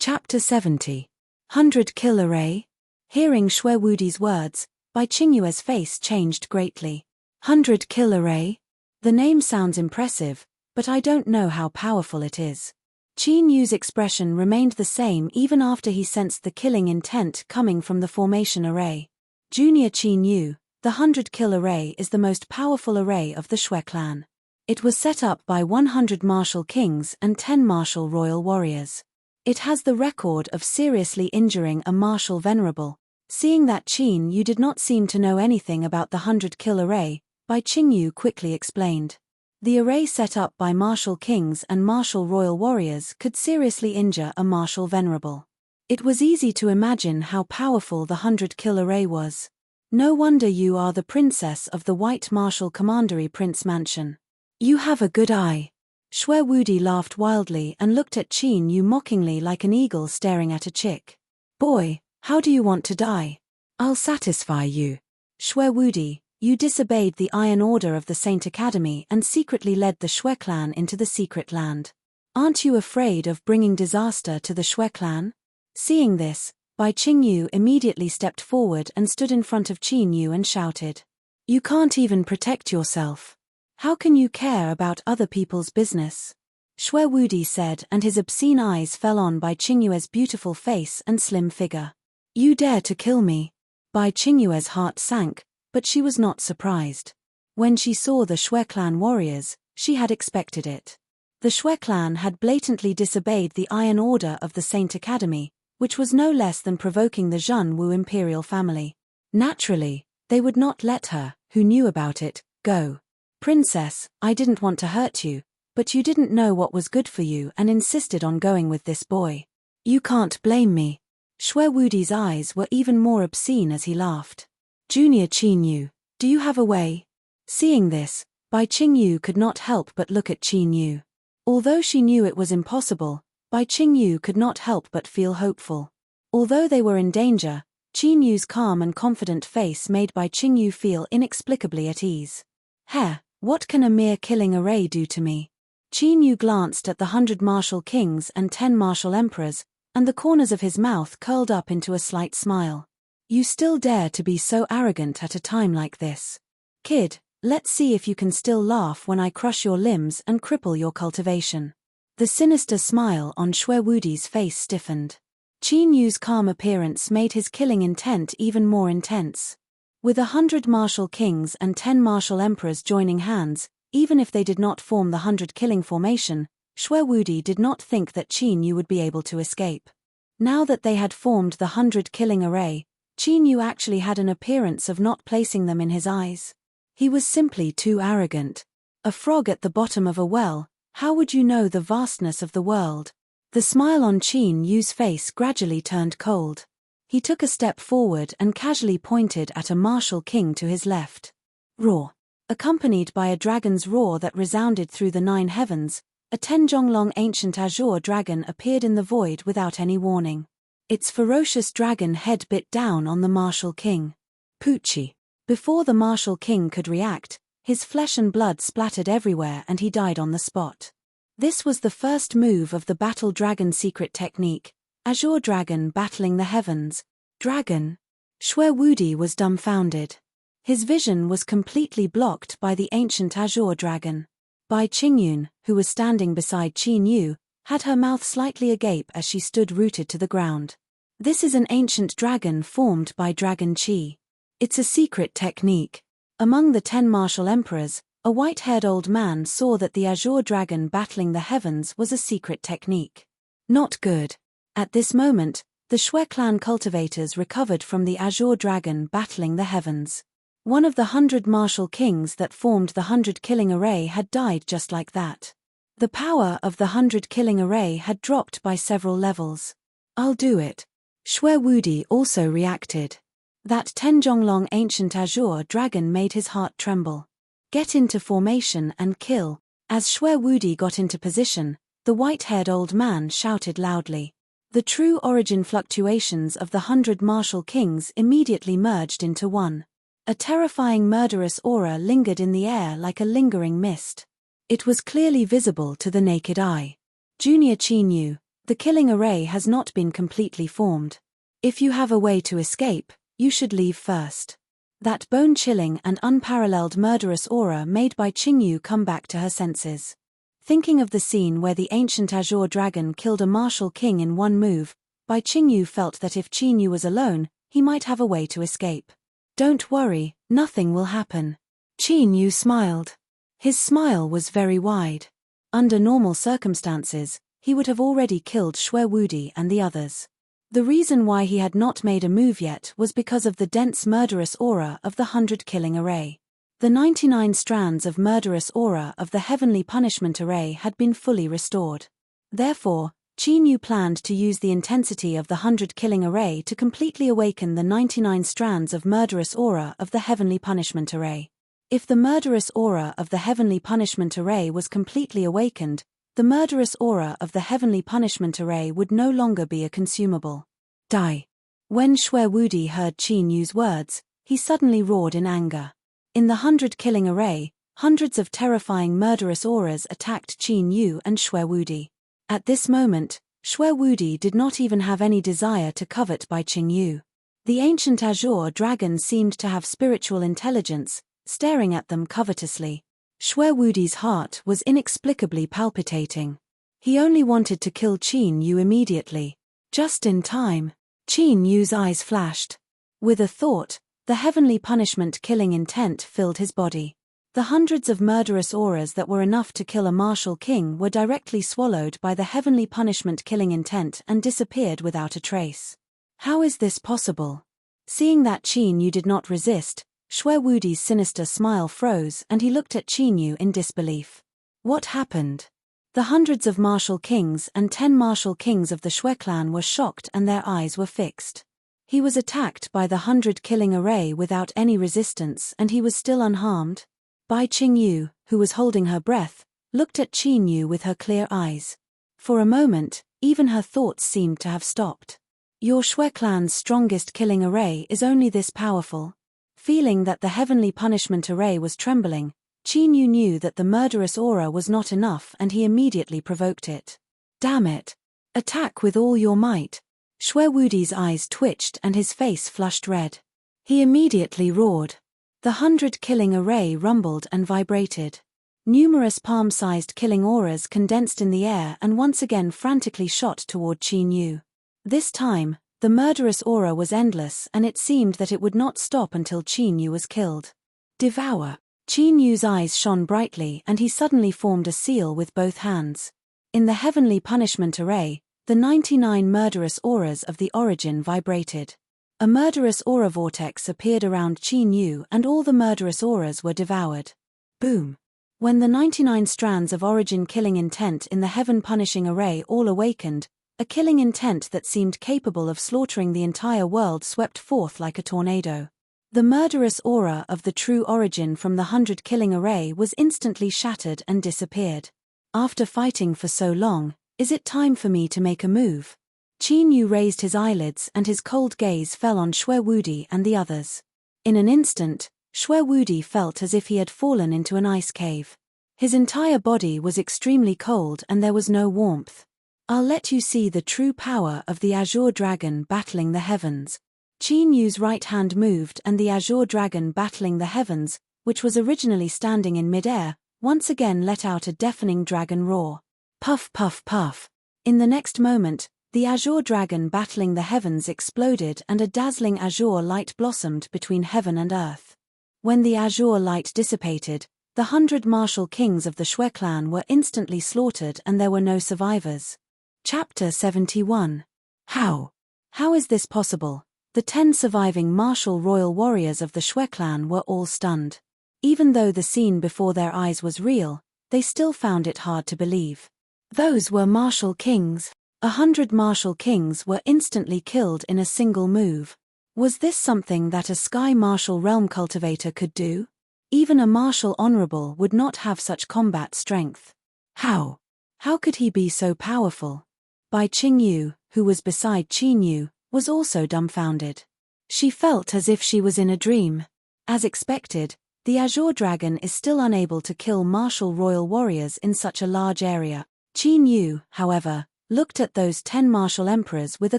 Chapter 70. 100 Kill Array? Hearing Shui Wudi's words, Bai Qingyue's face changed greatly. 100 Kill Array? The name sounds impressive, but I don't know how powerful it is. Qin Yu's expression remained the same even after he sensed the killing intent coming from the formation array. Junior Qin Yu, the 100 Kill Array is the most powerful array of the Shui clan. It was set up by 100 martial kings and 10 martial royal warriors. It has the record of seriously injuring a martial venerable. Seeing that Qin Yu did not seem to know anything about the 100 Kill Array, Bai Qingyu quickly explained. The array set up by martial kings and martial royal warriors could seriously injure a martial venerable. It was easy to imagine how powerful the 100 Kill Array was. No wonder you are the princess of the White Martial Commandery Prince Mansion. You have a good eye. Shui Wudi laughed wildly and looked at Qin Yu mockingly like an eagle staring at a chick. Boy, how do you want to die? I'll satisfy you. Shui Wudi, you disobeyed the Iron Order of the Saint Academy and secretly led the Shui clan into the secret land. Aren't you afraid of bringing disaster to the Shui clan? Seeing this, Bai Qingyu immediately stepped forward and stood in front of Qin Yu and shouted. You can't even protect yourself. How can you care about other people's business? Shui Wudi said, and his obscene eyes fell on Bai Qingyue's beautiful face and slim figure. You dare to kill me? Bai Qingyue's heart sank, but she was not surprised. When she saw the Shui clan warriors, she had expected it. The Shui clan had blatantly disobeyed the Iron Order of the Saint Academy, which was no less than provoking the Zhenwu imperial family. Naturally, they would not let her, who knew about it, go. Princess, I didn't want to hurt you, but you didn't know what was good for you and insisted on going with this boy. You can't blame me. Shui Wudi's eyes were even more obscene as he laughed. Junior Qin Yu, do you have a way? Seeing this, Bai Qingyu could not help but look at Qin Yu. Although she knew it was impossible, Bai Qingyu could not help but feel hopeful. Although they were in danger, Qin Yu's calm and confident face made Bai Qingyu feel inexplicably at ease. Heh, what can a mere killing array do to me? Qin Yu glanced at the 100 martial kings and 10 martial emperors, and the corners of his mouth curled up into a slight smile. You still dare to be so arrogant at a time like this. Kid, let's see if you can still laugh when I crush your limbs and cripple your cultivation. The sinister smile on Shui Wudi's face stiffened. Qin Yu's calm appearance made his killing intent even more intense. With 100 martial kings and 10 martial emperors joining hands, even if they did not form the 100 killing formation, Shui Wudi did not think that Qin Yu would be able to escape. Now that they had formed the 100 killing array, Qin Yu actually had an appearance of not placing them in his eyes. He was simply too arrogant. A frog at the bottom of a well, how would you know the vastness of the world? The smile on Qin Yu's face gradually turned cold. He took a step forward and casually pointed at a martial king to his left. Roar. Accompanied by a dragon's roar that resounded through the 9 heavens, a 10-jonglong ancient azure dragon appeared in the void without any warning. Its ferocious dragon head bit down on the martial king. Poochie. Before the martial king could react, his flesh and blood splattered everywhere and he died on the spot. This was the first move of the Battle Dragon secret technique, Azure Dragon battling the heavens. Dragon? Shwe Wudi was dumbfounded. His vision was completely blocked by the ancient Azure Dragon. Bai Qingyun, who was standing beside Qin Yu, had her mouth slightly agape as she stood rooted to the ground. This is an ancient dragon formed by Dragon Qi. It's a secret technique. Among the 10 martial emperors, a white-haired old man saw that the Azure Dragon battling the heavens was a secret technique. Not good. At this moment, the Shwe clan cultivators recovered from the Azure Dragon battling the heavens. One of the 100 martial kings that formed the 100 killing array had died just like that. The power of the 100 killing array had dropped by several levels. I'll do it. Shwe Wudi also reacted. That Tenjonglong ancient Azure Dragon made his heart tremble. Get into formation and kill. As Shwe Wudi got into position, the white-haired old man shouted loudly. The true origin fluctuations of the 100 martial kings immediately merged into one. A terrifying murderous aura lingered in the air like a lingering mist. It was clearly visible to the naked eye. Junior Qin Yu, the killing array has not been completely formed. If you have a way to escape, you should leave first. That bone-chilling and unparalleled murderous aura made Bai Qingyu come back to her senses. Thinking of the scene where the ancient Azure Dragon killed a martial king in one move, Bai Qingyu felt that if Qin Yu was alone, he might have a way to escape. Don't worry, nothing will happen. Qin Yu smiled. His smile was very wide. Under normal circumstances, he would have already killed Shwe Wudi and the others. The reason why he had not made a move yet was because of the dense murderous aura of the 100 killing array. The 99 strands of murderous aura of the heavenly punishment array had been fully restored. Therefore, Qin Yu planned to use the intensity of the 100 killing array to completely awaken the 99 strands of murderous aura of the heavenly punishment array. If the murderous aura of the heavenly punishment array was completely awakened, the murderous aura of the heavenly punishment array would no longer be a consumable. Die. When Shwe Wudi heard Qin Yu's words, he suddenly roared in anger. In the 100 killing array, hundreds of terrifying murderous auras attacked Qin Yu and Shwe Wudi. At this moment, Shwe Wudi did not even have any desire to covet Bai Qingyu. The ancient Azure Dragon seemed to have spiritual intelligence, staring at them covetously. Shwe Wudi's heart was inexplicably palpitating. He only wanted to kill Qin Yu immediately. Just in time. Qin Yu's eyes flashed. With a thought, the heavenly punishment killing intent filled his body. The hundreds of murderous auras that were enough to kill a martial king were directly swallowed by the heavenly punishment killing intent and disappeared without a trace. How is this possible? Seeing that Qin Yu did not resist, Shwe Wudi's sinister smile froze and he looked at Qin Yu in disbelief. What happened? The hundreds of martial kings and 10 martial kings of the Shwe clan were shocked and their eyes were fixed. He was attacked by the 100 killing array without any resistance and he was still unharmed. Bai Qingyu, who was holding her breath, looked at Qin Yu with her clear eyes. For a moment, even her thoughts seemed to have stopped. Your Shwe clan's strongest killing array is only this powerful. Feeling that the heavenly punishment array was trembling, Qin Yu knew that the murderous aura was not enough and he immediately provoked it. Damn it! Attack with all your might. Shwe Wudi's eyes twitched and his face flushed red. He immediately roared. The 100 killing array rumbled and vibrated. Numerous palm-sized killing auras condensed in the air and once again frantically shot toward Qin Yu. This time, the murderous aura was endless and it seemed that it would not stop until Qin Yu was killed. Devour. Qin Yu's eyes shone brightly and he suddenly formed a seal with both hands. In the heavenly punishment array, the 99 murderous auras of the origin vibrated. A murderous aura vortex appeared around Qin Yu and all the murderous auras were devoured. Boom. When the 99 strands of origin killing intent in the heaven punishing array all awakened, a killing intent that seemed capable of slaughtering the entire world swept forth like a tornado. The murderous aura of the true origin from the 100 killing array was instantly shattered and disappeared. After fighting for so long, is it time for me to make a move? Qin Yu raised his eyelids and his cold gaze fell on Shwe Wudi and the others. In an instant, Shwe Wudi felt as if he had fallen into an ice cave. His entire body was extremely cold and there was no warmth. I'll let you see the true power of the azure dragon battling the heavens. Qin Yu's right hand moved and the azure dragon battling the heavens, which was originally standing in midair, once again let out a deafening dragon roar. Puff puff puff. In the next moment, the azure dragon battling the heavens exploded and a dazzling azure light blossomed between heaven and earth. When the azure light dissipated, the 100 martial kings of the Shui clan were instantly slaughtered and there were no survivors. Chapter 71. How? How is this possible? The 10 surviving martial royal warriors of the Shui clan were all stunned. Even though the scene before their eyes was real, they still found it hard to believe. Those were martial kings. 100 martial kings were instantly killed in a single move. Was this something that a sky martial realm cultivator could do? Even a martial honorable would not have such combat strength. How? How could he be so powerful? Bai Qingyu, who was beside Qin Yu, was also dumbfounded. She felt as if she was in a dream. As expected, the azure dragon is still unable to kill martial royal warriors in such a large area. Qin Yu, however, looked at those 10 martial emperors with a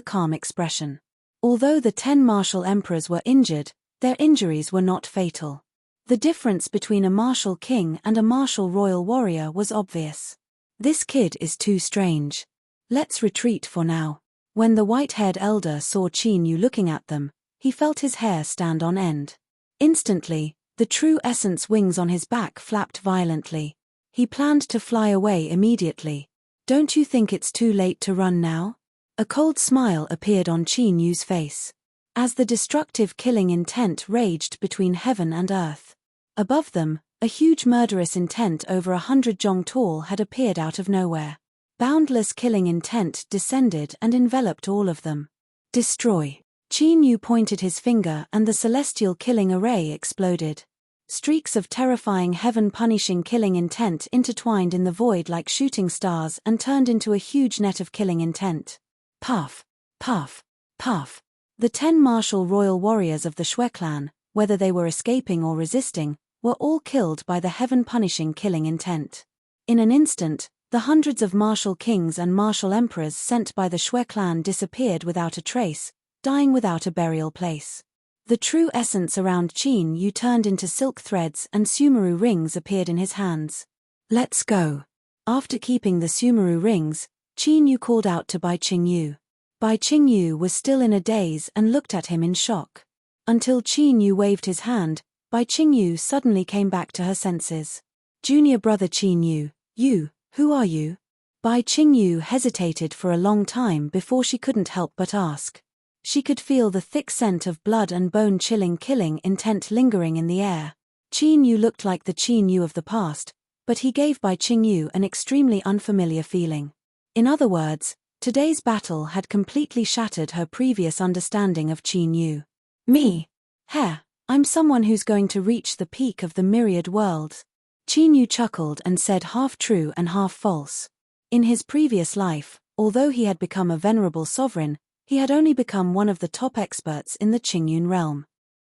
calm expression. Although the 10 martial emperors were injured, their injuries were not fatal. The difference between a martial king and a martial royal warrior was obvious. This kid is too strange. Let's retreat for now. When the white-haired elder saw Qin Yu looking at them, he felt his hair stand on end. Instantly, the true essence wings on his back flapped violently. He planned to fly away immediately. Don't you think it's too late to run now? A cold smile appeared on Qin Yu's face. As the destructive killing intent raged between heaven and earth. Above them, a huge murderous intent over 100 jong tall had appeared out of nowhere. Boundless killing intent descended and enveloped all of them. Destroy. Qin Yu pointed his finger and the celestial killing array exploded. Streaks of terrifying heaven-punishing killing intent intertwined in the void like shooting stars and turned into a huge net of killing intent. Puff, puff, puff. The 10 martial royal warriors of the Shui clan, whether they were escaping or resisting, were all killed by the heaven-punishing killing intent. In an instant, the hundreds of martial kings and martial emperors sent by the Shui clan disappeared without a trace, dying without a burial place. The true essence around Qin Yu turned into silk threads and Sumeru rings appeared in his hands. Let's go. After keeping the Sumeru rings, Qin Yu called out to Bai Qingyu. Bai Qingyu was still in a daze and looked at him in shock. Until Qin Yu waved his hand, Bai Qingyu suddenly came back to her senses. Junior brother Qin Yu, who are you? Bai Qingyu hesitated for a long time before she couldn't help but ask. She could feel the thick scent of blood and bone-chilling killing intent lingering in the air. Qin Yu looked like the Qin Yu of the past, but he gave Bai Qingyu an extremely unfamiliar feeling. In other words, today's battle had completely shattered her previous understanding of Qin Yu. Me? I'm someone who's going to reach the peak of the myriad worlds. Qin Yu chuckled and said half true and half false. In his previous life, although he had become a venerable sovereign, he had only become one of the top experts in the Qingyun realm.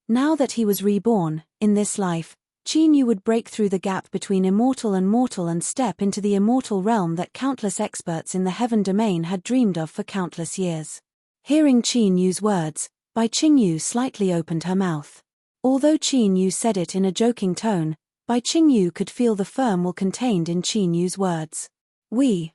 Now that he was reborn, in this life, Qin Yu would break through the gap between immortal and mortal and step into the immortal realm that countless experts in the heaven domain had dreamed of for countless years. Hearing Qin Yu's words, Bai Qingyu slightly opened her mouth. Although Qin Yu said it in a joking tone, Bai Qingyu could feel the firm will contained in Qin Yu's words.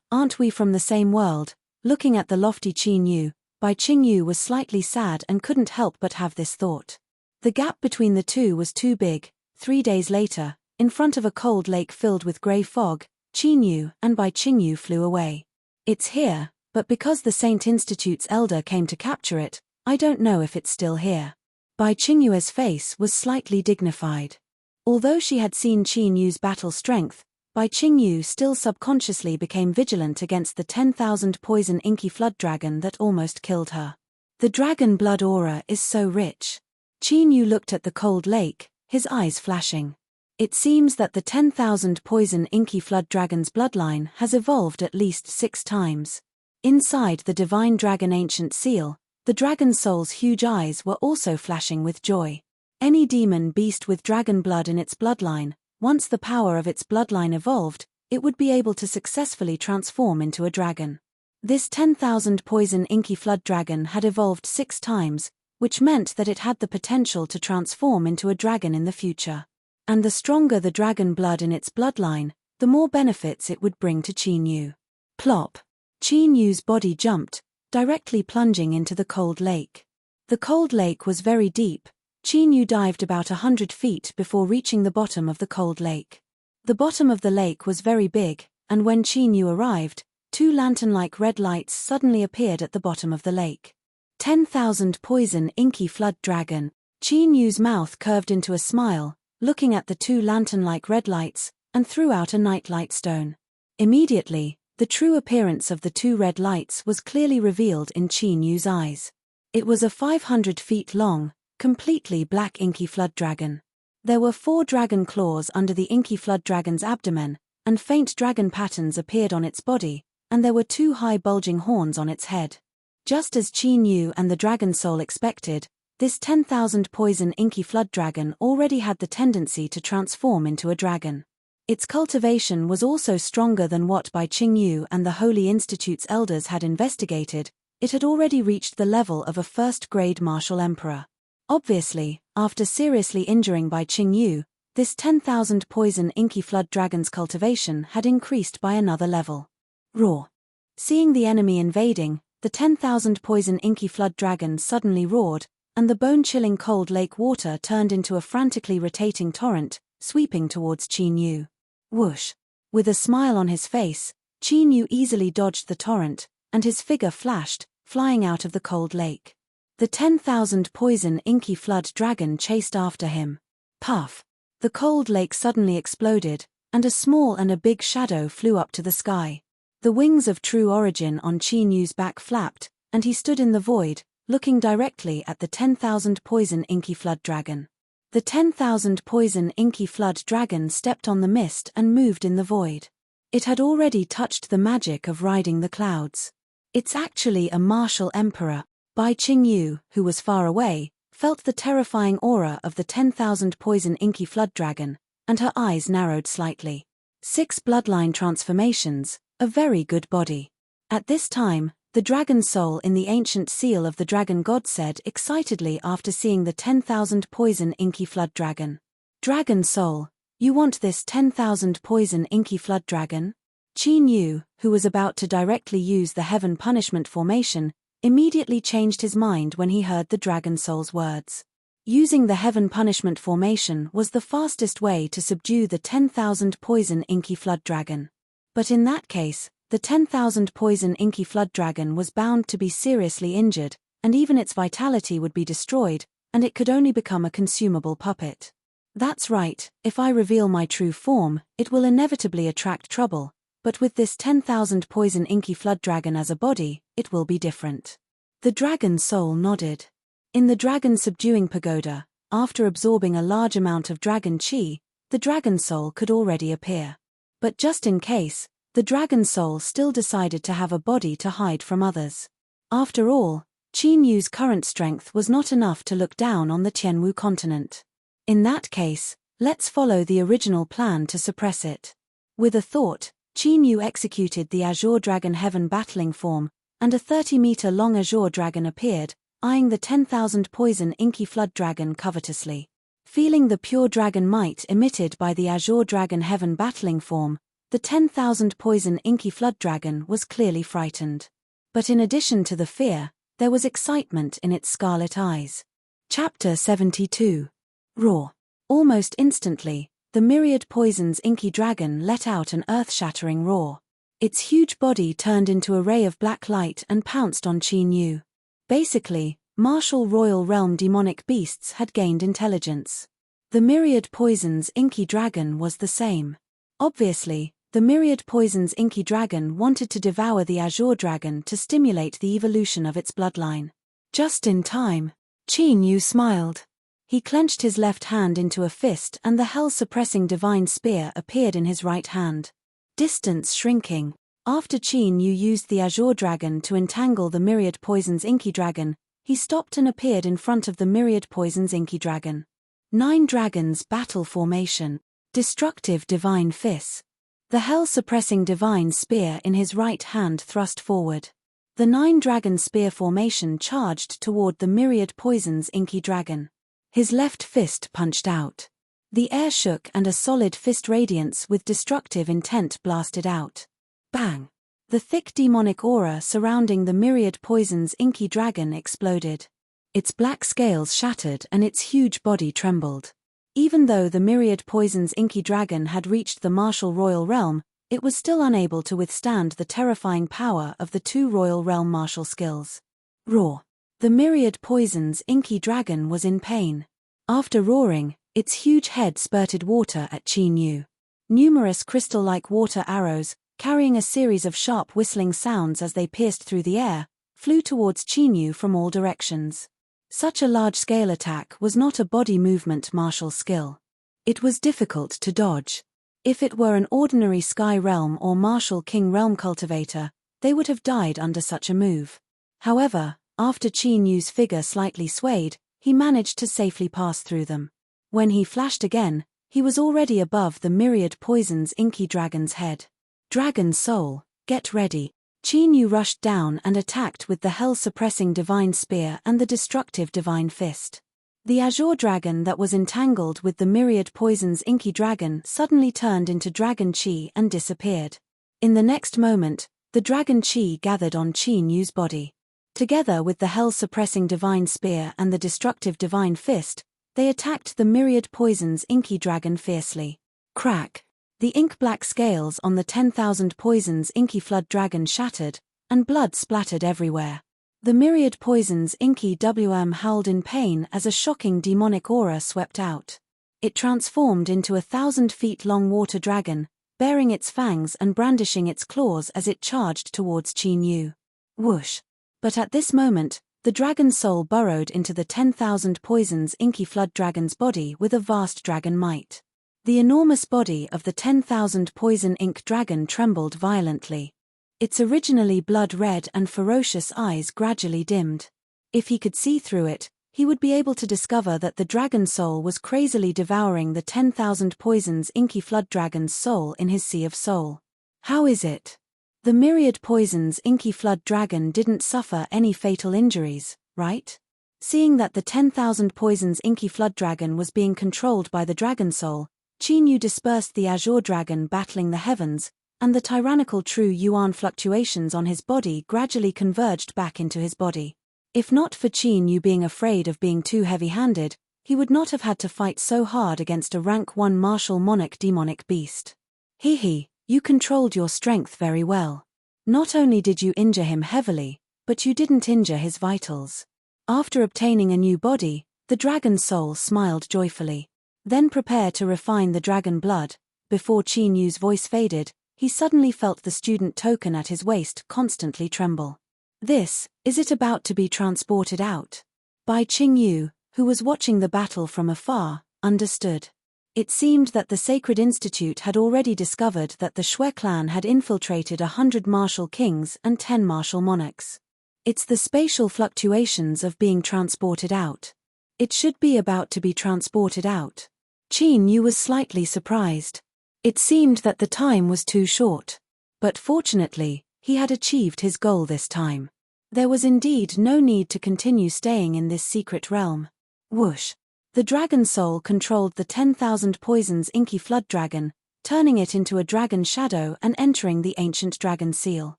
Aren't we from the same world? Looking at the lofty Qin Yu, Bai Qingyu was slightly sad and couldn't help but have this thought. The gap between the two was too big. 3 days later, in front of a cold lake filled with grey fog, Qin Yu and Bai Qingyu flew away. It's here, but because the Saint Institute's elder came to capture it, I don't know if it's still here. Bai Qingyu's face was slightly dignified. Although she had seen Qin Yu's battle strength, Bai Qingyu still subconsciously became vigilant against the 10,000 poison inky flood dragon that almost killed her. The dragon blood aura is so rich. Qin Yu looked at the cold lake, his eyes flashing. It seems that the 10,000 poison inky flood dragon's bloodline has evolved at least 6 times. Inside the divine dragon ancient seal, the dragon soul's huge eyes were also flashing with joy. Any demon beast with dragon blood in its bloodline, once the power of its bloodline evolved, it would be able to successfully transform into a dragon. This 10,000 poison inky flood dragon had evolved 6 times, which meant that it had the potential to transform into a dragon in the future. And the stronger the dragon blood in its bloodline, the more benefits it would bring to Qin Yu. Plop! Qin Yu's body jumped, directly plunging into the cold lake. The cold lake was very deep. Qin Yu dived about 100 feet before reaching the bottom of the cold lake. The bottom of the lake was very big, and when Qin Yu arrived, 2 lantern-like red lights suddenly appeared at the bottom of the lake. 10,000 poison inky flood dragon. Qin Yu's mouth curved into a smile, looking at the 2 lantern-like red lights, and threw out a nightlight stone. Immediately, the true appearance of the 2 red lights was clearly revealed in Qin Yu's eyes. It was a 500 feet long, completely black inky flood dragon. There were 4 dragon claws under the inky flood dragon's abdomen, and faint dragon patterns appeared on its body, and there were 2 high bulging horns on its head. Just as Qin Yu and the dragon soul expected, this 10,000 poison inky flood dragon already had the tendency to transform into a dragon. Its cultivation was also stronger than what Bai Qingyu and the Holy Institute's elders had investigated. It had already reached the level of a first-grade martial emperor. Obviously, after seriously injuring Bai Qingyu, this 10,000 poison inky flood dragon's cultivation had increased by another level. Roar! Seeing the enemy invading, the 10,000 poison inky flood dragon suddenly roared, and the bone-chilling cold lake water turned into a frantically rotating torrent, sweeping towards Qin Yu. Whoosh! With a smile on his face, Qin Yu easily dodged the torrent, and his figure flashed, flying out of the cold lake. The 10,000 poison inky flood dragon chased after him. Puff! The cold lake suddenly exploded, and a small and a big shadow flew up to the sky. The wings of true origin on Qin Yu's back flapped, and he stood in the void, looking directly at the 10,000 poison inky flood dragon. The 10,000 poison inky flood dragon stepped on the mist and moved in the void. It had already touched the magic of riding the clouds. It's actually a martial emperor. Bai Qingyu, who was far away, felt the terrifying aura of the 10,000 poison inky flood dragon, and her eyes narrowed slightly. 6 bloodline transformations, a very good body. At this time, the dragon soul in the ancient seal of the dragon god said excitedly after seeing the 10,000 poison inky flood dragon. Dragon soul, you want this 10,000 poison inky flood dragon? Qin Yu, who was about to directly use the heaven punishment formation, immediately changed his mind when he heard the dragon soul's words. Using the heaven punishment formation was the fastest way to subdue the 10,000 poison inky flood dragon. But in that case, the 10,000 poison inky flood dragon was bound to be seriously injured, and even its vitality would be destroyed, and it could only become a consumable puppet. That's right, if I reveal my true form, it will inevitably attract trouble, but with this 10,000 poison inky flood dragon as a body, it will be different. The dragon soul nodded. In the dragon subduing pagoda, after absorbing a large amount of dragon chi, the dragon soul could already appear. But just in case, the dragon soul still decided to have a body to hide from others. After all, Qin Yu's current strength was not enough to look down on the Tianwu continent. In that case, let's follow the original plan to suppress it. With a thought, Qin Yu executed the Azure Dragon Heaven battling form, and a 30-meter-long Azure Dragon appeared, eyeing the 10,000 poison inky flood dragon covetously. Feeling the pure dragon might emitted by the Azure Dragon Heaven battling form, the 10,000 poison inky flood dragon was clearly frightened. But in addition to the fear, there was excitement in its scarlet eyes. Chapter 72. Roar. Almost instantly, the myriad poison's inky dragon let out an earth-shattering roar. Its huge body turned into a ray of black light and pounced on Qin Yu. Basically, martial royal realm demonic beasts had gained intelligence. The myriad poison's inky dragon was the same. Obviously, the myriad poison's inky dragon wanted to devour the Azure Dragon to stimulate the evolution of its bloodline. Just in time, Qin Yu smiled. He clenched his left hand into a fist and the hell-suppressing divine spear appeared in his right hand. Distance shrinking. After Qin Yu used the Azure Dragon to entangle the myriad poison's inky dragon, he stopped and appeared in front of the myriad poison's inky dragon. 9 dragons battle formation. Destructive divine fist. The hell-suppressing divine spear in his right hand thrust forward. The 9-dragon spear formation charged toward the myriad poisons inky dragon. His left fist punched out. The air shook and a solid fist radiance with destructive intent blasted out. Bang! The thick demonic aura surrounding the myriad poisons inky dragon exploded. Its black scales shattered and its huge body trembled. Even though the myriad poisons inky dragon had reached the martial royal realm, it was still unable to withstand the terrifying power of the 2 royal realm martial skills. Roar! The myriad poisons inky dragon was in pain. After roaring, its huge head spurted water at Qin Yu. Numerous crystal-like water arrows, carrying a series of sharp whistling sounds as they pierced through the air, flew towards Qin Yu from all directions. Such a large-scale attack was not a body movement martial skill. It was difficult to dodge. If it were an ordinary Sky Realm or Martial King Realm cultivator, they would have died under such a move. However, after Qin Yu's figure slightly swayed, he managed to safely pass through them. When he flashed again, he was already above the myriad poisons inky dragon's head. Dragon Soul, get ready. Qin Yu rushed down and attacked with the hell-suppressing divine spear and the destructive divine fist. The azure dragon that was entangled with the myriad poisons inky dragon suddenly turned into dragon chi and disappeared. In the next moment, the dragon chi gathered on Qin Yu's body. Together with the hell-suppressing divine spear and the destructive divine fist, they attacked the myriad poisons inky dragon fiercely. Crack! The ink-black scales on the 10,000 poisons inky flood dragon shattered, and blood splattered everywhere. The myriad poisons inky WM howled in pain as a shocking demonic aura swept out. It transformed into a 1,000-feet-long water dragon, baring its fangs and brandishing its claws as it charged towards Qin Yu. Whoosh! But at this moment, the dragon soul burrowed into the 10,000 poisons inky flood dragon's body with a vast dragon might. The enormous body of the 10,000 poison ink dragon trembled violently. Its originally blood-red and ferocious eyes gradually dimmed. If he could see through it, he would be able to discover that the dragon soul was crazily devouring the 10,000 poisons inky flood dragon's soul in his sea of soul. How is it? The myriad poisons inky flood dragon didn't suffer any fatal injuries, right? Seeing that the 10,000 poisons inky flood dragon was being controlled by the dragon soul, Qin Yu dispersed the azure dragon battling the heavens, and the tyrannical true yuan fluctuations on his body gradually converged back into his body. If not for Qin Yu being afraid of being too heavy-handed, he would not have had to fight so hard against a rank 1 martial monarch demonic beast. He, you controlled your strength very well. Not only did you injure him heavily, but you didn't injure his vitals. After obtaining a new body, the dragon soul smiled joyfully. Then prepare to refine the dragon blood. Before Qin Yu's voice faded, he suddenly felt the student token at his waist constantly tremble. Is it about to be transported out? Bai Qingyu, who was watching the battle from afar, understood. It seemed that the Sacred Institute had already discovered that the Shui clan had infiltrated 100 martial kings and 10 martial monarchs. It's the spatial fluctuations of being transported out. It should be about to be transported out. Qin Yu was slightly surprised. It seemed that the time was too short. But fortunately, he had achieved his goal this time. There was indeed no need to continue staying in this secret realm. Whoosh! The dragon soul controlled the 10,000 poisons inky flood dragon, turning it into a dragon shadow and entering the ancient dragon seal.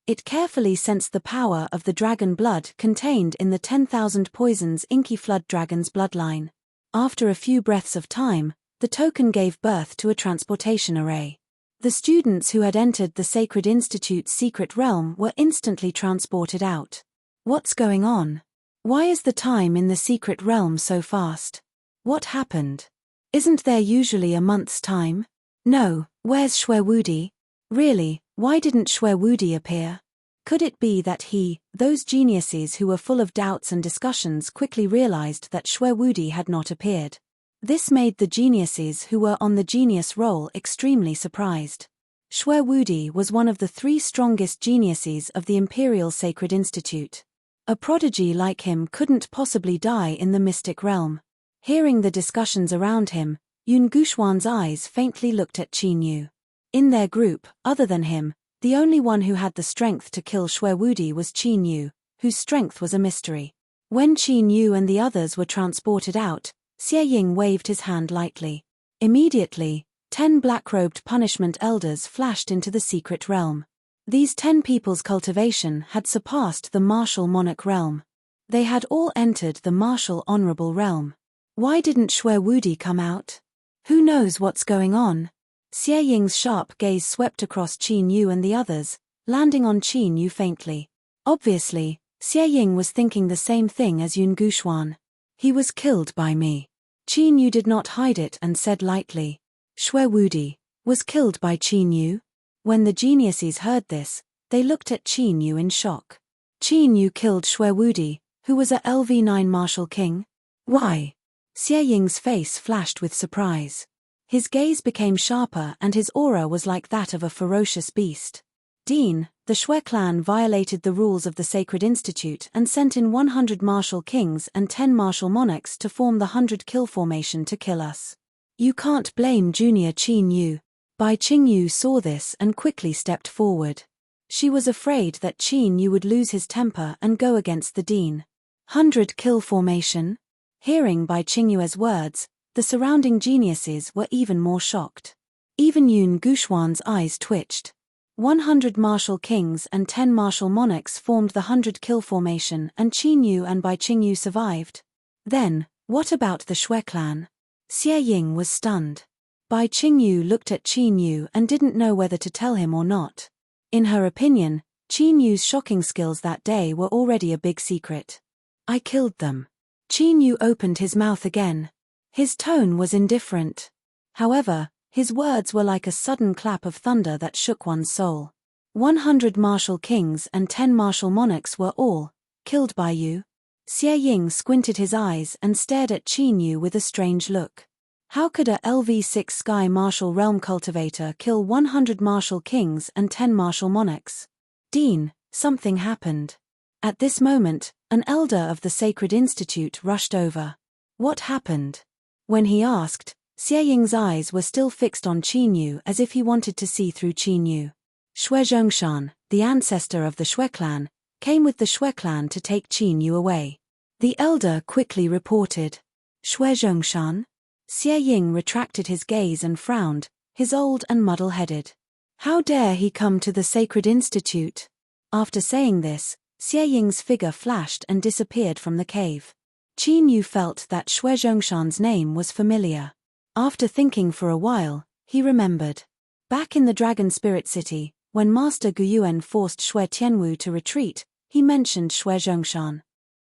It carefully sensed the power of the dragon blood contained in the 10,000 poisons inky flood dragon's bloodline. After a few breaths of time, the token gave birth to a transportation array. The students who had entered the Sacred Institute's secret realm were instantly transported out. What's going on? Why is the time in the secret realm so fast? What happened? Isn't there usually a month's time? No, where's Shui Wudi? Really, why didn't Shui Wudi appear? Could it be that those geniuses who were full of doubts and discussions quickly realized that Shui Wudi had not appeared? This made the geniuses who were on the genius roll extremely surprised. Shui Wudi was one of the 3 strongest geniuses of the Imperial Sacred Institute. A prodigy like him couldn't possibly die in the mystic realm. Hearing the discussions around him, Yun Guxuan's eyes faintly looked at Qin Yu. In their group, other than him, the only one who had the strength to kill Xue Wudi was Qin Yu, whose strength was a mystery. When Qin Yu and the others were transported out, Xie Ying waved his hand lightly. Immediately, 10 black-robed punishment elders flashed into the secret realm. These 10 people's cultivation had surpassed the martial monarch realm. They had all entered the martial honorable realm. Why didn't Xue Wudi come out? Who knows what's going on? Xie Ying's sharp gaze swept across Qin Yu and the others, landing on Qin Yu faintly. Obviously, Xie Ying was thinking the same thing as Yun Guxuan. He was killed by me. Qin Yu did not hide it and said lightly. Xue Wudi was killed by Qin Yu? When the geniuses heard this, they looked at Qin Yu in shock. Qin Yu killed Xue Wudi, who was a LV9 martial king? Why? Xie Ying's face flashed with surprise. His gaze became sharper and his aura was like that of a ferocious beast. Dean, the Xue clan violated the rules of the Sacred Institute and sent in 100 martial kings and 10 martial monarchs to form the 100 kill formation to kill us. You can't blame Junior Qin Yu. Bai Qingyu saw this and quickly stepped forward. She was afraid that Qin Yu would lose his temper and go against the Dean. 100 kill formation? Hearing Bai Qingyu's words, the surrounding geniuses were even more shocked. Even Yun Guxuan's eyes twitched. 100 martial kings and 10 martial monarchs formed the 100 kill formation and Qin Yu and Bai Qingyu survived. Then, what about the Xue clan? Xie Ying was stunned. Bai Qingyu looked at Qin Yu and didn't know whether to tell him or not. In her opinion, Qin Yu's shocking skills that day were already a big secret. I killed them. Qin Yu opened his mouth again. His tone was indifferent. However, his words were like a sudden clap of thunder that shook one's soul. 100 martial kings and 10 martial monarchs were all killed by you. Xie Ying squinted his eyes and stared at Qin Yu with a strange look. How could a LV6 Sky Martial Realm cultivator kill 100 martial kings and 10 martial monarchs? Dean, something happened. At this moment, an elder of the Sacred Institute rushed over. What happened? When he asked, Xie Ying's eyes were still fixed on Qin Yu as if he wanted to see through Qin Yu. Xue Zhongshan, the ancestor of the Xue clan, came with the Xue clan to take Qin Yu away. The elder quickly reported. Xue Zhongshan? Xie Ying retracted his gaze and frowned, his old and muddle-headed. How dare he come to the Sacred Institute? After saying this, Xie Ying's figure flashed and disappeared from the cave. Qin Yu felt that Xue Zhongshan's name was familiar. After thinking for a while, he remembered. Back in the Dragon Spirit City, when Master Guyuan forced Xue Tianwu to retreat, he mentioned Xue Zhongshan.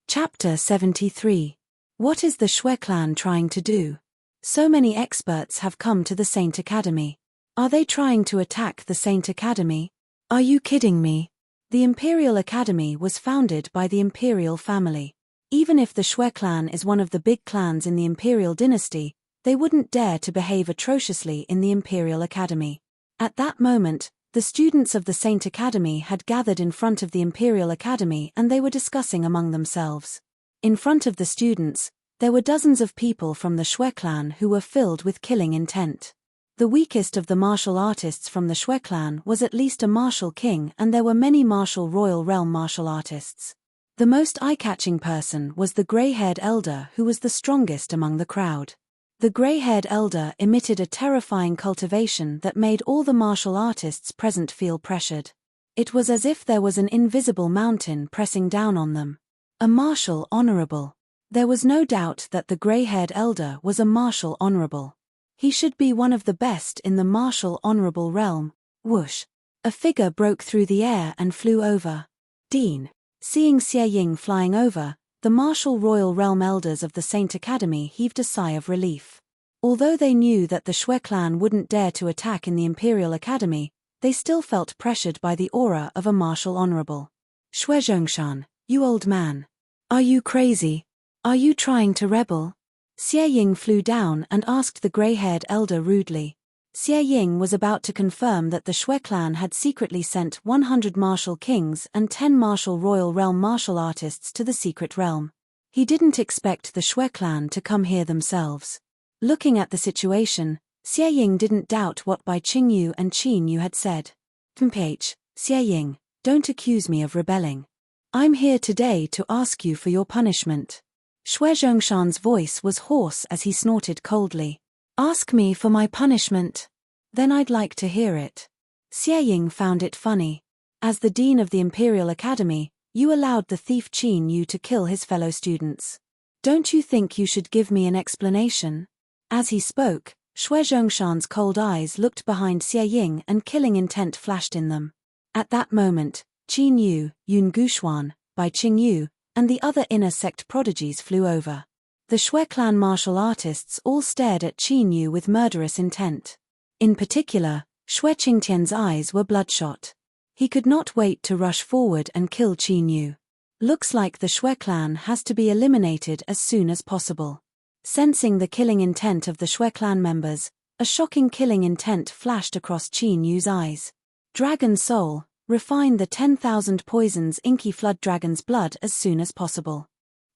Chapter 73. What is the Xue clan trying to do? So many experts have come to the Saint Academy. Are they trying to attack the Saint Academy? Are you kidding me? The Imperial Academy was founded by the Imperial family. Even if the Xue clan is one of the big clans in the Imperial dynasty, they wouldn't dare to behave atrociously in the Imperial Academy. At that moment, the students of the Saint Academy had gathered in front of the Imperial Academy and they were discussing among themselves. In front of the students, there were dozens of people from the Xue clan who were filled with killing intent. The weakest of the martial artists from the Xue clan was at least a martial king and there were many martial royal realm martial artists. The most eye-catching person was the grey-haired elder who was the strongest among the crowd. The grey-haired elder emitted a terrifying cultivation that made all the martial artists present feel pressured. It was as if there was an invisible mountain pressing down on them. A martial honorable. There was no doubt that the grey-haired elder was a martial honorable. He should be one of the best in the martial honorable realm. Whoosh! A figure broke through the air and flew over. Dean. Seeing Xie Ying flying over, the martial royal realm elders of the Saint Academy heaved a sigh of relief. Although they knew that the Xue clan wouldn't dare to attack in the Imperial Academy, they still felt pressured by the aura of a martial honorable. Xue Zhongshan, you old man. Are you crazy? Are you trying to rebel? Xie Ying flew down and asked the grey-haired elder rudely. Xie Ying was about to confirm that the Xue clan had secretly sent 100 martial kings and 10 martial royal realm martial artists to the secret realm. He didn't expect the Xue clan to come here themselves. Looking at the situation, Xie Ying didn't doubt what Bai Qingyu and Qin Yu had said. Xie Ying, don't accuse me of rebelling. I'm here today to ask you for your punishment. Xue Zhongshan's voice was hoarse as he snorted coldly. Ask me for my punishment? Then I'd like to hear it. Xie Ying found it funny. As the dean of the Imperial Academy, you allowed the thief Qin Yu to kill his fellow students. Don't you think you should give me an explanation? As he spoke, Xue Zhongshan's cold eyes looked behind Xie Ying and killing intent flashed in them. At that moment, Qin Yu, Yun Guxuan, Bai Qingyu, and the other inner sect prodigies flew over. The Xue clan martial artists all stared at Qin Yu with murderous intent. In particular, Xue Qingtian's eyes were bloodshot. He could not wait to rush forward and kill Qin Yu. Looks like the Xue clan has to be eliminated as soon as possible. Sensing the killing intent of the Xue clan members, a shocking killing intent flashed across Qin Yu's eyes. Dragon Soul, refine the 10,000 poisons inky flood dragon's blood as soon as possible.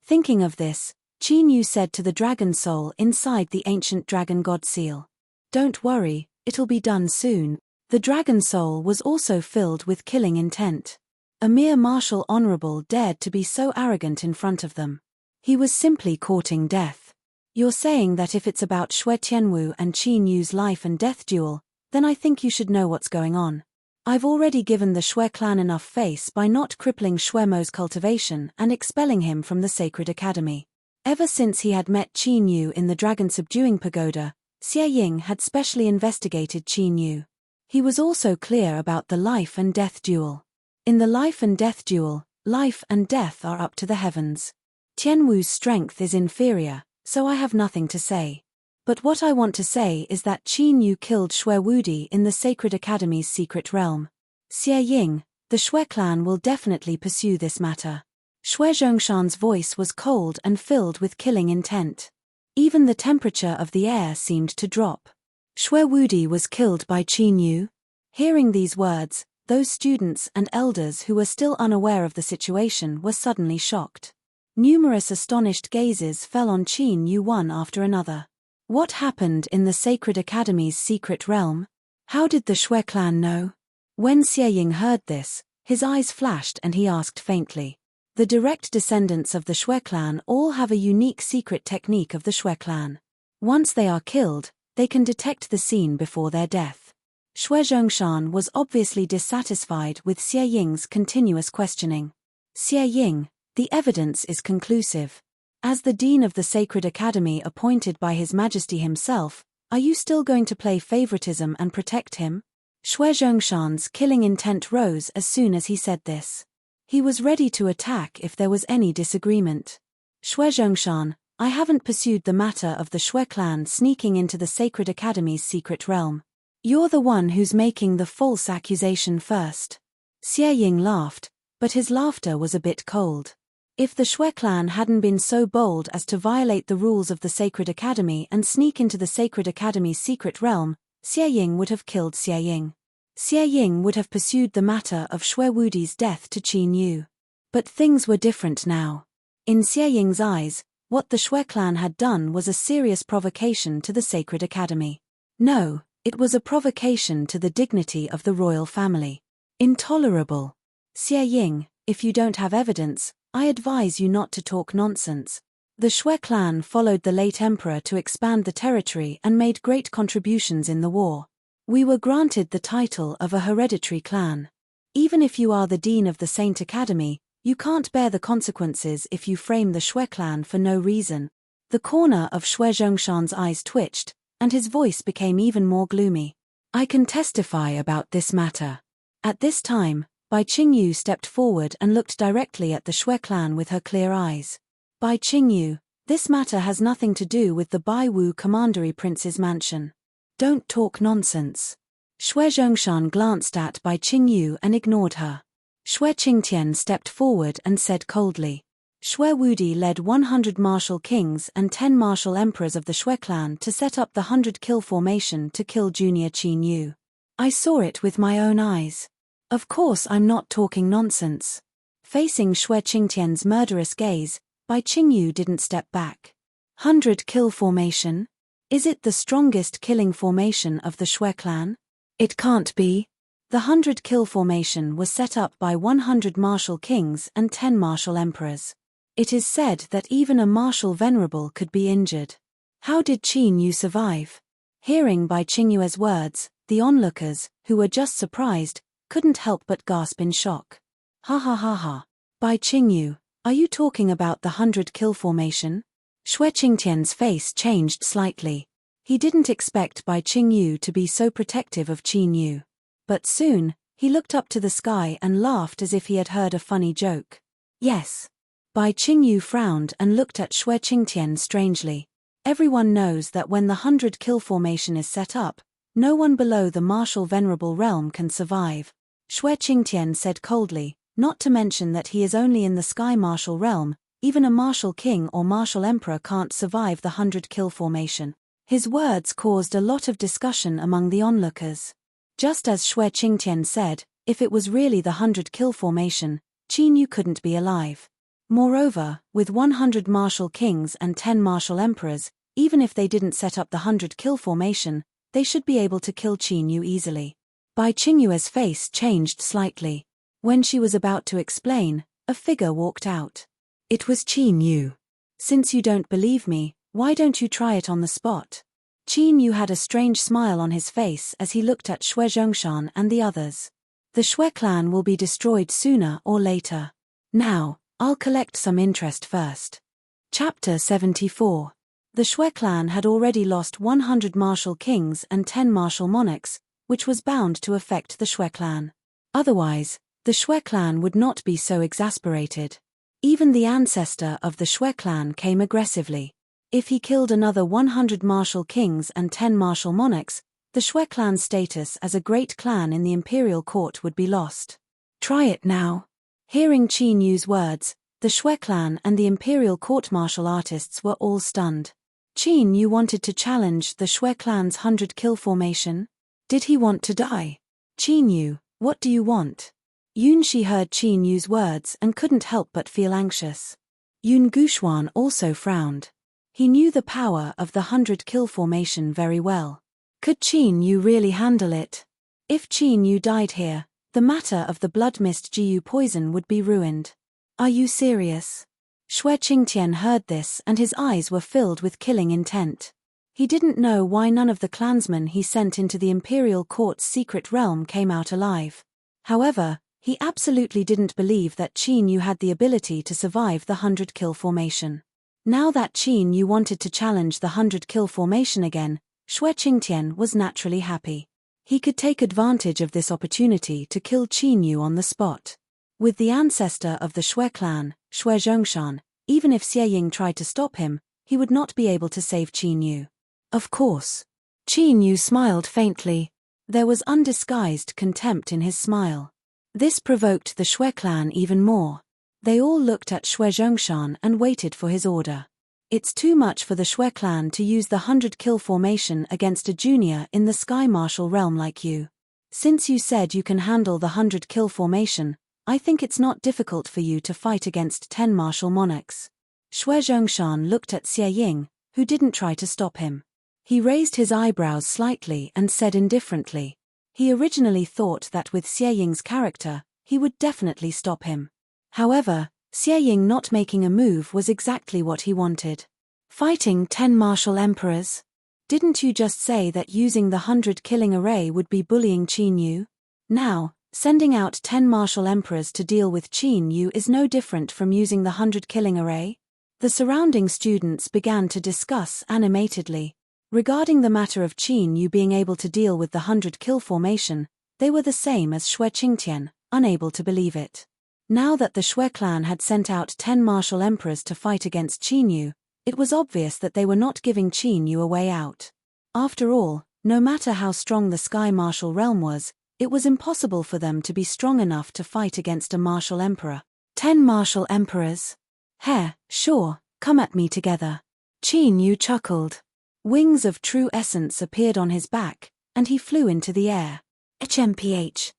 Thinking of this, Qin Yu said to the Dragon Soul inside the ancient dragon god seal. Don't worry, it'll be done soon. The Dragon Soul was also filled with killing intent. A mere martial honorable dared to be so arrogant in front of them. He was simply courting death. You're saying that if it's about Xue Tianwu and Qin Yu's life and death duel, then I think you should know what's going on. I've already given the Xue clan enough face by not crippling Xue Mo's cultivation and expelling him from the Sacred Academy. Ever since he had met Qin Yu in the dragon subduing pagoda, Xie Ying had specially investigated Qin Yu. He was also clear about the life and death duel. In the life and death duel, life and death are up to the heavens. Tianwu's strength is inferior, so I have nothing to say. But what I want to say is that Qin Yu killed Xue Wudi in the Sacred Academy's secret realm. Xie Ying, the Xue clan will definitely pursue this matter. Xue Zhongshan's voice was cold and filled with killing intent. Even the temperature of the air seemed to drop. Xue Wudi was killed by Qin Yu? Hearing these words, those students and elders who were still unaware of the situation were suddenly shocked. Numerous astonished gazes fell on Qin Yu one after another. What happened in the Sacred Academy's secret realm? How did the Xue clan know? When Xie Ying heard this, his eyes flashed and he asked faintly. The direct descendants of the Xue clan all have a unique secret technique of the Xue clan. Once they are killed, they can detect the scene before their death. Xue Zhongshan was obviously dissatisfied with Xie Ying's continuous questioning. Xie Ying, the evidence is conclusive. As the Dean of the Sacred Academy appointed by His Majesty himself, are you still going to play favoritism and protect him? Xue Zhongshan's killing intent rose as soon as he said this. He was ready to attack if there was any disagreement. Xue Zhongshan, I haven't pursued the matter of the Xue clan sneaking into the Sacred Academy's secret realm. You're the one who's making the false accusation first. Xie Ying laughed, but his laughter was a bit cold. If the Xue clan hadn't been so bold as to violate the rules of the Sacred Academy and sneak into the Sacred Academy's secret realm, Xie Ying would have killed Xie Ying. Xie Ying would have pursued the matter of Xue Wudi's death to Qin Yu. But things were different now. In Xie Ying's eyes, what the Xue clan had done was a serious provocation to the Sacred Academy. No, it was a provocation to the dignity of the royal family. Intolerable. Xie Ying, if you don't have evidence, I advise you not to talk nonsense. The Xue clan followed the late emperor to expand the territory and made great contributions in the war. We were granted the title of a hereditary clan. Even if you are the dean of the Saint Academy, you can't bear the consequences if you frame the Xue clan for no reason. The corner of Xue Zhongshan's eyes twitched, and his voice became even more gloomy. I can testify about this matter. At this time, Bai Qingyu stepped forward and looked directly at the Xue clan with her clear eyes. Bai Qingyu, this matter has nothing to do with the Bai Wu Commandery Prince's mansion. Don't talk nonsense. Xue Zhongshan glanced at Bai Qingyu and ignored her. Xue Qingtian stepped forward and said coldly. Xue Wudi led 100 martial kings and 10 martial emperors of the Xue clan to set up the 100-kill formation to kill Junior Qin Yu. I saw it with my own eyes. Of course I'm not talking nonsense. Facing Xue Qingtian's murderous gaze, Bai Qingyu didn't step back. 100-kill formation? Is it the strongest killing formation of the Shui clan? It can't be. The 100 kill formation was set up by 100 martial kings and 10 martial emperors. It is said that even a martial venerable could be injured. How did Qin Yu survive? Hearing Bai Qingyue's words, the onlookers, who were just surprised, couldn't help but gasp in shock. Ha ha ha ha. Bai Qingyu, are you talking about the 100 kill formation? Shui Qingtian's face changed slightly. He didn't expect Bai Qingyu to be so protective of Qin Yu. But soon, he looked up to the sky and laughed as if he had heard a funny joke. Yes. Bai Qingyu frowned and looked at Shui Qingtian strangely. Everyone knows that when the 100 kill formation is set up, no one below the martial venerable realm can survive. Shui Qingtian said coldly, not to mention that he is only in the sky martial realm, even a martial king or martial emperor can't survive the 100 kill formation. His words caused a lot of discussion among the onlookers. Just as Shui Qingtian said, if it was really the 100 kill formation, Qin Yu couldn't be alive. Moreover, with 100 martial kings and 10 martial emperors, even if they didn't set up the 100 kill formation, they should be able to kill Qin Yu easily. Bai Qingyue's face changed slightly. When she was about to explain, a figure walked out. It was Qin Yu. Since you don't believe me, why don't you try it on the spot? Qin Yu had a strange smile on his face as he looked at Shui Zhongshan and the others. The Shui clan will be destroyed sooner or later. Now, I'll collect some interest first. Chapter 74. The Shui clan had already lost 100 martial kings and 10 martial monarchs, which was bound to affect the Shui clan. Otherwise, the Shui clan would not be so exasperated. Even the ancestor of the Shui clan came aggressively. If he killed another 100 martial kings and 10 martial monarchs, the Shui clan's status as a great clan in the imperial court would be lost. Try it now. Hearing Qin Yu's words, the Shui clan and the imperial court-martial artists were all stunned. Qin Yu wanted to challenge the Shui clan's 100 kill formation? Did he want to die? Qin Yu, what do you want? Yun Shi heard Qin Yu's words and couldn't help but feel anxious. Yun Guxuan also frowned. He knew the power of the 100 kill formation very well. Could Qin Yu really handle it? If Qin Yu died here, the matter of the blood mist Jiu poison would be ruined. Are you serious? Shui Qingtian heard this and his eyes were filled with killing intent. He didn't know why none of the clansmen he sent into the imperial court's secret realm came out alive. However, he absolutely didn't believe that Qin Yu had the ability to survive the 100 kill formation. Now that Qin Yu wanted to challenge the 100 kill formation again, Shui Qingtian was naturally happy. He could take advantage of this opportunity to kill Qin Yu on the spot. With the ancestor of the Shui clan, Shui Zhongshan, even if Xie Ying tried to stop him, he would not be able to save Qin Yu. Of course. Qin Yu smiled faintly. There was undisguised contempt in his smile. This provoked the Shui clan even more. They all looked at Shui Zhongshan and waited for his order. It's too much for the Shui clan to use the 100 kill formation against a junior in the sky martial realm like you. Since you said you can handle the 100 kill formation, I think it's not difficult for you to fight against 10 martial monarchs. Shui Zhongshan looked at Xie Ying, who didn't try to stop him. He raised his eyebrows slightly and said indifferently. He originally thought that with Xie Ying's character, he would definitely stop him. However, Xie Ying not making a move was exactly what he wanted. Fighting 10 martial emperors? Didn't you just say that using the 100 killing array would be bullying Qin Yu? Now, sending out 10 martial emperors to deal with Qin Yu is no different from using the 100 killing array? The surrounding students began to discuss animatedly. Regarding the matter of Qin Yu being able to deal with the 100 kill formation, they were the same as Shui Qingtian, unable to believe it. Now that the Shui clan had sent out 10 martial emperors to fight against Qin Yu, it was obvious that they were not giving Qin Yu a way out. After all, no matter how strong the sky martial realm was, it was impossible for them to be strong enough to fight against a martial emperor. 10 martial emperors? Heh, sure, come at me together. Qin Yu chuckled. Wings of true essence appeared on his back, and he flew into the air. HMPH.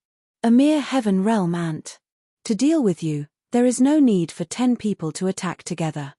A mere heaven realm ant. To deal with you, there is no need for 10 people to attack together.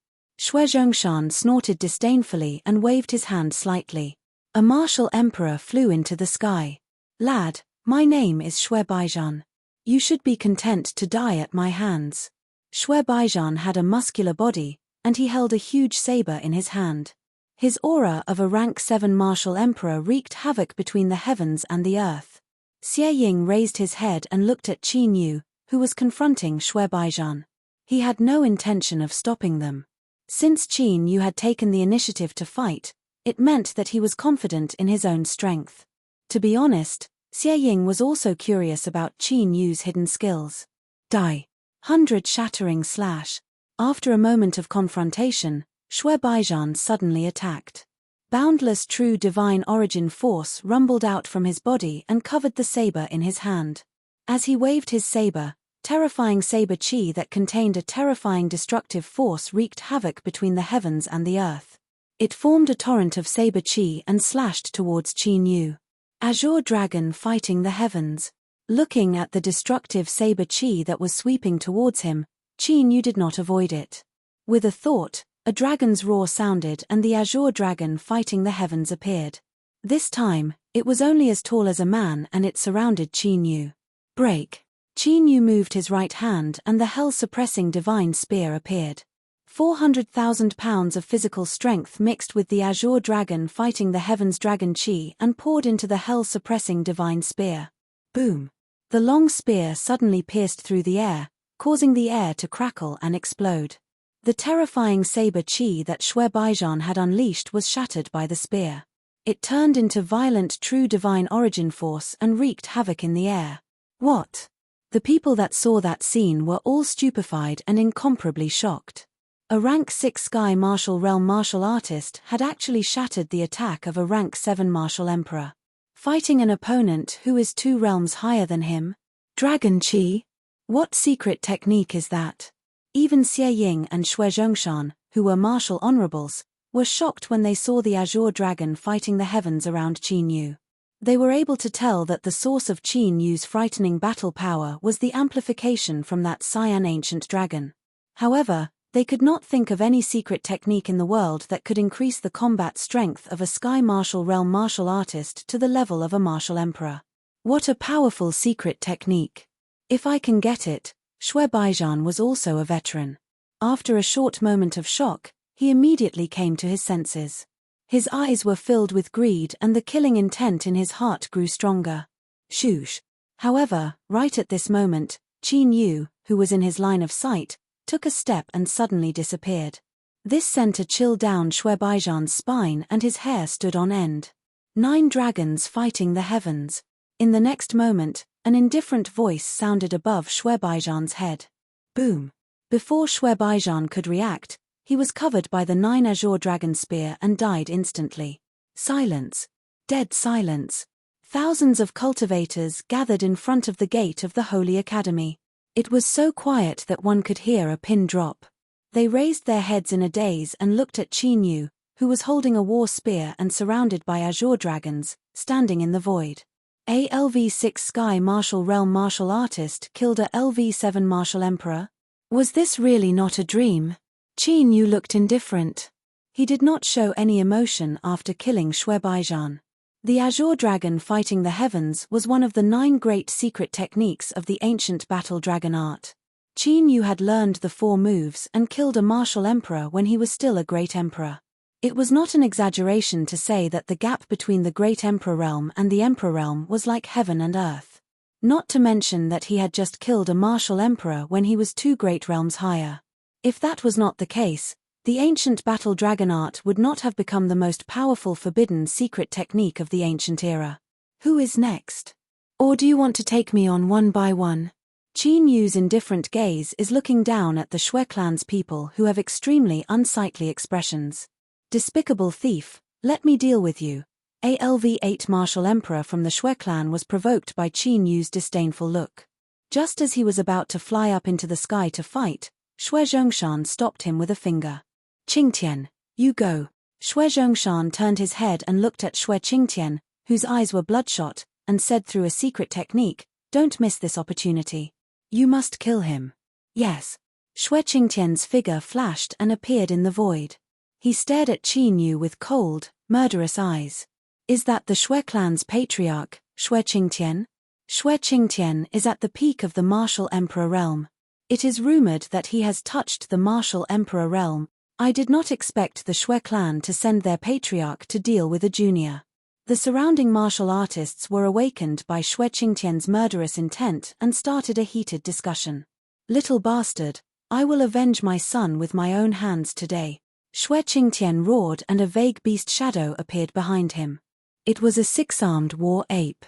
Shui Zhongshan snorted disdainfully and waved his hand slightly. A martial emperor flew into the sky. Lad, my name is Shui Baijan. You should be content to die at my hands. Shui Baijan had a muscular body, and he held a huge saber in his hand. His aura of a rank 7 martial emperor wreaked havoc between the heavens and the earth. Xie Ying raised his head and looked at Qin Yu, who was confronting Shui Baijan. He had no intention of stopping them. Since Qin Yu had taken the initiative to fight, it meant that he was confident in his own strength. To be honest, Xie Ying was also curious about Qin Yu's hidden skills. Die. 100 shattering slash. After a moment of confrontation, Shui Baijan suddenly attacked. Boundless true divine origin force rumbled out from his body and covered the saber in his hand. As he waved his saber, terrifying saber chi that contained a terrifying destructive force wreaked havoc between the heavens and the earth. It formed a torrent of saber chi and slashed towards Qin Yu. Azure Dragon fighting the heavens. Looking at the destructive saber chi that was sweeping towards him, Qin Yu did not avoid it. With a thought, a dragon's roar sounded and the Azure Dragon fighting the heavens appeared. This time, it was only as tall as a man and it surrounded Qin Yu. Break. Qin Yu moved his right hand and the hell-suppressing divine spear appeared. 400,000 pounds of physical strength mixed with the Azure Dragon fighting the heavens dragon chi and poured into the hell-suppressing divine spear. Boom. The long spear suddenly pierced through the air, causing the air to crackle and explode. The terrifying saber chi that Shui Baijan had unleashed was shattered by the spear. It turned into violent true divine origin force and wreaked havoc in the air. What? The people that saw that scene were all stupefied and incomparably shocked. A rank 6 sky martial realm martial artist had actually shattered the attack of a rank 7 martial emperor. Fighting an opponent who is 2 realms higher than him? Dragon Chi? What secret technique is that? Even Xie Ying and Shui Zhongshan, who were martial honorables, were shocked when they saw the Azure Dragon fighting the heavens around Qin Yu. They were able to tell that the source of Qin Yu's frightening battle power was the amplification from that Cyan ancient dragon. However, they could not think of any secret technique in the world that could increase the combat strength of a sky martial realm martial artist to the level of a martial emperor. What a powerful secret technique. If I can get it. Shui Baijan was also a veteran. After a short moment of shock, he immediately came to his senses. His eyes were filled with greed and the killing intent in his heart grew stronger. Shush. However, right at this moment, Qin Yu, who was in his line of sight, took a step and suddenly disappeared. This sent a chill down Shui Baijan's spine and his hair stood on end. 9 dragons fighting the heavens. In the next moment, an indifferent voice sounded above Shui Baijan's head. Boom. Before Shui Baijan could react, he was covered by the 9 Azure Dragon spear and died instantly. Silence. Dead silence. Thousands of cultivators gathered in front of the gate of the Holy Academy. It was so quiet that one could hear a pin drop. They raised their heads in a daze and looked at Qin Yu, who was holding a war spear and surrounded by Azure Dragons, standing in the void. A LV6 Sky Martial Realm martial artist killed a LV7 Martial Emperor? Was this really not a dream? Qin Yu looked indifferent. He did not show any emotion after killing Shui Baijan. The Azure Dragon fighting the heavens was one of the 9 great secret techniques of the ancient battle dragon art. Qin Yu had learned the 4 moves and killed a martial emperor when he was still a great emperor. It was not an exaggeration to say that the gap between the great emperor realm and the emperor realm was like heaven and earth. Not to mention that he had just killed a martial emperor when he was 2 great realms higher. If that was not the case, the ancient battle dragon art would not have become the most powerful forbidden secret technique of the ancient era. Who is next? Or do you want to take me on one by one? Qin Yu's indifferent gaze is looking down at the Shui clan's people who have extremely unsightly expressions. Despicable thief, let me deal with you. ALV8 Martial Emperor from the Shui clan was provoked by Qin Yu's disdainful look. Just as he was about to fly up into the sky to fight, Shui Zhongshan stopped him with a finger. Qingtian, you go. Shui Zhongshan turned his head and looked at Shui Qingtian, whose eyes were bloodshot, and said through a secret technique, don't miss this opportunity. You must kill him. Yes. Xue Qingtian's figure flashed and appeared in the void. He stared at Qin Yu with cold, murderous eyes. Is that the Xue clan's patriarch, Xue Qingtian? Xue Qingtian is at the peak of the martial emperor realm. It is rumored that he has touched the martial emperor realm. I did not expect the Xue clan to send their patriarch to deal with a junior. The surrounding martial artists were awakened by Xue Qingtian's murderous intent and started a heated discussion. Little bastard, I will avenge my son with my own hands today. Xue Qingtian roared and a vague beast shadow appeared behind him. It was a six-armed war ape.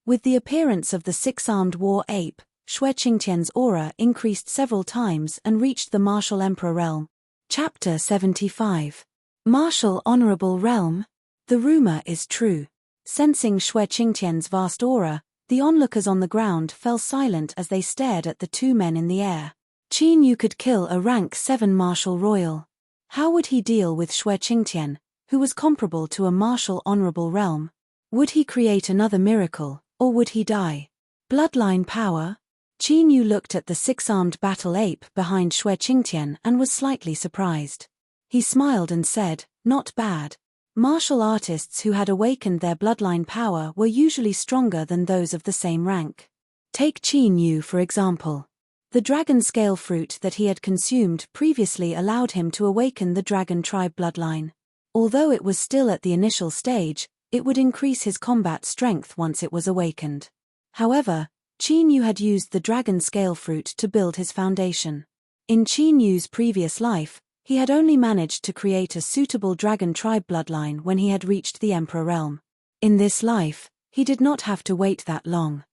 With the appearance of the six-armed war ape, Xue Qingtian's aura increased several times and reached the martial emperor realm. Chapter 75. Martial Honorable Realm. The rumor is true. Sensing Xue Qingtian's vast aura, the onlookers on the ground fell silent as they stared at the two men in the air. Qin Yu could kill a rank 7 martial royal. How would he deal with Xue Qingtian, who was comparable to a martial honorable realm? Would he create another miracle, or would he die? Bloodline power? Qin Yu looked at the six-armed battle ape behind Xue Qingtian and was slightly surprised. He smiled and said, "Not bad." Martial artists who had awakened their bloodline power were usually stronger than those of the same rank. Take Qin Yu for example. The dragon scale fruit that he had consumed previously allowed him to awaken the dragon tribe bloodline. Although it was still at the initial stage, it would increase his combat strength once it was awakened. However, Qin Yu had used the dragon scale fruit to build his foundation. In Qin Yu's previous life, he had only managed to create a suitable dragon tribe bloodline when he had reached the emperor realm. In this life, he did not have to wait that long.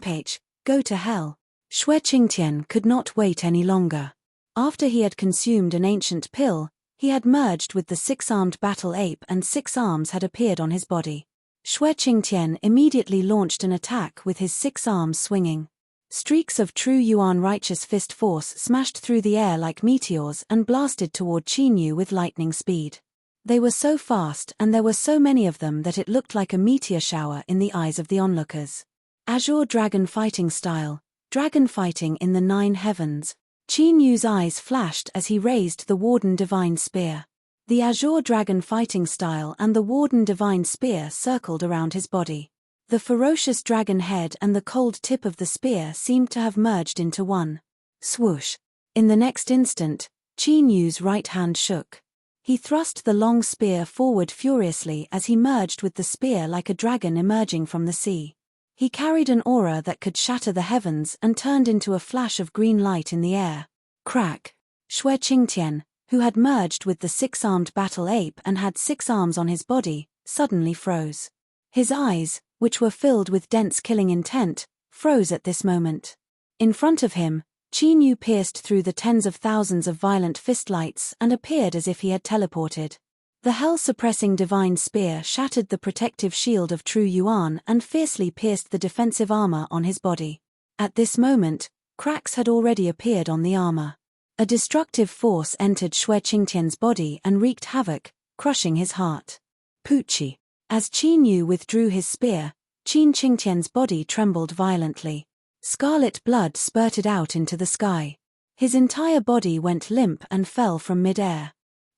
Page, go to hell. Xue Qingtian could not wait any longer. After he had consumed an ancient pill, he had merged with the six-armed battle ape and 6 arms had appeared on his body. Xue Qingtian immediately launched an attack with his 6 arms swinging. Streaks of true Yuan righteous fist force smashed through the air like meteors and blasted toward Qin Yu with lightning speed. They were so fast and there were so many of them that it looked like a meteor shower in the eyes of the onlookers. Azure Dragon Fighting Style. Dragon fighting in the 9 heavens. Qin Yu's eyes flashed as he raised the Warden Divine Spear. The Azure Dragon Fighting Style and the Warden Divine Spear circled around his body. The ferocious dragon head and the cold tip of the spear seemed to have merged into one. Swoosh. In the next instant, Qin Yu's right hand shook. He thrust the long spear forward furiously as he merged with the spear like a dragon emerging from the sea. He carried an aura that could shatter the heavens and turned into a flash of green light in the air. Crack. Xue Qingtian, who had merged with the 6-armed battle ape and had 6 arms on his body, suddenly froze. His eyes, which were filled with dense killing intent, froze at this moment. In front of him, Qin Yu pierced through the tens of thousands of violent fistlights and appeared as if he had teleported. The hell-suppressing divine spear shattered the protective shield of true Yuan and fiercely pierced the defensive armor on his body. At this moment, cracks had already appeared on the armor. A destructive force entered Xue Qingtian's body and wreaked havoc, crushing his heart. Poochie. As Qin Yu withdrew his spear, Qin Qingtian's body trembled violently. Scarlet blood spurted out into the sky. His entire body went limp and fell from mid-air.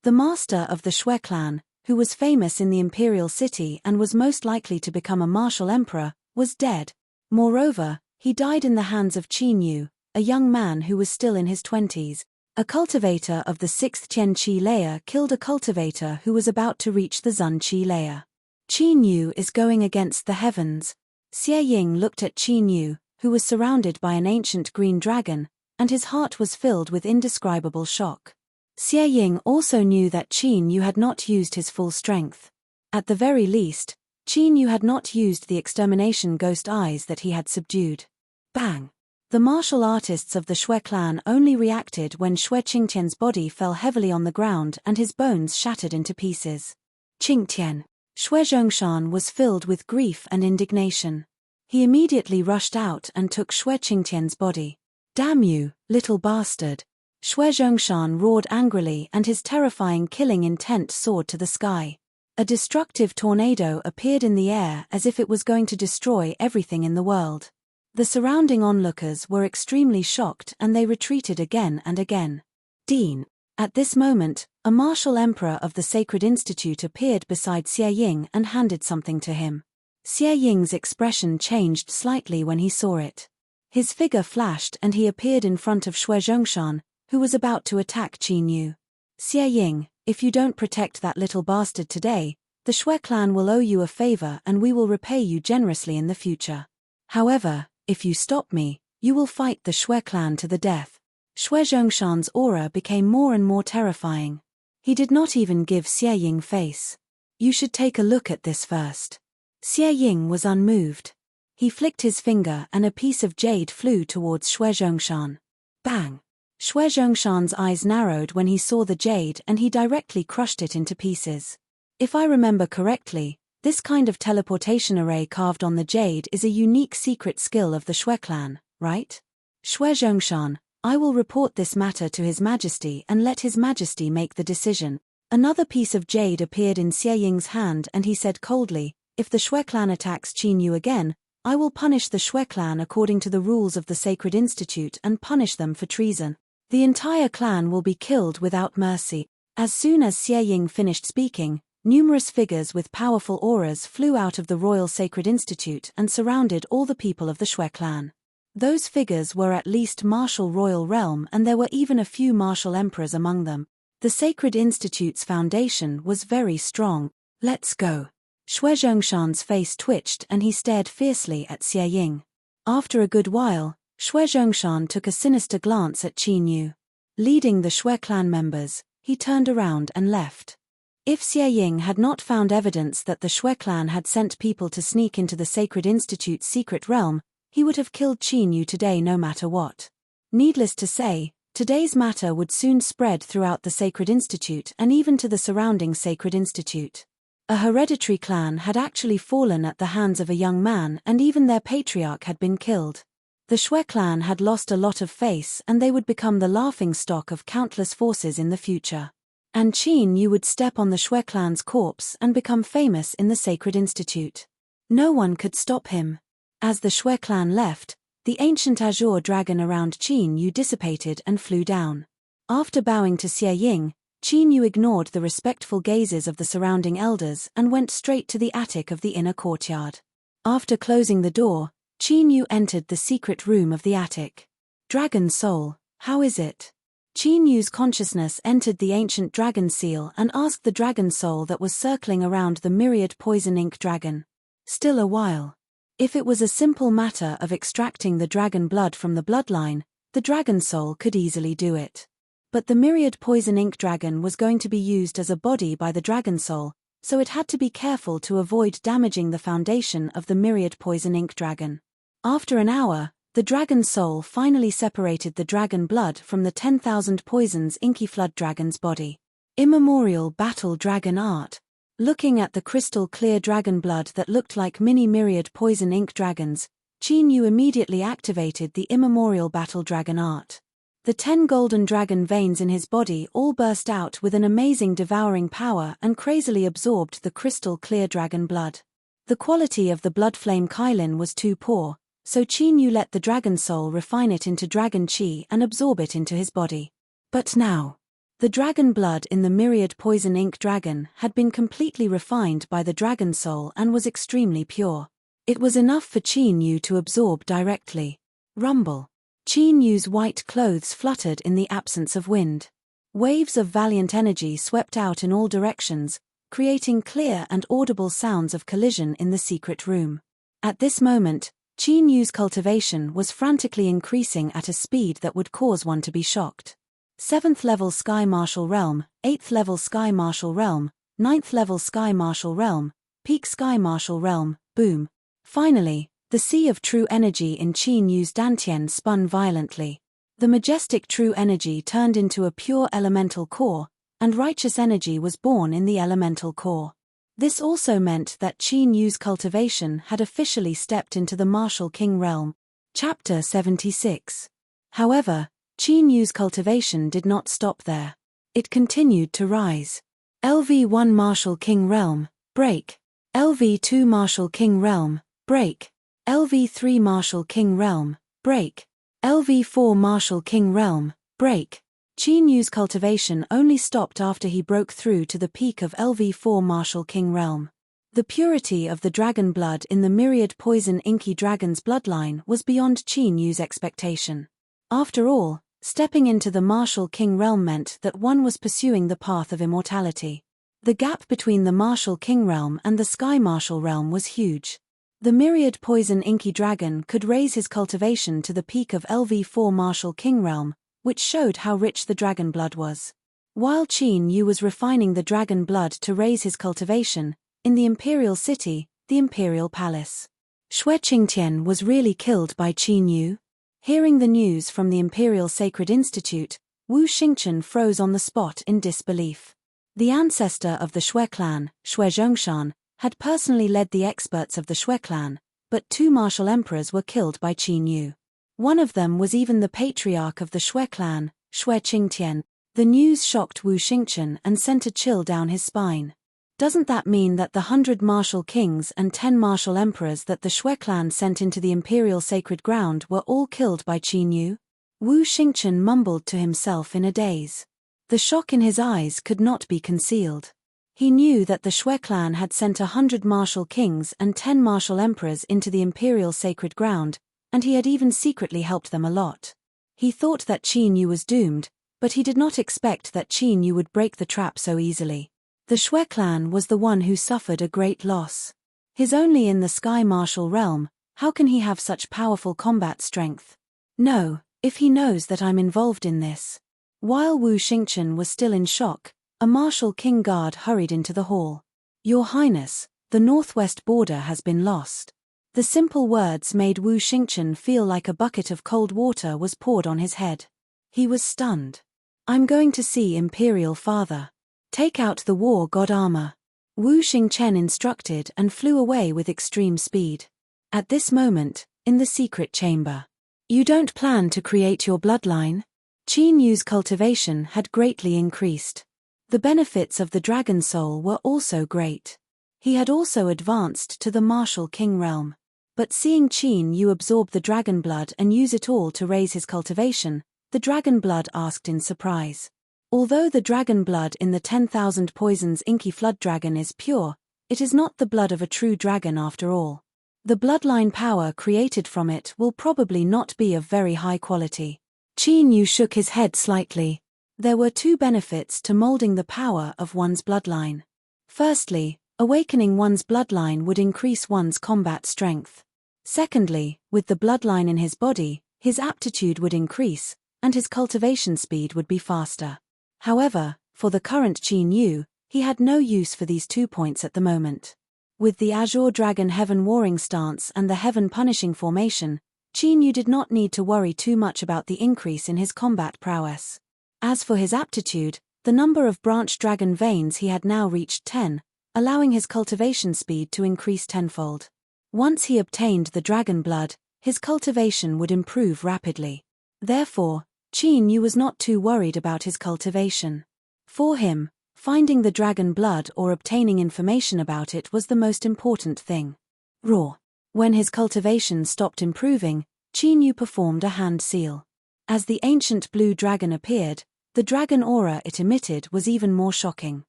The master of the Xue clan, who was famous in the imperial city and was most likely to become a martial emperor, was dead. Moreover, he died in the hands of Qin Yu, a young man who was still in his 20s. A cultivator of the 6th Qian Qi layer killed a cultivator who was about to reach the Zun Qi layer. Qin Yu is going against the heavens. Xie Ying looked at Qin Yu, who was surrounded by an ancient green dragon, and his heart was filled with indescribable shock. Xie Ying also knew that Qin Yu had not used his full strength. At the very least, Qin Yu had not used the extermination ghost eyes that he had subdued. Bang! The martial artists of the Xue clan only reacted when Xue Qingtian's body fell heavily on the ground and his bones shattered into pieces. Qingtian. Xue Zhongshan was filled with grief and indignation. He immediately rushed out and took Xue Qingtian's body. Damn you, little bastard! Xue Zhongshan roared angrily and his terrifying killing intent soared to the sky. A destructive tornado appeared in the air as if it was going to destroy everything in the world. The surrounding onlookers were extremely shocked and they retreated again and again. Dean. At this moment, a martial emperor of the Sacred Institute appeared beside Xie Ying and handed something to him. Xie Ying's expression changed slightly when he saw it. His figure flashed and he appeared in front of Shui Zhongshan, who was about to attack Qin Yu. Xie Ying, if you don't protect that little bastard today, the Shui clan will owe you a favor and we will repay you generously in the future. However, if you stop me, you will fight the Shui clan to the death. Shui Zhongshan's aura became more and more terrifying. He did not even give Xie Ying face. You should take a look at this first. Xie Ying was unmoved. He flicked his finger and a piece of jade flew towards Shui Zhongshan. Bang! Shui Zhongshan's eyes narrowed when he saw the jade and he directly crushed it into pieces. If I remember correctly, this kind of teleportation array carved on the jade is a unique secret skill of the Shui clan, right? Shui Zhongshan, I will report this matter to His Majesty and let His Majesty make the decision. Another piece of jade appeared in Xie Ying's hand and he said coldly, if the Shui clan attacks Qin Yu again, I will punish the Shui clan according to the rules of the Sacred Institute and punish them for treason. The entire clan will be killed without mercy. As soon as Xie Ying finished speaking, numerous figures with powerful auras flew out of the Royal Sacred Institute and surrounded all the people of the Shui clan. Those figures were at least martial royal realm and there were even a few martial emperors among them. The Sacred Institute's foundation was very strong. Let's go. Shui Zhongshan's face twitched and he stared fiercely at Xie Ying. After a good while, Shui Zhongshan took a sinister glance at Qin Yu. Leading the Shui clan members, he turned around and left. If Xie Ying had not found evidence that the Shui clan had sent people to sneak into the Sacred Institute's secret realm, he would have killed Qin Yu today no matter what. Needless to say, today's matter would soon spread throughout the Sacred Institute and even to the surrounding Sacred Institute. A hereditary clan had actually fallen at the hands of a young man and even their patriarch had been killed. The Shui clan had lost a lot of face and they would become the laughingstock of countless forces in the future. And Qin Yu would step on the Shui clan's corpse and become famous in the Sacred Institute. No one could stop him. As the Shui clan left, the ancient azure dragon around Qin Yu dissipated and flew down. After bowing to Xie Ying, Qin Yu ignored the respectful gazes of the surrounding elders and went straight to the attic of the inner courtyard. After closing the door, Qin Yu entered the secret room of the attic. Dragon soul, how is it? Qin Yu's consciousness entered the ancient dragon seal and asked the dragon soul that was circling around the myriad poison ink dragon. Still a while. If it was a simple matter of extracting the dragon blood from the bloodline, the dragon soul could easily do it. But the myriad poison ink dragon was going to be used as a body by the dragon soul, so it had to be careful to avoid damaging the foundation of the myriad poison ink dragon. After an hour, the dragon soul finally separated the dragon blood from the 10,000 poisons inky flood dragon's body. Immemorial battle dragon art. Looking at the crystal clear dragon blood that looked like mini myriad poison ink dragons, Qin Yu immediately activated the immemorial battle dragon art. The 10 golden dragon veins in his body all burst out with an amazing devouring power and crazily absorbed the crystal clear dragon blood. The quality of the blood flame Kailin was too poor, so Qin Yu let the dragon soul refine it into dragon chi and absorb it into his body. But now, the dragon blood in the myriad poison ink dragon had been completely refined by the dragon soul and was extremely pure. It was enough for Qin Yu to absorb directly. Rumble. Qin Yu's white clothes fluttered in the absence of wind. Waves of valiant energy swept out in all directions, creating clear and audible sounds of collision in the secret room. At this moment, Qin Yu's cultivation was frantically increasing at a speed that would cause one to be shocked. 7th level Sky Martial Realm, 8th level Sky Martial Realm, 9th level Sky Martial Realm, Peak Sky Martial Realm, boom. Finally, the sea of true energy in Qin Yu's dantian spun violently. The majestic true energy turned into a pure elemental core, and righteous energy was born in the elemental core. This also meant that Qin Yu's cultivation had officially stepped into the martial king realm. Chapter 76. However, Qin Yu's cultivation did not stop there. It continued to rise. LV1 Martial King Realm, break. LV2 Martial King Realm, break. LV3 Martial King Realm, break. LV4 Martial King Realm, break. Qin Yu's cultivation only stopped after he broke through to the peak of LV4 Martial King Realm. The purity of the dragon blood in the myriad poison inky dragon's bloodline was beyond Qin Yu's expectation. After all, stepping into the Martial King Realm meant that one was pursuing the path of immortality. The gap between the Martial King Realm and the Sky Martial Realm was huge. The myriad poison inky dragon could raise his cultivation to the peak of LV4 Martial King Realm, which showed how rich the dragon blood was. While Qin Yu was refining the dragon blood to raise his cultivation, in the Imperial City, the Imperial Palace, Xue Qingtian was really killed by Qin Yu. Hearing the news from the Imperial Sacred Institute, Wu Xingchen froze on the spot in disbelief. The ancestor of the Xue clan, Xue Zhongshan, had personally led the experts of the Xue clan, but 2 martial emperors were killed by Qin Yu. One of them was even the patriarch of the Xue clan, Xue Qingtian. The news shocked Wu Xingchen and sent a chill down his spine. Doesn't that mean that the 100 martial kings and 10 martial emperors that the Xue clan sent into the imperial sacred ground were all killed by Qin Yu? Wu Xingchen mumbled to himself in a daze. The shock in his eyes could not be concealed. He knew that the Xue clan had sent 100 martial kings and 10 martial emperors into the imperial sacred ground, and he had even secretly helped them a lot. He thought that Qin Yu was doomed, but he did not expect that Qin Yu would break the trap so easily. The Xue clan was the one who suffered a great loss. His only in the Sky Martial Realm, how can he have such powerful combat strength? No, if he knows that I'm involved in this. While Wu Xingchen was still in shock, a martial king guard hurried into the hall. Your Highness, the northwest border has been lost. The simple words made Wu Xingchen feel like a bucket of cold water was poured on his head. He was stunned. I'm going to see Imperial Father. Take out the war god armor. Wu Xingchen instructed and flew away with extreme speed. At this moment, in the secret chamber. You don't plan to create your bloodline? Qin Yu's cultivation had greatly increased. The benefits of the dragon soul were also great. He had also advanced to the martial king realm. But seeing Qin Yu absorb the dragon blood and use it all to raise his cultivation, the dragon blood asked in surprise. Although the dragon blood in the 10,000 poisons inky flood dragon is pure, it is not the blood of a true dragon after all. The bloodline power created from it will probably not be of very high quality. Qin Yu shook his head slightly. There were 2 benefits to molding the power of one's bloodline. Firstly, awakening one's bloodline would increase one's combat strength. Secondly, with the bloodline in his body, his aptitude would increase, and his cultivation speed would be faster. However, for the current Qin Yu, he had no use for these 2 points at the moment. With the Azure Dragon Heaven Warring Stance and the Heaven Punishing Formation, Qin Yu did not need to worry too much about the increase in his combat prowess. As for his aptitude, the number of branch dragon veins he had now reached 10, allowing his cultivation speed to increase tenfold. Once he obtained the dragon blood, his cultivation would improve rapidly. Therefore, Qin Yu was not too worried about his cultivation. For him, finding the dragon blood or obtaining information about it was the most important thing. Raw. When his cultivation stopped improving, Qin Yu performed a hand seal. As the ancient blue dragon appeared, the dragon aura it emitted was even more shocking.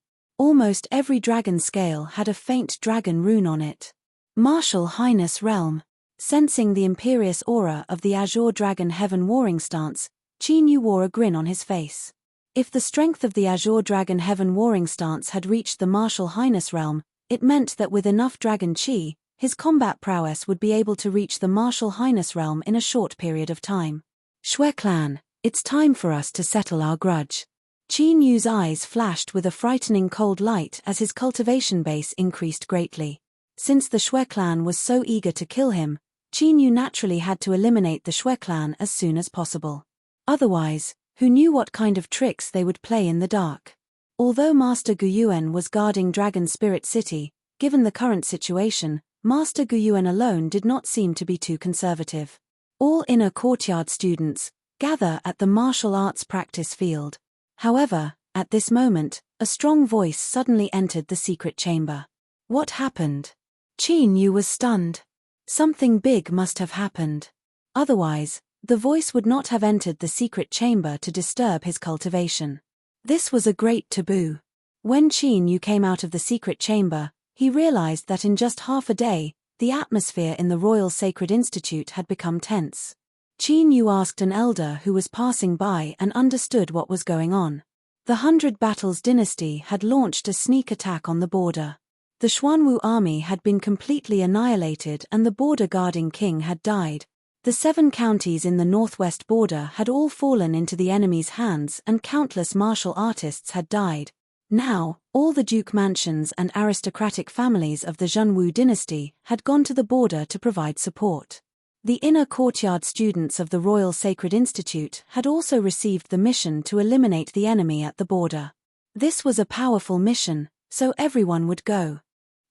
Almost every dragon scale had a faint dragon rune on it. Martial Highness Realm. Sensing the imperious aura of the Azure Dragon Heaven Warring Stance, Qin Yu wore a grin on his face. If the strength of the Azure Dragon Heaven Warring Stance had reached the Martial Highness Realm, it meant that with enough dragon chi, his combat prowess would be able to reach the Martial Highness Realm in a short period of time. Xue clan, it's time for us to settle our grudge. Qin Yu's eyes flashed with a frightening cold light as his cultivation base increased greatly. Since the Xue clan was so eager to kill him, Qin Yu naturally had to eliminate the Xue clan as soon as possible. Otherwise, who knew what kind of tricks they would play in the dark? Although Master Guyuan was guarding Dragon Spirit City, given the current situation, Master Guyuan alone did not seem to be too conservative. All inner courtyard students gather at the martial arts practice field. However, at this moment, a strong voice suddenly entered the secret chamber. What happened? Qin Yu was stunned. Something big must have happened. Otherwise, the voice would not have entered the secret chamber to disturb his cultivation. This was a great taboo. When Qin Yu came out of the secret chamber, he realized that in just half a day, the atmosphere in the Royal Sacred Institute had become tense. Qin Yu asked an elder who was passing by and understood what was going on. The Hundred Battles dynasty had launched a sneak attack on the border. The Xuanwu army had been completely annihilated and the border-guarding king had died. The 7 counties in the northwest border had all fallen into the enemy's hands and countless martial artists had died. Now, all the duke mansions and aristocratic families of the Zhenwu dynasty had gone to the border to provide support. The inner courtyard students of the Royal Sacred Institute had also received the mission to eliminate the enemy at the border. This was a powerful mission, so everyone would go.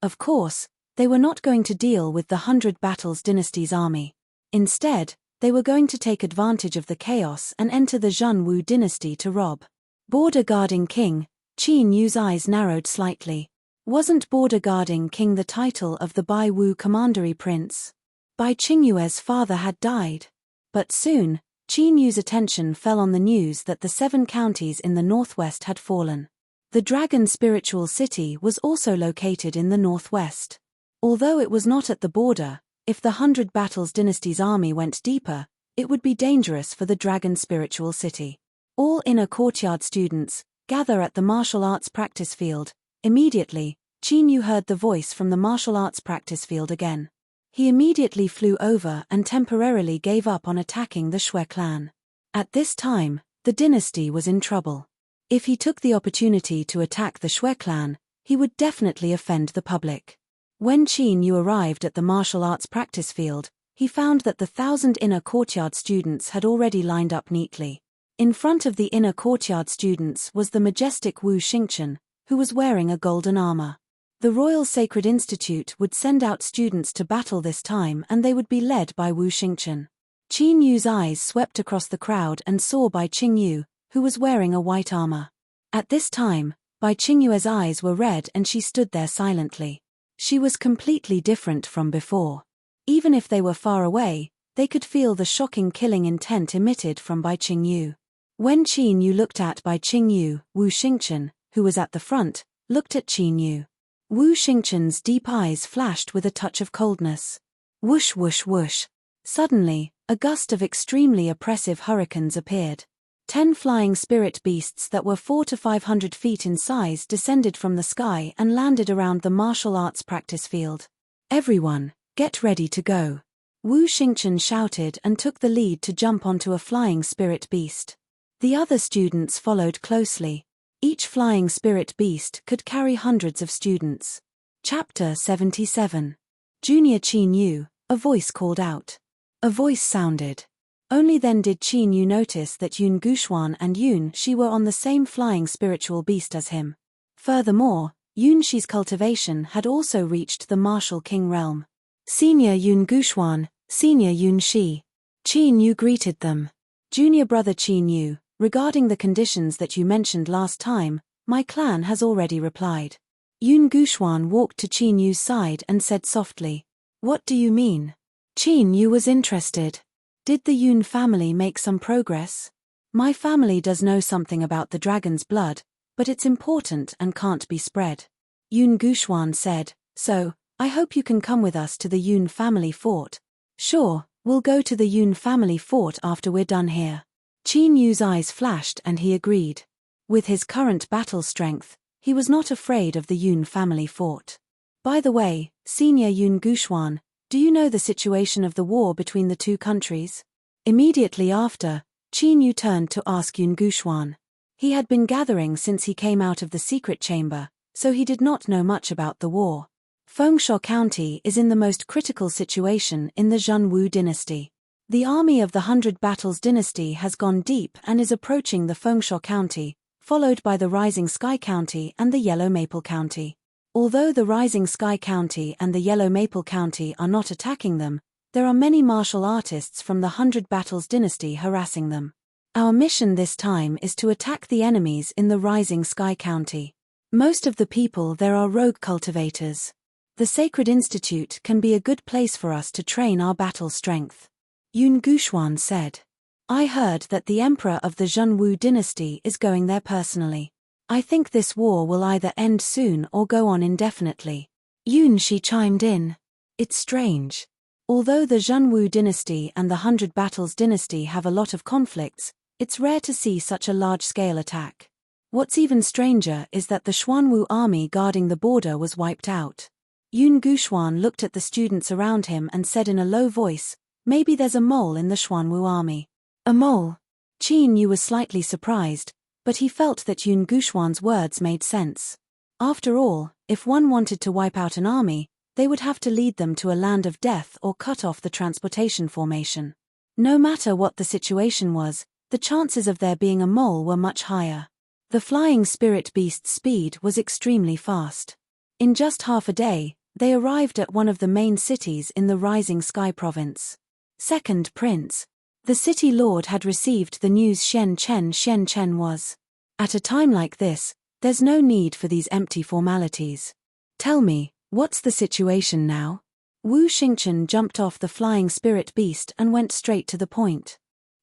Of course, they were not going to deal with the Hundred Battles dynasty's army. Instead, they were going to take advantage of the chaos and enter the Zhenwu dynasty to rob. Border guarding king, Qin Yu's eyes narrowed slightly. Wasn't border guarding king the title of the Bai Wu commandery prince? Bai Qingyue's father had died. But soon, Qin Yu's attention fell on the news that the 7 counties in the northwest had fallen. The Dragon Spiritual City was also located in the northwest. Although it was not at the border, if the Hundred Battles dynasty's army went deeper, it would be dangerous for the Dragon Spiritual City. All inner courtyard students, gather at the martial arts practice field. Immediately, Qin Yu heard the voice from the martial arts practice field again. He immediately flew over and temporarily gave up on attacking the Shui clan. At this time, the dynasty was in trouble. If he took the opportunity to attack the Shui clan, he would definitely offend the public. When Qin Yu arrived at the martial arts practice field, he found that the 1,000 inner courtyard students had already lined up neatly. In front of the inner courtyard students was the majestic Wu Xingchen, who was wearing a golden armor. The Royal Sacred Institute would send out students to battle this time and they would be led by Wu Xingchen. Qin Yu's eyes swept across the crowd and saw Bai Qingyu, who was wearing a white armor. At this time, Bai Qingyue's eyes were red and she stood there silently. She was completely different from before. Even if they were far away, they could feel the shocking killing intent emitted from Bai Qingyu. When Qin Yu looked at Bai Qingyu, Wu Xingchen, who was at the front, looked at Qin Yu. Wu Xingchen's deep eyes flashed with a touch of coldness. Whoosh whoosh whoosh. Suddenly, a gust of extremely oppressive hurricanes appeared. 10 flying spirit beasts that were 400 to 500 feet in size descended from the sky and landed around the martial arts practice field. Everyone, get ready to go. Wu Xingchen shouted and took the lead to jump onto a flying spirit beast. The other students followed closely. Each flying spirit beast could carry hundreds of students. Chapter 77. Junior Qin Yu, a voice called out. A voice sounded. Only then did Qin Yu notice that Yun Guxuan and Yun Shi were on the same flying spiritual beast as him. Furthermore, Yun Shi's cultivation had also reached the martial king realm. Senior Yun Guxuan, Senior Yun Shi. Qin Yu greeted them. Junior brother Qin Yu, regarding the conditions that you mentioned last time, my clan has already replied. Yun Guxuan walked to Qin Yu's side and said softly, "What do you mean?" Qin Yu was interested. Did the Yun family make some progress? My family does know something about the dragon's blood, but it's important and can't be spread. Yun Guxuan said, so, I hope you can come with us to the Yun family fort. Sure, we'll go to the Yun family fort after we're done here. Qin Yu's eyes flashed and he agreed. With his current battle strength, he was not afraid of the Yun family fort. By the way, Senior Yun Guxuan, do you know the situation of the war between the 2 countries? Immediately after, Qin Yu turned to ask Yun Guxuan. He had been gathering since he came out of the secret chamber, so he did not know much about the war. Fengsha County is in the most critical situation in the Zhenwu dynasty. The army of the Hundred Battles dynasty has gone deep and is approaching the Fengsha County, followed by the Rising Sky County and the Yellow Maple County. Although the Rising Sky County and the Yellow Maple County are not attacking them, there are many martial artists from the Hundred Battles dynasty harassing them. Our mission this time is to attack the enemies in the Rising Sky County. Most of the people there are rogue cultivators. The Sacred Institute can be a good place for us to train our battle strength. Yun Guxuan said. I heard that the emperor of the Zhenwu dynasty is going there personally. I think this war will either end soon or go on indefinitely. Yun Shi chimed in. It's strange. Although the Zhenwu dynasty and the Hundred Battles dynasty have a lot of conflicts, it's rare to see such a large-scale attack. What's even stranger is that the Xuanwu army guarding the border was wiped out. Yun Guxuan looked at the students around him and said in a low voice, maybe there's a mole in the Xuanwu army. A mole? Qin Yu was slightly surprised, but he felt that Yun Guxuan's words made sense. After all, if one wanted to wipe out an army, they would have to lead them to a land of death or cut off the transportation formation. No matter what the situation was, the chances of there being a mole were much higher. The flying spirit beast's speed was extremely fast. In just half a day, they arrived at one of the main cities in the Rising Sky province. Second Prince. The city lord had received the news Shen Chen was. At a time like this, there's no need for these empty formalities. Tell me, what's the situation now? Wu Xingchen jumped off the flying spirit beast and went straight to the point.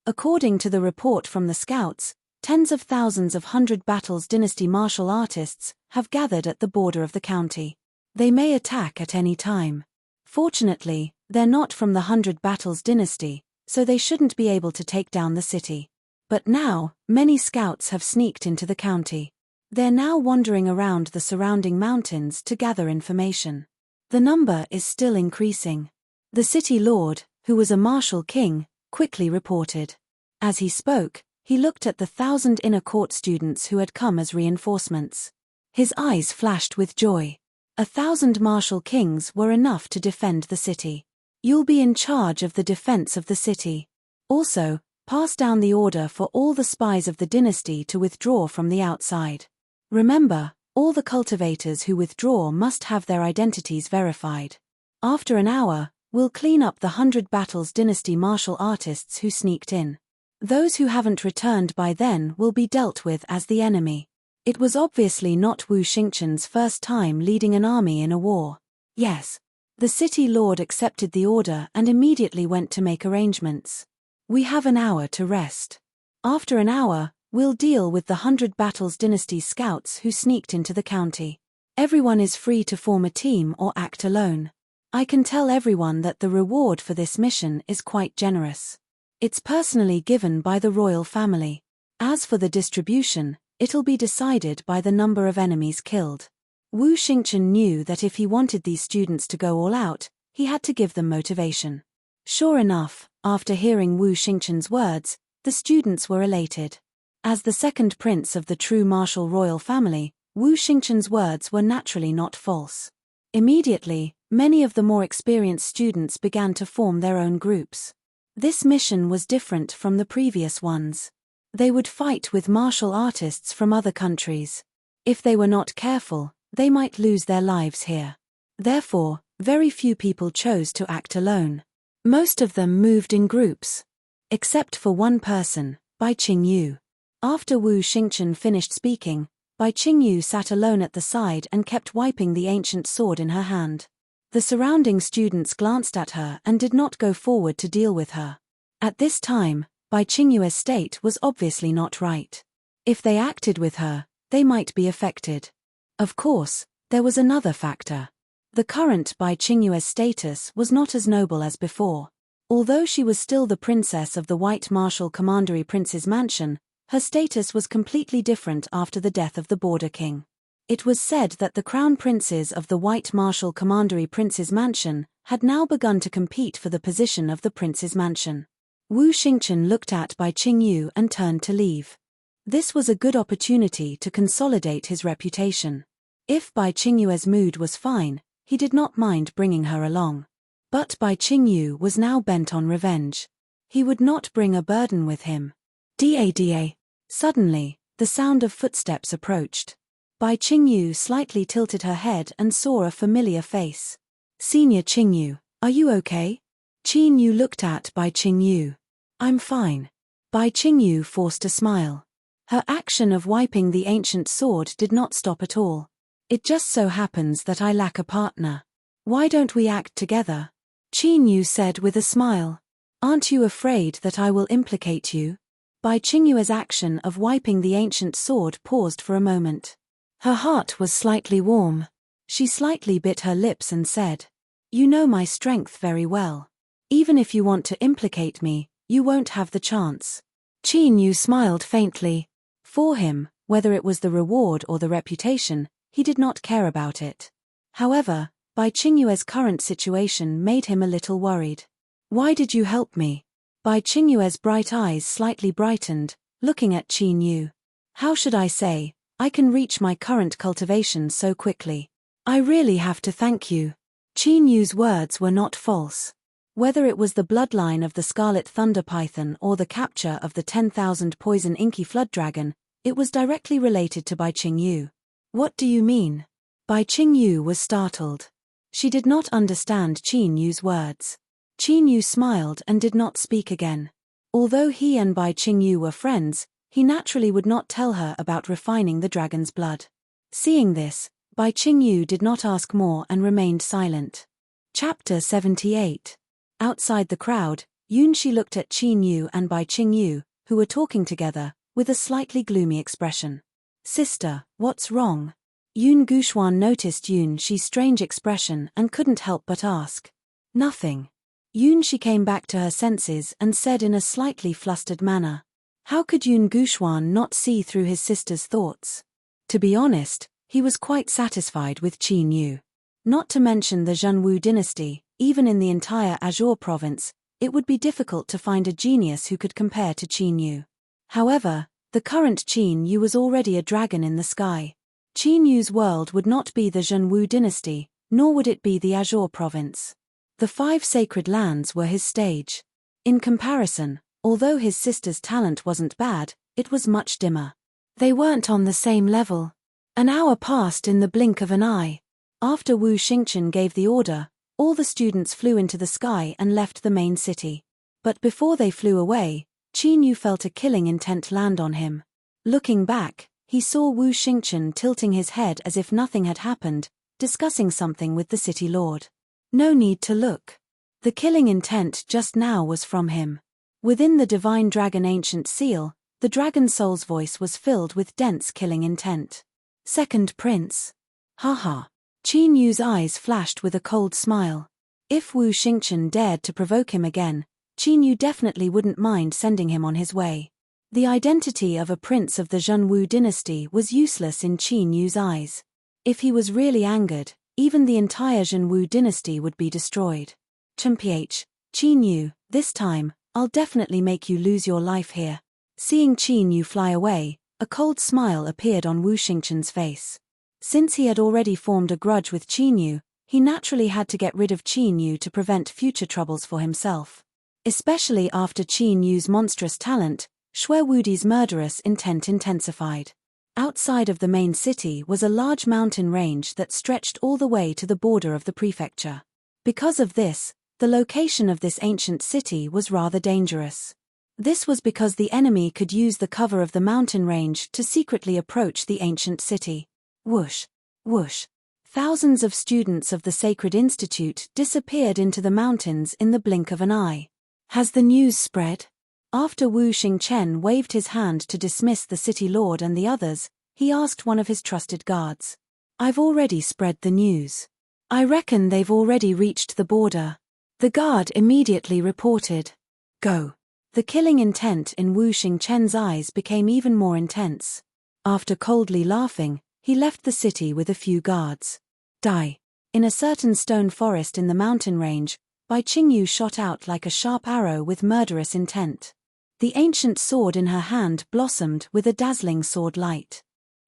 According to the report from the scouts, tens of thousands of Hundred Battles dynasty martial artists have gathered at the border of the county. They may attack at any time. Fortunately, they're not from the Hundred Battles dynasty, so they shouldn't be able to take down the city. But now, many scouts have sneaked into the county. They're now wandering around the surrounding mountains to gather information. The number is still increasing. The city lord, who was a martial king, quickly reported. As he spoke, he looked at the 1,000 inner court students who had come as reinforcements. His eyes flashed with joy. 1,000 martial kings were enough to defend the city. You'll be in charge of the defense of the city. Also, pass down the order for all the spies of the dynasty to withdraw from the outside. Remember, all the cultivators who withdraw must have their identities verified. After an hour, we'll clean up the Hundred Battles dynasty martial artists who sneaked in. Those who haven't returned by then will be dealt with as the enemy. It was obviously not Wu Xingchen's first time leading an army in a war. Yes. The city lord accepted the order and immediately went to make arrangements. We have an hour to rest. After an hour, we'll deal with the Hundred Battles dynasty scouts who sneaked into the county. Everyone is free to form a team or act alone. I can tell everyone that the reward for this mission is quite generous. It's personally given by the royal family. As for the distribution, it'll be decided by the number of enemies killed. Wu Xingchen knew that if he wanted these students to go all out, he had to give them motivation. Sure enough, after hearing Wu Xingchen's words, the students were elated. As the second prince of the true martial royal family, Wu Xingchen's words were naturally not false. Immediately, many of the more experienced students began to form their own groups. This mission was different from the previous ones. They would fight with martial artists from other countries. If they were not careful, they might lose their lives here. Therefore, very few people chose to act alone. Most of them moved in groups. Except for one person, Bai Qingyu. After Wu Xingchen finished speaking, Bai Qingyu sat alone at the side and kept wiping the ancient sword in her hand. The surrounding students glanced at her and did not go forward to deal with her. At this time, Bai Qingyu's state was obviously not right. If they acted with her, they might be affected. Of course, there was another factor. The current Bai Qingyu's status was not as noble as before. Although she was still the princess of the White Martial Commandery Prince's mansion, her status was completely different after the death of the Border King. It was said that the crown princes of the White Martial Commandery Prince's mansion had now begun to compete for the position of the prince's mansion. Wu Xingchen looked at Bai Qingyu and turned to leave. This was a good opportunity to consolidate his reputation. If Bai Qingyu's mood was fine, he did not mind bringing her along. But Bai Qingyu was now bent on revenge. He would not bring a burden with him. Da. Suddenly, the sound of footsteps approached. Bai Qingyu slightly tilted her head and saw a familiar face. Senior Qingyu, are you okay? Qin Yu looked at Bai Qingyu. I'm fine. Bai Qingyu forced a smile. Her action of wiping the ancient sword did not stop at all. It just so happens that I lack a partner. Why don't we act together? Qin Yu said with a smile. Aren't you afraid that I will implicate you? Bai Qingyue's action of wiping the ancient sword paused for a moment. Her heart was slightly warm. She slightly bit her lips and said, "You know my strength very well. Even if you want to implicate me, you won't have the chance." Qin Yu smiled faintly. For him, whether it was the reward or the reputation, he did not care about it. However, Bai Qingyue's current situation made him a little worried. "Why did you help me?" Bai Qingyue's bright eyes slightly brightened, looking at Qin Yu. "How should I say, I can reach my current cultivation so quickly. I really have to thank you." Qin Yu's words were not false. Whether it was the bloodline of the Scarlet Thunder Python or the capture of the 10,000 poison inky flood dragon, it was directly related to Bai Qingyu. "What do you mean?" Bai Qingyu was startled. She did not understand Qin Yu's words. Qin Yu smiled and did not speak again. Although he and Bai Qingyu were friends, he naturally would not tell her about refining the dragon's blood. Seeing this, Bai Qingyu did not ask more and remained silent. Chapter 78. Outside the crowd, Yunxi looked at Qin Yu and Bai Qingyu, who were talking together, with a slightly gloomy expression. "Sister, what's wrong?" Yun Guxuan noticed Yunxi's strange expression and couldn't help but ask. "Nothing." Yunxi came back to her senses and said in a slightly flustered manner. How could Yun Guxuan not see through his sister's thoughts? To be honest, he was quite satisfied with Qin Yu. Not to mention the Zhenwu dynasty, even in the entire Azure province, it would be difficult to find a genius who could compare to Qin Yu. However, the current Qin Yu was already a dragon in the sky. Qin Yu's world would not be the Zhenwu dynasty, nor would it be the Azure province. The 5 sacred lands were his stage. In comparison, although his sister's talent wasn't bad, it was much dimmer. They weren't on the same level. An hour passed in the blink of an eye. After Wu Xingchen gave the order, all the students flew into the sky and left the main city. But before they flew away, Qin Yu felt a killing intent land on him. Looking back, he saw Wu Xingchen tilting his head as if nothing had happened, discussing something with the city lord. No need to look. The killing intent just now was from him. Within the divine dragon ancient seal, the dragon soul's voice was filled with dense killing intent. Second prince. Haha. Qin Yu's eyes flashed with a cold smile. If Wu Xingchen dared to provoke him again, Qin Yu definitely wouldn't mind sending him on his way. The identity of a prince of the Zhenwu dynasty was useless in Qin Yu's eyes. If he was really angered, even the entire Zhenwu dynasty would be destroyed. Qin Yu, this time, I'll definitely make you lose your life here. Seeing Qin Yu fly away, a cold smile appeared on Wu Xingchen's face. Since he had already formed a grudge with Qin Yu, he naturally had to get rid of Qin Yu to prevent future troubles for himself. Especially after Qin Yu's monstrous talent, Xue Wudi's murderous intent intensified. Outside of the main city was a large mountain range that stretched all the way to the border of the prefecture. Because of this, the location of this ancient city was rather dangerous. This was because the enemy could use the cover of the mountain range to secretly approach the ancient city. Whoosh, whoosh. Thousands of students of the Sacred Institute disappeared into the mountains in the blink of an eye. Has the news spread? After Wu Xingchen waved his hand to dismiss the city lord and the others, he asked one of his trusted guards. I've already spread the news. I reckon they've already reached the border. The guard immediately reported. Go. The killing intent in Wu Xingchen's eyes became even more intense. After coldly laughing, he left the city with a few guards. Die. In a certain stone forest in the mountain range, Bai Qingyu shot out like a sharp arrow with murderous intent. The ancient sword in her hand blossomed with a dazzling sword light.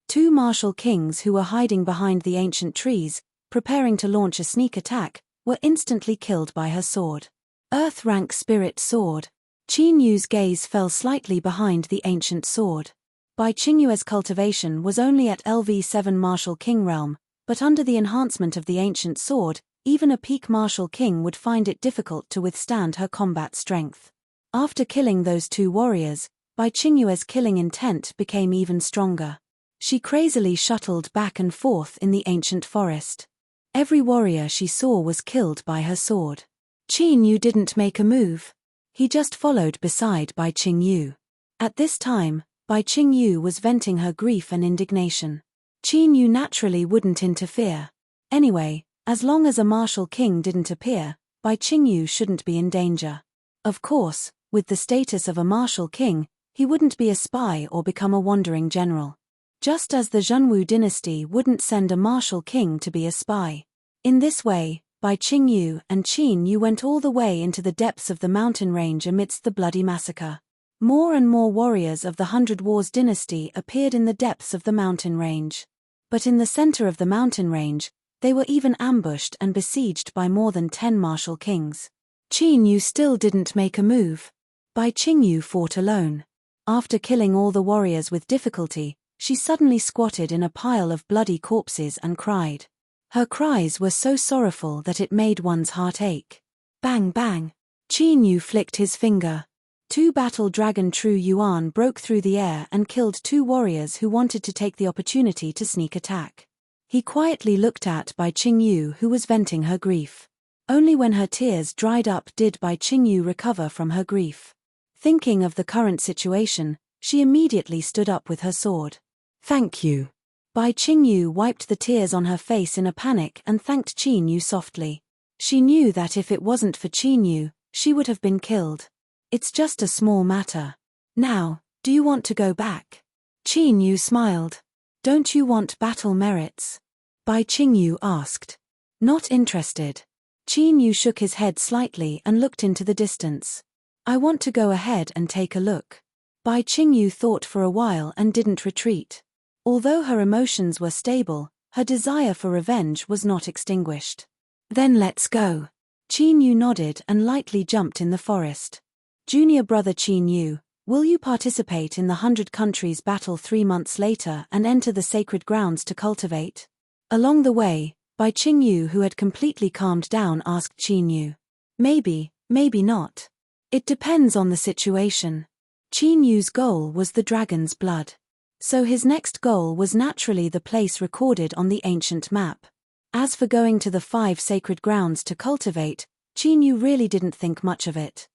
2 martial kings who were hiding behind the ancient trees, preparing to launch a sneak attack, were instantly killed by her sword. Earth rank spirit sword. Qin Yu's gaze fell slightly behind the ancient sword. Bai Qingyue's cultivation was only at LV7 martial king realm, but under the enhancement of the ancient sword, even a peak martial king would find it difficult to withstand her combat strength. After killing those 2 warriors, Bai Qingyue's killing intent became even stronger. She crazily shuttled back and forth in the ancient forest. Every warrior she saw was killed by her sword. Qin Yu didn't make a move. He just followed beside Bai Qingyu. At this time, Bai Qingyu was venting her grief and indignation. Qin Yu naturally wouldn't interfere. Anyway, as long as a martial king didn't appear, Bai Qingyu shouldn't be in danger. Of course, with the status of a martial king, he wouldn't be a spy or become a wandering general. Just as the Zhenwu dynasty wouldn't send a martial king to be a spy. In this way, Bai Qingyu and Qin Yu went all the way into the depths of the mountain range amidst the bloody massacre. More and more warriors of the Hundred Wars dynasty appeared in the depths of the mountain range. But in the center of the mountain range, they were even ambushed and besieged by more than 10 martial kings. Qin Yu still didn't make a move. Bai Qingyu fought alone. After killing all the warriors with difficulty, she suddenly squatted in a pile of bloody corpses and cried. Her cries were so sorrowful that it made one's heart ache. Bang bang! Qin Yu flicked his finger. 2 battle dragon True Yuan broke through the air and killed 2 warriors who wanted to take the opportunity to sneak attack. He quietly looked at Bai Qingyu, who was venting her grief. Only when her tears dried up did Bai Qingyu recover from her grief. Thinking of the current situation, she immediately stood up with her sword. Thank you. Bai Qingyu wiped the tears on her face in a panic and thanked Qin Yu softly. She knew that if it wasn't for Qin Yu, she would have been killed. It's just a small matter. Now, do you want to go back? Qin Yu smiled. Don't you want battle merits? Bai Qingyu asked. Not interested. Qin Yu shook his head slightly and looked into the distance. I want to go ahead and take a look. Bai Qingyu thought for a while and didn't retreat. Although her emotions were stable, her desire for revenge was not extinguished. Then let's go. Qin Yu nodded and lightly jumped in the forest. Junior brother Qin Yu, will you participate in the 100 countries battle 3 months later and enter the sacred grounds to cultivate? Along the way, Bai Qingyu, who had completely calmed down, asked Qin Yu. Maybe, maybe not. It depends on the situation. Qin Yu's goal was the dragon's blood. So his next goal was naturally the place recorded on the ancient map. As for going to the 5 sacred grounds to cultivate, Qin Yu really didn't think much of it.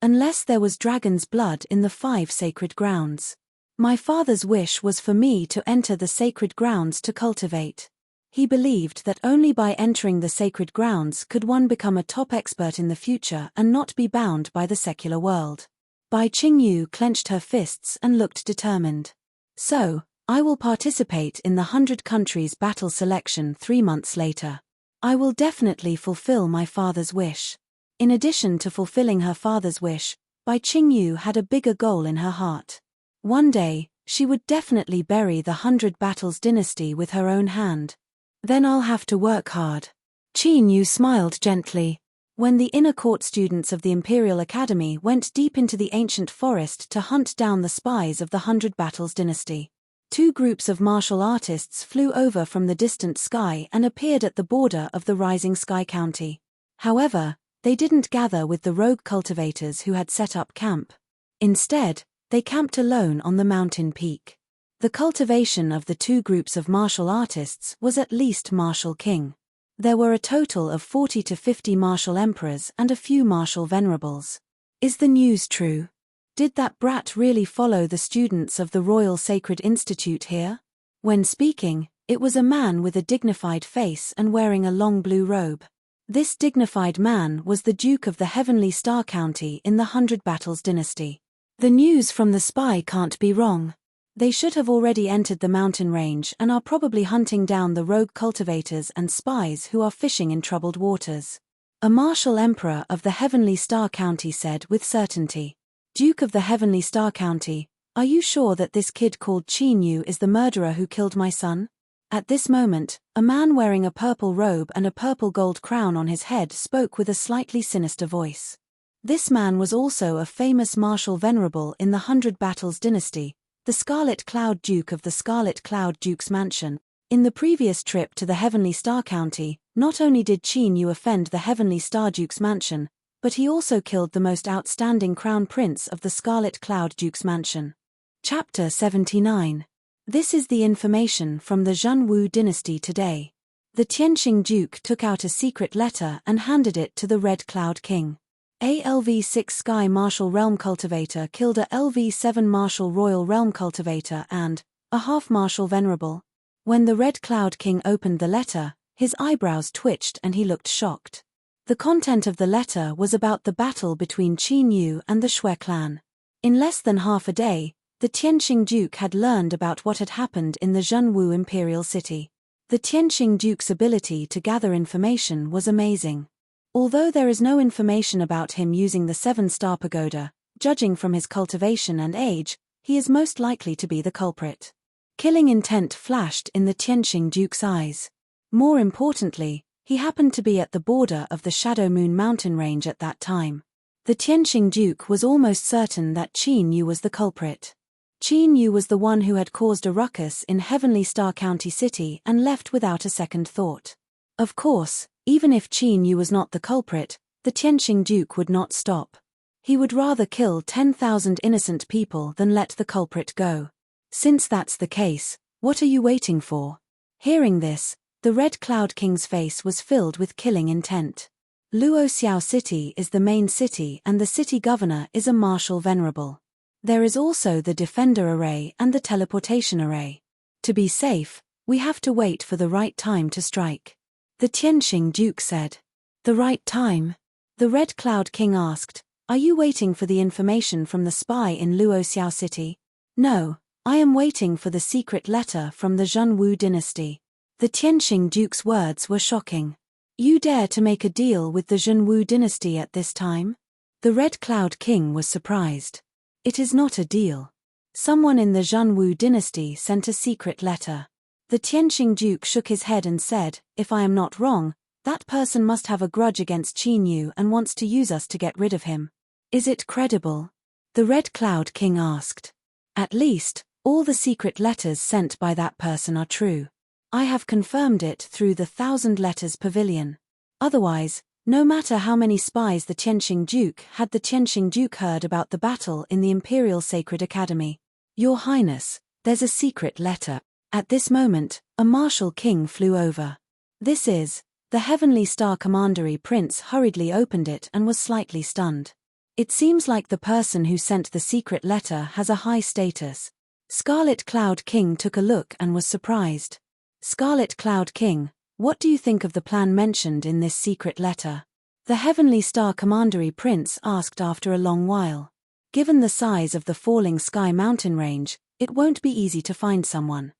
Unless there was dragon's blood in the 5 sacred grounds. My father's wish was for me to enter the sacred grounds to cultivate. He believed that only by entering the sacred grounds could one become a top expert in the future and not be bound by the secular world. Bai Qingyu clenched her fists and looked determined. So, I will participate in the 100 countries battle selection 3 months later. I will definitely fulfill my father's wish. In addition to fulfilling her father's wish, Bai Qingyu had a bigger goal in her heart. One day, she would definitely bury the 100 Battles dynasty with her own hand. Then I'll have to work hard. Qin Yu smiled gently. When the inner court students of the Imperial Academy went deep into the ancient forest to hunt down the spies of the 100 Battles dynasty, 2 groups of martial artists flew over from the distant sky and appeared at the border of the rising sky county. However, they didn't gather with the rogue cultivators who had set up camp. Instead, they camped alone on the mountain peak. The cultivation of the 2 groups of martial artists was at least martial king. There were a total of 40 to 50 martial emperors and a few martial venerables. Is the news true? Did that brat really follow the students of the Royal Sacred Institute here? When speaking, it was a man with a dignified face and wearing a long blue robe. This dignified man was the Duke of the Heavenly Star County in the 100 Battles dynasty. The news from the spy can't be wrong. They should have already entered the mountain range and are probably hunting down the rogue cultivators and spies who are fishing in troubled waters. A martial emperor of the Heavenly Star County said with certainty. Duke of the Heavenly Star County, are you sure that this kid called Qin Yu is the murderer who killed my son? At this moment, a man wearing a purple robe and a purple gold crown on his head spoke with a slightly sinister voice. This man was also a famous martial venerable in the 100 Battles dynasty, the Scarlet Cloud Duke of the Scarlet Cloud Duke's mansion. In the previous trip to the Heavenly Star County, not only did Qin Yu offend the Heavenly Star Duke's mansion, but he also killed the most outstanding crown prince of the Scarlet Cloud Duke's mansion. Chapter 79. This is the information from the Zhenwu dynasty today. The Tianqing Duke took out a secret letter and handed it to the Red Cloud King. A LV6 Sky Martial Realm Cultivator killed a LV7 Martial Royal Realm Cultivator and a Half Martial Venerable. When the Red Cloud King opened the letter, his eyebrows twitched and he looked shocked. The content of the letter was about the battle between Qin Yu and the Shui clan. In less than half a day, the Tianqing Duke had learned about what had happened in the Zhenwu Imperial City. The Tianqing Duke's ability to gather information was amazing. Although there is no information about him using the 7-star pagoda, judging from his cultivation and age, he is most likely to be the culprit. Killing intent flashed in the Tianqing Duke's eyes. More importantly, he happened to be at the border of the Shadow Moon mountain range at that time. The Tianqing Duke was almost certain that Qin Yu was the culprit. Qin Yu was the one who had caused a ruckus in Heavenly Star County City and left without a second thought. Of course, even if Qin Yu was not the culprit, the Tianqing Duke would not stop. He would rather kill 10,000 innocent people than let the culprit go. Since that's the case, what are you waiting for? Hearing this, the Red Cloud King's face was filled with killing intent. Luoxiao City is the main city and the city governor is a martial venerable. There is also the defender array and the teleportation array. To be safe, we have to wait for the right time to strike. The Tianqing Duke said. The right time? The Red Cloud King asked, are you waiting for the information from the spy in Luoxiao City? No, I am waiting for the secret letter from the Zhenwu dynasty. The Tianqing Duke's words were shocking. You dare to make a deal with the Zhenwu dynasty at this time? The Red Cloud King was surprised. It is not a deal. Someone in the Zhenwu dynasty sent a secret letter. The Tianqing Duke shook his head and said, if I am not wrong, that person must have a grudge against Qin Yu and wants to use us to get rid of him. Is it credible? The Red Cloud King asked. At least, all the secret letters sent by that person are true. I have confirmed it through the 1,000 Letters Pavilion. Otherwise, no matter how many spies the Tianqing Duke had, the Tianqing Duke heard about the battle in the Imperial Sacred Academy. Your Highness, there's a secret letter. At this moment, a martial king flew over. This is. The Heavenly Star Commandery Prince hurriedly opened it and was slightly stunned. It seems like the person who sent the secret letter has a high status. Scarlet Cloud King took a look and was surprised. Scarlet Cloud King, what do you think of the plan mentioned in this secret letter? The Heavenly Star Commandery Prince asked after a long while. Given the size of the Falling Sky mountain range, it won't be easy to find someone.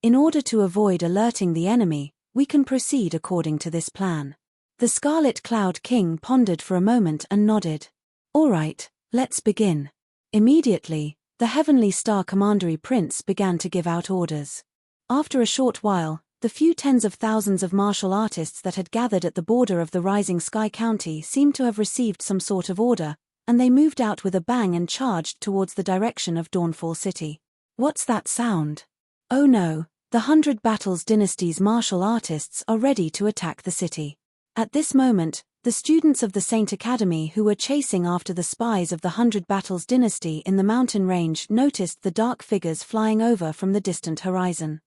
In order to avoid alerting the enemy, we can proceed according to this plan. The Scarlet Cloud King pondered for a moment and nodded. All right, let's begin. Immediately, the Heavenly Star Commandery Prince began to give out orders. After a short while, the few tens of thousands of martial artists that had gathered at the border of the Rising Sky County seemed to have received some sort of order, and they moved out with a bang and charged towards the direction of Dawnfall City. What's that sound? Oh no, the 100 Battles Dynasty's martial artists are ready to attack the city. At this moment, the students of the Saint Academy who were chasing after the spies of the 100 Battles Dynasty in the mountain range noticed the dark figures flying over from the distant horizon.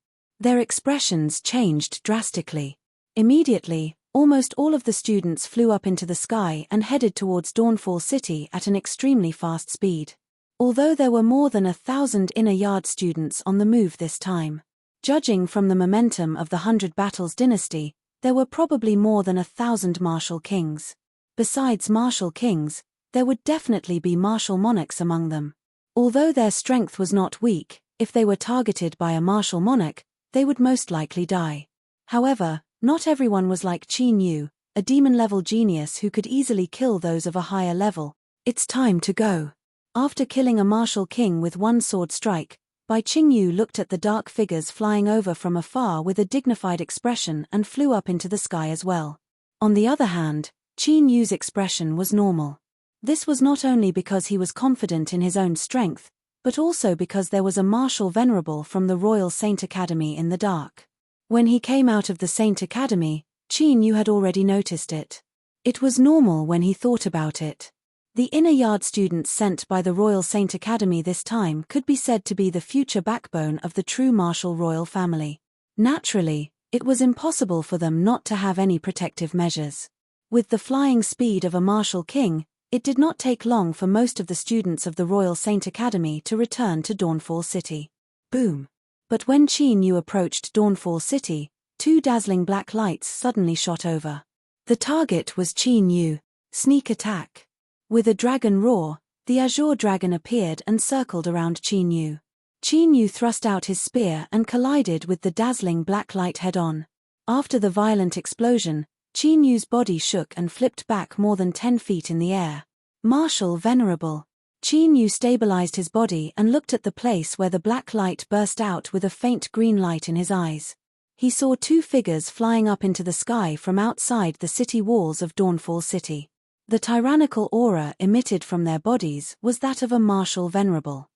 Their expressions changed drastically. Immediately, almost all of the students flew up into the sky and headed towards Dawnfall City at an extremely fast speed. Although there were more than 1,000 inner yard students on the move this time. Judging from the momentum of the 100 Battles Dynasty, there were probably more than 1,000 martial kings. Besides martial kings, there would definitely be martial monarchs among them. Although their strength was not weak, if they were targeted by a martial monarch, they would most likely die. However, not everyone was like Qin Yu, a demon-level genius who could easily kill those of a higher level. It's time to go. After killing a martial king with one sword strike, Bai Qingyu looked at the dark figures flying over from afar with a dignified expression and flew up into the sky as well. On the other hand, Qin Yu's expression was normal. This was not only because he was confident in his own strength, but also because there was a martial venerable from the Royal Saint Academy in the dark. When he came out of the Saint Academy, Qin Yu had already noticed it. It was normal when he thought about it. The inner yard students sent by the Royal Saint Academy this time could be said to be the future backbone of the true martial royal family. Naturally, It was impossible for them not to have any protective measures. With the flying speed of a martial king, it did not take long for most of the students of the Royal Saint Academy to return to Dawnfall City. Boom! But when Qin Yu approached Dawnfall City, two dazzling black lights suddenly shot over. The target was Qin Yu. Sneak attack. With a dragon roar, the azure dragon appeared and circled around Qin Yu. Qin Yu thrust out his spear and collided with the dazzling black light head-on. After the violent explosion, Qin Yu's body shook and flipped back more than 10 feet in the air. Martial Venerable. Qin Yu stabilized his body and looked at the place where the black light burst out with a faint green light in his eyes. He saw two figures flying up into the sky from outside the city walls of Dawnfall City. The tyrannical aura emitted from their bodies was that of a martial venerable.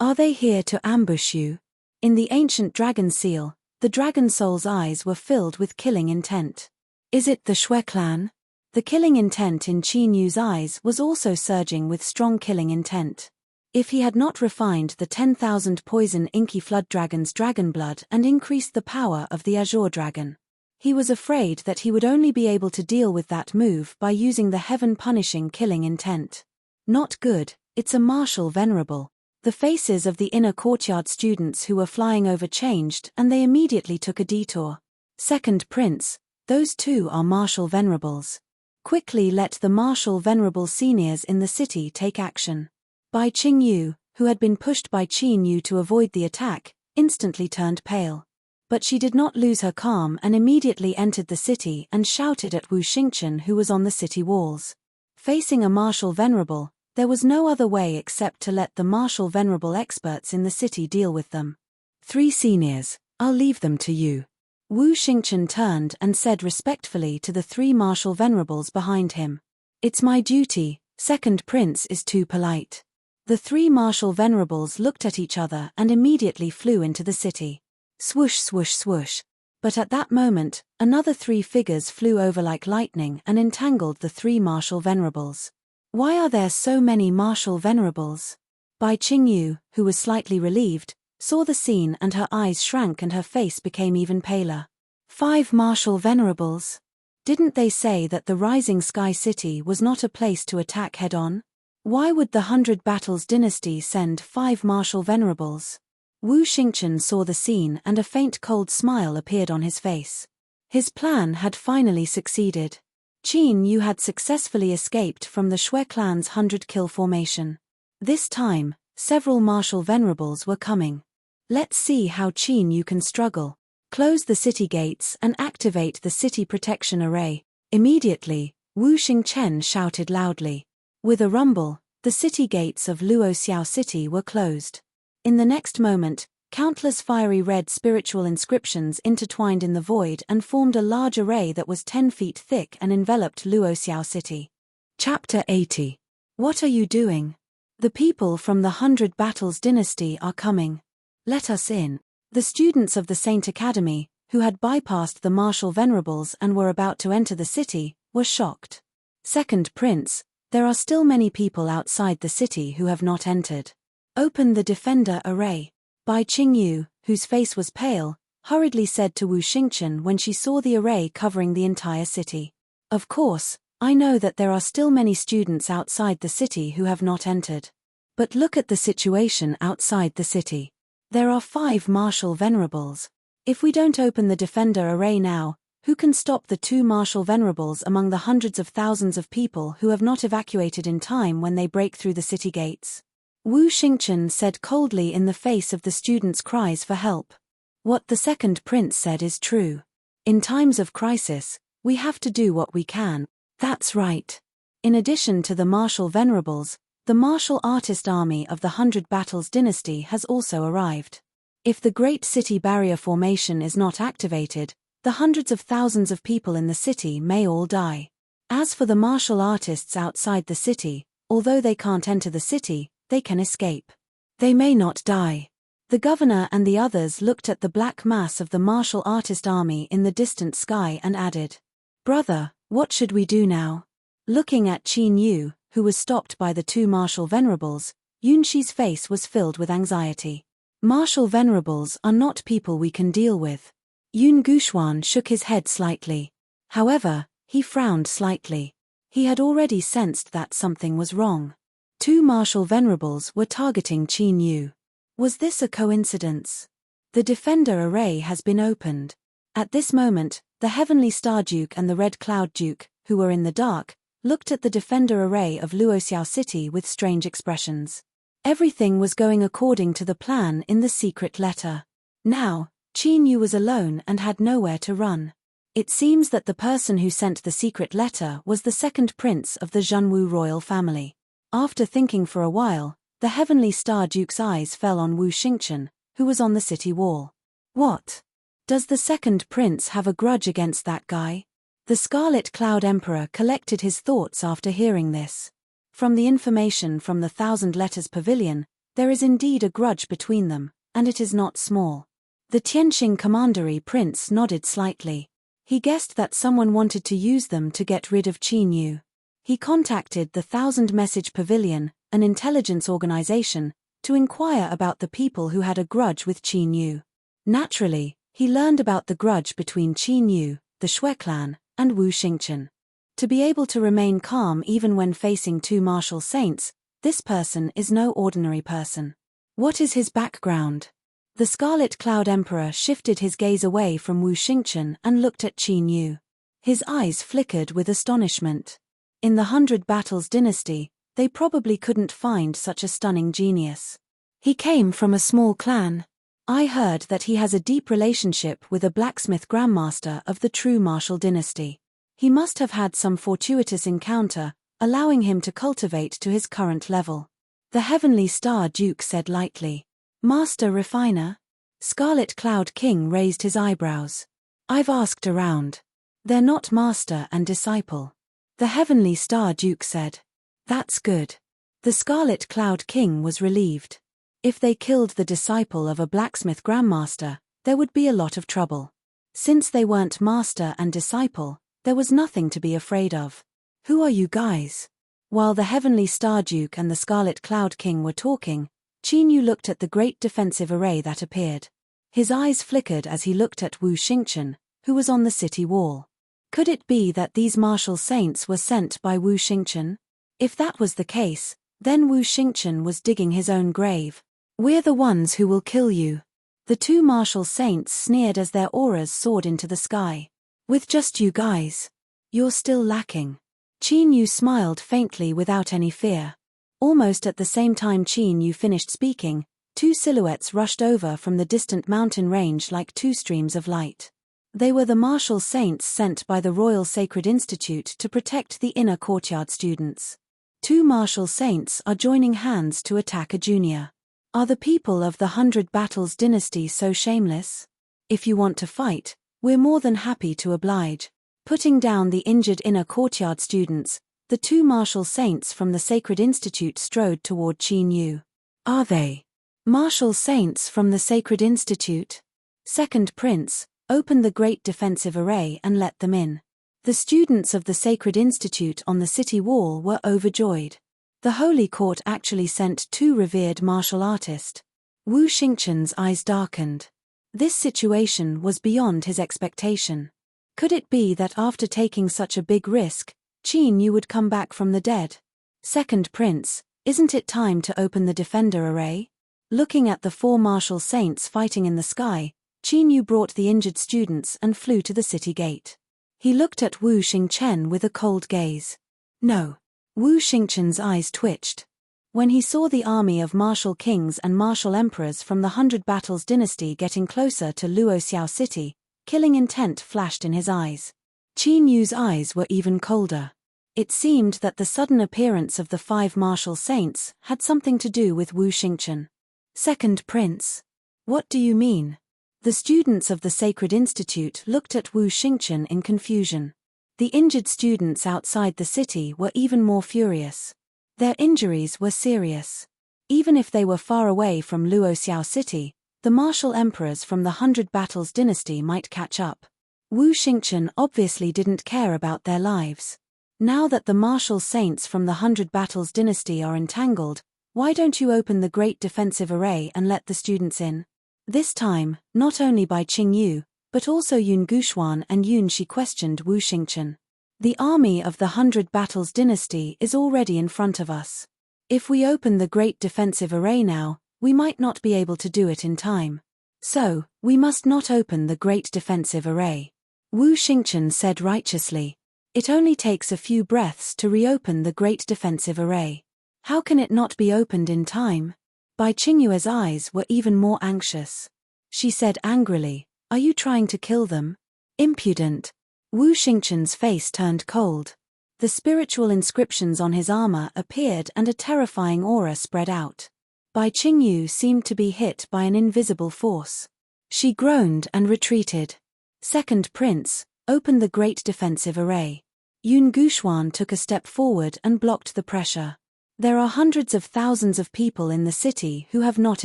Are they here to ambush you? In the ancient dragon seal, the dragon soul's eyes were filled with killing intent. Is it the Shui clan? The killing intent in Qin Yu's eyes was also surging with strong killing intent. If he had not refined the 10,000 poison inky flood dragon's dragon blood and increased the power of the azure dragon, he was afraid that he would only be able to deal with that move by using the heaven-punishing killing intent. Not good, it's a martial venerable. The faces of the inner courtyard students who were flying over changed and they immediately took a detour. Second Prince, those two are martial venerables. Quickly let the martial venerable seniors in the city take action. Bai Qingyu, who had been pushed by Qin Yu to avoid the attack, instantly turned pale. But she did not lose her calm and immediately entered the city and shouted at Wu Xingchen, who was on the city walls. Facing a martial venerable, there was no other way except to let the martial venerable experts in the city deal with them. 3 seniors, I'll leave them to you. Wu Xingchen turned and said respectfully to the 3 martial venerables behind him. It's my duty, Second Prince is too polite. The 3 martial venerables looked at each other and immediately flew into the city. Swoosh swoosh swoosh. But at that moment, another 3 figures flew over like lightning and entangled the 3 martial venerables. Why are there so many martial venerables? Bai Qingyu, who was slightly relieved, saw the scene and her eyes shrank and her face became even paler. 5 martial venerables? Didn't they say that the Rising Sky City was not a place to attack head-on? Why would the 100 Battles dynasty send 5 martial venerables? Wu Xingchen saw the scene and a faint cold smile appeared on his face. His plan had finally succeeded. Qin Yu had successfully escaped from the Shui clan's 100-kill formation. This time, several martial venerables were coming. Let's see how Qin Yu can struggle. Close the city gates and activate the city protection array. Immediately, Wu Xingchen shouted loudly. With a rumble, the city gates of Luoxiao City were closed. In the next moment, countless fiery red spiritual inscriptions intertwined in the void and formed a large array that was 10 feet thick and enveloped Luoxiao City. Chapter 80. What are you doing? The people from the 100 Battles dynasty are coming. Let us in. The students of the Saint Academy, who had bypassed the martial venerables and were about to enter the city, were shocked. Second Prince, there are still many people outside the city who have not entered. Open the defender array. Bai Qingyu, whose face was pale, hurriedly said to Wu Xingchen when she saw the array covering the entire city. Of course, I know that there are still many students outside the city who have not entered. But look at the situation outside the city. There are 5 martial venerables. If we don't open the defender array now, who can stop the 2 martial venerables among the hundreds of thousands of people who have not evacuated in time when they break through the city gates? Wu Xingchen said coldly in the face of the students' cries for help. What the Second Prince said is true. In times of crisis, we have to do what we can. That's right. In addition to the martial venerables, the martial artist army of the 100 Battles dynasty has also arrived. If the Great City Barrier Formation is not activated, the hundreds of thousands of people in the city may all die. As for the martial artists outside the city, although they can't enter the city, they can escape. They may not die. The governor and the others looked at the black mass of the martial artist army in the distant sky and added, "Brother, what should we do now?" Looking at Qin Yu, who was stopped by the 2 martial venerables, Yunxi's face was filled with anxiety. Martial venerables are not people we can deal with. Yun Guxuan shook his head slightly. However, he frowned slightly. He had already sensed that something was wrong. Two martial venerables were targeting Qin Yu. Was this a coincidence? The defender array has been opened. At this moment, the Heavenly Star Duke and the Red Cloud Duke, who were in the dark, looked at the defender array of Luoxiao City with strange expressions. Everything was going according to the plan in the secret letter. Now, Qin Yu was alone and had nowhere to run. It seems that the person who sent the secret letter was the second prince of the Zhenwu royal family. After thinking for a while, the Heavenly Star Duke's eyes fell on Wu Xingchen, who was on the city wall. What? Does the second prince have a grudge against that guy? The Scarlet Cloud Emperor collected his thoughts after hearing this. From the information from the Thousand Letters Pavilion, there is indeed a grudge between them, and it is not small. The Tianqing Commandery Prince nodded slightly. He guessed that someone wanted to use them to get rid of Qin Yu. He contacted the Thousand Message Pavilion, an intelligence organization, to inquire about the people who had a grudge with Qin Yu. Naturally, he learned about the grudge between Qin Yu, the Shui clan, and Wu Xingchen. To be able to remain calm even when facing two martial saints, this person is no ordinary person. What is his background? The Scarlet Cloud Emperor shifted his gaze away from Wu Xingchen and looked at Qin Yu. His eyes flickered with astonishment. In the 100 Battles dynasty, they probably couldn't find such a stunning genius. He came from a small clan. I heard that he has a deep relationship with a blacksmith grandmaster of the true martial dynasty. He must have had some fortuitous encounter, allowing him to cultivate to his current level. The Heavenly Star Duke said lightly. Master Refiner? Scarlet Cloud King raised his eyebrows. I've asked around. They're not master and disciple. The Heavenly Star Duke said. That's good. The Scarlet Cloud King was relieved. If they killed the disciple of a blacksmith grandmaster, there would be a lot of trouble. Since they weren't master and disciple, there was nothing to be afraid of. Who are you guys? While the Heavenly Star Duke and the Scarlet Cloud King were talking, Qin Yu looked at the great defensive array that appeared. His eyes flickered as he looked at Wu Xingchen, who was on the city wall. Could it be that these martial saints were sent by Wu Xingchen? If that was the case, then Wu Xingchen was digging his own grave. We're the ones who will kill you. The two martial saints sneered as their auras soared into the sky. With just you guys. You're still lacking. Qin Yu smiled faintly without any fear. Almost at the same time Qin Yu finished speaking, two silhouettes rushed over from the distant mountain range like two streams of light. They were the martial saints sent by the Royal Sacred Institute to protect the inner courtyard students. Two martial saints are joining hands to attack a junior. Are the people of the 100 Battles dynasty so shameless? If you want to fight, we're more than happy to oblige. Putting down the injured inner courtyard students, the two martial saints from the Sacred Institute strode toward Qin Yu. Are they martial saints from the Sacred Institute? Second Prince, open the great defensive array and let them in. The students of the Sacred Institute on the city wall were overjoyed. The Holy Court actually sent two revered martial artists. Wu Xingchen's eyes darkened. This situation was beyond his expectation. Could it be that after taking such a big risk, Qin Yu would come back from the dead? Second Prince, isn't it time to open the defender array? Looking at the four martial saints fighting in the sky, Qin Yu brought the injured students and flew to the city gate. He looked at Wu Xingchen with a cold gaze. No. Wu Xingchen's eyes twitched. When he saw the army of martial kings and martial emperors from the 100 Battles dynasty getting closer to Luoxiao City, killing intent flashed in his eyes. Qin Yu's eyes were even colder. It seemed that the sudden appearance of the five martial saints had something to do with Wu Xingchen. Second Prince. What do you mean? The students of the Sacred Institute looked at Wu Xingchen in confusion. The injured students outside the city were even more furious. Their injuries were serious. Even if they were far away from Luoxiao City, the martial emperors from the 100 Battles dynasty might catch up. Wu Xingchen obviously didn't care about their lives. Now that the martial saints from the 100 Battles dynasty are entangled, why don't you open the great defensive array and let the students in? This time, not only by Qing Yu, but also Yun Guxuan and Yun Shi questioned Wu Xingchen. The army of the 100 Battles dynasty is already in front of us. If we open the great defensive array now, we might not be able to do it in time. So, we must not open the great defensive array. Wu Xingchen said righteously. It only takes a few breaths to reopen the great defensive array. How can it not be opened in time? Bai Qingyue's eyes were even more anxious. She said angrily, "Are you trying to kill them? Impudent." Wu Xingchen's face turned cold. The spiritual inscriptions on his armor appeared and a terrifying aura spread out. Bai Qingyu seemed to be hit by an invisible force. She groaned and retreated. Second Prince, open the great defensive array. Yun Guxuan took a step forward and blocked the pressure. There are hundreds of thousands of people in the city who have not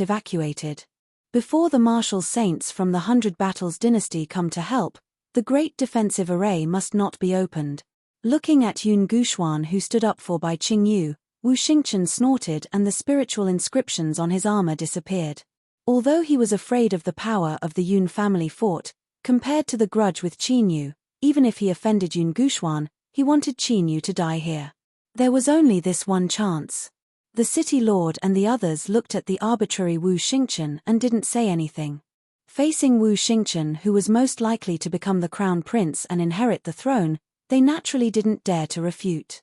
evacuated. Before the martial saints from the 100 Battles dynasty come to help, the great defensive array must not be opened. Looking at Yun Guxuan, who stood up for Bai Qingyu, Wu Xingchen snorted and the spiritual inscriptions on his armor disappeared. Although he was afraid of the power of the Yun family fort, compared to the grudge with Qinyu, even if he offended Yun Guxuan, he wanted Qinyu to die here. There was only this one chance. The city lord and the others looked at the arbitrary Wu Xingchen and didn't say anything. Facing Wu Xingchen, who was most likely to become the crown prince and inherit the throne, they naturally didn't dare to refute.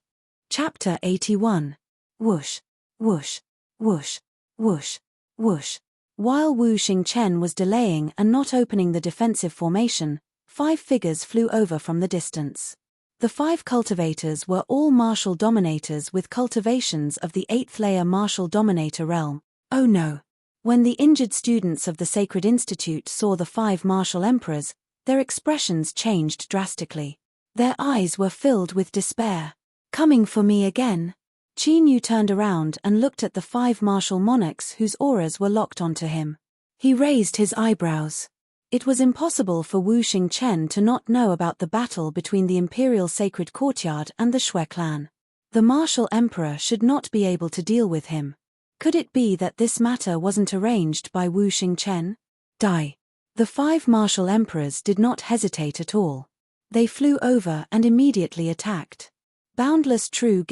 Chapter 81. Whoosh, whoosh, whoosh, whoosh, whoosh. While Wu Xingchen was delaying and not opening the defensive formation, 5 figures flew over from the distance. The 5 cultivators were all martial dominators with cultivations of the 8th layer martial dominator realm. Oh no! When the injured students of the Sacred Institute saw the 5 martial emperors, their expressions changed drastically. Their eyes were filled with despair. Coming for me again? Qinyu turned around and looked at the 5 martial monarchs whose auras were locked onto him. He raised his eyebrows. It was impossible for Wu Xingchen to not know about the battle between the Imperial Sacred Courtyard and the Shui clan. The martial emperor should not be able to deal with him. Could it be that this matter wasn't arranged by Wu Xingchen? Die. The 5 martial emperors did not hesitate at all. They flew over and immediately attacked. Boundless true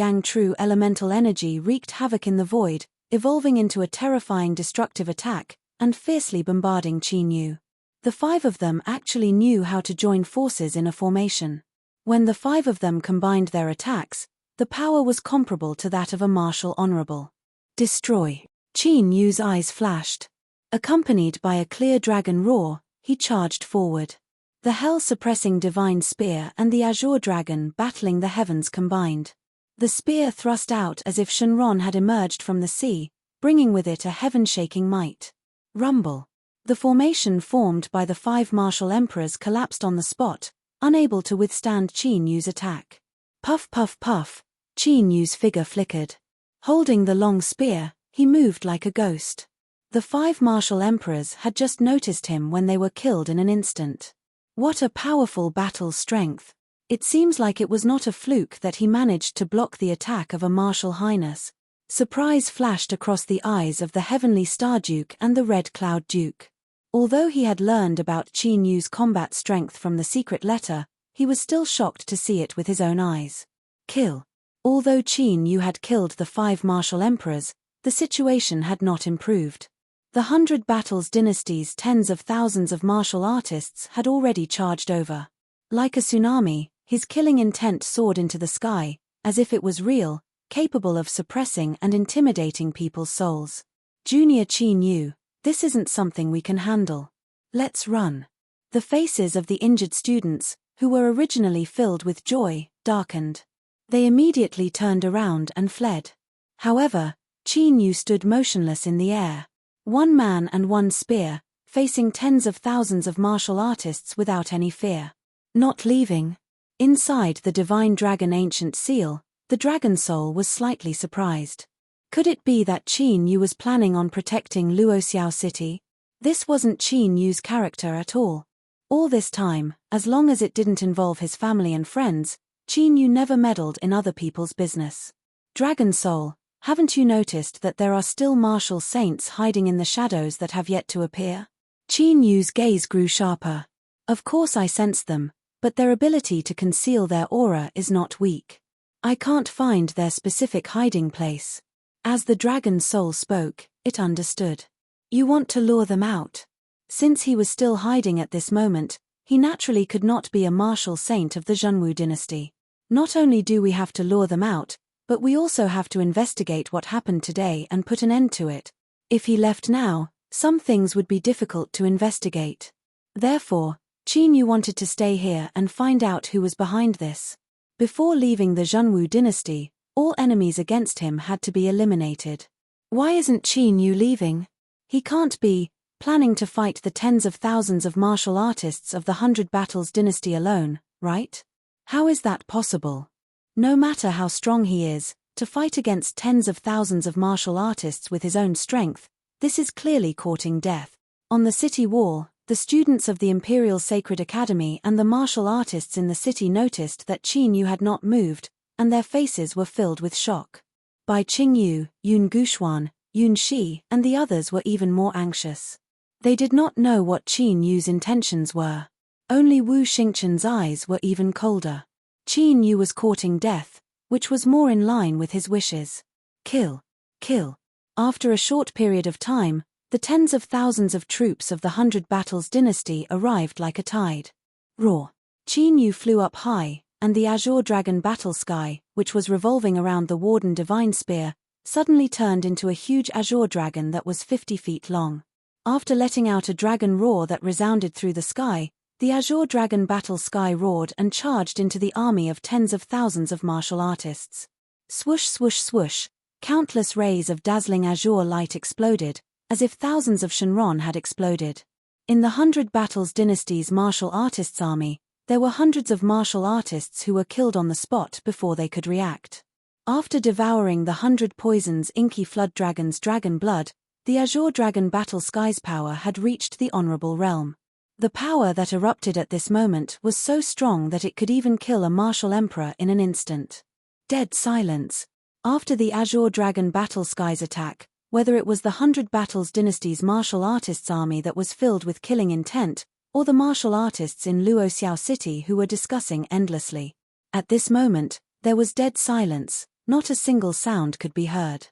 elemental energy wreaked havoc in the void, evolving into a terrifying destructive attack, and fiercely bombarding Qinyu. The 5 of them actually knew how to join forces in a formation. When the 5 of them combined their attacks, the power was comparable to that of a martial honorable. Destroy. Qinyu's eyes flashed. Accompanied by a clear dragon roar, he charged forward. The hell-suppressing divine spear and the azure dragon battling the heavens combined. The spear thrust out as if Shenron had emerged from the sea, bringing with it a heaven-shaking might. Rumble. The formation formed by the 5 martial emperors collapsed on the spot, unable to withstand Qinyu's attack. Puff puff puff, Qinyu's figure flickered. Holding the long spear, he moved like a ghost. The 5 martial emperors had just noticed him when they were killed in an instant. What a powerful battle strength. It seems like it was not a fluke that he managed to block the attack of a martial highness. Surprise flashed across the eyes of the Heavenly Star Duke and the Red Cloud Duke. Although he had learned about Qinyu's combat strength from the secret letter, he was still shocked to see it with his own eyes. Kill. Although Qinyu had killed the 5 martial emperors, the situation had not improved. The 100 Battles dynasty's tens of thousands of martial artists had already charged over. Like a tsunami, his killing intent soared into the sky, as if it was real, capable of suppressing and intimidating people's souls. Junior Qinyu, this isn't something we can handle. Let's run. The faces of the injured students, who were originally filled with joy, darkened. They immediately turned around and fled. However, Qinyu stood motionless in the air. 1 man and 1 spear, facing tens of thousands of martial artists without any fear. Not leaving. Inside the divine dragon ancient seal, the dragon soul was slightly surprised. Could it be that Qinyu was planning on protecting Luoxiao City? This wasn't Qinyu's character at all. All this time, as long as it didn't involve his family and friends, Qinyu never meddled in other people's business. Dragon soul, haven't you noticed that there are still martial saints hiding in the shadows that have yet to appear? Qinyu's gaze grew sharper. Of course I sense them, but their ability to conceal their aura is not weak. I can't find their specific hiding place. As the dragon's soul spoke, it understood. You want to lure them out. Since he was still hiding at this moment, he naturally could not be a martial saint of the Zhenwu dynasty. Not only do we have to lure them out, but we also have to investigate what happened today and put an end to it. If he left now, some things would be difficult to investigate. Therefore, Qin Yu wanted to stay here and find out who was behind this. Before leaving the Zhenwu dynasty, all enemies against him had to be eliminated. Why isn't Qin Yu leaving? He can't be planning to fight the tens of thousands of martial artists of the 100 Battles dynasty alone, right? How is that possible? No matter how strong he is, to fight against tens of thousands of martial artists with his own strength, this is clearly courting death. On the city wall, the students of the Imperial Sacred Academy and the martial artists in the city noticed that Qin Yu had not moved, and their faces were filled with shock. Bai Qingyu, Yun Guxuan, Yun Shi, and the others were even more anxious. They did not know what Qin Yu's intentions were. Only Wu Xingqian's eyes were even colder. Qin Yu was courting death, which was more in line with his wishes. Kill. Kill. After a short period of time, the tens of thousands of troops of the 100 Battles dynasty arrived like a tide. Roar. Qin Yu flew up high, and the Azure Dragon battle sky, which was revolving around the Warden Divine Spear, suddenly turned into a huge Azure Dragon that was 50 feet long. After letting out a dragon roar that resounded through the sky, the Azure Dragon battle sky roared and charged into the army of tens of thousands of martial artists. Swoosh swoosh swoosh, countless rays of dazzling azure light exploded, as if thousands of Shenron had exploded. In the 100 Battles dynasty's martial artists' army, there were hundreds of martial artists who were killed on the spot before they could react. After devouring the 100 Poison's inky flood dragon's dragon blood, the Azure Dragon battle sky's power had reached the honorable realm. The power that erupted at this moment was so strong that it could even kill a martial emperor in an instant. Dead silence. After the Azure Dragon battle sky's attack, whether it was the 100 Battles dynasty's martial artists' army that was filled with killing intent, or the martial artists in Luoxiao City who were discussing endlessly. At this moment, there was dead silence, not a single sound could be heard.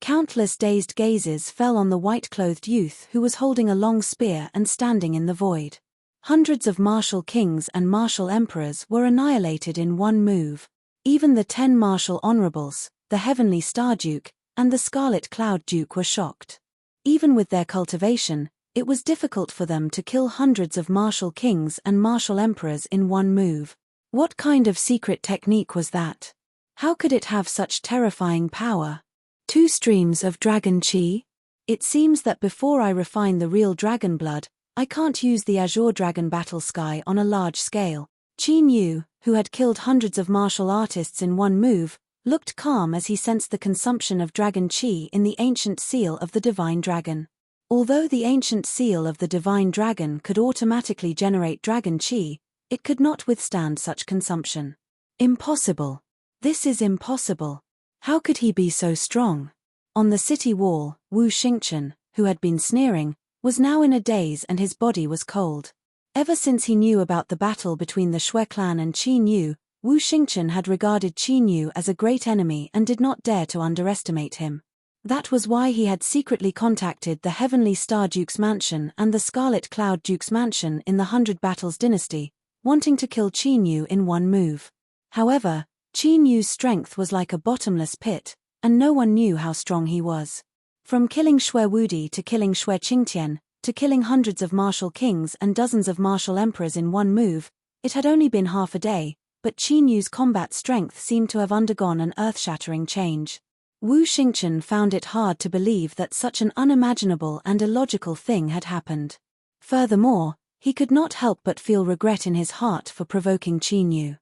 Countless dazed gazes fell on the white-clothed youth who was holding a long spear and standing in the void. Hundreds of martial kings and martial emperors were annihilated in one move. Even the 10 martial honorables, the Heavenly Star Duke, and the Scarlet Cloud Duke were shocked. Even with their cultivation, it was difficult for them to kill hundreds of martial kings and martial emperors in one move. What kind of secret technique was that? How could it have such terrifying power? 2 streams of dragon chi? It seems that before I refine the real dragon blood, I can't use the Azure Dragon battle sky on a large scale. Qin Yu, who had killed hundreds of martial artists in one move, looked calm as he sensed the consumption of dragon chi in the ancient seal of the Divine Dragon. Although the ancient seal of the Divine Dragon could automatically generate dragon chi, it could not withstand such consumption. Impossible. This is impossible. How could he be so strong? On the city wall, Wu Xingqian, who had been sneering, was now in a daze and his body was cold. Ever since he knew about the battle between the Shui clan and Qin Yu, Wu Xingqian had regarded Qin Yu as a great enemy and did not dare to underestimate him. That was why he had secretly contacted the Heavenly Star Duke's mansion and the Scarlet Cloud Duke's mansion in the 100 Battles dynasty, wanting to kill Qin Yu in one move. However, Qin Yu's strength was like a bottomless pit, and no one knew how strong he was. From killing Shui Wudi to killing Shui Qingtian, to killing hundreds of martial kings and dozens of martial emperors in one move, it had only been half a day, but Qin Yu's combat strength seemed to have undergone an earth-shattering change. Wu Xingqian found it hard to believe that such an unimaginable and illogical thing had happened. Furthermore, he could not help but feel regret in his heart for provoking Qin Yu.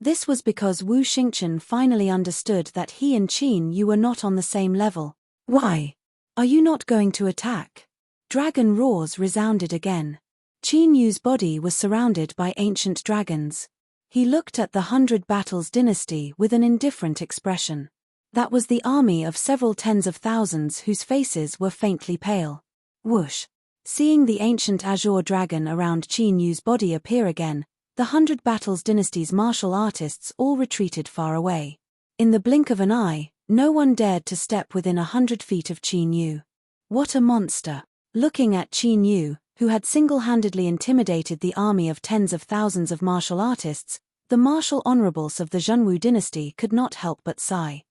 This was because Wu Xingqian finally understood that he and Qin Yu were not on the same level. Why? Are you not going to attack? Dragon roars resounded again. Qin Yu's body was surrounded by ancient dragons. He looked at the 100 Battles dynasty with an indifferent expression. That was the army of several tens of thousands whose faces were faintly pale. Whoosh. Seeing the ancient azure dragon around Qin Yu's body appear again, the Hundred Battles dynasty's martial artists all retreated far away. In the blink of an eye, no one dared to step within 100 feet of Qin Yu. What a monster! Looking at Qin Yu, who had single-handedly intimidated the army of tens of thousands of martial artists, the martial honorables of the Zhenwu dynasty could not help but sigh.